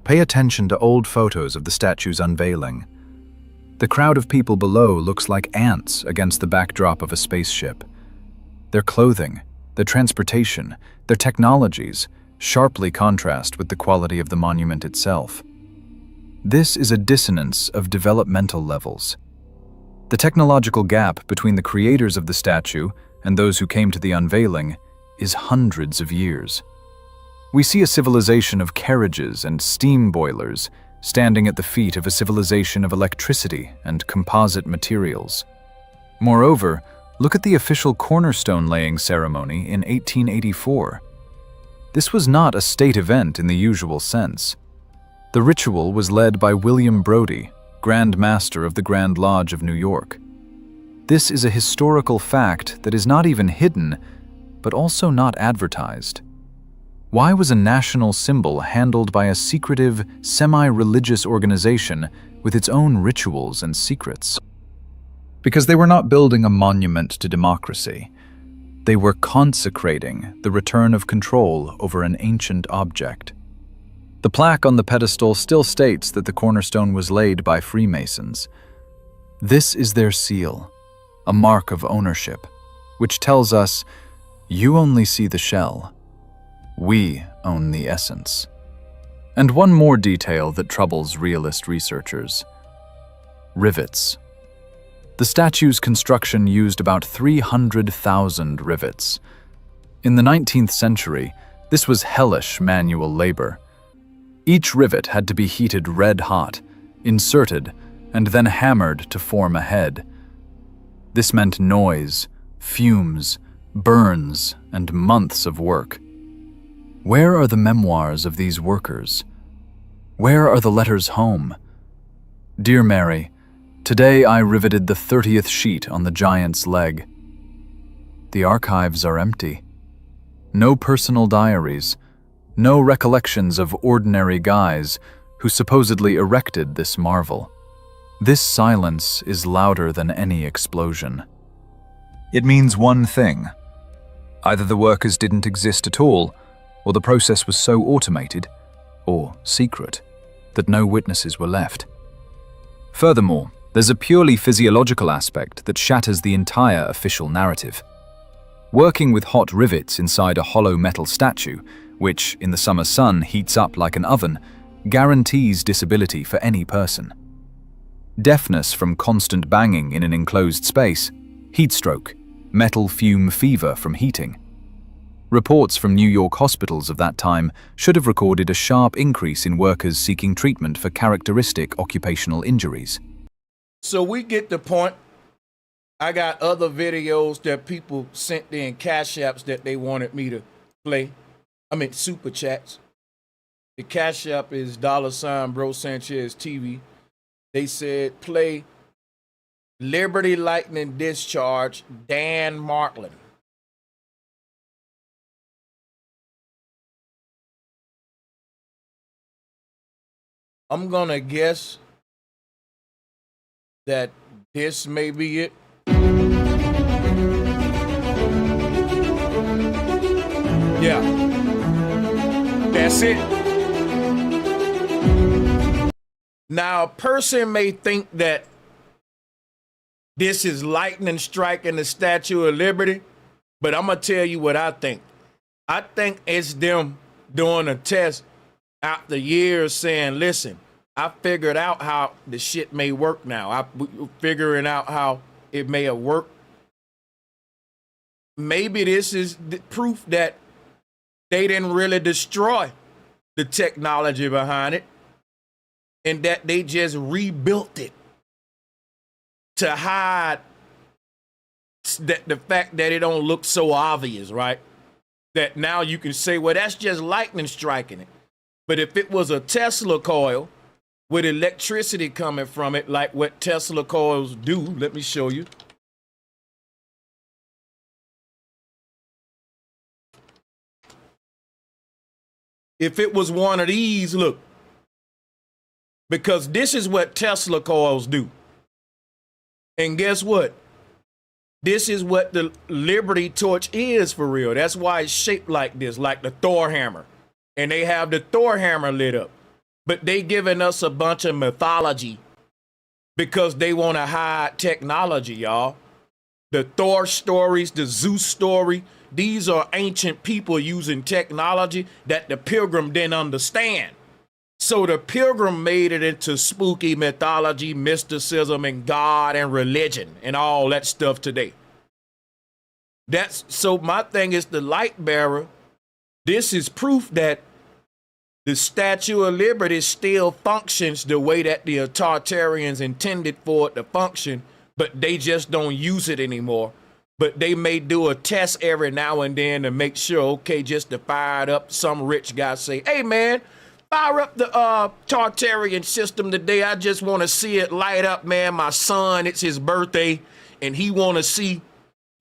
Pay attention to old photos of the statue's unveiling. The crowd of people below looks like ants against the backdrop of a spaceship. Their clothing, their transportation, their technologies sharply contrast with the quality of the monument itself. This is a dissonance of developmental levels. The technological gap between the creators of the statue and those who came to the unveiling is hundreds of years. We see a civilization of carriages and steam boilers standing at the feet of a civilization of electricity and composite materials. Moreover, look at the official cornerstone laying ceremony in 1884. This was not a state event in the usual sense. The ritual was led by William Brodie, Grand Master of the Grand Lodge of New York. This is a historical fact that is not even hidden, but also not advertised. Why was a national symbol handled by a secretive, semi-religious organization with its own rituals and secrets? Because they were not building a monument to democracy. They were consecrating the return of control over an ancient object. The plaque on the pedestal still states that the cornerstone was laid by Freemasons. This is their seal, a mark of ownership, which tells us, you only see the shell. We own the essence. And one more detail that troubles realist researchers. Rivets. The statue's construction used about 300,000 rivets. In the 19th century, this was hellish manual labor. Each rivet had to be heated red hot, inserted, and then hammered to form a head. This meant noise, fumes, burns, and months of work. Where are the memoirs of these workers? Where are the letters home? Dear Mary, today I riveted the 30th sheet on the giant's leg. The archives are empty. No personal diaries, no recollections of ordinary guys who who supposedly erected this marvel. This silence is louder than any explosion. It means one thing. Either the workers didn't exist at all, or the process was so automated, or secret, that no witnesses were left. Furthermore, there's a purely physiological aspect that shatters the entire official narrative. Working with hot rivets inside a hollow metal statue, which, in the summer sun, heats up like an oven, guarantees disability for any person. Deafness from constant banging in an enclosed space, heat stroke, metal fume fever from heating. Reports from New York hospitals of that time should have recorded a sharp increase in workers seeking treatment for characteristic occupational injuries. So we get the point. I got other videos that people sent in cash apps that they wanted me to play. Super chats. The cash app is $Bro Sanchez TV. They said play Liberty Lightning Discharge, Dan Martland. I'm gonna guess that this may be it. Yeah, that's it. Now, a person may think that this is lightning striking the Statue of Liberty, but I'm gonna tell you what I think. I think it's them doing a test after years saying, listen, I figured out how the shit may work now. I'm figuring out how it may have worked. Maybe this is the proof that they didn't really destroy the technology behind it and that they just rebuilt it to hide the fact that it don't look so obvious, right? That now you can say, well, that's just lightning striking it. But if it was a Tesla coil with electricity coming from it, like what Tesla coils do, let me show you. If it was one of these, look, because this is what Tesla coils do. And guess what? This is what the Liberty torch is for real. That's why it's shaped like this, like the Thor hammer. And they have the Thor hammer lit up. But they giving us a bunch of mythology because they want to hide technology, y'all. The Thor stories, the Zeus story, these are ancient people using technology that the Pilgrim didn't understand. So the Pilgrim made it into spooky mythology, mysticism, and God and religion and all that stuff today. So my thing is the light bearer. This is proof that the Statue of Liberty still functions the way that the Tartarians intended for it to function, but they just don't use it anymore. But they may do a test every now and then to make sure, okay, just to fire it up. Some rich guy say, hey man, fire up the Tartarian system today. I just want to see it light up, man. My son, it's his birthday, and he want to see,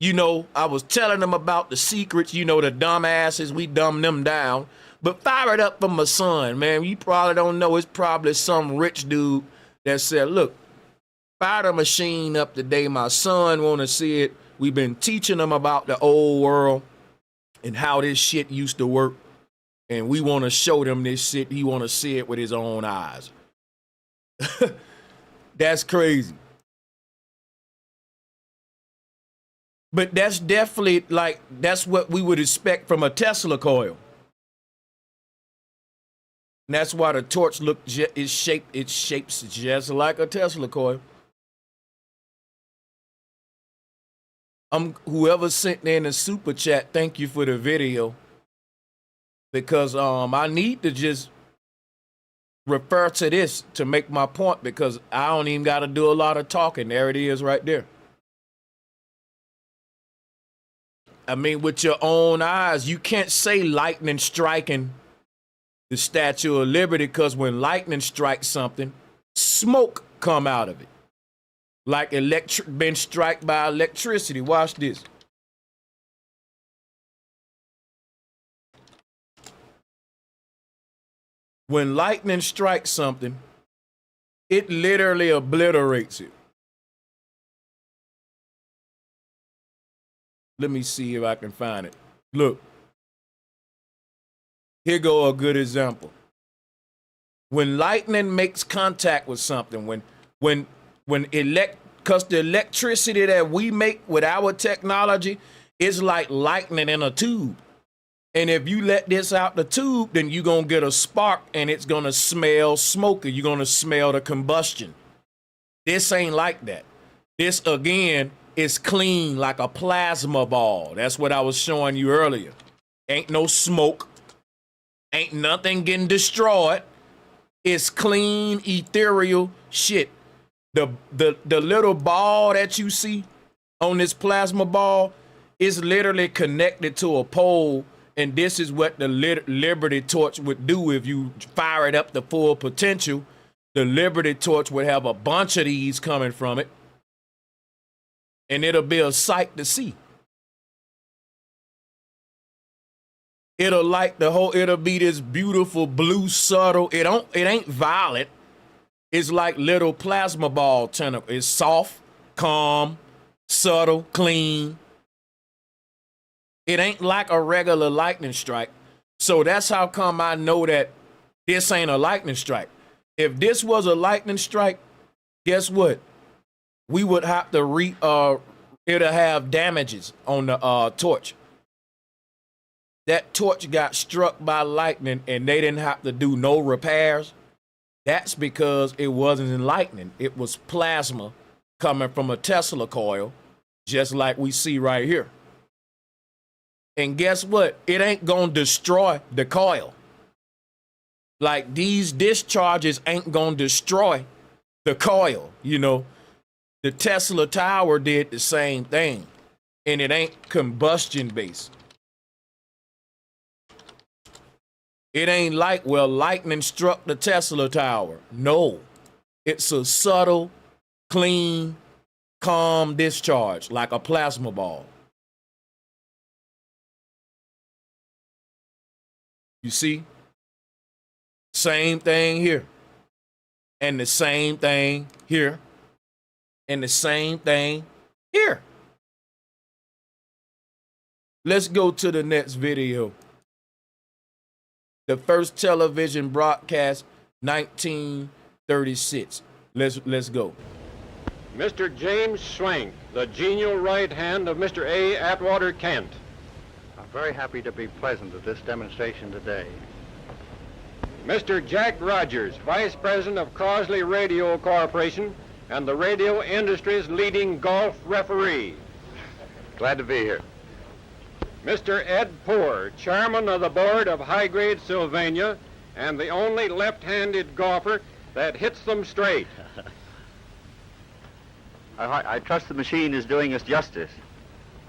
I was telling him about the secrets, the dumbasses, we dumb them down. But fire it up for my son, man. You probably don't know. It's probably some rich dude that said, look, fire the machine up today. My son want to see it. We've been teaching him about the old world and how this shit used to work. And we want to show them this shit. He want to see it with his own eyes. That's crazy. But that's definitely that's what we would expect from a Tesla coil. And that's why the torch is shaped. It shapes just like a Tesla coil. Whoever sent in a super chat, thank you for the video. Because I need to just refer to this to make my point, because I don't even got to do a lot of talking. There it is right there. With your own eyes, you can't say lightning striking the Statue of Liberty, because when lightning strikes something, smoke come out of it. Like been struck by electricity. Watch this. When lightning strikes something, it literally obliterates it. Let me see if I can find it. Look. Here go a good example. When lightning makes contact with something, because the electricity that we make with our technology is like lightning in a tube. And if you let this out the tube, then you're going to get a spark and it's going to smell smoky. You're going to smell the combustion. This ain't like that. This, again, is clean like a plasma ball. That's what I was showing you earlier. Ain't no smoke. Ain't nothing getting destroyed. It's clean, ethereal shit. The little ball that you see on this plasma ball is literally connected to a pole. And this is what the Liberty Torch would do if you fire it up to full potential. The Liberty Torch would have a bunch of these coming from it. And it'll be a sight to see. It'll be this beautiful blue subtle. It ain't violet. It's like little plasma ball tentacle. It's soft, calm, subtle, clean. It ain't like a regular lightning strike. So that's how come I know that this ain't a lightning strike. If this was a lightning strike, guess what? We would have to it'll have damages on the torch. That torch got struck by lightning and they didn't have to do no repairs. That's because it wasn't in lightning. It was plasma coming from a Tesla coil, just like we see right here. And guess what? It ain't gonna destroy the coil. Like these discharges ain't gonna destroy the coil, you know. The Tesla tower did the same thing, and it ain't combustion based. It ain't like, well, lightning struck the Tesla tower. No, it's a subtle, clean, calm discharge, like a plasma ball. You see? Same thing here. And the same thing here. And the same thing here. Let's go to the next video. The first television broadcast, 1936. Let's go. Mr. James Swank, the genial right hand of Mr. A. Atwater Kent. I'm very happy to be present at this demonstration today. Mr. Jack Rogers, Vice President of Crosley Radio Corporation and the radio industry's leading golf referee. Glad to be here. Mr. Ed Poor, Chairman of the Board of High Grade Sylvania and the only left-handed golfer that hits them straight. I trust the machine is doing us justice.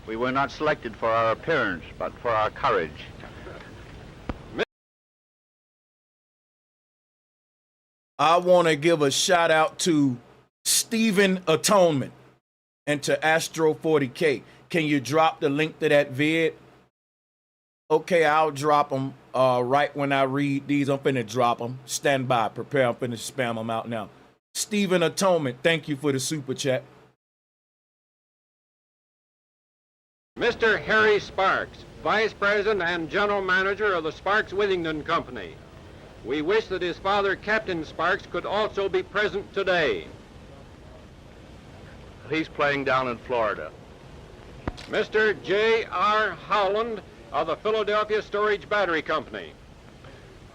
We were not selected for our appearance, but for our courage. I want to give a shout out to Stephen Atonement and to Astro 40K. Can you drop the link to that vid? Okay, I'll drop them right when I read these. I'm finna drop them. Stand by, prepare. I'm finna spam them out now. Stephen Atonement, thank you for the super chat. Mr. Harry Sparks, Vice President and General Manager of the Sparks Withington Company. We wish that his father, Captain Sparks, could also be present today. He's playing down in Florida. Mr. J.R. Howland of the Philadelphia Storage Battery Company.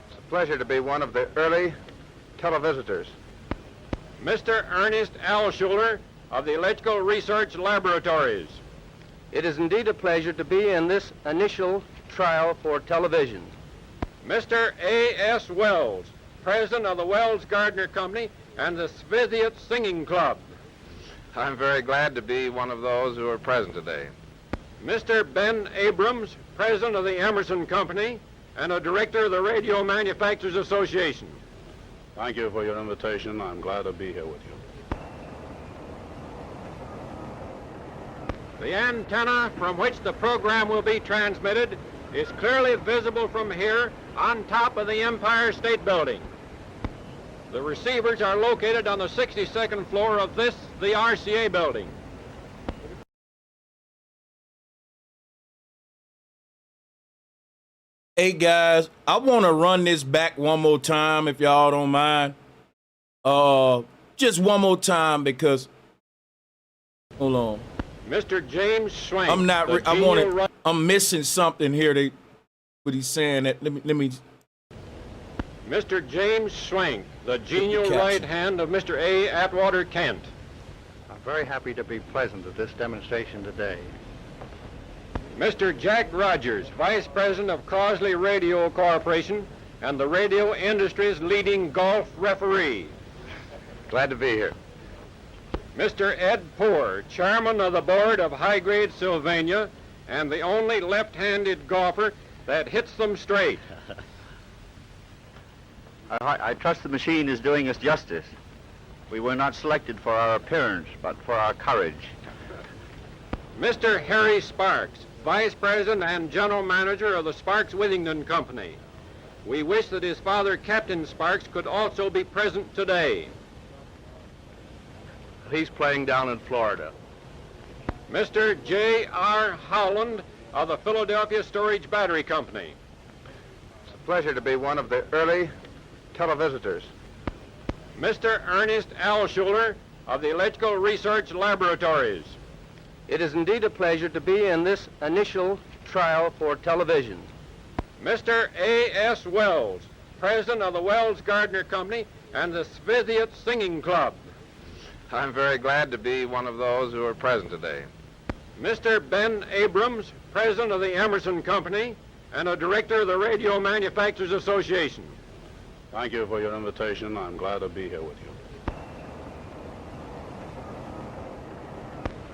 It's a pleasure to be one of the early televisitors. Mr. Ernest Alschuler of the Electrical Research Laboratories. It is indeed a pleasure to be in this initial trial for television. Mr. A.S. Wells, President of the Wells Gardner Company and the Svithiat Singing Club. I'm very glad to be one of those who are present today. Mr. Ben Abrams, President of the Emerson Company and a Director of the Radio Manufacturers Association. Thank you for your invitation. I'm glad to be here with you. The antenna from which the program will be transmitted is clearly visible from here on top of the Empire State Building. The receivers are located on the 62nd floor of the RCA building. Hey guys, I want to run this back one more time if y'all don't mind. Just one more time because, hold on. Mr. James Swank. I'm not. I'm missing something here. What he's saying. That let me. Mr. James Swank, the genial right hand of Mr. A. Atwater Kent. I'm very happy to be present at this demonstration today. Mr. Jack Rogers, Vice President of Crosley Radio Corporation and the radio industry's leading golf referee. Glad to be here. Mr. Ed Poor, Chairman of the Board of High Grade Sylvania and the only left-handed golfer that hits them straight. I trust the machine is doing us justice. We were not selected for our appearance, but for our courage. Mr. Harry Sparks, Vice President and General Manager of the Sparks Withington Company. We wish that his father, Captain Sparks, could also be present today. He's playing down in Florida. Mr. J.R. Howland of the Philadelphia Storage Battery Company. It's a pleasure to be one of the early televisitors. Mr. Ernest Alschuler of the Electrical Research Laboratories. It is indeed a pleasure to be in this initial trial for television. Mr. A.S. Wells, President of the Wells Gardner Company and the Sviziot Singing Club. I'm very glad to be one of those who are present today. Mr. Ben Abrams, President of the Emerson Company and a Director of the Radio Manufacturers Association. Thank you for your invitation. I'm glad to be here with you.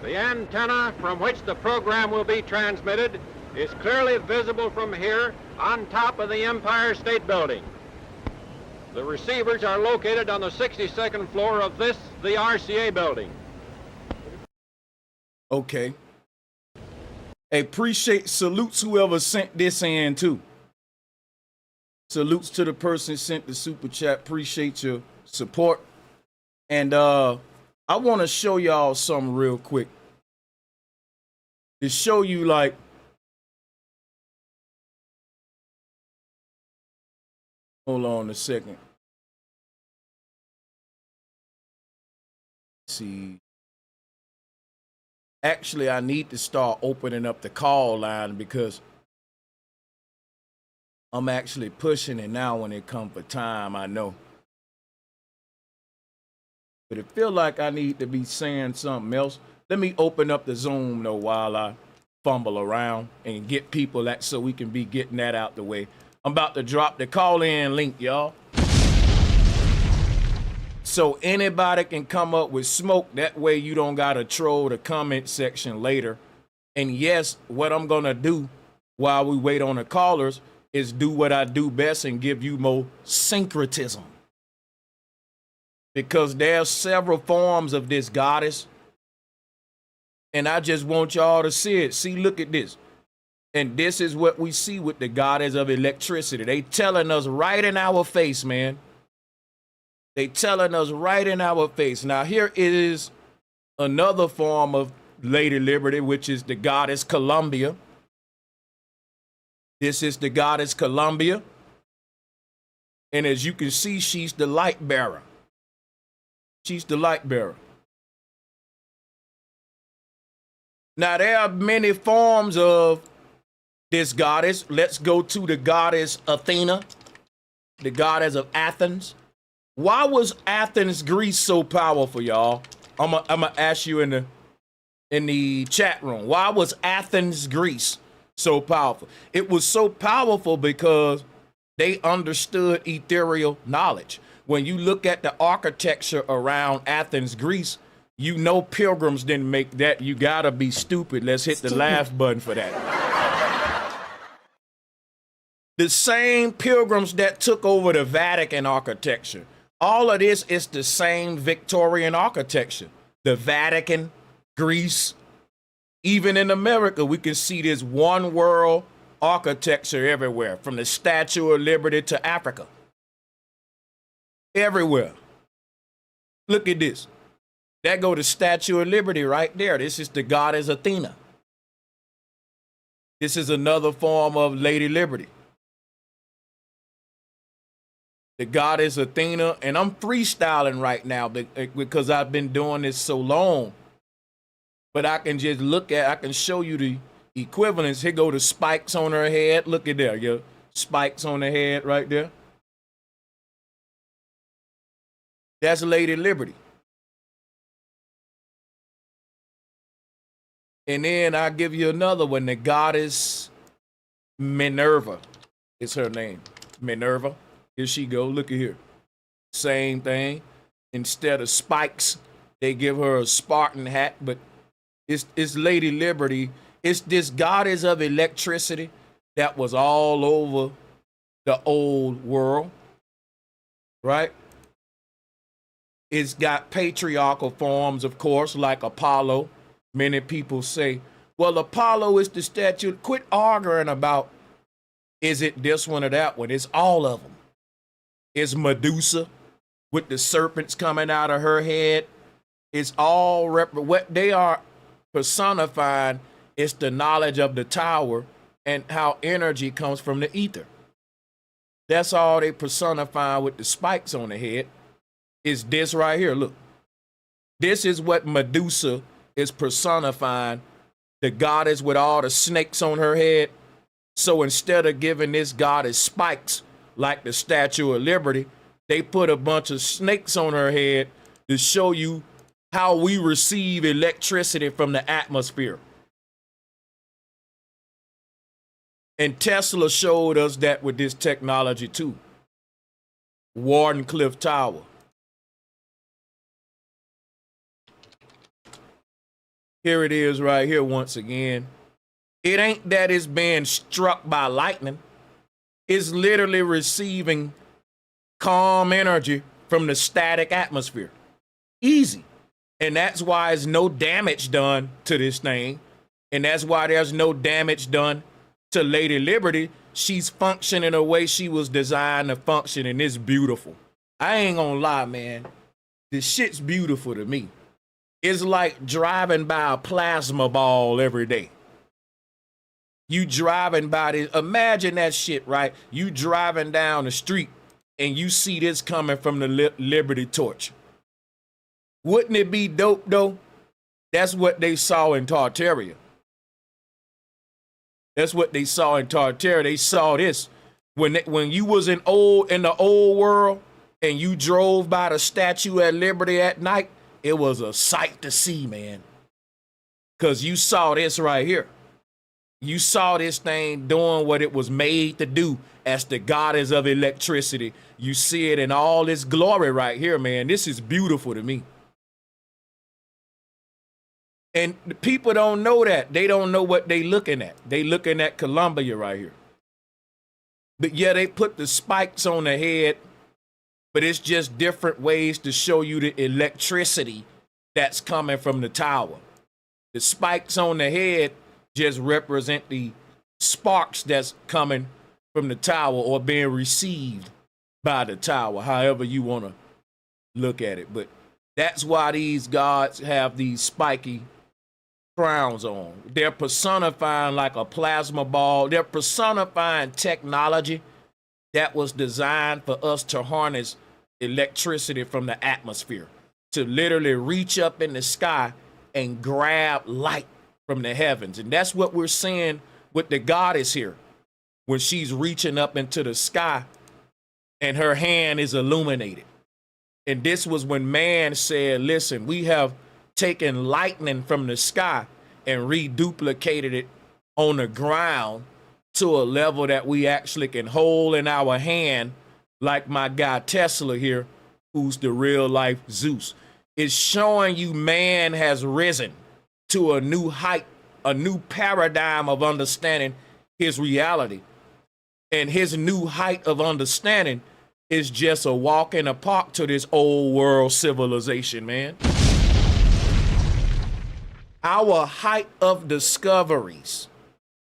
The antenna from which the program will be transmitted is clearly visible from here on top of the Empire State Building. The receivers are located on the 62nd floor of the RCA building. Okay. Hey, salutes whoever sent this in too. Salutes to the person who sent the super chat. Appreciate your support. And I want to show y'all something real quick. To show you like hold on a second. Let's see. Actually, I need to start opening up the call line because I'm actually pushing it now when it comes for time, I know. But it feel like I need to be saying something else. Let me open up the Zoom though while I fumble around and get people that so we can be getting that out the way. I'm about to drop the call in link, y'all. So anybody can come up with smoke. That way you don't gotta troll the comment section later. And yes, what I'm gonna do while we wait on the callers is do what I do best and give you more syncretism. Because there's several forms of this goddess. And I just want y'all to see it. See, look at this. And this is what we see with the goddess of electricity. They telling us right in our face, man. They telling us right in our face. Now here is another form of Lady Liberty, which is the goddess Columbia. This is the goddess Columbia. And as you can see, she's the light bearer. She's the light bearer. Now, there are many forms of this goddess. Let's go to the goddess Athena, the goddess of Athens. Why was Athens, Greece so powerful, y'all? I'm gonna ask you in the chat room. Why was Athens, Greece so powerful? It was so powerful because they understood ethereal knowledge. When you look at the architecture around Athens, Greece, you know pilgrims didn't make that. You gotta be stupid. Let's hit the laugh button for that. The same pilgrims that took over the Vatican architecture. All of this is the same Victorian architecture. The Vatican, Greece, even in America, we can see this one world architecture everywhere, from the Statue of Liberty to Africa. Everywhere. Look at this. That go to Statue of Liberty right there. This is the goddess Athena. This is another form of Lady Liberty. The goddess Athena, and I'm freestyling right now because I've been doing this so long. But I can just I can show you the equivalence. Here go the spikes on her head. Look at there, yo. Spikes on the head right there. That's Lady Liberty. And then I'll give you another one. The goddess Minerva is her name. Minerva. Here she go. Look at here. Same thing. Instead of spikes, they give her a Spartan hat, but it's Lady Liberty. It's this goddess of electricity that was all over the old world, right? It's got patriarchal forms, of course, like Apollo. Many people say, well, Apollo is the statue. Quit arguing about, is it this one or that one? It's all of them. It's Medusa with the serpents coming out of her head. It's all, what they are personifying is the knowledge of the tower and how energy comes from the ether. That's all they personify with the spikes on the head. Is this right here. Look, this is what Medusa is personifying, the goddess with all the snakes on her head. So instead of giving this goddess spikes like the Statue of Liberty, they put a bunch of snakes on her head to show you how we receive electricity from the atmosphere. And Tesla showed us that with this technology too. Wardenclyffe Tower. Here it is right here once again. It ain't that it's being struck by lightning. It's literally receiving calm energy from the static atmosphere. Easy. And that's why there's no damage done to this thing. And that's why there's no damage done to Lady Liberty. She's functioning the way she was designed to function, and it's beautiful. I ain't gonna lie, man. This shit's beautiful to me. It's like driving by a plasma ball every day. You driving by this, imagine that shit, right? You driving down the street and you see this coming from the Liberty Torch. Wouldn't it be dope though? That's what they saw in Tartaria. That's what they saw in Tartaria. They saw this when you was in the old world and you drove by the Statue at Liberty at night. It was a sight to see, man. Because you saw this right here. You saw this thing doing what it was made to do as the goddess of electricity. You see it in all its glory right here, man. This is beautiful to me. And the people don't know that. They don't know what they looking at. They looking at Columbia right here. But yeah, they put the spikes on the head, but it's just different ways to show you the electricity that's coming from the tower. The spikes on the head just represent the sparks that's coming from the tower or being received by the tower, however you want to look at it. But that's why these gods have these spiky crowns on. They're personifying like a plasma ball. They're personifying technology that was designed for us to harness electricity from the atmosphere, to literally reach up in the sky and grab light from the heavens. And that's what we're seeing with the goddess here, when she's reaching up into the sky and her hand is illuminated. And this was when man said, listen, we have taken lightning from the sky and reduplicated it on the ground to a level that we actually can hold in our hand, like my guy Tesla here, who's the real life Zeus. It's showing you man has risen to a new height, a new paradigm of understanding his reality. And his new height of understanding is just a walk in the park to this old world civilization, man. Our height of discoveries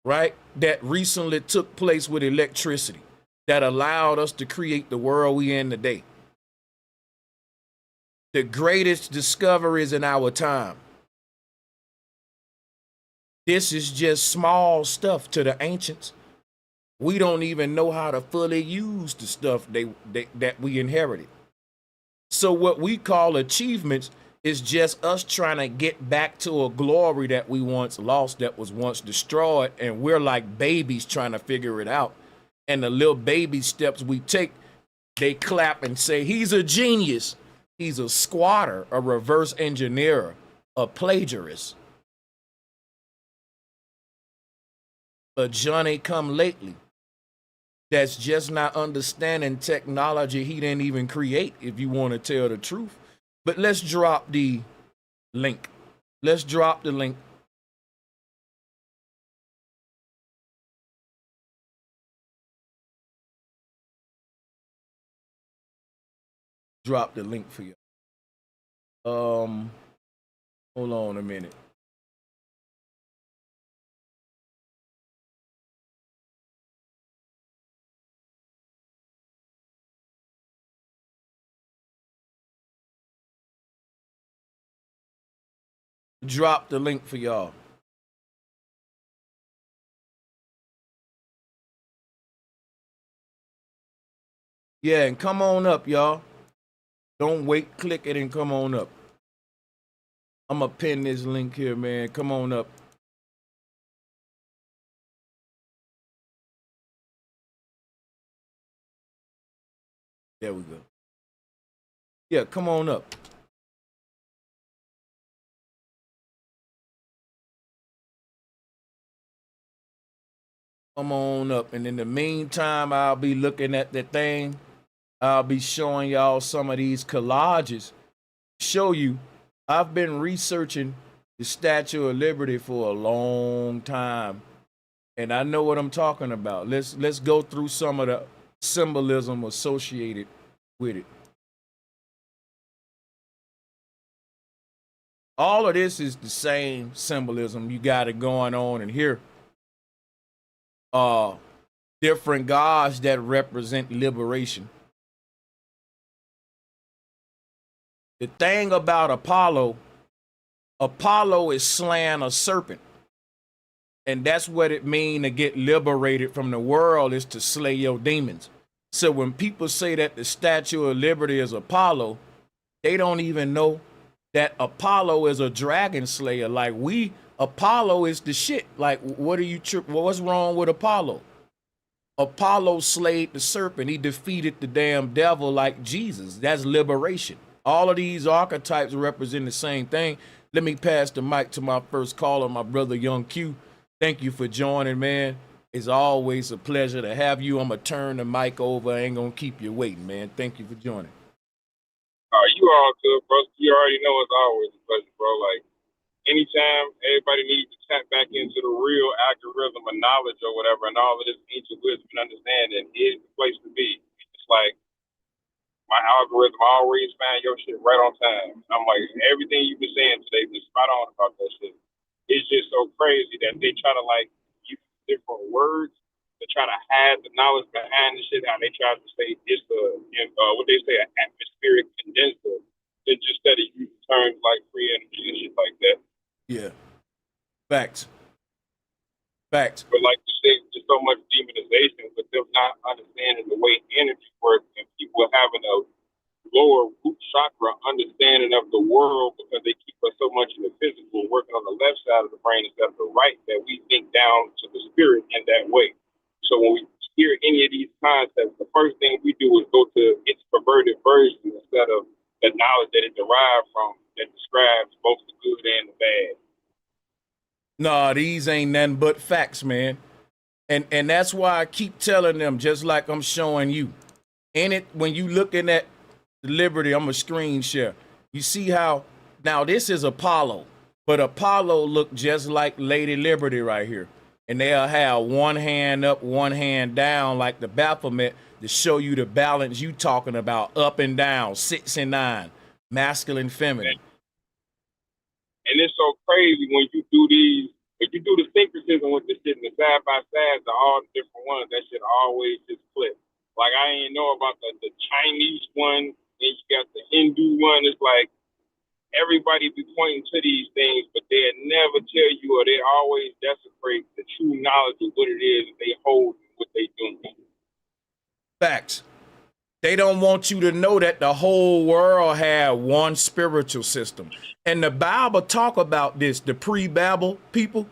right? That recently took place with electricity that allowed us to create the world we in today. The greatest discoveries in our time. This is just small stuff to the ancients. We don't even know how to fully use the stuff that we inherited. So what we call achievements is just us trying to get back to a glory that we once lost, that was once destroyed, and we're like babies trying to figure it out. And the little baby steps we take, they clap and say, he's a genius. He's a squatter, a reverse engineer, a plagiarist, a Johnny come lately that's just not understanding technology he didn't even create, if you want to tell the truth. But let's drop the link. Let's drop the link. Drop the link for you. Hold on a minute. Drop the link for y'all. Yeah, and come on up, y'all. Don't wait, click it and come on up. I'm gonna pin this link here, man. Come on up. There we go. Yeah, come on up. Come on up. And in the meantime, I'll be looking at the thing. I'll be showing y'all some of these collages. Show you, I've been researching the Statue of Liberty for a long time, and I know what I'm talking about. Let's go through some of the symbolism associated with it. All of this is the same symbolism. You got it going on in here. Different gods that represent liberation. The thing about Apollo is slaying a serpent. And that's what it means to get liberated from the world, is to slay your demons. So when people say that the Statue of Liberty is Apollo, they don't even know that Apollo is a dragon slayer. Like Apollo is the shit. Like, what's wrong with Apollo? Apollo slayed the serpent. He defeated the damn devil like Jesus. That's liberation. All of these archetypes represent the same thing. Let me pass the mic to my first caller, my brother Young Q. Thank you for joining, man. It's always a pleasure to have you. I'm going to turn the mic over. I ain't going to keep you waiting, man. Thank you for joining. You all good, bro. You already know it's always a pleasure, bro. Like, anytime everybody needs to tap back into the real algorithm of knowledge or whatever, and all of this ancient wisdom and understanding is the place to be. It's like, my algorithm always find your shit right on time. I'm like, everything you've been saying today been spot on about that shit. It's just so crazy that they try to, like, use different words to try to hide the knowledge behind the shit. How they try to say it's what they say, an atmospheric condenser, and just instead of using terms like free energy and shit like that. Yeah. Facts. Facts. But like you said, there's so much demonization with them not understanding the way energy works, and people having a lower root chakra understanding of the world because they keep us so much in the physical, working on the left side of the brain instead of the right, that we think down to the spirit in that way. So when we hear any of these concepts, the first thing we do is go to its perverted version instead of the knowledge that it derived from, that describes both the good and the bad. Nah, these ain't nothing but facts, man. And that's why I keep telling them, just like I'm showing you. When you looking at Liberty, I'm a screen share. You see how, now this is Apollo, but Apollo look just like Lady Liberty right here. And they'll have one hand up, one hand down, like the Baphomet, to show you the balance you talking about, up and down, 6 and 9, masculine, feminine. And it's so crazy when you do these If you do the syncretism with the shit and the side by sides of all the different ones, that shit always just click. Like I ain't know about the Chinese one, then you got the Hindu one. It's like everybody be pointing to these things, but they'll never tell you, or they always desecrate the true knowledge of what it is that they hold and what they doing. Facts. They don't want you to know that the whole world had one spiritual system. And the Bible talk about this, the pre-Babel people,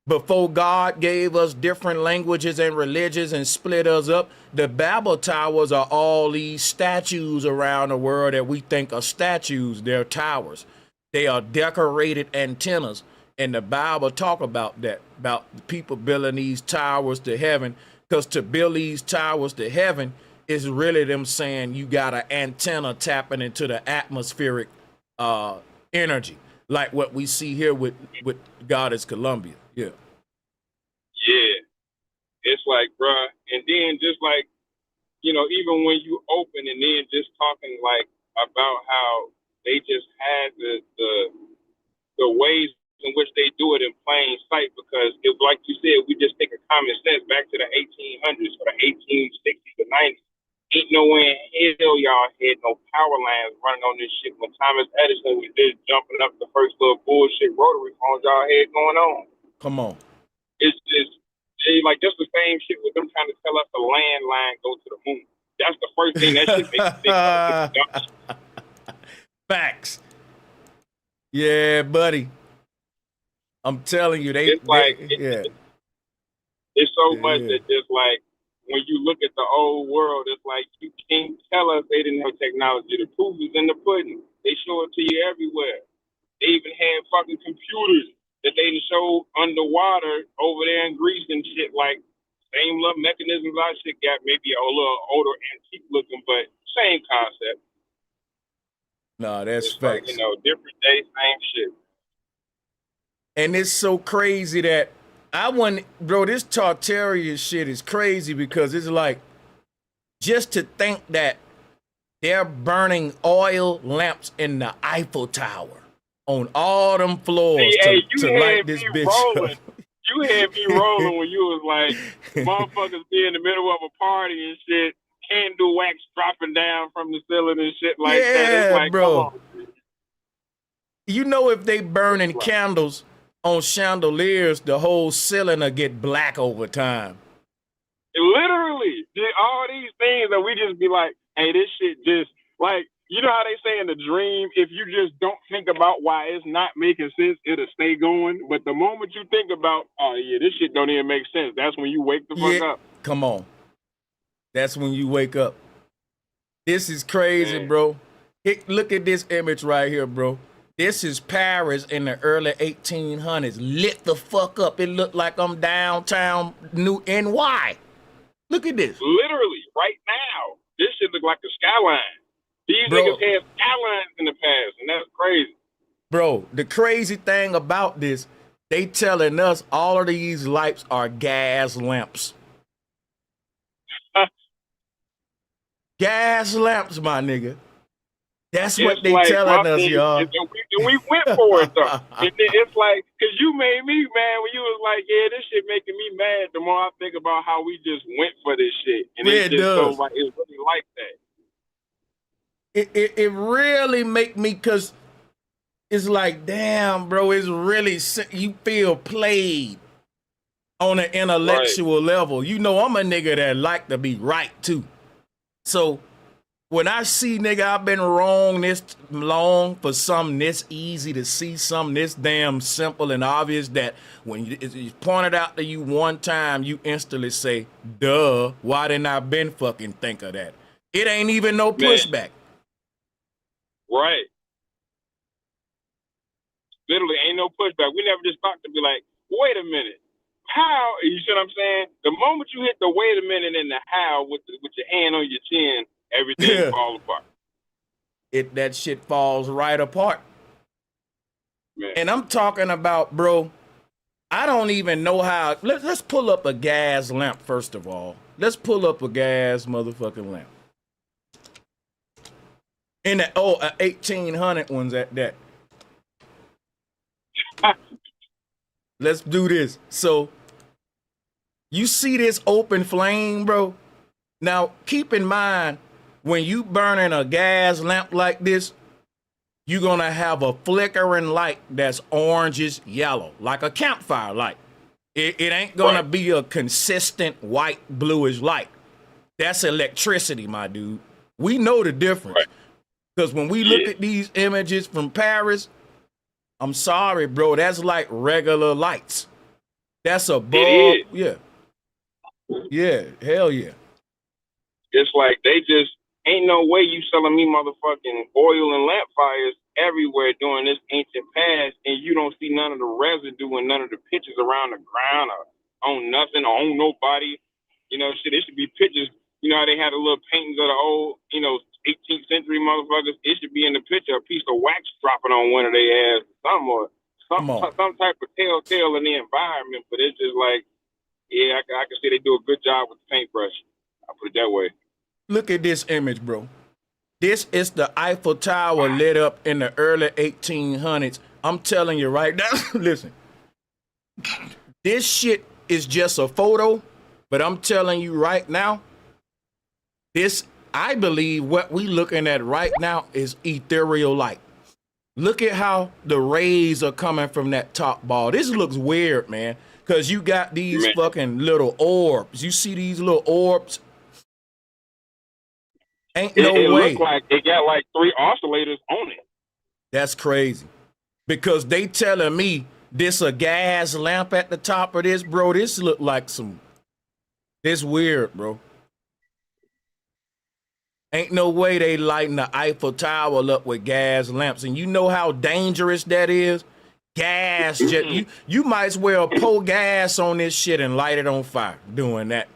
before God gave us different languages and religions and split us up. The Babel towers are all these statues around the world that we think are statues. They're towers. They are decorated antennas. And the Bible talk about that, about the people building these towers to heaven. Because to build these towers to heaven is really them saying you got an antenna tapping into the atmospheric energy, like what we see here with Goddess Columbia. Yeah. Yeah. It's like, bruh, and then just like, you know, even when you open and then just talking like about how they just had the ways in which they do it in plain sight, because it, like you said, we just take a common sense back to the 1800s or the 1860s or 90s. Ain't no way in hell y'all had no power lines running on this shit when Thomas Edison was just jumping up the first little bullshit rotary phones y'all had going on. Come on. It's just like just the same shit with them trying to tell us the landline go to the moon. That's the first thing that shit makes me think. Facts. Yeah, buddy. I'm telling you, it's so much that just like when you look at the old world, it's like you can't tell us they didn't have technology. The proof is in the pudding. They show it to you everywhere. They even had fucking computers that they show underwater over there in Greece and shit. Like same little mechanisms our shit got, maybe a little older, antique looking, but same concept. No, that's it's facts. Like, you know, different day, same shit. And it's so crazy that bro, this Tartaria shit is crazy because it's like, just to think that they're burning oil lamps in the Eiffel Tower on all them floors to light this bitch up. You had me rolling when you was like, motherfuckers be in the middle of a party and shit, candle wax dropping down from the ceiling and shit like that. It's like, bro. Come on. You know, if they burning candles on chandeliers, the whole ceiling will get black over time. Literally, all these things that we just be like, hey, this shit just, like, you know how they say in the dream, if you just don't think about why it's not making sense, it'll stay going. But the moment you think about, oh yeah, this shit don't even make sense, that's when you wake the fuck up. Come on. That's when you wake up. This is crazy, bro. Look at this image right here, bro. This is Paris in the early 1800s. Lit the fuck up. It looked like I'm downtown New NY. Look at this. Literally, right now. This shit look like the skyline. These niggas had skylines in the past, and that's crazy. Bro, the crazy thing about this, they telling us all of these lights are gas lamps. Gas lamps, my nigga. That's what they like, telling us, y'all. And we went for it, though. And it's like, because you made me mad when you was like, yeah, this shit making me mad. The more I think about how we just went for this shit. And it's just so like, it's really like that. It really make me, because it's like, damn, bro, it's really, you feel played on an intellectual level. You know, I'm a nigga that like to be right, too. So when I see, nigga, I've been wrong this long for something this easy to see, something this damn simple and obvious that when it's pointed out to you one time, you instantly say, duh, why didn't I been fucking think of that? It ain't even no pushback. Right. Literally ain't no pushback. We never just thought to be like, wait a minute. How? You see what I'm saying? The moment you hit the wait a minute and the how with your hand on your chin, everything falls apart. That shit falls right apart. Man. And I'm talking about, bro, I don't even know how. Let's pull up a gas lamp, first of all. Let's pull up a gas motherfucking lamp. In the 1800 ones at that. Let's do this. So you see this open flame, bro? Now keep in mind, when you burning a gas lamp like this, you're gonna have a flickering light that's orangish yellow, like a campfire light. It ain't gonna be a consistent white bluish light. That's electricity, my dude. We know the difference. Because when we look at these images from Paris, I'm sorry, bro, that's like regular lights. That's a bulb. Yeah. Yeah, hell yeah. It's like they just ain't no way you selling me motherfucking oil and lamp fires everywhere during this ancient past, and you don't see none of the residue and none of the pictures around the ground or on nothing or on nobody. You know, shit, it should be pictures. You know how they had the little paintings of the old, 18th century motherfuckers? It should be in the picture a piece of wax dropping on one of their ass, some type of telltale in the environment. But it's just like, yeah, I can see they do a good job with the paintbrush. I'll put it that way. Look at this image, bro. This is the Eiffel Tower lit up in the early 1800s. I'm telling you right now, listen, this shit is just a photo, but I'm telling you right now, I believe what we looking at right now is ethereal light. Look at how the rays are coming from that top ball. This looks weird, man, because you got these fucking little orbs. You see these little orbs? Ain't no way. It looked like it got like 3 oscillators on it. That's crazy. Because they telling me this a gas lamp at the top of this, bro. This look like this weird, bro. Ain't no way they lighting the Eiffel Tower up with gas lamps. And you know how dangerous that is? Gas, you might as well pour gas on this shit and light it on fire doing that.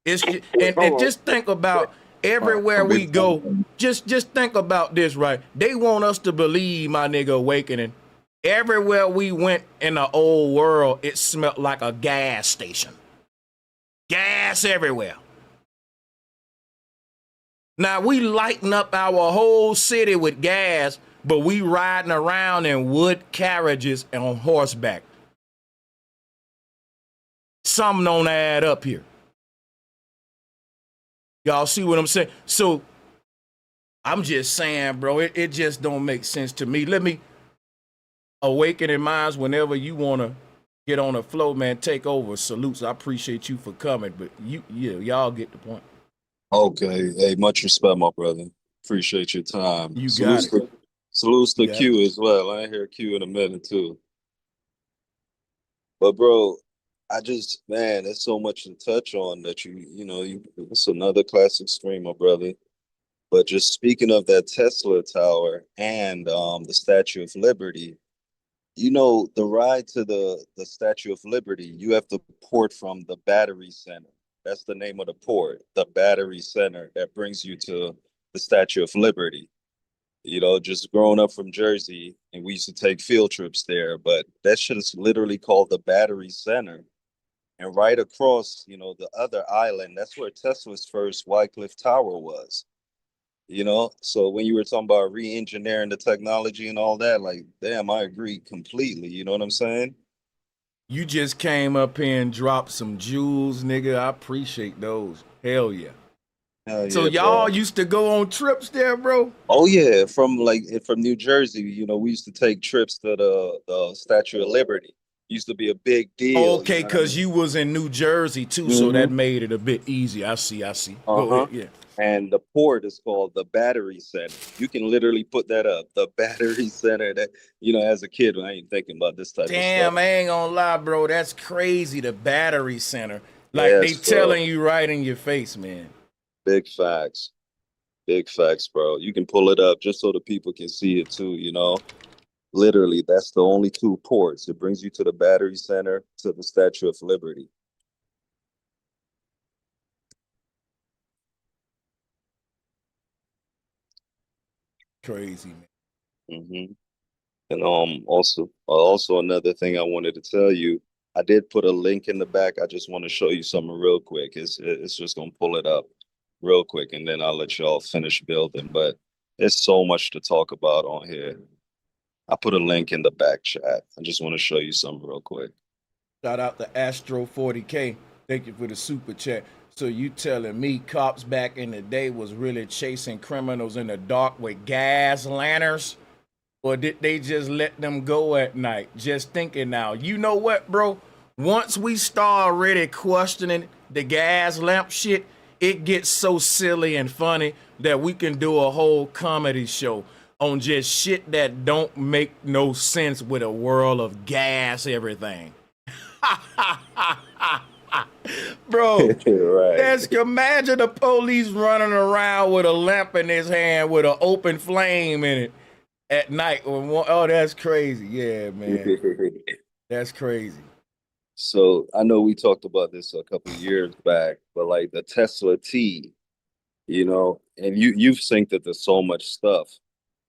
It's just, and just think about everywhere we go, just think about this, right? They want us to believe, my nigga, awakening. Everywhere we went in the old world, it smelled like a gas station. Gas everywhere. Now we lighting up our whole city with gas, but we riding around in wood carriages and on horseback. Something don't add up here. Y'all see what I'm saying? So I'm just saying, bro, it just don't make sense to me. Let me awaken in minds whenever you want to get on a flow, man. Take over. Salutes. I appreciate you for coming, but y'all get the point. Okay. Hey, much respect, my brother. Appreciate your time. You got it. Salutes to Q as well. I ain't hear Q in a minute too. But bro, man, there's so much to touch on that it's another classic stream, my brother. But just speaking of that Tesla tower and the Statue of Liberty, the ride to the Statue of Liberty, you have to port from the Battery Center. That's the name of the port, the Battery Center that brings you to the Statue of Liberty. Just growing up from Jersey, and we used to take field trips there, but that shit is literally called the Battery Center. And right across, the other island, that's where Tesla's first Wycliffe Tower was. So when you were talking about re-engineering the technology and all that, like, damn, I agree completely. You know what I'm saying? You just came up here and dropped some jewels, nigga. I appreciate those. Hell yeah. So y'all used to go on trips there, bro? Oh yeah, from New Jersey, we used to take trips to the Statue of Liberty. Used to be a big deal. Okay, because you was in New Jersey too, so that made it a bit easier. I see. Go ahead, yeah. And the port is called the Battery Center. You can literally put that up. The Battery Center. That as a kid, I ain't thinking about this type of stuff. Damn, I ain't gonna lie, bro. That's crazy. The Battery Center, like they telling you right in your face, man. Big facts, bro. You can pull it up just so the people can see it too. Literally, that's the only 2 ports. It brings you to the Battery Center, to the Statue of Liberty. Crazy, man. And also another thing I wanted to tell you, I did put a link in the back. I just want to show you something real quick. It's just gonna pull it up real quick, and then I'll let y'all finish building. But there's so much to talk about on here. I put a link in the back chat. I just want to show you something real quick. Shout out to Astro 40K. Thank you for the super chat. So you telling me cops back in the day was really chasing criminals in the dark with gas lanterns? Or did they just let them go at night? Just thinking now. You know what, bro? Once we start already questioning the gas lamp shit, it gets so silly and funny that we can do a whole comedy show on just shit that don't make no sense with a world of gas everything. Bro, right. imagine the police running around with a lamp in his hand with an open flame in it at night. Oh, that's crazy. Yeah, man. That's crazy. So I know we talked about this a couple of years back, but like the Tesla T, you know, and you've synced it to so much stuff.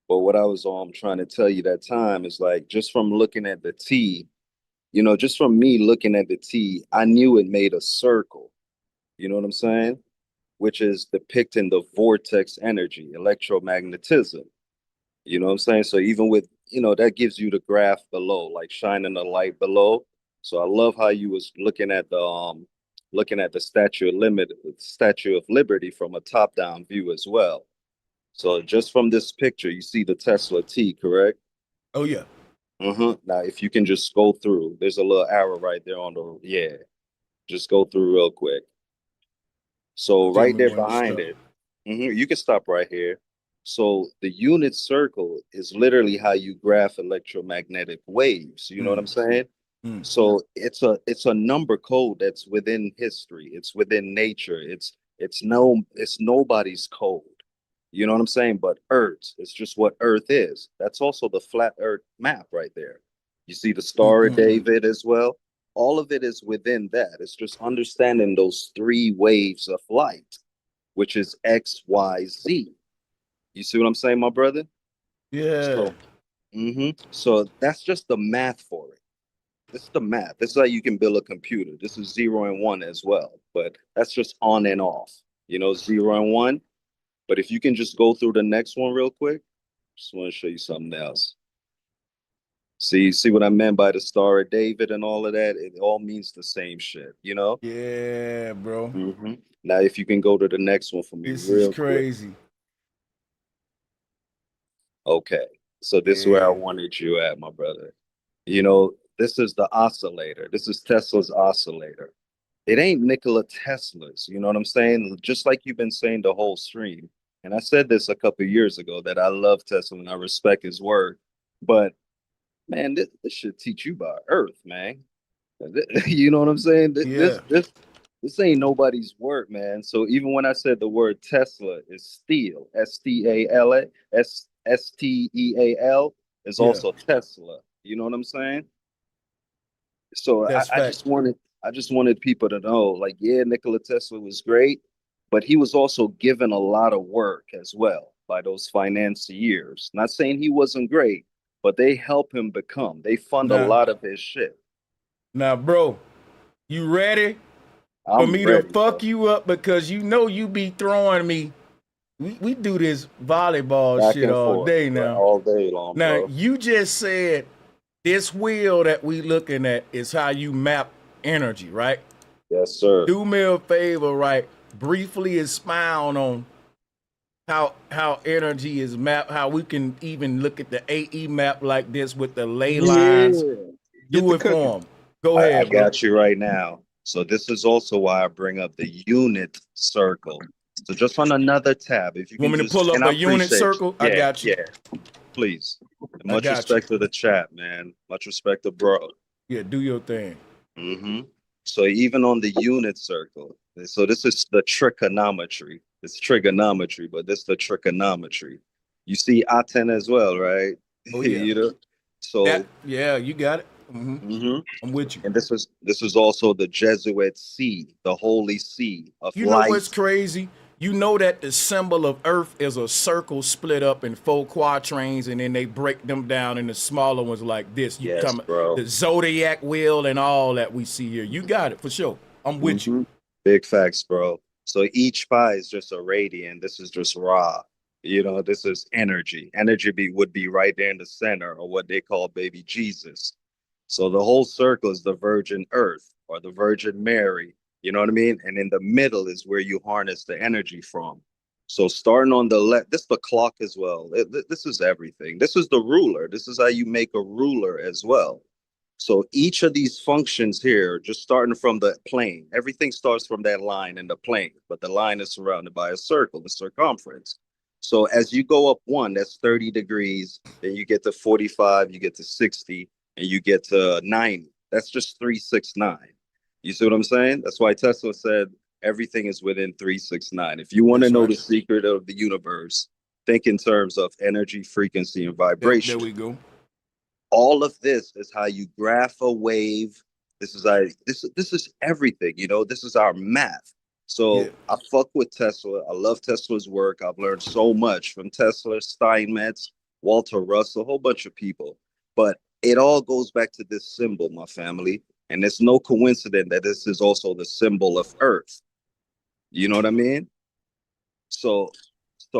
But what I was trying to tell you that time is like just from looking at the T, you know, just from me looking at the T, I knew it made a circle. You know what I'm saying? Which is depicting the vortex energy, electromagnetism. You know what I'm saying? So even with, you know, that gives you the graph below, like shining the light below. So I love how you was looking at the Statue of Liberty from a top-down view as well. So just from this picture, you see the Tesla T, correct? Oh yeah. Now, if you can just go through, there's a little arrow right there on the, yeah. Just go through real quick. So right there behind it, you can stop right here. So the unit circle is literally how you graph electromagnetic waves. You know what I'm saying? So it's a number code that's within history. It's within nature. It's nobody's code. You know what I'm saying? But Earth, it's just what Earth is. That's also the flat Earth map right there. You see the Star of David as well. All of it is within that. It's just understanding those three waves of light, which is X, Y, Z. You see what I'm saying, my brother? Yeah. So that's just the math for it. This is the math. This is how you can build a computer. This is 0 and 1 as well, but that's just on and off. You know, 0 and 1. But if you can just go through the next one real quick, just want to show you something else. See what I meant by the Star of David and all of that? It all means the same shit, you know? Yeah, bro. Now, if you can go to the next one for me This real is crazy. quick. Okay, so this is where I wanted you at, my brother. You know, this is the oscillator. This is Tesla's oscillator. It ain't Nikola Tesla's, you know what I'm saying? Just like you've been saying the whole stream. And I said this a couple of years ago that I love Tesla and I respect his word. But man, this should teach you about Earth, man. You know what I'm saying? This ain't nobody's word, man. So even when I said the word Tesla is steel, Stal, Steal, is also Tesla. You know what I'm saying? So I just wanted people to know, like, yeah, Nikola Tesla was great, but he was also given a lot of work as well by those financiers. Not saying he wasn't great, but they help him become. They fund a lot of his shit. Now, bro, you ready for me to fuck you up? Because you know you be throwing me. We do this volleyball Back shit all day now. All day long, now, bro. you just said this wheel that we looking at is how you map energy, right? Yes, sir. Do me a favor, right? Briefly expound on how energy is mapped, how we can even look at the AE map like this with the ley lines. Do it for them. Go ahead, I got you right now. So this is also why I bring up the unit circle. So just on another tab, if you want can me to pull up a unit circle, I got you. Yeah, please. And much respect to the chat, man. Much respect to bro. Yeah, do your thing. So even on the unit circle, so this is the trigonometry. It's trigonometry, but this is the trigonometry. You see Aten as well, right? Oh yeah. You know? So you got it. I'm with you. And this is also the Jesuit C, the holy C of light. You know what's crazy? You know that the symbol of Earth is a circle split up in 4 quatrains, and then they break them down into smaller ones like this. You yes, bro. The zodiac wheel and all that we see here. You got it for sure. I'm with you. Big facts, bro. So each pi is just a radian. This is just Ra. You know, this is energy. Would be right there in the center, or what they call baby Jesus. So the whole circle is the Virgin Earth or the Virgin Mary. You know what I mean? And in the middle is where you harness the energy from. So starting on the left, this is the clock as well. This is everything. This is the ruler. This is how you make a ruler as well. So each of these functions here, just starting from the plane, everything starts from that line in the plane, but the line is surrounded by a circle, the circumference. So as you go up one, that's 30 degrees, then you get to 45, you get to 60, and you get to 90. That's just 369. You see what I'm saying? That's why Tesla said everything is within 369. If you want to know the secret of the universe, think in terms of energy, frequency, and vibration. There we go. All of this is how you graph a wave. This is everything, you know. This is our math. So I fuck with Tesla. I love Tesla's work. I've learned so much from Tesla, Steinmetz, Walter Russell, a whole bunch of people. But it all goes back to this symbol, my family. And it's no coincidence that this is also the symbol of Earth. You know what I mean? So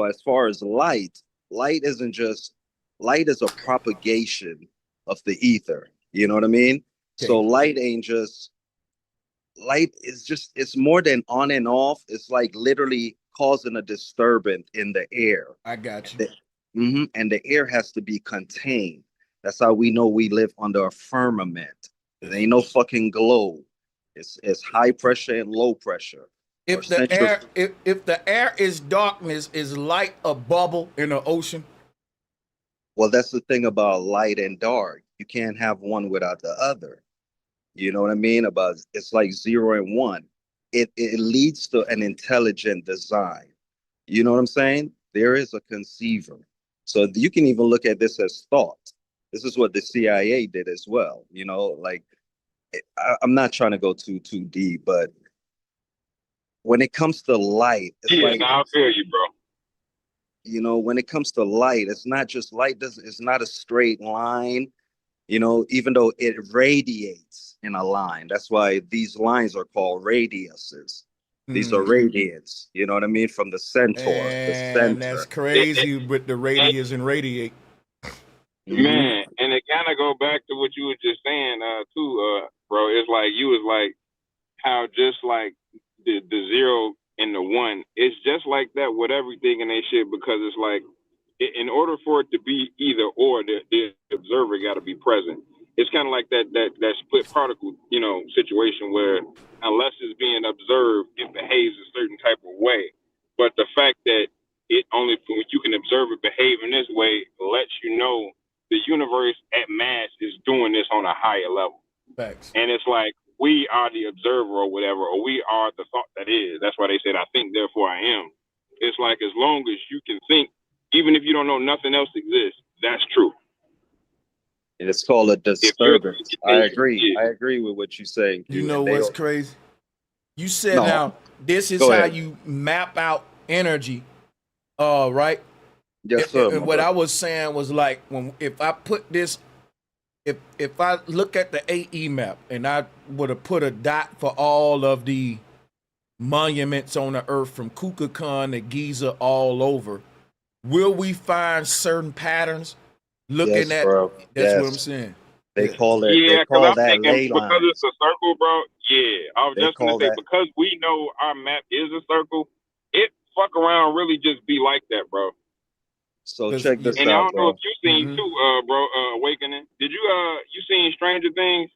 as far as light isn't just light is a propagation of the ether. You know what I mean? Okay. So light is just, it's more than on and off. It's like literally causing a disturbance in the air. I got you. And the air has to be contained. That's how we know we live under a firmament. There ain't no fucking globe. It's high pressure and low pressure. If the air is darkness, is light a bubble in the ocean? Well, that's the thing about light and dark. You can't have one without the other. You know what I mean? It's like 0 and 1. It leads to an intelligent design. You know what I'm saying? There is a conceiver. So you can even look at this as thought. This is what the CIA did as well. You know, like I'm not trying to go too deep, but when it comes to light, it's I feel you, bro. You know, when it comes to light, it's not just light. It's not a straight line. You know, even though it radiates in a line. That's why these lines are called radiuses. These are radiants. You know what I mean? From the centaur, the center. And that's crazy with the radius and radiate. Man, and it kind of go back to what you were just saying, too, bro. It's like you was like how just like the 0 and the 1, it's just like that with everything in that shit, because it's like in order for it to be either or, the observer got to be present. It's kind of like that split particle, you know, situation where unless it's being observed, it behaves a certain type of way. But the fact that it only when you can observe it behave in this way lets you know the universe at mass is doing this on a higher level. Facts. And it's like we are the observer or whatever, or we are the thought that is. That's why they said, I think, therefore I am. It's like as long as you can think, even if you don't know nothing else exists, that's true. And it's called a disturbance. I agree. I agree with what you're saying. You know what's crazy? You said now this is how you map out energy, right? Yes, sir. And what I was saying was like if I put this, if I look at the AE map and I would have put a dot for all of the monuments on the earth from Kukulkan to Giza all over, will we find certain patterns? Looking at that's what I'm saying. They call it. Yeah, because I'm thinking because it's a circle, bro. Yeah, I was just gonna say because we know our map is a circle, it fuck around really just be like that, bro. So check this out, and I don't know bro. if you seen too, bro. Awakening. Did you seen Stranger Things?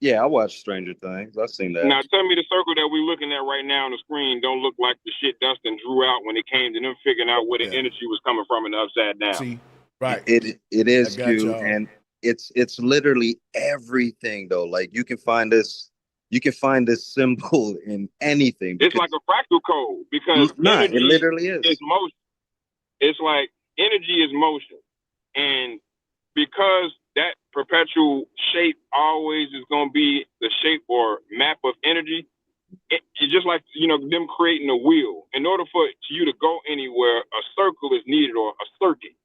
Yeah, I watched Stranger Things. I've seen that. Now tell me the circle that we're looking at right now on the screen don't look like the shit Dustin drew out when it came to them figuring out where the energy was coming from in the upside down. See, right. It is Q, and it's literally everything though. Like you can find this symbol in anything. It's like a fractal code because energy it literally is. It's motion. It's like energy is motion, and because that perpetual shape always is going to be the shape or map of energy. It's just like, you know, them creating a wheel. In order for you to go anywhere, a circle is needed or a circuit.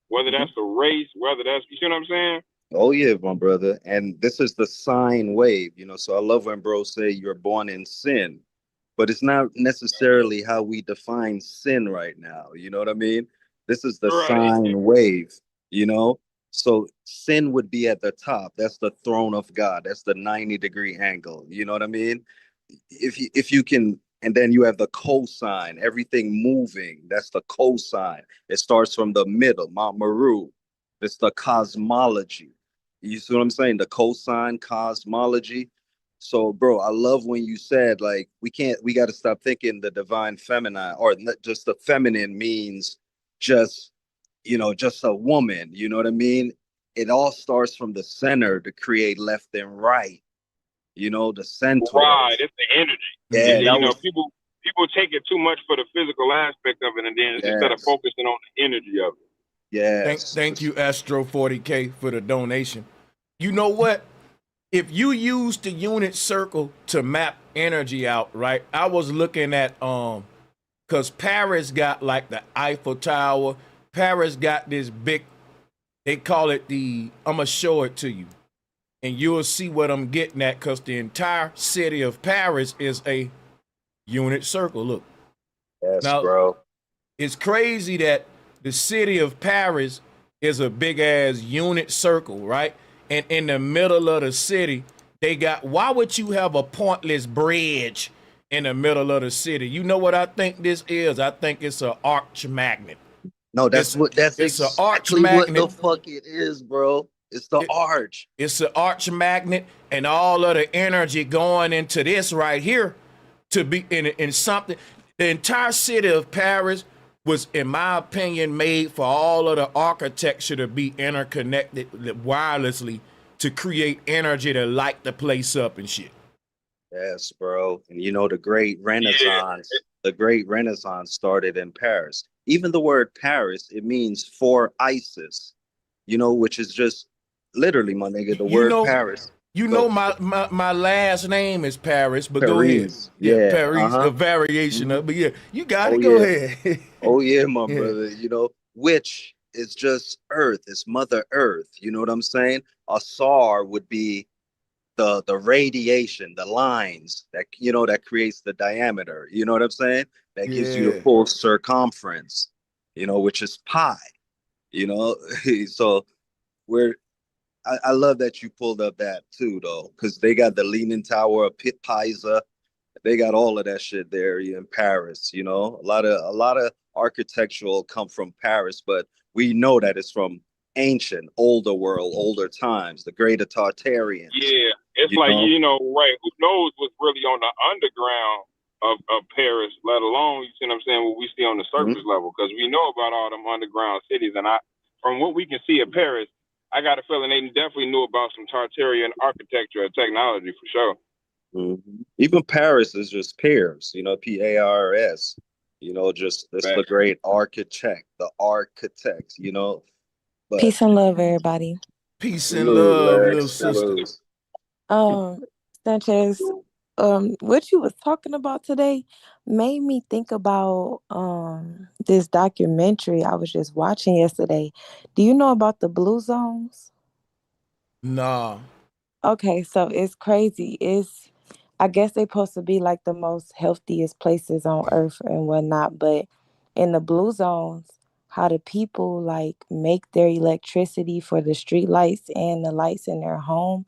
Whether that's a race, whether that's, you see what I'm saying? Oh yeah, my brother. And this is the sine wave, you know. So I love when bros say you're born in sin, but it's not necessarily how we define sin right now. You know what I mean? This is the Right. sine wave, you know? So sin would be at the top. That's the throne of God. That's the 90-degree angle. You know what I mean? If you can, and then you have the cosine, everything moving. That's the cosine. It starts from the middle, Mount Meru. It's the cosmology. You see what I'm saying? The cosine cosmology. So, bro, I love when you said like we got to stop thinking the divine feminine or just the feminine means just just a woman. You know what I mean? It all starts from the center to create left and right. The Right. centaurs. It's the energy. Yeah, that was People take it too much for the physical aspect of it, and then instead of yes, focusing on the energy of it. yes. Thank you, Astro 40K, for the donation. You know what? If you use the unit circle to map energy out, right? I was looking at because Paris got like the Eiffel Tower. Paris got this big, they call it I'm gonna show it to you. And you'll see what I'm getting at, because the entire city of Paris is a unit circle. Look. Yes, Now, bro. it's crazy that the city of Paris is a big ass unit circle, right? And in the middle of the city, why would you have a pointless bridge in the middle of the city? You know what I think this is? I think it's an arch magnet. No, that's It's an arch exactly what the magnet. fuck it is, bro. It's the arch. It's an arch magnet, and all of the energy going into this right here to be in something. The entire city of Paris was, in my opinion, made for all of the architecture to be interconnected wirelessly to create energy to light the place up and shit. Yes, bro. And the great Renaissance, started in Paris. Even the word Paris, it means for Isis, which is just literally, my nigga, the word Paris. My last name is Paris, but go ahead. Paris. Yeah. Paris, Uh-huh. a variation of, but yeah, you got it. Oh, Go yeah. ahead. Oh, yeah, my Yeah. brother, which is just Earth. It's Mother Earth. You know what I'm saying? A SAR would be the radiation, the lines that creates the diameter. You know what I'm saying? That gives you the Yeah. full circumference, which is pi. So we're I love that you pulled up that too, though, because they got the Leaning Tower of Pisa. They got all of that shit there in Paris. A lot of architectural come from Paris, but we know that it's from ancient, older world, older times, the greater Tartarians. Yeah, it's right. Who knows what's really on the underground of Paris, let alone, you see what I'm saying, what we see on the surface level, because we know about all them underground cities. And from what we can see of Paris, I got a feeling they definitely knew about some Tartarian architecture and technology for sure. Mm-hmm. Even Paris is just Pars, Pars. Just that's the great architect, the architects. But Peace and love, everybody. Peace and love, Lex, little sister. Sanchez, what you was talking about today made me think about this documentary I was just watching yesterday. Do you know about the blue zones? Nah. Okay, so it's crazy. I guess they're supposed to be like the most healthiest places on earth and whatnot, but in the blue zones, how the people like make their electricity for the street lights and the lights in their home,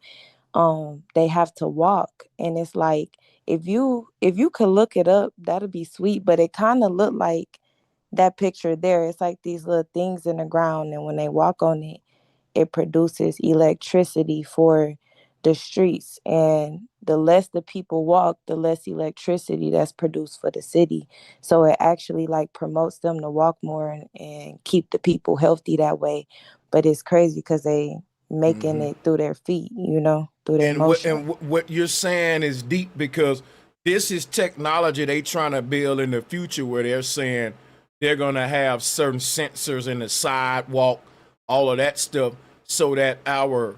they have to walk. And it's like if you could look it up, that'd be sweet, but it kind of looked like that picture there. It's like these little things in the ground, and when they walk on it, it produces electricity for the streets. And the less the people walk, the less electricity that's produced for the city. So it actually like promotes them to walk more and keep the people healthy that way. But it's crazy because they making it through their feet, through their motion. What you're saying is deep, because this is technology they trying to build in the future, where they're saying they're going to have certain sensors in the sidewalk, all of that stuff, so that our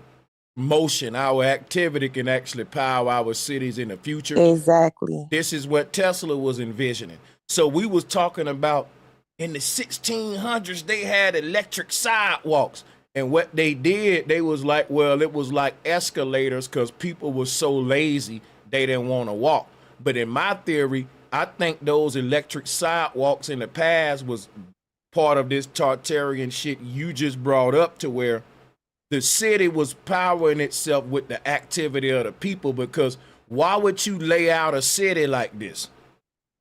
motion, our activity can actually power our cities in the future. Exactly. This is what Tesla was envisioning. So we was talking about in the 1600s, they had electric sidewalks. And what they did, they was like, well, it was like escalators, because people were so lazy, they didn't want to walk. But in my theory, I think those electric sidewalks in the past was part of this Tartarian shit you just brought up, to where the city was powering itself with the activity of the people. Because why would you lay out a city like this?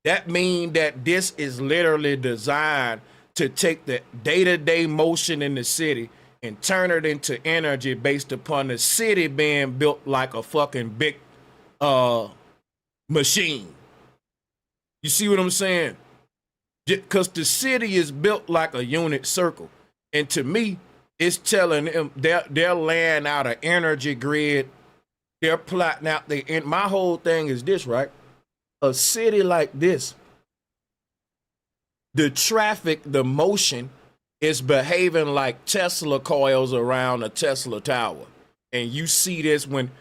That means that this is literally designed to take the day-to-day motion in the city and turn it into energy based upon the city being built like a fucking big machine. You see what I'm saying? Because the city is built like a unit circle. And to me, it's telling them they're laying out an energy grid. They're plotting out my whole thing is this, right? A city like this, the traffic, the motion is behaving like Tesla coils around a Tesla tower. And you see this when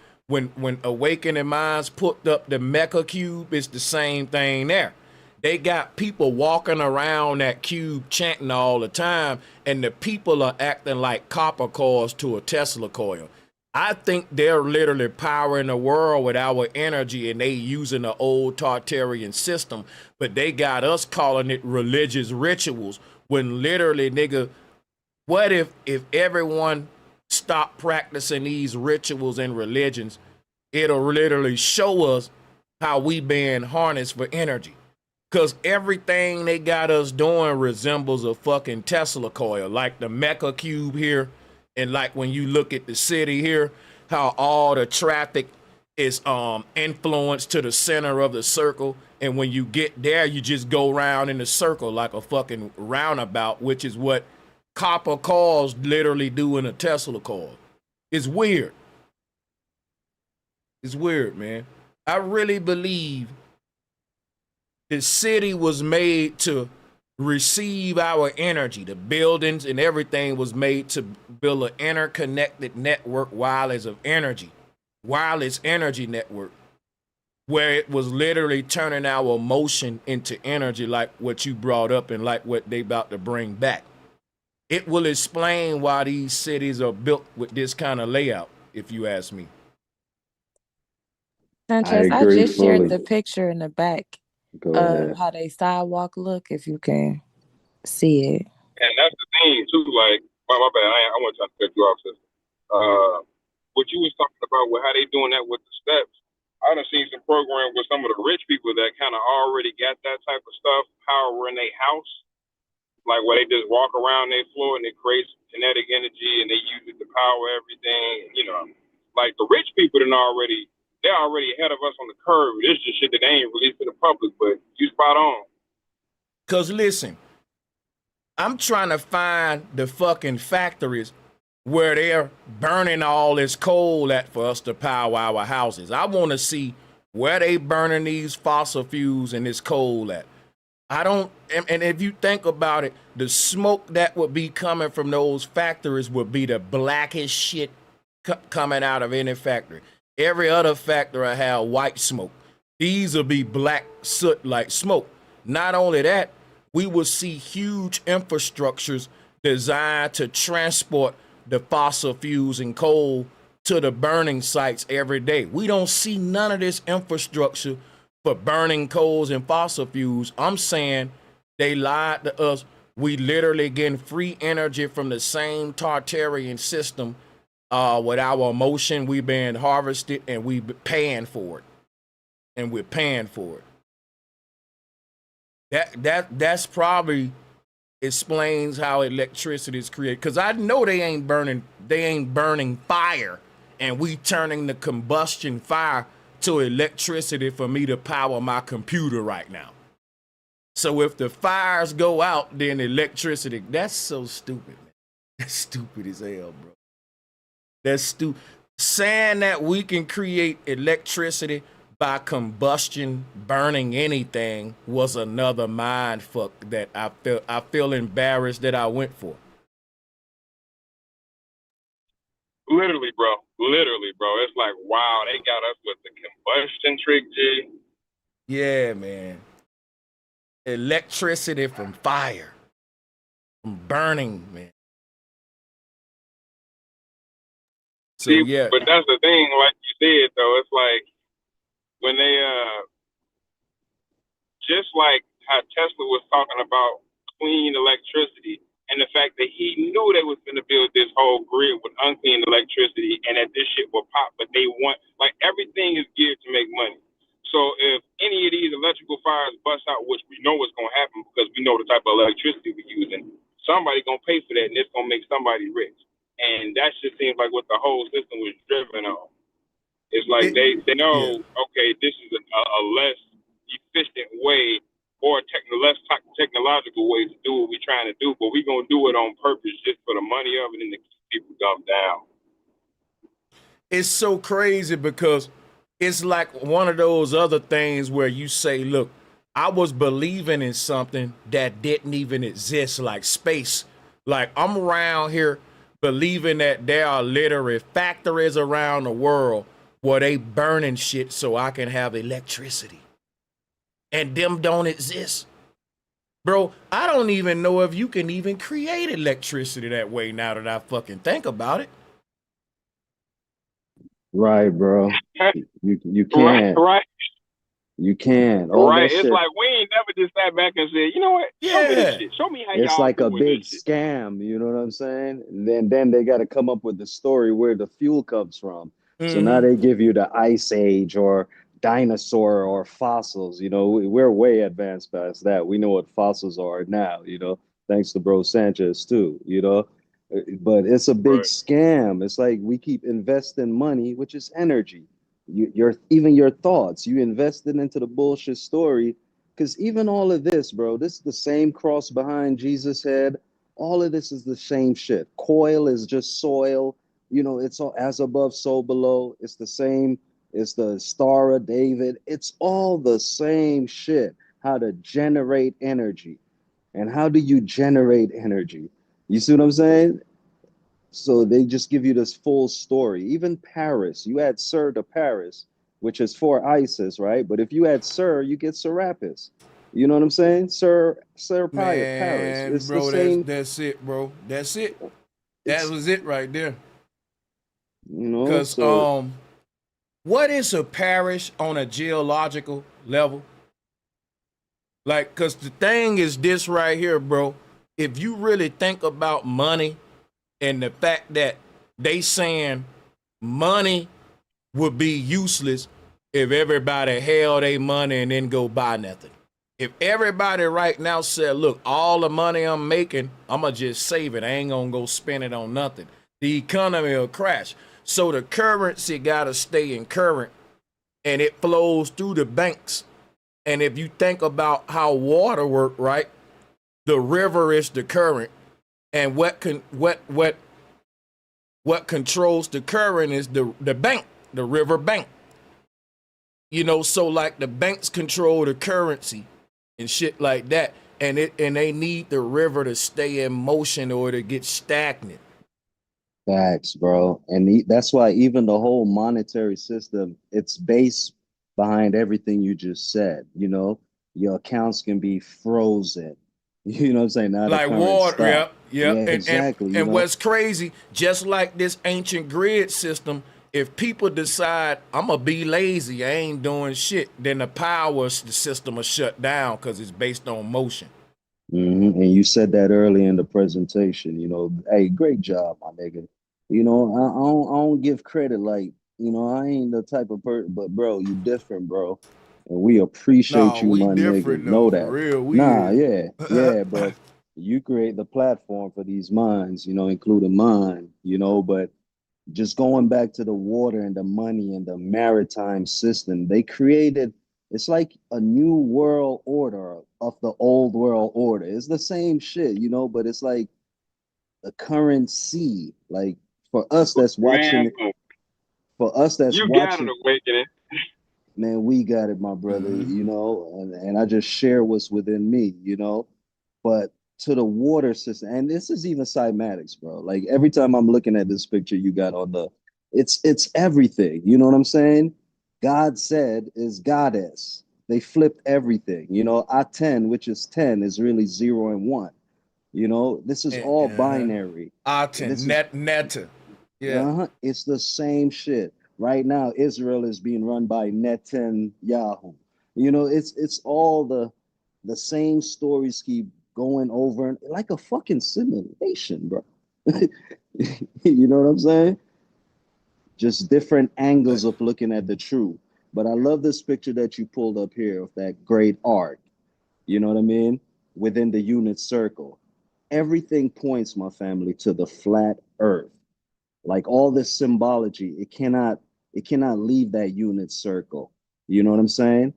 Awakening Minds put up the Mecha Cube, it's the same thing there. They got people walking around that cube chanting all the time, and the people are acting like copper coils to a Tesla coil. I think they're literally powering the world with our energy, and they using the old Tartarian system, but they got us calling it religious rituals, when literally, nigga, what if everyone stopped practicing these rituals and religions? It'll literally show us how we being harnessed for energy. Because everything they got us doing resembles a fucking Tesla coil, like the Mecha Cube here. And like when you look at the city here, how all the traffic is influenced to the center of the circle. And when you get there, you just go around in a circle like a fucking roundabout, which is what copper coils literally do in a Tesla coil. It's weird. It's weird, man. I really believe the city was made to receive our energy. The buildings and everything was made to build an interconnected network, wireless energy network, where it was literally turning our emotion into energy, like what you brought up and like what they about to bring back. It will explain why these cities are built with this kind of layout, if you ask me. Sanchez, I just shared the picture in the back of how they sidewalk look, if you can see it. And that's the thing too. Like, my bad. I want to cut you off, sister. What you was talking about with how they doing that with the steps. I done seen some program with some of the rich people that kind of already got that type of stuff, power in their house, like where they just walk around their floor and it creates kinetic energy and they use it to power everything. You know, like the rich people they're already ahead of us on the curve. This is shit that they ain't released to the public, but you spot on. Cause listen, I'm trying to find the fucking factories where they're burning all this coal at for us to power our houses. I want to see where they burning these fossil fuels and this coal at. And if you think about it, the smoke that would be coming from those factories would be the blackest shit coming out of any factory. Every other factory will have white smoke. These will be black soot like smoke. Not only that, we will see huge infrastructures designed to transport the fossil fuels and coal to the burning sites every day. We don't see none of this infrastructure for burning coals and fossil fuels. I'm saying they lied to us. We literally getting free energy from the same Tartarian system with our emotion. We being harvested and we paying for it. And we're paying for it. That's probably explains how electricity is created. Cause I know they ain't burning fire, and we turning the combustion fire to electricity for me to power my computer right now. So if the fires go out, then electricity, that's so stupid, man. That's stupid as hell, bro. That's stupid. Saying that we can create electricity by combustion, burning anything, was another mind fuck that I feel embarrassed that I went for. Literally, bro. It's like, wow, they got us with the combustion trick, G. Yeah, man. Electricity from fire, from burning, man. So, see, yeah. But that's the thing, like you said, though, it's like when they, just like how Tesla was talking about clean electricity, and the fact that he knew they was going to build this whole grid with unclean electricity and that this shit will pop, but they want, like, everything is geared to make money. So if any of these electrical fires bust out, which we know is going to happen because we know the type of electricity we're using, somebody going to pay for that, and it's going to make somebody rich. And that just seems like what the whole system was driven on. It's like they know, okay, this is a less efficient way or less technological way to do what we're trying to do, but we're going to do it on purpose just for the money of it and to keep people dumbed down. It's so crazy because it's like one of those other things where you say, look, I was believing in something that didn't even exist, like space. Like, I'm around here believing that there are literally factories around the world where they burning shit so I can have electricity. And them don't exist. Bro, I don't even know if you can even create electricity that way now that I fucking think about it. Right, bro. You can't. Right. You can't. Right. It's like we ain't never just sat back and said, you know what? Show me this shit. Show me how it's y'all like a doing big this shit. scam, you know what I'm saying? And then they got to come up with the story where the fuel comes from. So now they give you the ice age or dinosaur or fossils. You know, we're way advanced past that. We know what fossils are now, you know, thanks to Bro Sanchez too, you know. But it's a big scam. It's like we keep investing money, which is energy. Even your thoughts, you invested into the bullshit story. Because even all of this, bro, this is the same cross behind Jesus' head. All of this is the same shit. Coil is just soil. You know, it's all as above, so below. It's the same. It's the Star of David. It's all the same shit. How to generate energy. And how do you generate energy? You see what I'm saying? So they just give you this full story. Even Paris, you add Sir to Paris, which is for ISIS, right? But if you add Sir, you get Serapis. You know what I'm saying? Sir Paris. It's bro, the same. that's it, bro. That's it. That was it right there. You know, because what is a parish on a geological level? Like, because the thing is this right here, bro. If you really think about money and the fact that they saying money would be useless if everybody held their money and then go buy nothing. If everybody right now said, look, all the money I'm making, I'm going to just save it. I ain't going to go spend it on nothing. The economy will crash. So the currency got to stay in current and it flows through the banks. And if you think about how water work, right? The river is the current, and what controls the current is the bank, the river bank. You know, so like the banks control the currency and shit like that, and they need the river to stay in motion or to get stagnant. Facts, bro. And that's why even the whole monetary system, it's based behind everything you just said. You know, your accounts can be frozen. You know what I'm saying? Now Like water, yep. Yeah, exactly. And what's crazy, just like this ancient grid system, if people decide I'm gonna be lazy, I ain't doing shit, then the system will shut down because it's based on motion. And you said that early in the presentation. You know, hey, great job, my nigga. You know, I don't give credit like, you know, I ain't the type of person, but bro, you different, bro. And we appreciate you, we my different nigga. though, Know for that. real. Yeah, but you create the platform for these minds, you know, including mine, you know, but just going back to the water and the money and the maritime system, they created, it's like a new world order of the old world order. It's the same shit, you know, but it's like the current sea. Like for us that's watching, you got an awakening. Man, we got it, my brother, you know, and I just share what's within me, you know. But to the water system, and this is even cymatics, bro. Like every time I'm looking at this picture you got on it's everything. You know what I'm saying? God said is goddess. They flipped everything. You know, I-10, which is 10, is really 0 and 1. You know, this is all binary. I-10, netta. Yeah. It's the same shit. Right now, Israel is being run by Netanyahu. You know, it's all the same stories keep going over like a fucking simulation, bro. You know what I'm saying? Just different angles of looking at the truth. But I love this picture that you pulled up here of that great arc. You know what I mean? Within the unit circle. Everything points, my family, to the flat earth. Like all this symbology, it cannot leave that unit circle. You know what I'm saying?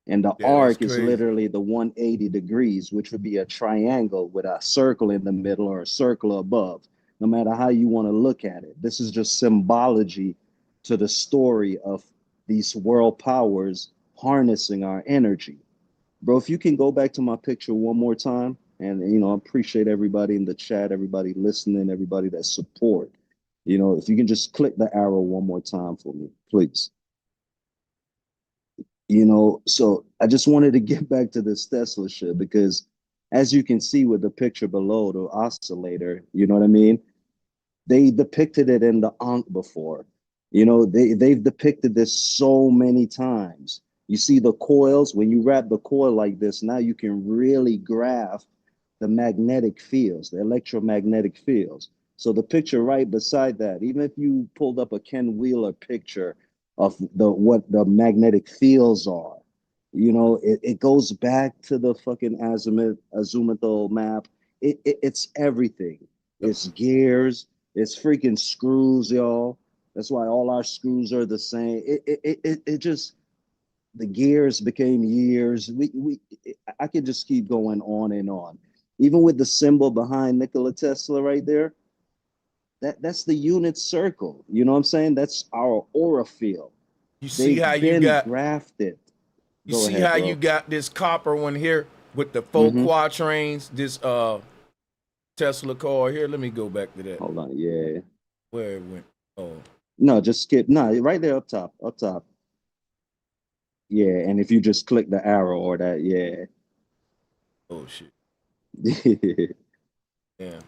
And the Yeah, that's arc is crazy. literally the 180 degrees, which would be a triangle with a circle in the middle or a circle above, no matter how you want to look at it. This is just symbology to the story of these world powers harnessing our energy. Bro, if you can go back to my picture one more time, and I appreciate everybody in the chat, everybody listening, everybody that support. If you can just click the arrow one more time for me, please. So I just wanted to get back to this Tesla shit because as you can see with the picture below, the oscillator, you know what I mean? They depicted it in the Ankh before. They've depicted this so many times. You see the coils, when you wrap the coil like this, now you can really graph the magnetic fields, the electromagnetic fields. So the picture right beside that, even if you pulled up a Ken Wheeler picture of what the magnetic fields are, it goes back to the fucking azimuthal map. It's everything. It's gears, it's freaking screws, y'all. That's why all our screws are the same. It just the gears became years. I could just keep going on and on. Even with the symbol behind Nikola Tesla right there, that's the unit circle. You know what I'm saying? That's our aura field. You see They've how you been got grafted. you Go see ahead, how you bro. got this copper one here with the four Mm-hmm. quatrains, this Tesla car here. Let me go back to that. Hold on, yeah. Where it went. Oh. No, just skip. No, right there up top. Up top. Yeah, and if you just click the arrow or that, yeah. Oh shit. Yeah.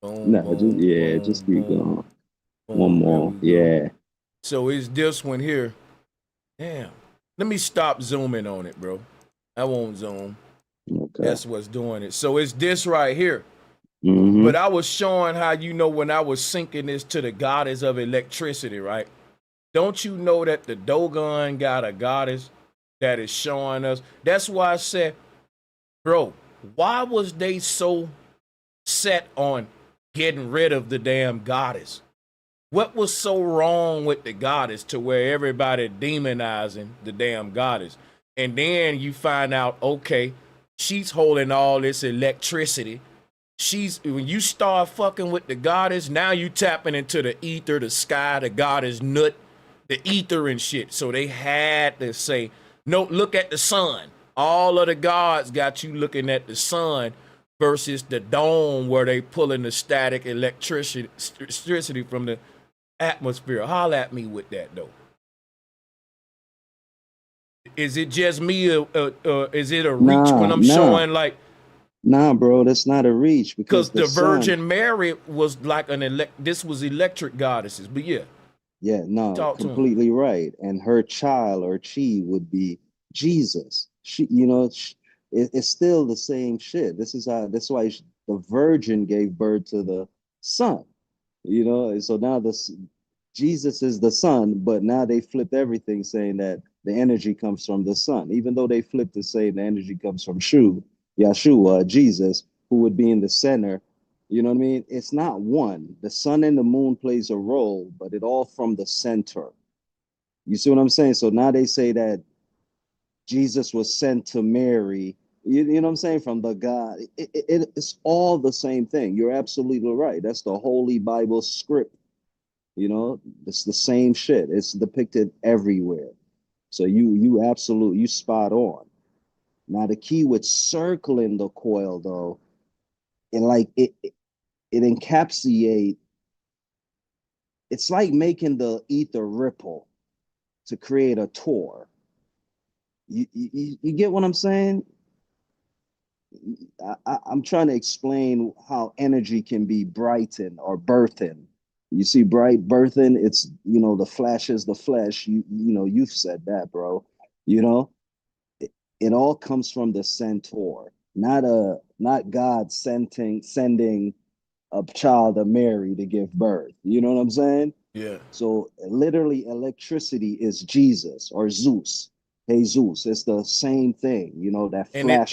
No, Boom, just boom, yeah, just boom, keep boom, going. One boom. There more. we go. Yeah. So it's this one here. Damn. Let me stop zooming on it, bro. I won't zoom. Okay. That's what's doing it. So it's this right here. Mm-hmm. But I was showing how, when I was syncing this to the goddess of electricity, right? Don't you know that the Dogon got a goddess that is showing us? That's why I said, bro, why was they so set on getting rid of the damn goddess? What was so wrong with the goddess to where everybody demonizing the damn goddess? And then you find out, okay, she's holding all this electricity. When you start fucking with the goddess, now you tapping into the ether, the sky, the goddess nut, the ether and shit. So they had to say, no, look at the sun. All of the gods got you looking at the sun versus the dome where they pulling the static electricity from the atmosphere. Holla at me with that though. Is it just me or is it a reach when I'm showing like? Nah, bro, that's not a reach because the sun, Virgin Mary was like this was electric goddesses, but yeah. Yeah, no, completely right. And her child or chi would be Jesus. It's still the same shit. That's why the Virgin gave birth to the Son. And so now Jesus is the Son, but now they flipped everything, saying that the energy comes from the Son, even though they flipped to say the energy comes from Yeshua, Jesus, who would be in the center. You know what I mean? It's not one. The sun and the moon plays a role, but it all from the center. You see what I'm saying? So now they say that Jesus was sent to Mary. You know what I'm saying? From the God. It's all the same thing. You're absolutely right. That's the Holy Bible script. It's the same shit. It's depicted everywhere. So you spot on. Now the key with circling the coil though, and like it encapsulate. It's like making the ether ripple to create a tor. You get what I'm saying? I'm trying to explain how energy can be brightened or birthing. You see, bright birthing, it's, the flash is the flesh. You've said that, bro. It all comes from the centaur. not God sending a child of Mary to give birth. You know what I'm saying? Yeah. So literally, electricity is Jesus or Zeus. Jesus. It's the same thing. You know, that And flash.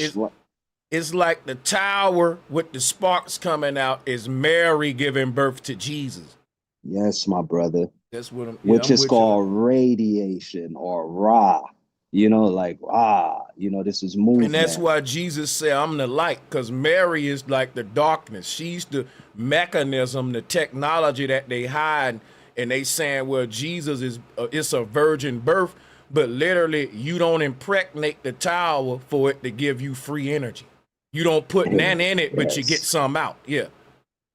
it's like the tower with the sparks coming out is Mary giving birth to Jesus. Yes, my brother. That's what Which I'm is with you. called radiation or Ra. You know, like you know, this is movement. And that's why Jesus said, I'm the light, because Mary is like the darkness. She's the mechanism, the technology that they hide. And they saying, well, Jesus is it's a virgin birth, but literally you don't impregnate the tower for it to give you free energy. You don't put none in it, but you get some out. Yeah.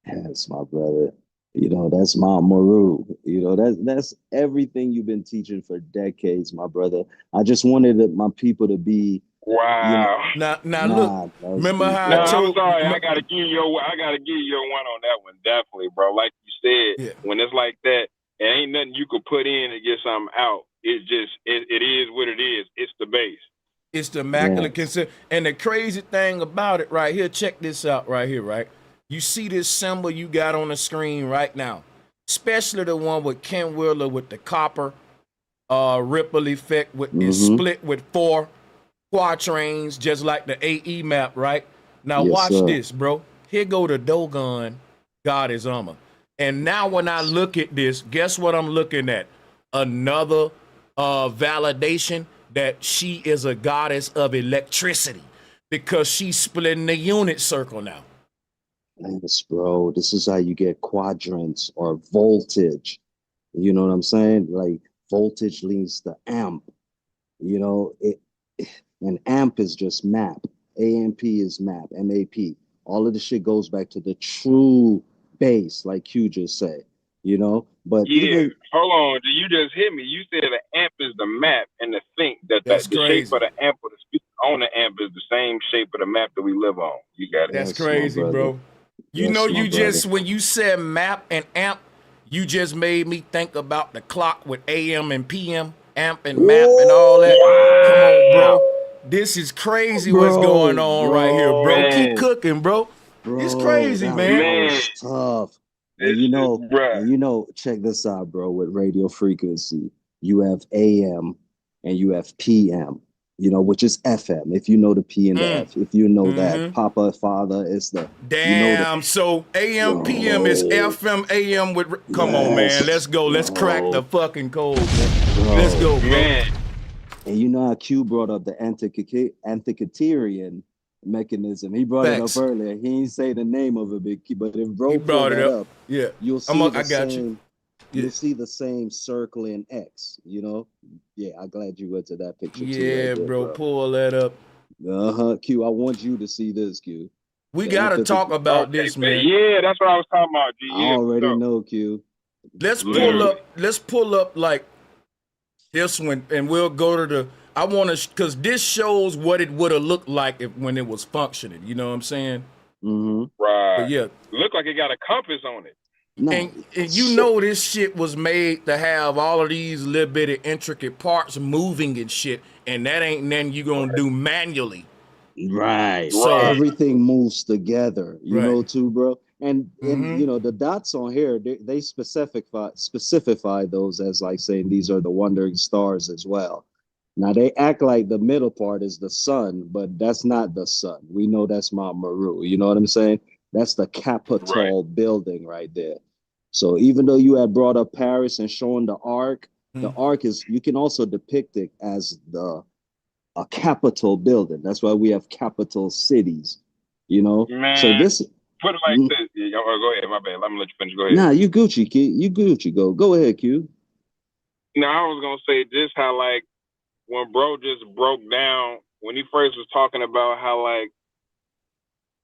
Yes, my brother. You know, that's my Maru. You know, that's everything you've been teaching for decades, my brother. I just wanted my people to be. Wow. You know, now look. Remember how I I'm told? sorry. I gotta give you your one on that one, definitely, bro. Like you said, when it's like that, it ain't nothing you could put in to get something out. It's just it is what it is. It's the base. It's the immaculate conception. And the crazy thing about it right here, check this out right here, right? You see this symbol you got on the screen right now, especially the one with Ken Wheeler with the copper ripple effect with is split with 4 quatrains, just like the AE map, right? Now watch this, bro. Here go the Dogon, God is Amma. And now when I look at this, guess what I'm looking at? Another validation that she is a goddess of electricity because she's splitting the unit circle now. Yes, bro. This is how you get quadrants or voltage. You know what I'm saying? Like voltage leads to amp. You know, an amp is just map. AMP is map, MAP. All of the shit goes back to the true base, like Q just said. You know, but even hold on, you just hit me. You said the amp is the map, and to think that the shape of the amp or the speaker on the amp is the same shape of the map that we live on. You got it. That's crazy, bro. You know, you just when you said map and amp, you just made me think about the clock with AM and PM, amp and map and all that. Come on, bro. This is crazy what's going on right here, bro. Man. Keep cooking, bro. It's crazy, man. That was tough. And you know, check this out, bro. With radio frequency, you have AM and you have PM. You know, which is FM. If you know the P and the F, if you know that Papa Father is the damn. So AM PM is FM AM with. Come on, man. Let's go. Let's crack the fucking code, man. Let's go, bro. And you know how Q brought up the Antikytherian mechanism. He brought it up earlier. He didn't say the name of it, but if bro brought it up, you'll see you'll see the same circle in X, you know? Yeah, I'm glad you went to that picture too. Yeah, right there, bro, pull that up. Q, I want you to see this, Q. We gotta talk about this, man. Yeah, that's what I was talking about, G. I already know, Q. Let's pull up like this one, and we'll go to the. I want to, because this shows what it would have looked like when it was functioning. You know what I'm saying? Right. But yeah, look like it got a compass on it. No, and you know this shit was made to have all of these little bitty intricate parts moving and shit, and that ain't nothing you gonna do manually. Right. So everything moves together, you know, too, bro. And you know, the dots on here, they specify those as like saying these are the wandering stars as well. Now they act like the middle part is the sun, but that's not the sun. We know that's Mount Meru. You know what I'm saying? That's the Capitol building right there. So even though you had brought up Paris and shown the arc, the arc is, you can also depict it as a capital building. That's why we have capital cities, you know? Man, so this put it like this. Go ahead, my bad. Let me let you finish. Go ahead. Nah, you Gucci, kid. You Gucci. Go ahead, Q. No, I was gonna say just how like when bro just broke down when he first was talking about how like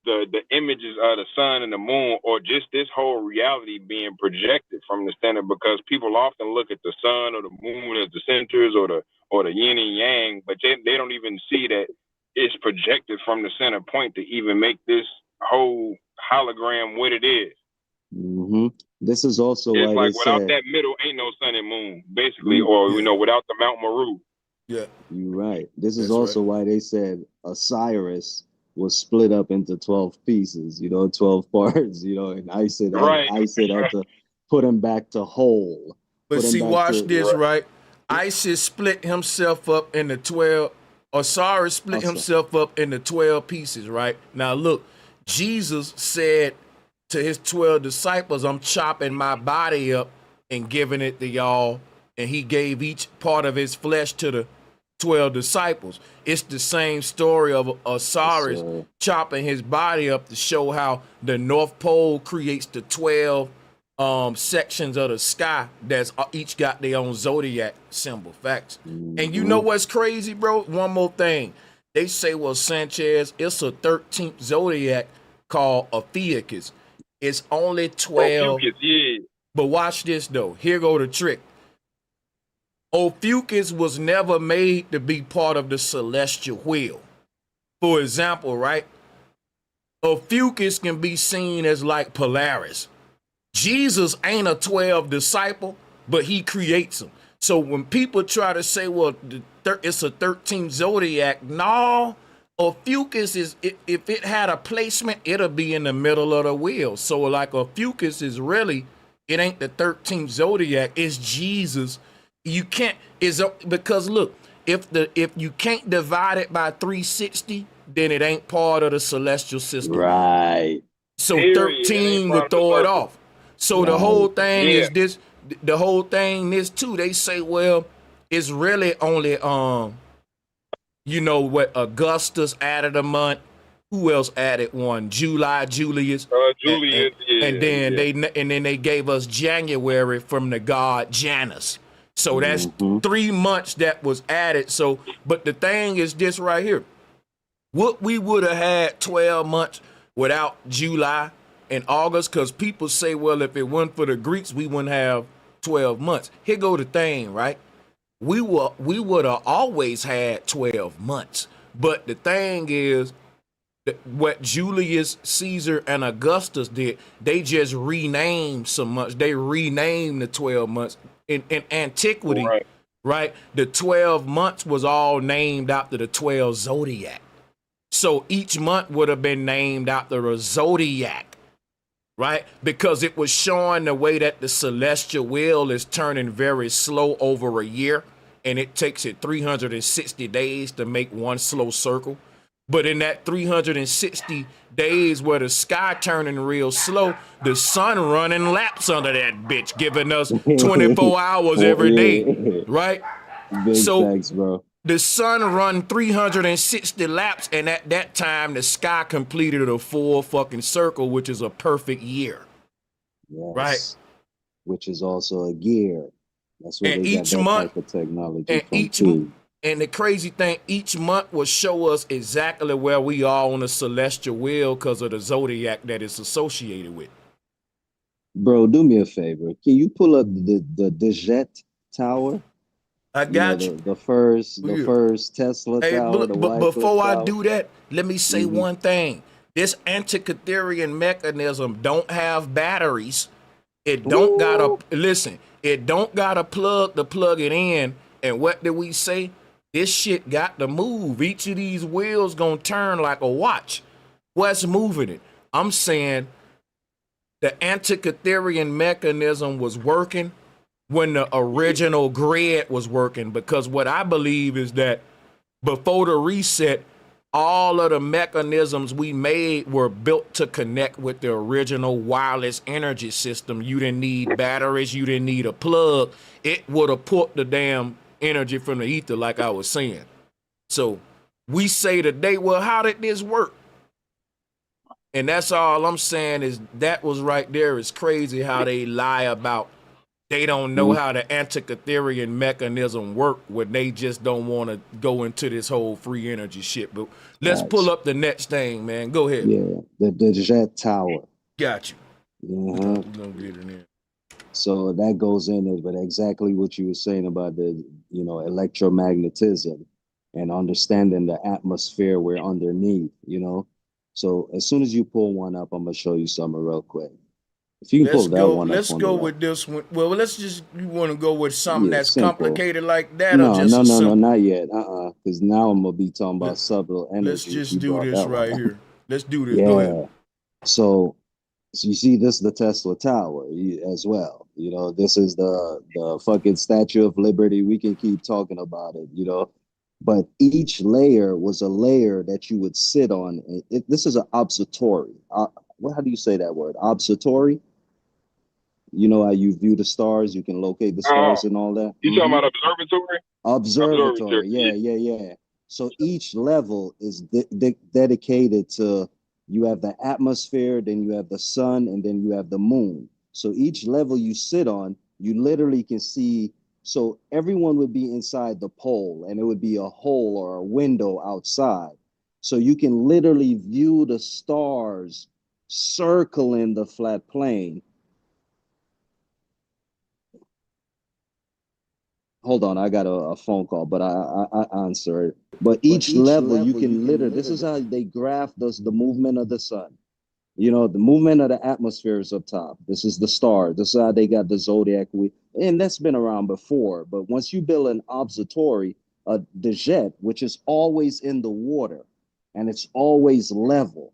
the images of the sun and the moon, or just this whole reality being projected from the center, because people often look at the sun or the moon as the centers or the yin and yang, but they don't even see that it's projected from the center point to even make this whole hologram what it is. This is also it's why like without that middle ain't no sun and moon, basically, or you know, without the Mount Meru. Yeah, you're right. This is also why they said Osiris was split up into 12 pieces, 12 parts, and Right. Isis had to put him back to whole, But put him see, back watch to this, right? Isis split himself up into 12, Osiris split awesome. himself up into 12 pieces, right? Now look, Jesus said to his 12 disciples, I'm chopping my body up and giving it to y'all. And he gave each part of his flesh to the 12 disciples. It's the same story of Osiris chopping his body up to show how the North Pole creates the 12 sections of the sky that's each got their own zodiac symbol. Facts. And you know what's crazy, bro? One more thing. They say, well, Sanchez, it's a 13th zodiac called Ophiuchus. It's only 12. Ophiuchus, yeah. But watch this, though. Here go the trick. Ophiuchus was never made to be part of the celestial wheel. For example, right? Ophiuchus can be seen as like Polaris. Jesus ain't a 12 disciple, but he creates them. So when people try to say, well, it's a 13 zodiac, no, Ophiuchus is, if it had a placement, it'll be in the middle of the wheel. So like Ophiuchus is really, it ain't the 13th zodiac, it's Jesus. You can't, because look, if you can't divide it by 360, then it ain't part of the celestial system. Right. So 13 would throw it off. So the whole thing is this, the whole thing is too, they say, well, it's really only, Augustus added a month. Who else added one? Julius. Julius, and then they gave us January from the god Janus. So that's 3 months that was added. So, but the thing is this right here. What we would have had 12 months without July and August, because people say, well, if it weren't for the Greeks, we wouldn't have 12 months. Here go the thing, right? We would have always had 12 months. But the thing is, what Julius Caesar and Augustus did, they just renamed so much. They renamed the 12 months. In antiquity, right? The 12 months was all named after the 12 zodiac. So each month would have been named after a zodiac, right? Because it was showing the way that the celestial wheel is turning very slow over a year, and it takes it 360 days to make one slow circle. But in that 360 days where the sky turning real slow, the sun running laps under that bitch, giving us 24 hours every day, right? Big thanks, bro. The sun run 360 laps, and at that time, the sky completed a full fucking circle, which is a perfect year. Yes. Right? Which is also a gear. That's where and they got that type of technology from too. And the crazy thing, each month will show us exactly where we are on the celestial wheel because of the zodiac that it's associated with. Bro, do me a favor. Can you pull up the Decoded tower? I got you. The first Tesla tower. But before I do that, let me say one thing. This antikytherian mechanism don't have batteries. It don't gotta listen. It don't got a plug to plug it in. And what did we say? This shit got to move. Each of these wheels gonna turn like a watch. What's moving it? I'm saying the antikytherian mechanism was working when the original grid was working, because what I believe is that before the reset, all of the mechanisms we made were built to connect with the original wireless energy system. You didn't need batteries. You didn't need a plug. It would have put the damn energy from the ether, like I was saying. So we say today, well, how did this work? And that's all I'm saying is that was right there. It's crazy how they lie about they don't know how the antikytherian mechanism work when they just don't want to go into this whole free energy shit. But let's pull up the next thing, man. Go ahead. Yeah, the Decoded tower. Got you. We're gonna get in there. So that goes in it, but exactly what you were saying about the, electromagnetism and understanding the atmosphere we're underneath, So as soon as you pull one up, I'm gonna show you something real quick. If you can pull that one up Let's on the go right. with this one. Well, let's just, you want to go with something Yeah, that's simple. complicated like that, or No, just no, a no, no, simple? not yet. Because now I'm gonna be talking about subtle Let's energy if just you do brought this that one right up. here. Let's do this. Go ahead. Yeah. So you see, this is the Tesla Tower as well. You know, this is the fucking Statue of Liberty. We can keep talking about it. You know, but each layer was a layer that you would sit on. This is an observatory. How do you say that word? Observatory. You know how you view the stars, you can locate the Oh, stars and all that. you talking about observatory? Observatory, Observatory. yeah. So each level is dedicated to, you have the atmosphere, then you have the sun, and then you have the moon. So each level you sit on, you literally can see. So everyone would be inside the pole, and it would be a hole or a window outside. So you can literally view the stars circling the flat plane. Hold on, I got a phone call, but I answer it. But each level you can literally, this is how they graph the movement of the sun. You know, the movement of the atmosphere is up top. This is the star. This is how they got the zodiac. And that's been around before. But once you build an observatory, the jet, which is always in the water and it's always level.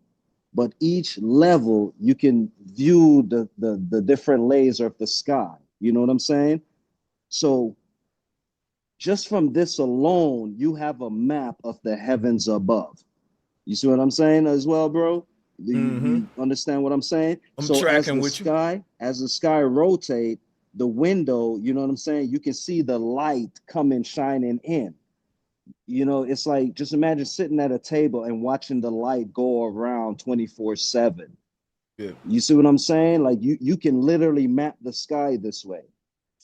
But each level you can view the different layers of the sky. You know what I'm saying? So just from this alone, you have a map of the heavens above. You see what I'm saying as well, bro? Do you understand what I'm saying? I'm So tracking with you. as the sky rotate, the window, you know what I'm saying? You can see the light coming shining in. You know, it's like, just imagine sitting at a table and watching the light go around 24/7. Yeah. You see what I'm saying? Like you can literally map the sky this way.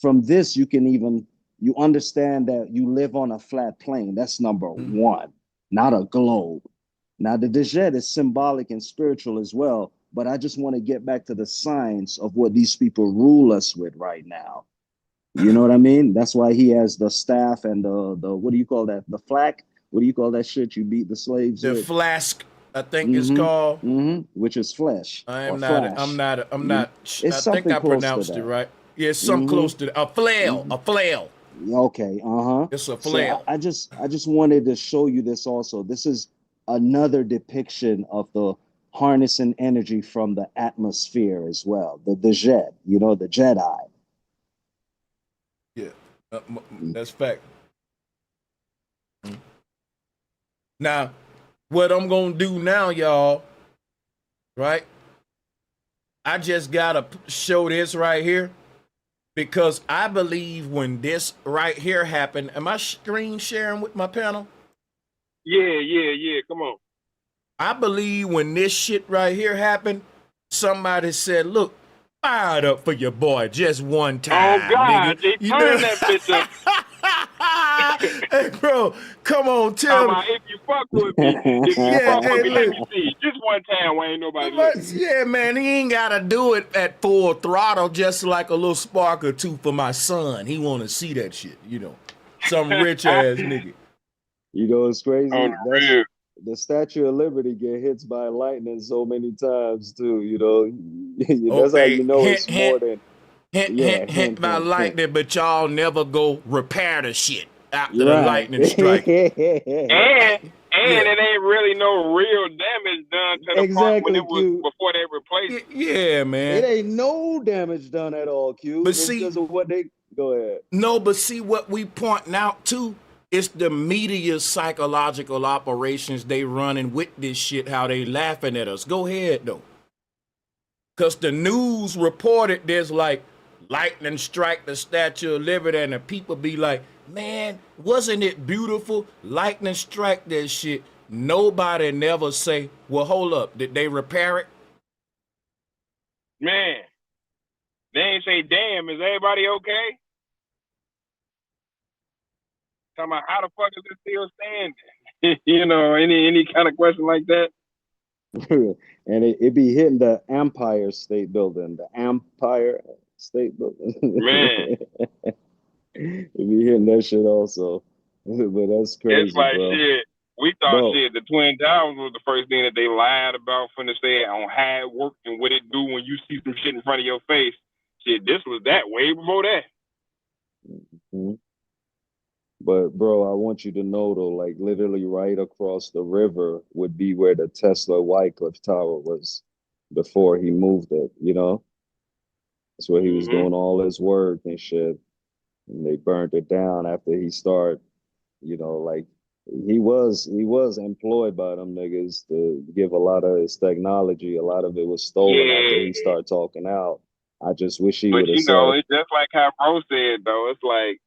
From this, you understand that you live on a flat plane. That's number one, not a globe. Now the Dejet is symbolic and spiritual as well, but I just want to get back to the science of what these people rule us with right now. You know what I mean? That's why he has the staff and the what do you call that? The flack? What do you call that shit you beat the slaves The with? flask, I think it's called. Which is flesh or I'm flash. not, It's I think something I close to pronounced it that. right. Yeah, it's something close to a flail, a flail. Okay, uh-huh. It's a So flail. I just wanted to show you this also. This is another depiction of the harnessing energy from the atmosphere as well. The jet, you know, the Jedi. Yeah, that's fact. Now, what I'm gonna do now, y'all, right? I just gotta show this right here because I believe when this right here happened, am I screen sharing with my panel? Yeah. Come on. I believe when this shit right here happened, somebody said, "Look, fire it up for your boy just one time, Oh God, nigga." they You know? turned that bitch up. Hey, bro, come on, tell me. If you fuck with me, Yeah, hey, let look. me see. Just one time when ain't nobody looking. Yeah, man, he ain't gotta do it at full throttle, just like a little spark or two for my son. He wanna see that shit, you know. Some rich ass nigga. You know, it's Oh, crazy. the That's real. the Statue of Liberty get hit by lightning so many times too. You know, Oh, that's how hey, you know it's more than hint by hint. lightning, but y'all never go repair the shit after the Right. lightning strike. And Yeah. it ain't really no real damage done to the part when it Exactly, was Q. before they replaced it. Yeah, It man. ain't no damage done at all, Q. But It's see, because of what they go ahead. no, but see what we pointing out too. It's the media's psychological operations they running with this shit, how they laughing at us. Go ahead though. Cause the news reported there's like lightning strike the Statue of Liberty, and the people be like, man, wasn't it beautiful? Lightning strike that shit. Nobody never say, well, hold up, did they repair it? Man, they ain't say, damn, is everybody okay? Talking about how the fuck is it still standing? You know, any kind of question like that. And it be hitting the Empire State Building, the Empire State Building. Man, It be hitting that shit also. But that's it's crazy, like bro. shit. We thought bro. shit, the Twin Towers was the first thing that they lied about from the say on how it worked and what it do when you see some shit in front of your face. Shit, this was that way before that. Mm-hmm. But bro, I want you to know though, like literally right across the river would be where the Tesla Wycliffe Tower was before he moved it, you know? That's where he was doing all his work and shit. And they burned it down after he started, you know, like he was employed by them niggas to give a lot of his technology. A lot of it was stolen after he started talking out. I just wish he But would have you know, said, it's just like how Bro said though. It's like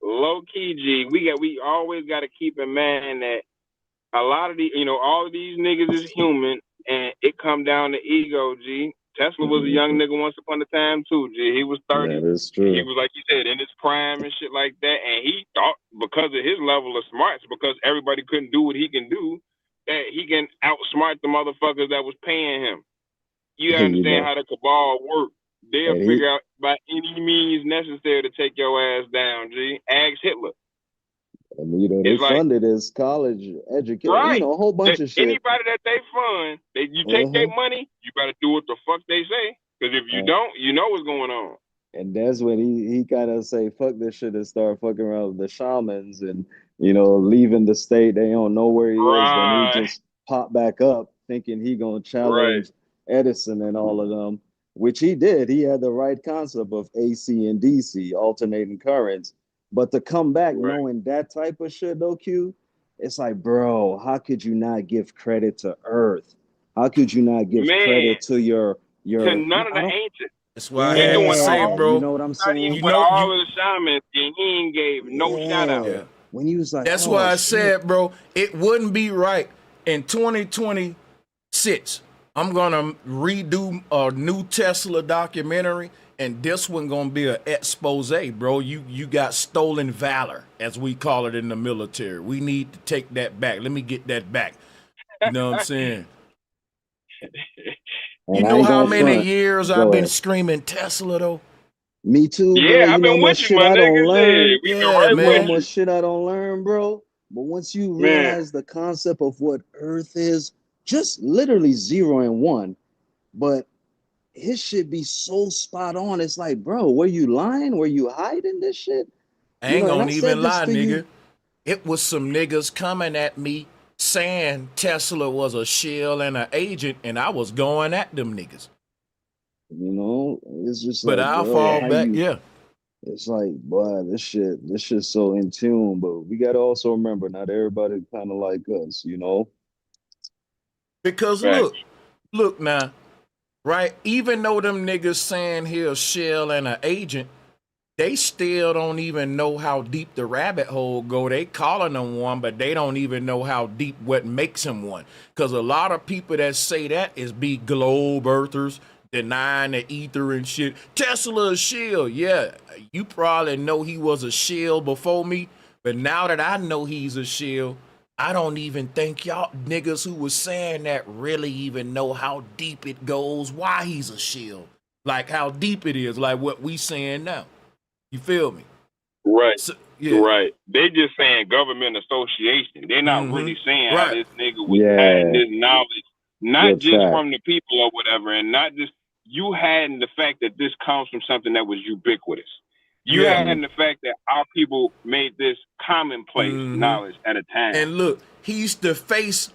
low key G. We always got to keep in mind that a lot of all of these niggas is human, and it come down to ego. G. Tesla was a young nigga once upon a time too. G. He was 30. that is He true. was like you said in his prime and shit like that, and he thought because of his level of smarts, because everybody couldn't do what he can do, that he can outsmart the motherfuckers that was paying him. You You understand know, how the cabal work. They'll and figure out by any means necessary to take your ass down, G. Ask Hitler. you know, they It's like, funded his college education, you right. know, a whole bunch of shit. Anybody that they fund, you take their money, you better do what the fuck they say. Because if you don't, you know what's going on. And that's when he kind of say, fuck this shit and start fucking around with the shamans and, you know, leaving the state. They don't know where he is. Then he just pop back up thinking he going to challenge Edison and all of them, which he did. He had the right concept of AC and DC, alternating currents. But to come back knowing that type of shit, though, Q, it's like, bro, how could you not give credit to Earth? How could you not give credit to your to none of the ancients. That's why I had to say, bro. You know what I'm saying? With all of the shamans, and he ain't gave no shout out. Yeah. When you was like, that's why I said, bro, it wouldn't be right in 2026. I'm gonna redo a new Tesla documentary, and this one gonna be an expose, bro. You got stolen valor, as we call it in the military. We need to take that back. Let me get that back. You know what I'm saying? You know how many years I've been screaming Tesla, though? Me too, bro. Yeah, you know much shit I don't learn. We been right you know with much shit I don't learn, bro. But once you realize the concept of what Earth is, just literally 0 and 1, but his shit be so spot on. It's like, bro, were you lying? Were you hiding this shit? I ain't gonna even lie, nigga. It was some niggas coming at me saying Tesla was a shill and an agent, and I was going at them niggas. You know, it's just but like, I'll bro, fall back, yeah. It's like, boy, this shit's so in tune, but we gotta also remember not everybody kind of like us, you know? Because look now, right? Even though them niggas saying he a shell and an agent, they still don't even know how deep the rabbit hole go. They calling them one, but they don't even know how deep what makes him one. Because a lot of people that say that is be globe earthers, denying the ether and shit. Tesla a shield. Yeah, you probably know he was a shield before me, but now that I know he's a shield, I don't even think y'all niggas who was saying that really even know how deep it goes, why he's a shield. Like how deep it is, like what we saying now. You feel me? Right. So, yeah. Right. They just saying government association. They're not really saying how this nigga was hiding this knowledge, not just from the people or whatever, and not just you hiding the fact that this comes from something that was ubiquitous. You hiding the fact that our people made this commonplace knowledge at a time. And look, he's the face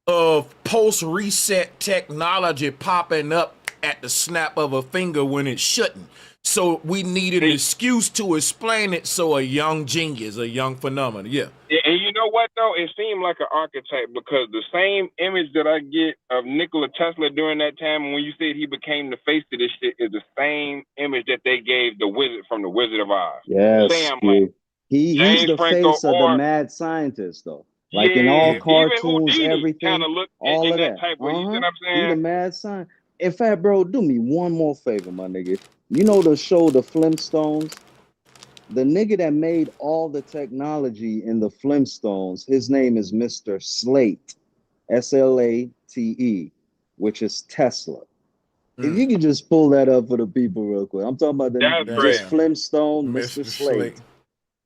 of post-reset technology popping up at the snap of a finger when it shouldn't. So we needed an excuse to explain it. So a young genius, a young phenomenon. Yeah. And you know what, though? It seemed like an archetype because the same image that I get of Nikola Tesla during that time when you said he became the face of this shit is the same image that they gave the wizard from the Wizard of Oz. Yes, Sam Lane. he's the Franco face of the mad scientist, though. Like in all cartoons, everything, all of that. Type you see what I'm saying? He the mad scientist. In fact, bro, do me one more favor, my nigga. You know the show, The Flintstones? The nigga that made all the technology in the Flintstones, his name is Mr. Slate, S-L-A-T-E, which is Tesla. If you could just pull that up for the people real quick. I'm talking about just Flintstone, Mr. Slate.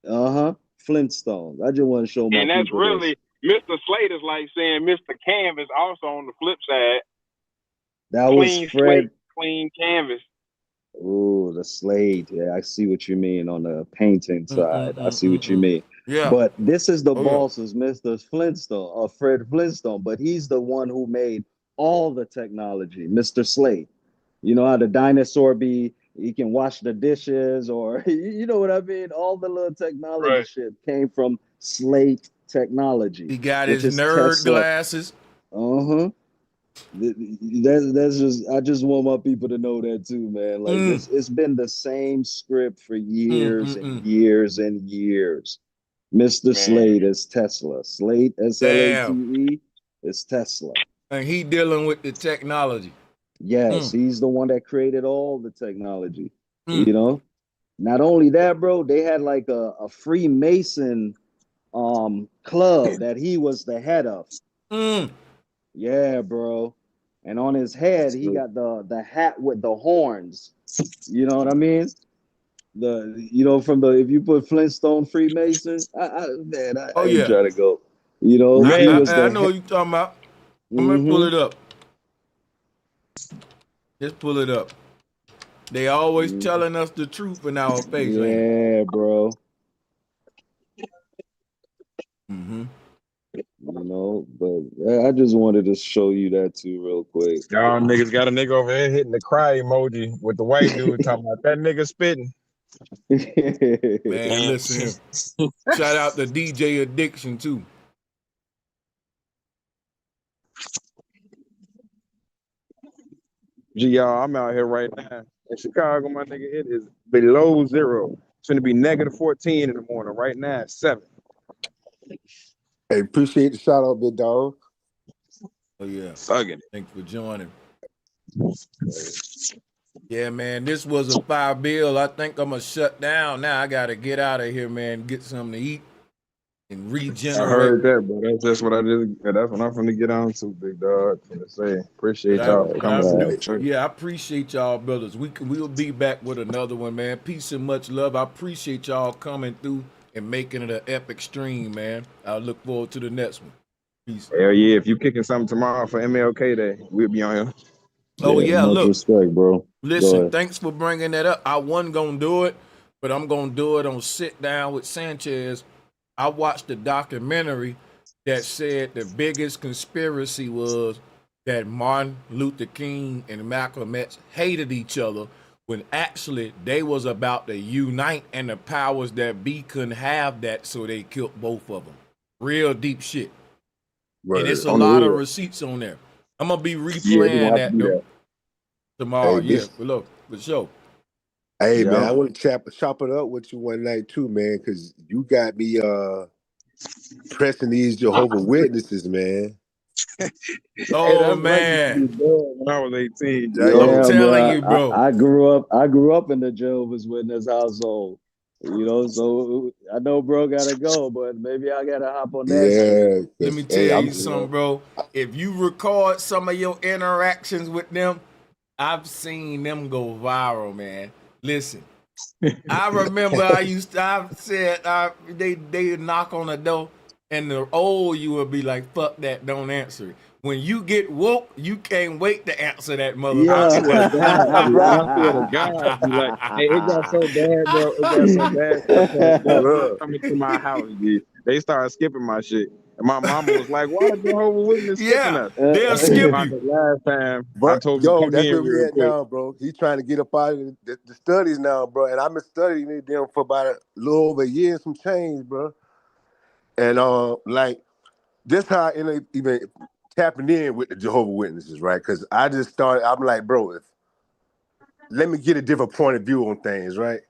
Flintstones. I just want to show my people. And that's really, Mr. Slate is like saying Mr. Canvas also on the flip side. That was Clean slate, Fred. clean canvas. Oh, the slate. Yeah, I see what you mean on the painting side. I see what you mean. Yeah. But this is the Oh, yeah. boss, is Mr. Flintstone, or Fred Flintstone, but he's the one who made all the technology, Mr. Slate. You know how the dinosaur be, he can wash the dishes, or you know what I mean? All the little technology Right. shit came from Slate technology, He got which his is nerd Tesla. glasses. Uh-huh. That's just, I just want my people to know that too, man. Like this, it's been the same script for years and years and years. Mr. Slate is Tesla. Slate, Damn. S-L-A-T-E, is Tesla. And he dealing with the technology. Yes, he's the one that created all the technology. You know, not only that, bro, they had like a Freemason club that he was the head of. Yeah, bro. And on his head, he got the hat with the horns. You know what I mean? From the, if you put Flintstone Freemason, I ain't trying to go. You know, he was I the know what you're talking about. I'm gonna pull it up. Just pull it up. They always telling us the truth in our face. Yeah, bro. You know, but I just wanted to show you that too real quick. Y'all niggas got a nigga over here hitting the cry emoji with the white dude talking about that nigga spitting. Man, listen here. Shout out to DJ Addiction too. Gee, y'all, I'm out here right now in Chicago, my nigga. It is below zero. It's gonna be -14 in the morning. Right now, it's 7. Hey, appreciate the shout out, big dog. Oh yeah. Sugging. Thanks for joining. Yeah, man, this was a fire bill. I think I'm gonna shut down now. I gotta get out of here, man. Get something to eat and regenerate. I heard that, bro. That's what I just. That's what I'm finna get on to, big dog. To say, appreciate y'all for coming. Yeah, I appreciate y'all, brothers. We'll be back with another one, man. Peace and much love. I appreciate y'all coming through and making it an epic stream, man. I look forward to the next one. Peace. Hell yeah! If you kicking something tomorrow for MLK Day, we'll be on here. Oh yeah, much look. respect, bro. Listen, thanks for bringing that up. I wasn't gonna do it, but I'm gonna do it on Sit Down with Sanchez. I watched the documentary that said the biggest conspiracy was that Martin Luther King and Malcolm X hated each other when actually they was about to unite, and the powers that be couldn't have that, so they killed both of them. Real deep shit. Right. And it's a lot of receipts on there. I'm gonna be replaying that though tomorrow. Hey, for sure. Hey man, I want to chop it up with you one night too, man, because you got me pressing these Jehovah's Witnesses, man. Oh man, when I was 18, Yeah, I'm telling you, bro. I grew up in the Jehovah's Witness household. You know, so I know bro gotta go, but maybe I gotta hop on that shit. Let me tell you something, bro. If you record some of your interactions with them, I've seen them go viral, man. Listen, I remember they knock on the door, and the old you would be like, fuck that, don't answer it. When you get woke, you can't wait to answer that motherfucker. God, like, hey, it got so bad, bro. It got so bad. They coming to my house, dude. They started skipping my shit. And my mama was like, "Why the Jehovah's Witness skipping us?" They'll skip you. Last time, but, I told yo, him, that's where we at now, bro. He's trying to get up out of the studies now, bro. And I've been studying them for about a little over a year and some change, bro. And like this how I ended up even tapping in with the Jehovah's Witnesses, right? Because I just started. I'm like, bro, let me get a different point of view on things, right?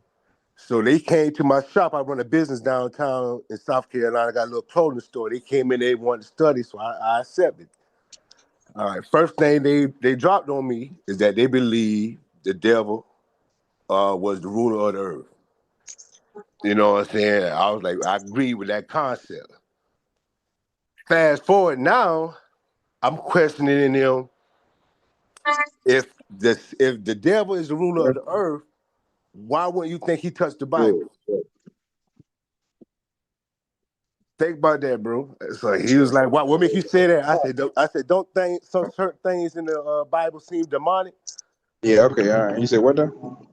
So they came to my shop. I run a business downtown in South Carolina. I got a little clothing store. They came in, they wanted to study, so I accepted. All right, first thing they dropped on me is that they believe the devil was the ruler of the earth. You know what I'm saying? I was like, I agree with that concept. Fast forward now, I'm questioning them if the devil is the ruler of the earth, why wouldn't you think he touched the Bible? Think about that, bro. So he was like, "What make you say that?" I said, don't think some certain things in the Bible seem demonic? Yeah, okay, all right. You said what though?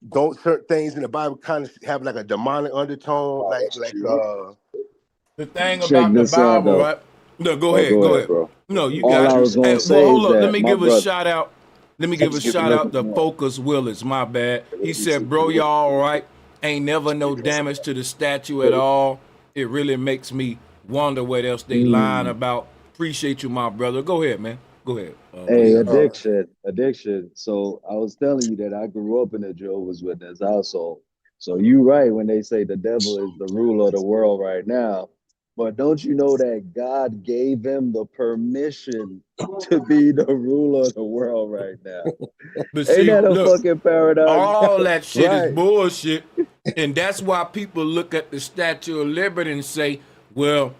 Don't certain things in the Bible kind of have like a demonic undertone? The thing Check about the this out Bible, though. right? No, go Oh, ahead, go go ahead, ahead. bro. No, you All got I it. was Hey, gonna well, say hold is up. Let that me my give a brother. shout out. Let me give a shout out to Focus Willis. My bad. He said, "Bro, y'all all right? Ain't never no damage to the statue at all. It really makes me wonder what else they lying about." Appreciate you, my brother. Go ahead, man. Go ahead. Hey, Willis. addiction. So I was telling you that I grew up in a Jehovah's Witness household. So you right when they say the devil is the ruler of the world right now. But don't you know that God gave him the permission to be the ruler of the world right now? But Ain't see, that a look, fucking paradox? all that shit is Right. bullshit. And that's why people look at the Statue of Liberty and say, well,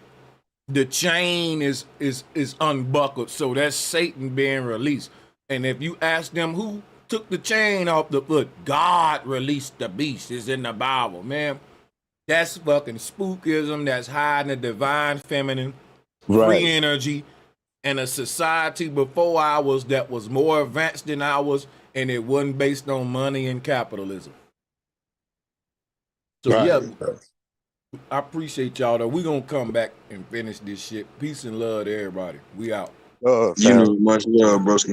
the chain is unbuckled, so that's Satan being released. And if you ask them who took the chain off the foot, God released the beast. It's in the Bible, man. That's fucking spookism. That's hiding the divine feminine, free energy, and a society before ours that was more advanced than ours, and it wasn't based on money and capitalism. So yeah, I appreciate y'all though. We gonna come back and finish this shit. Peace and love to everybody. We out. You know, much love, broski.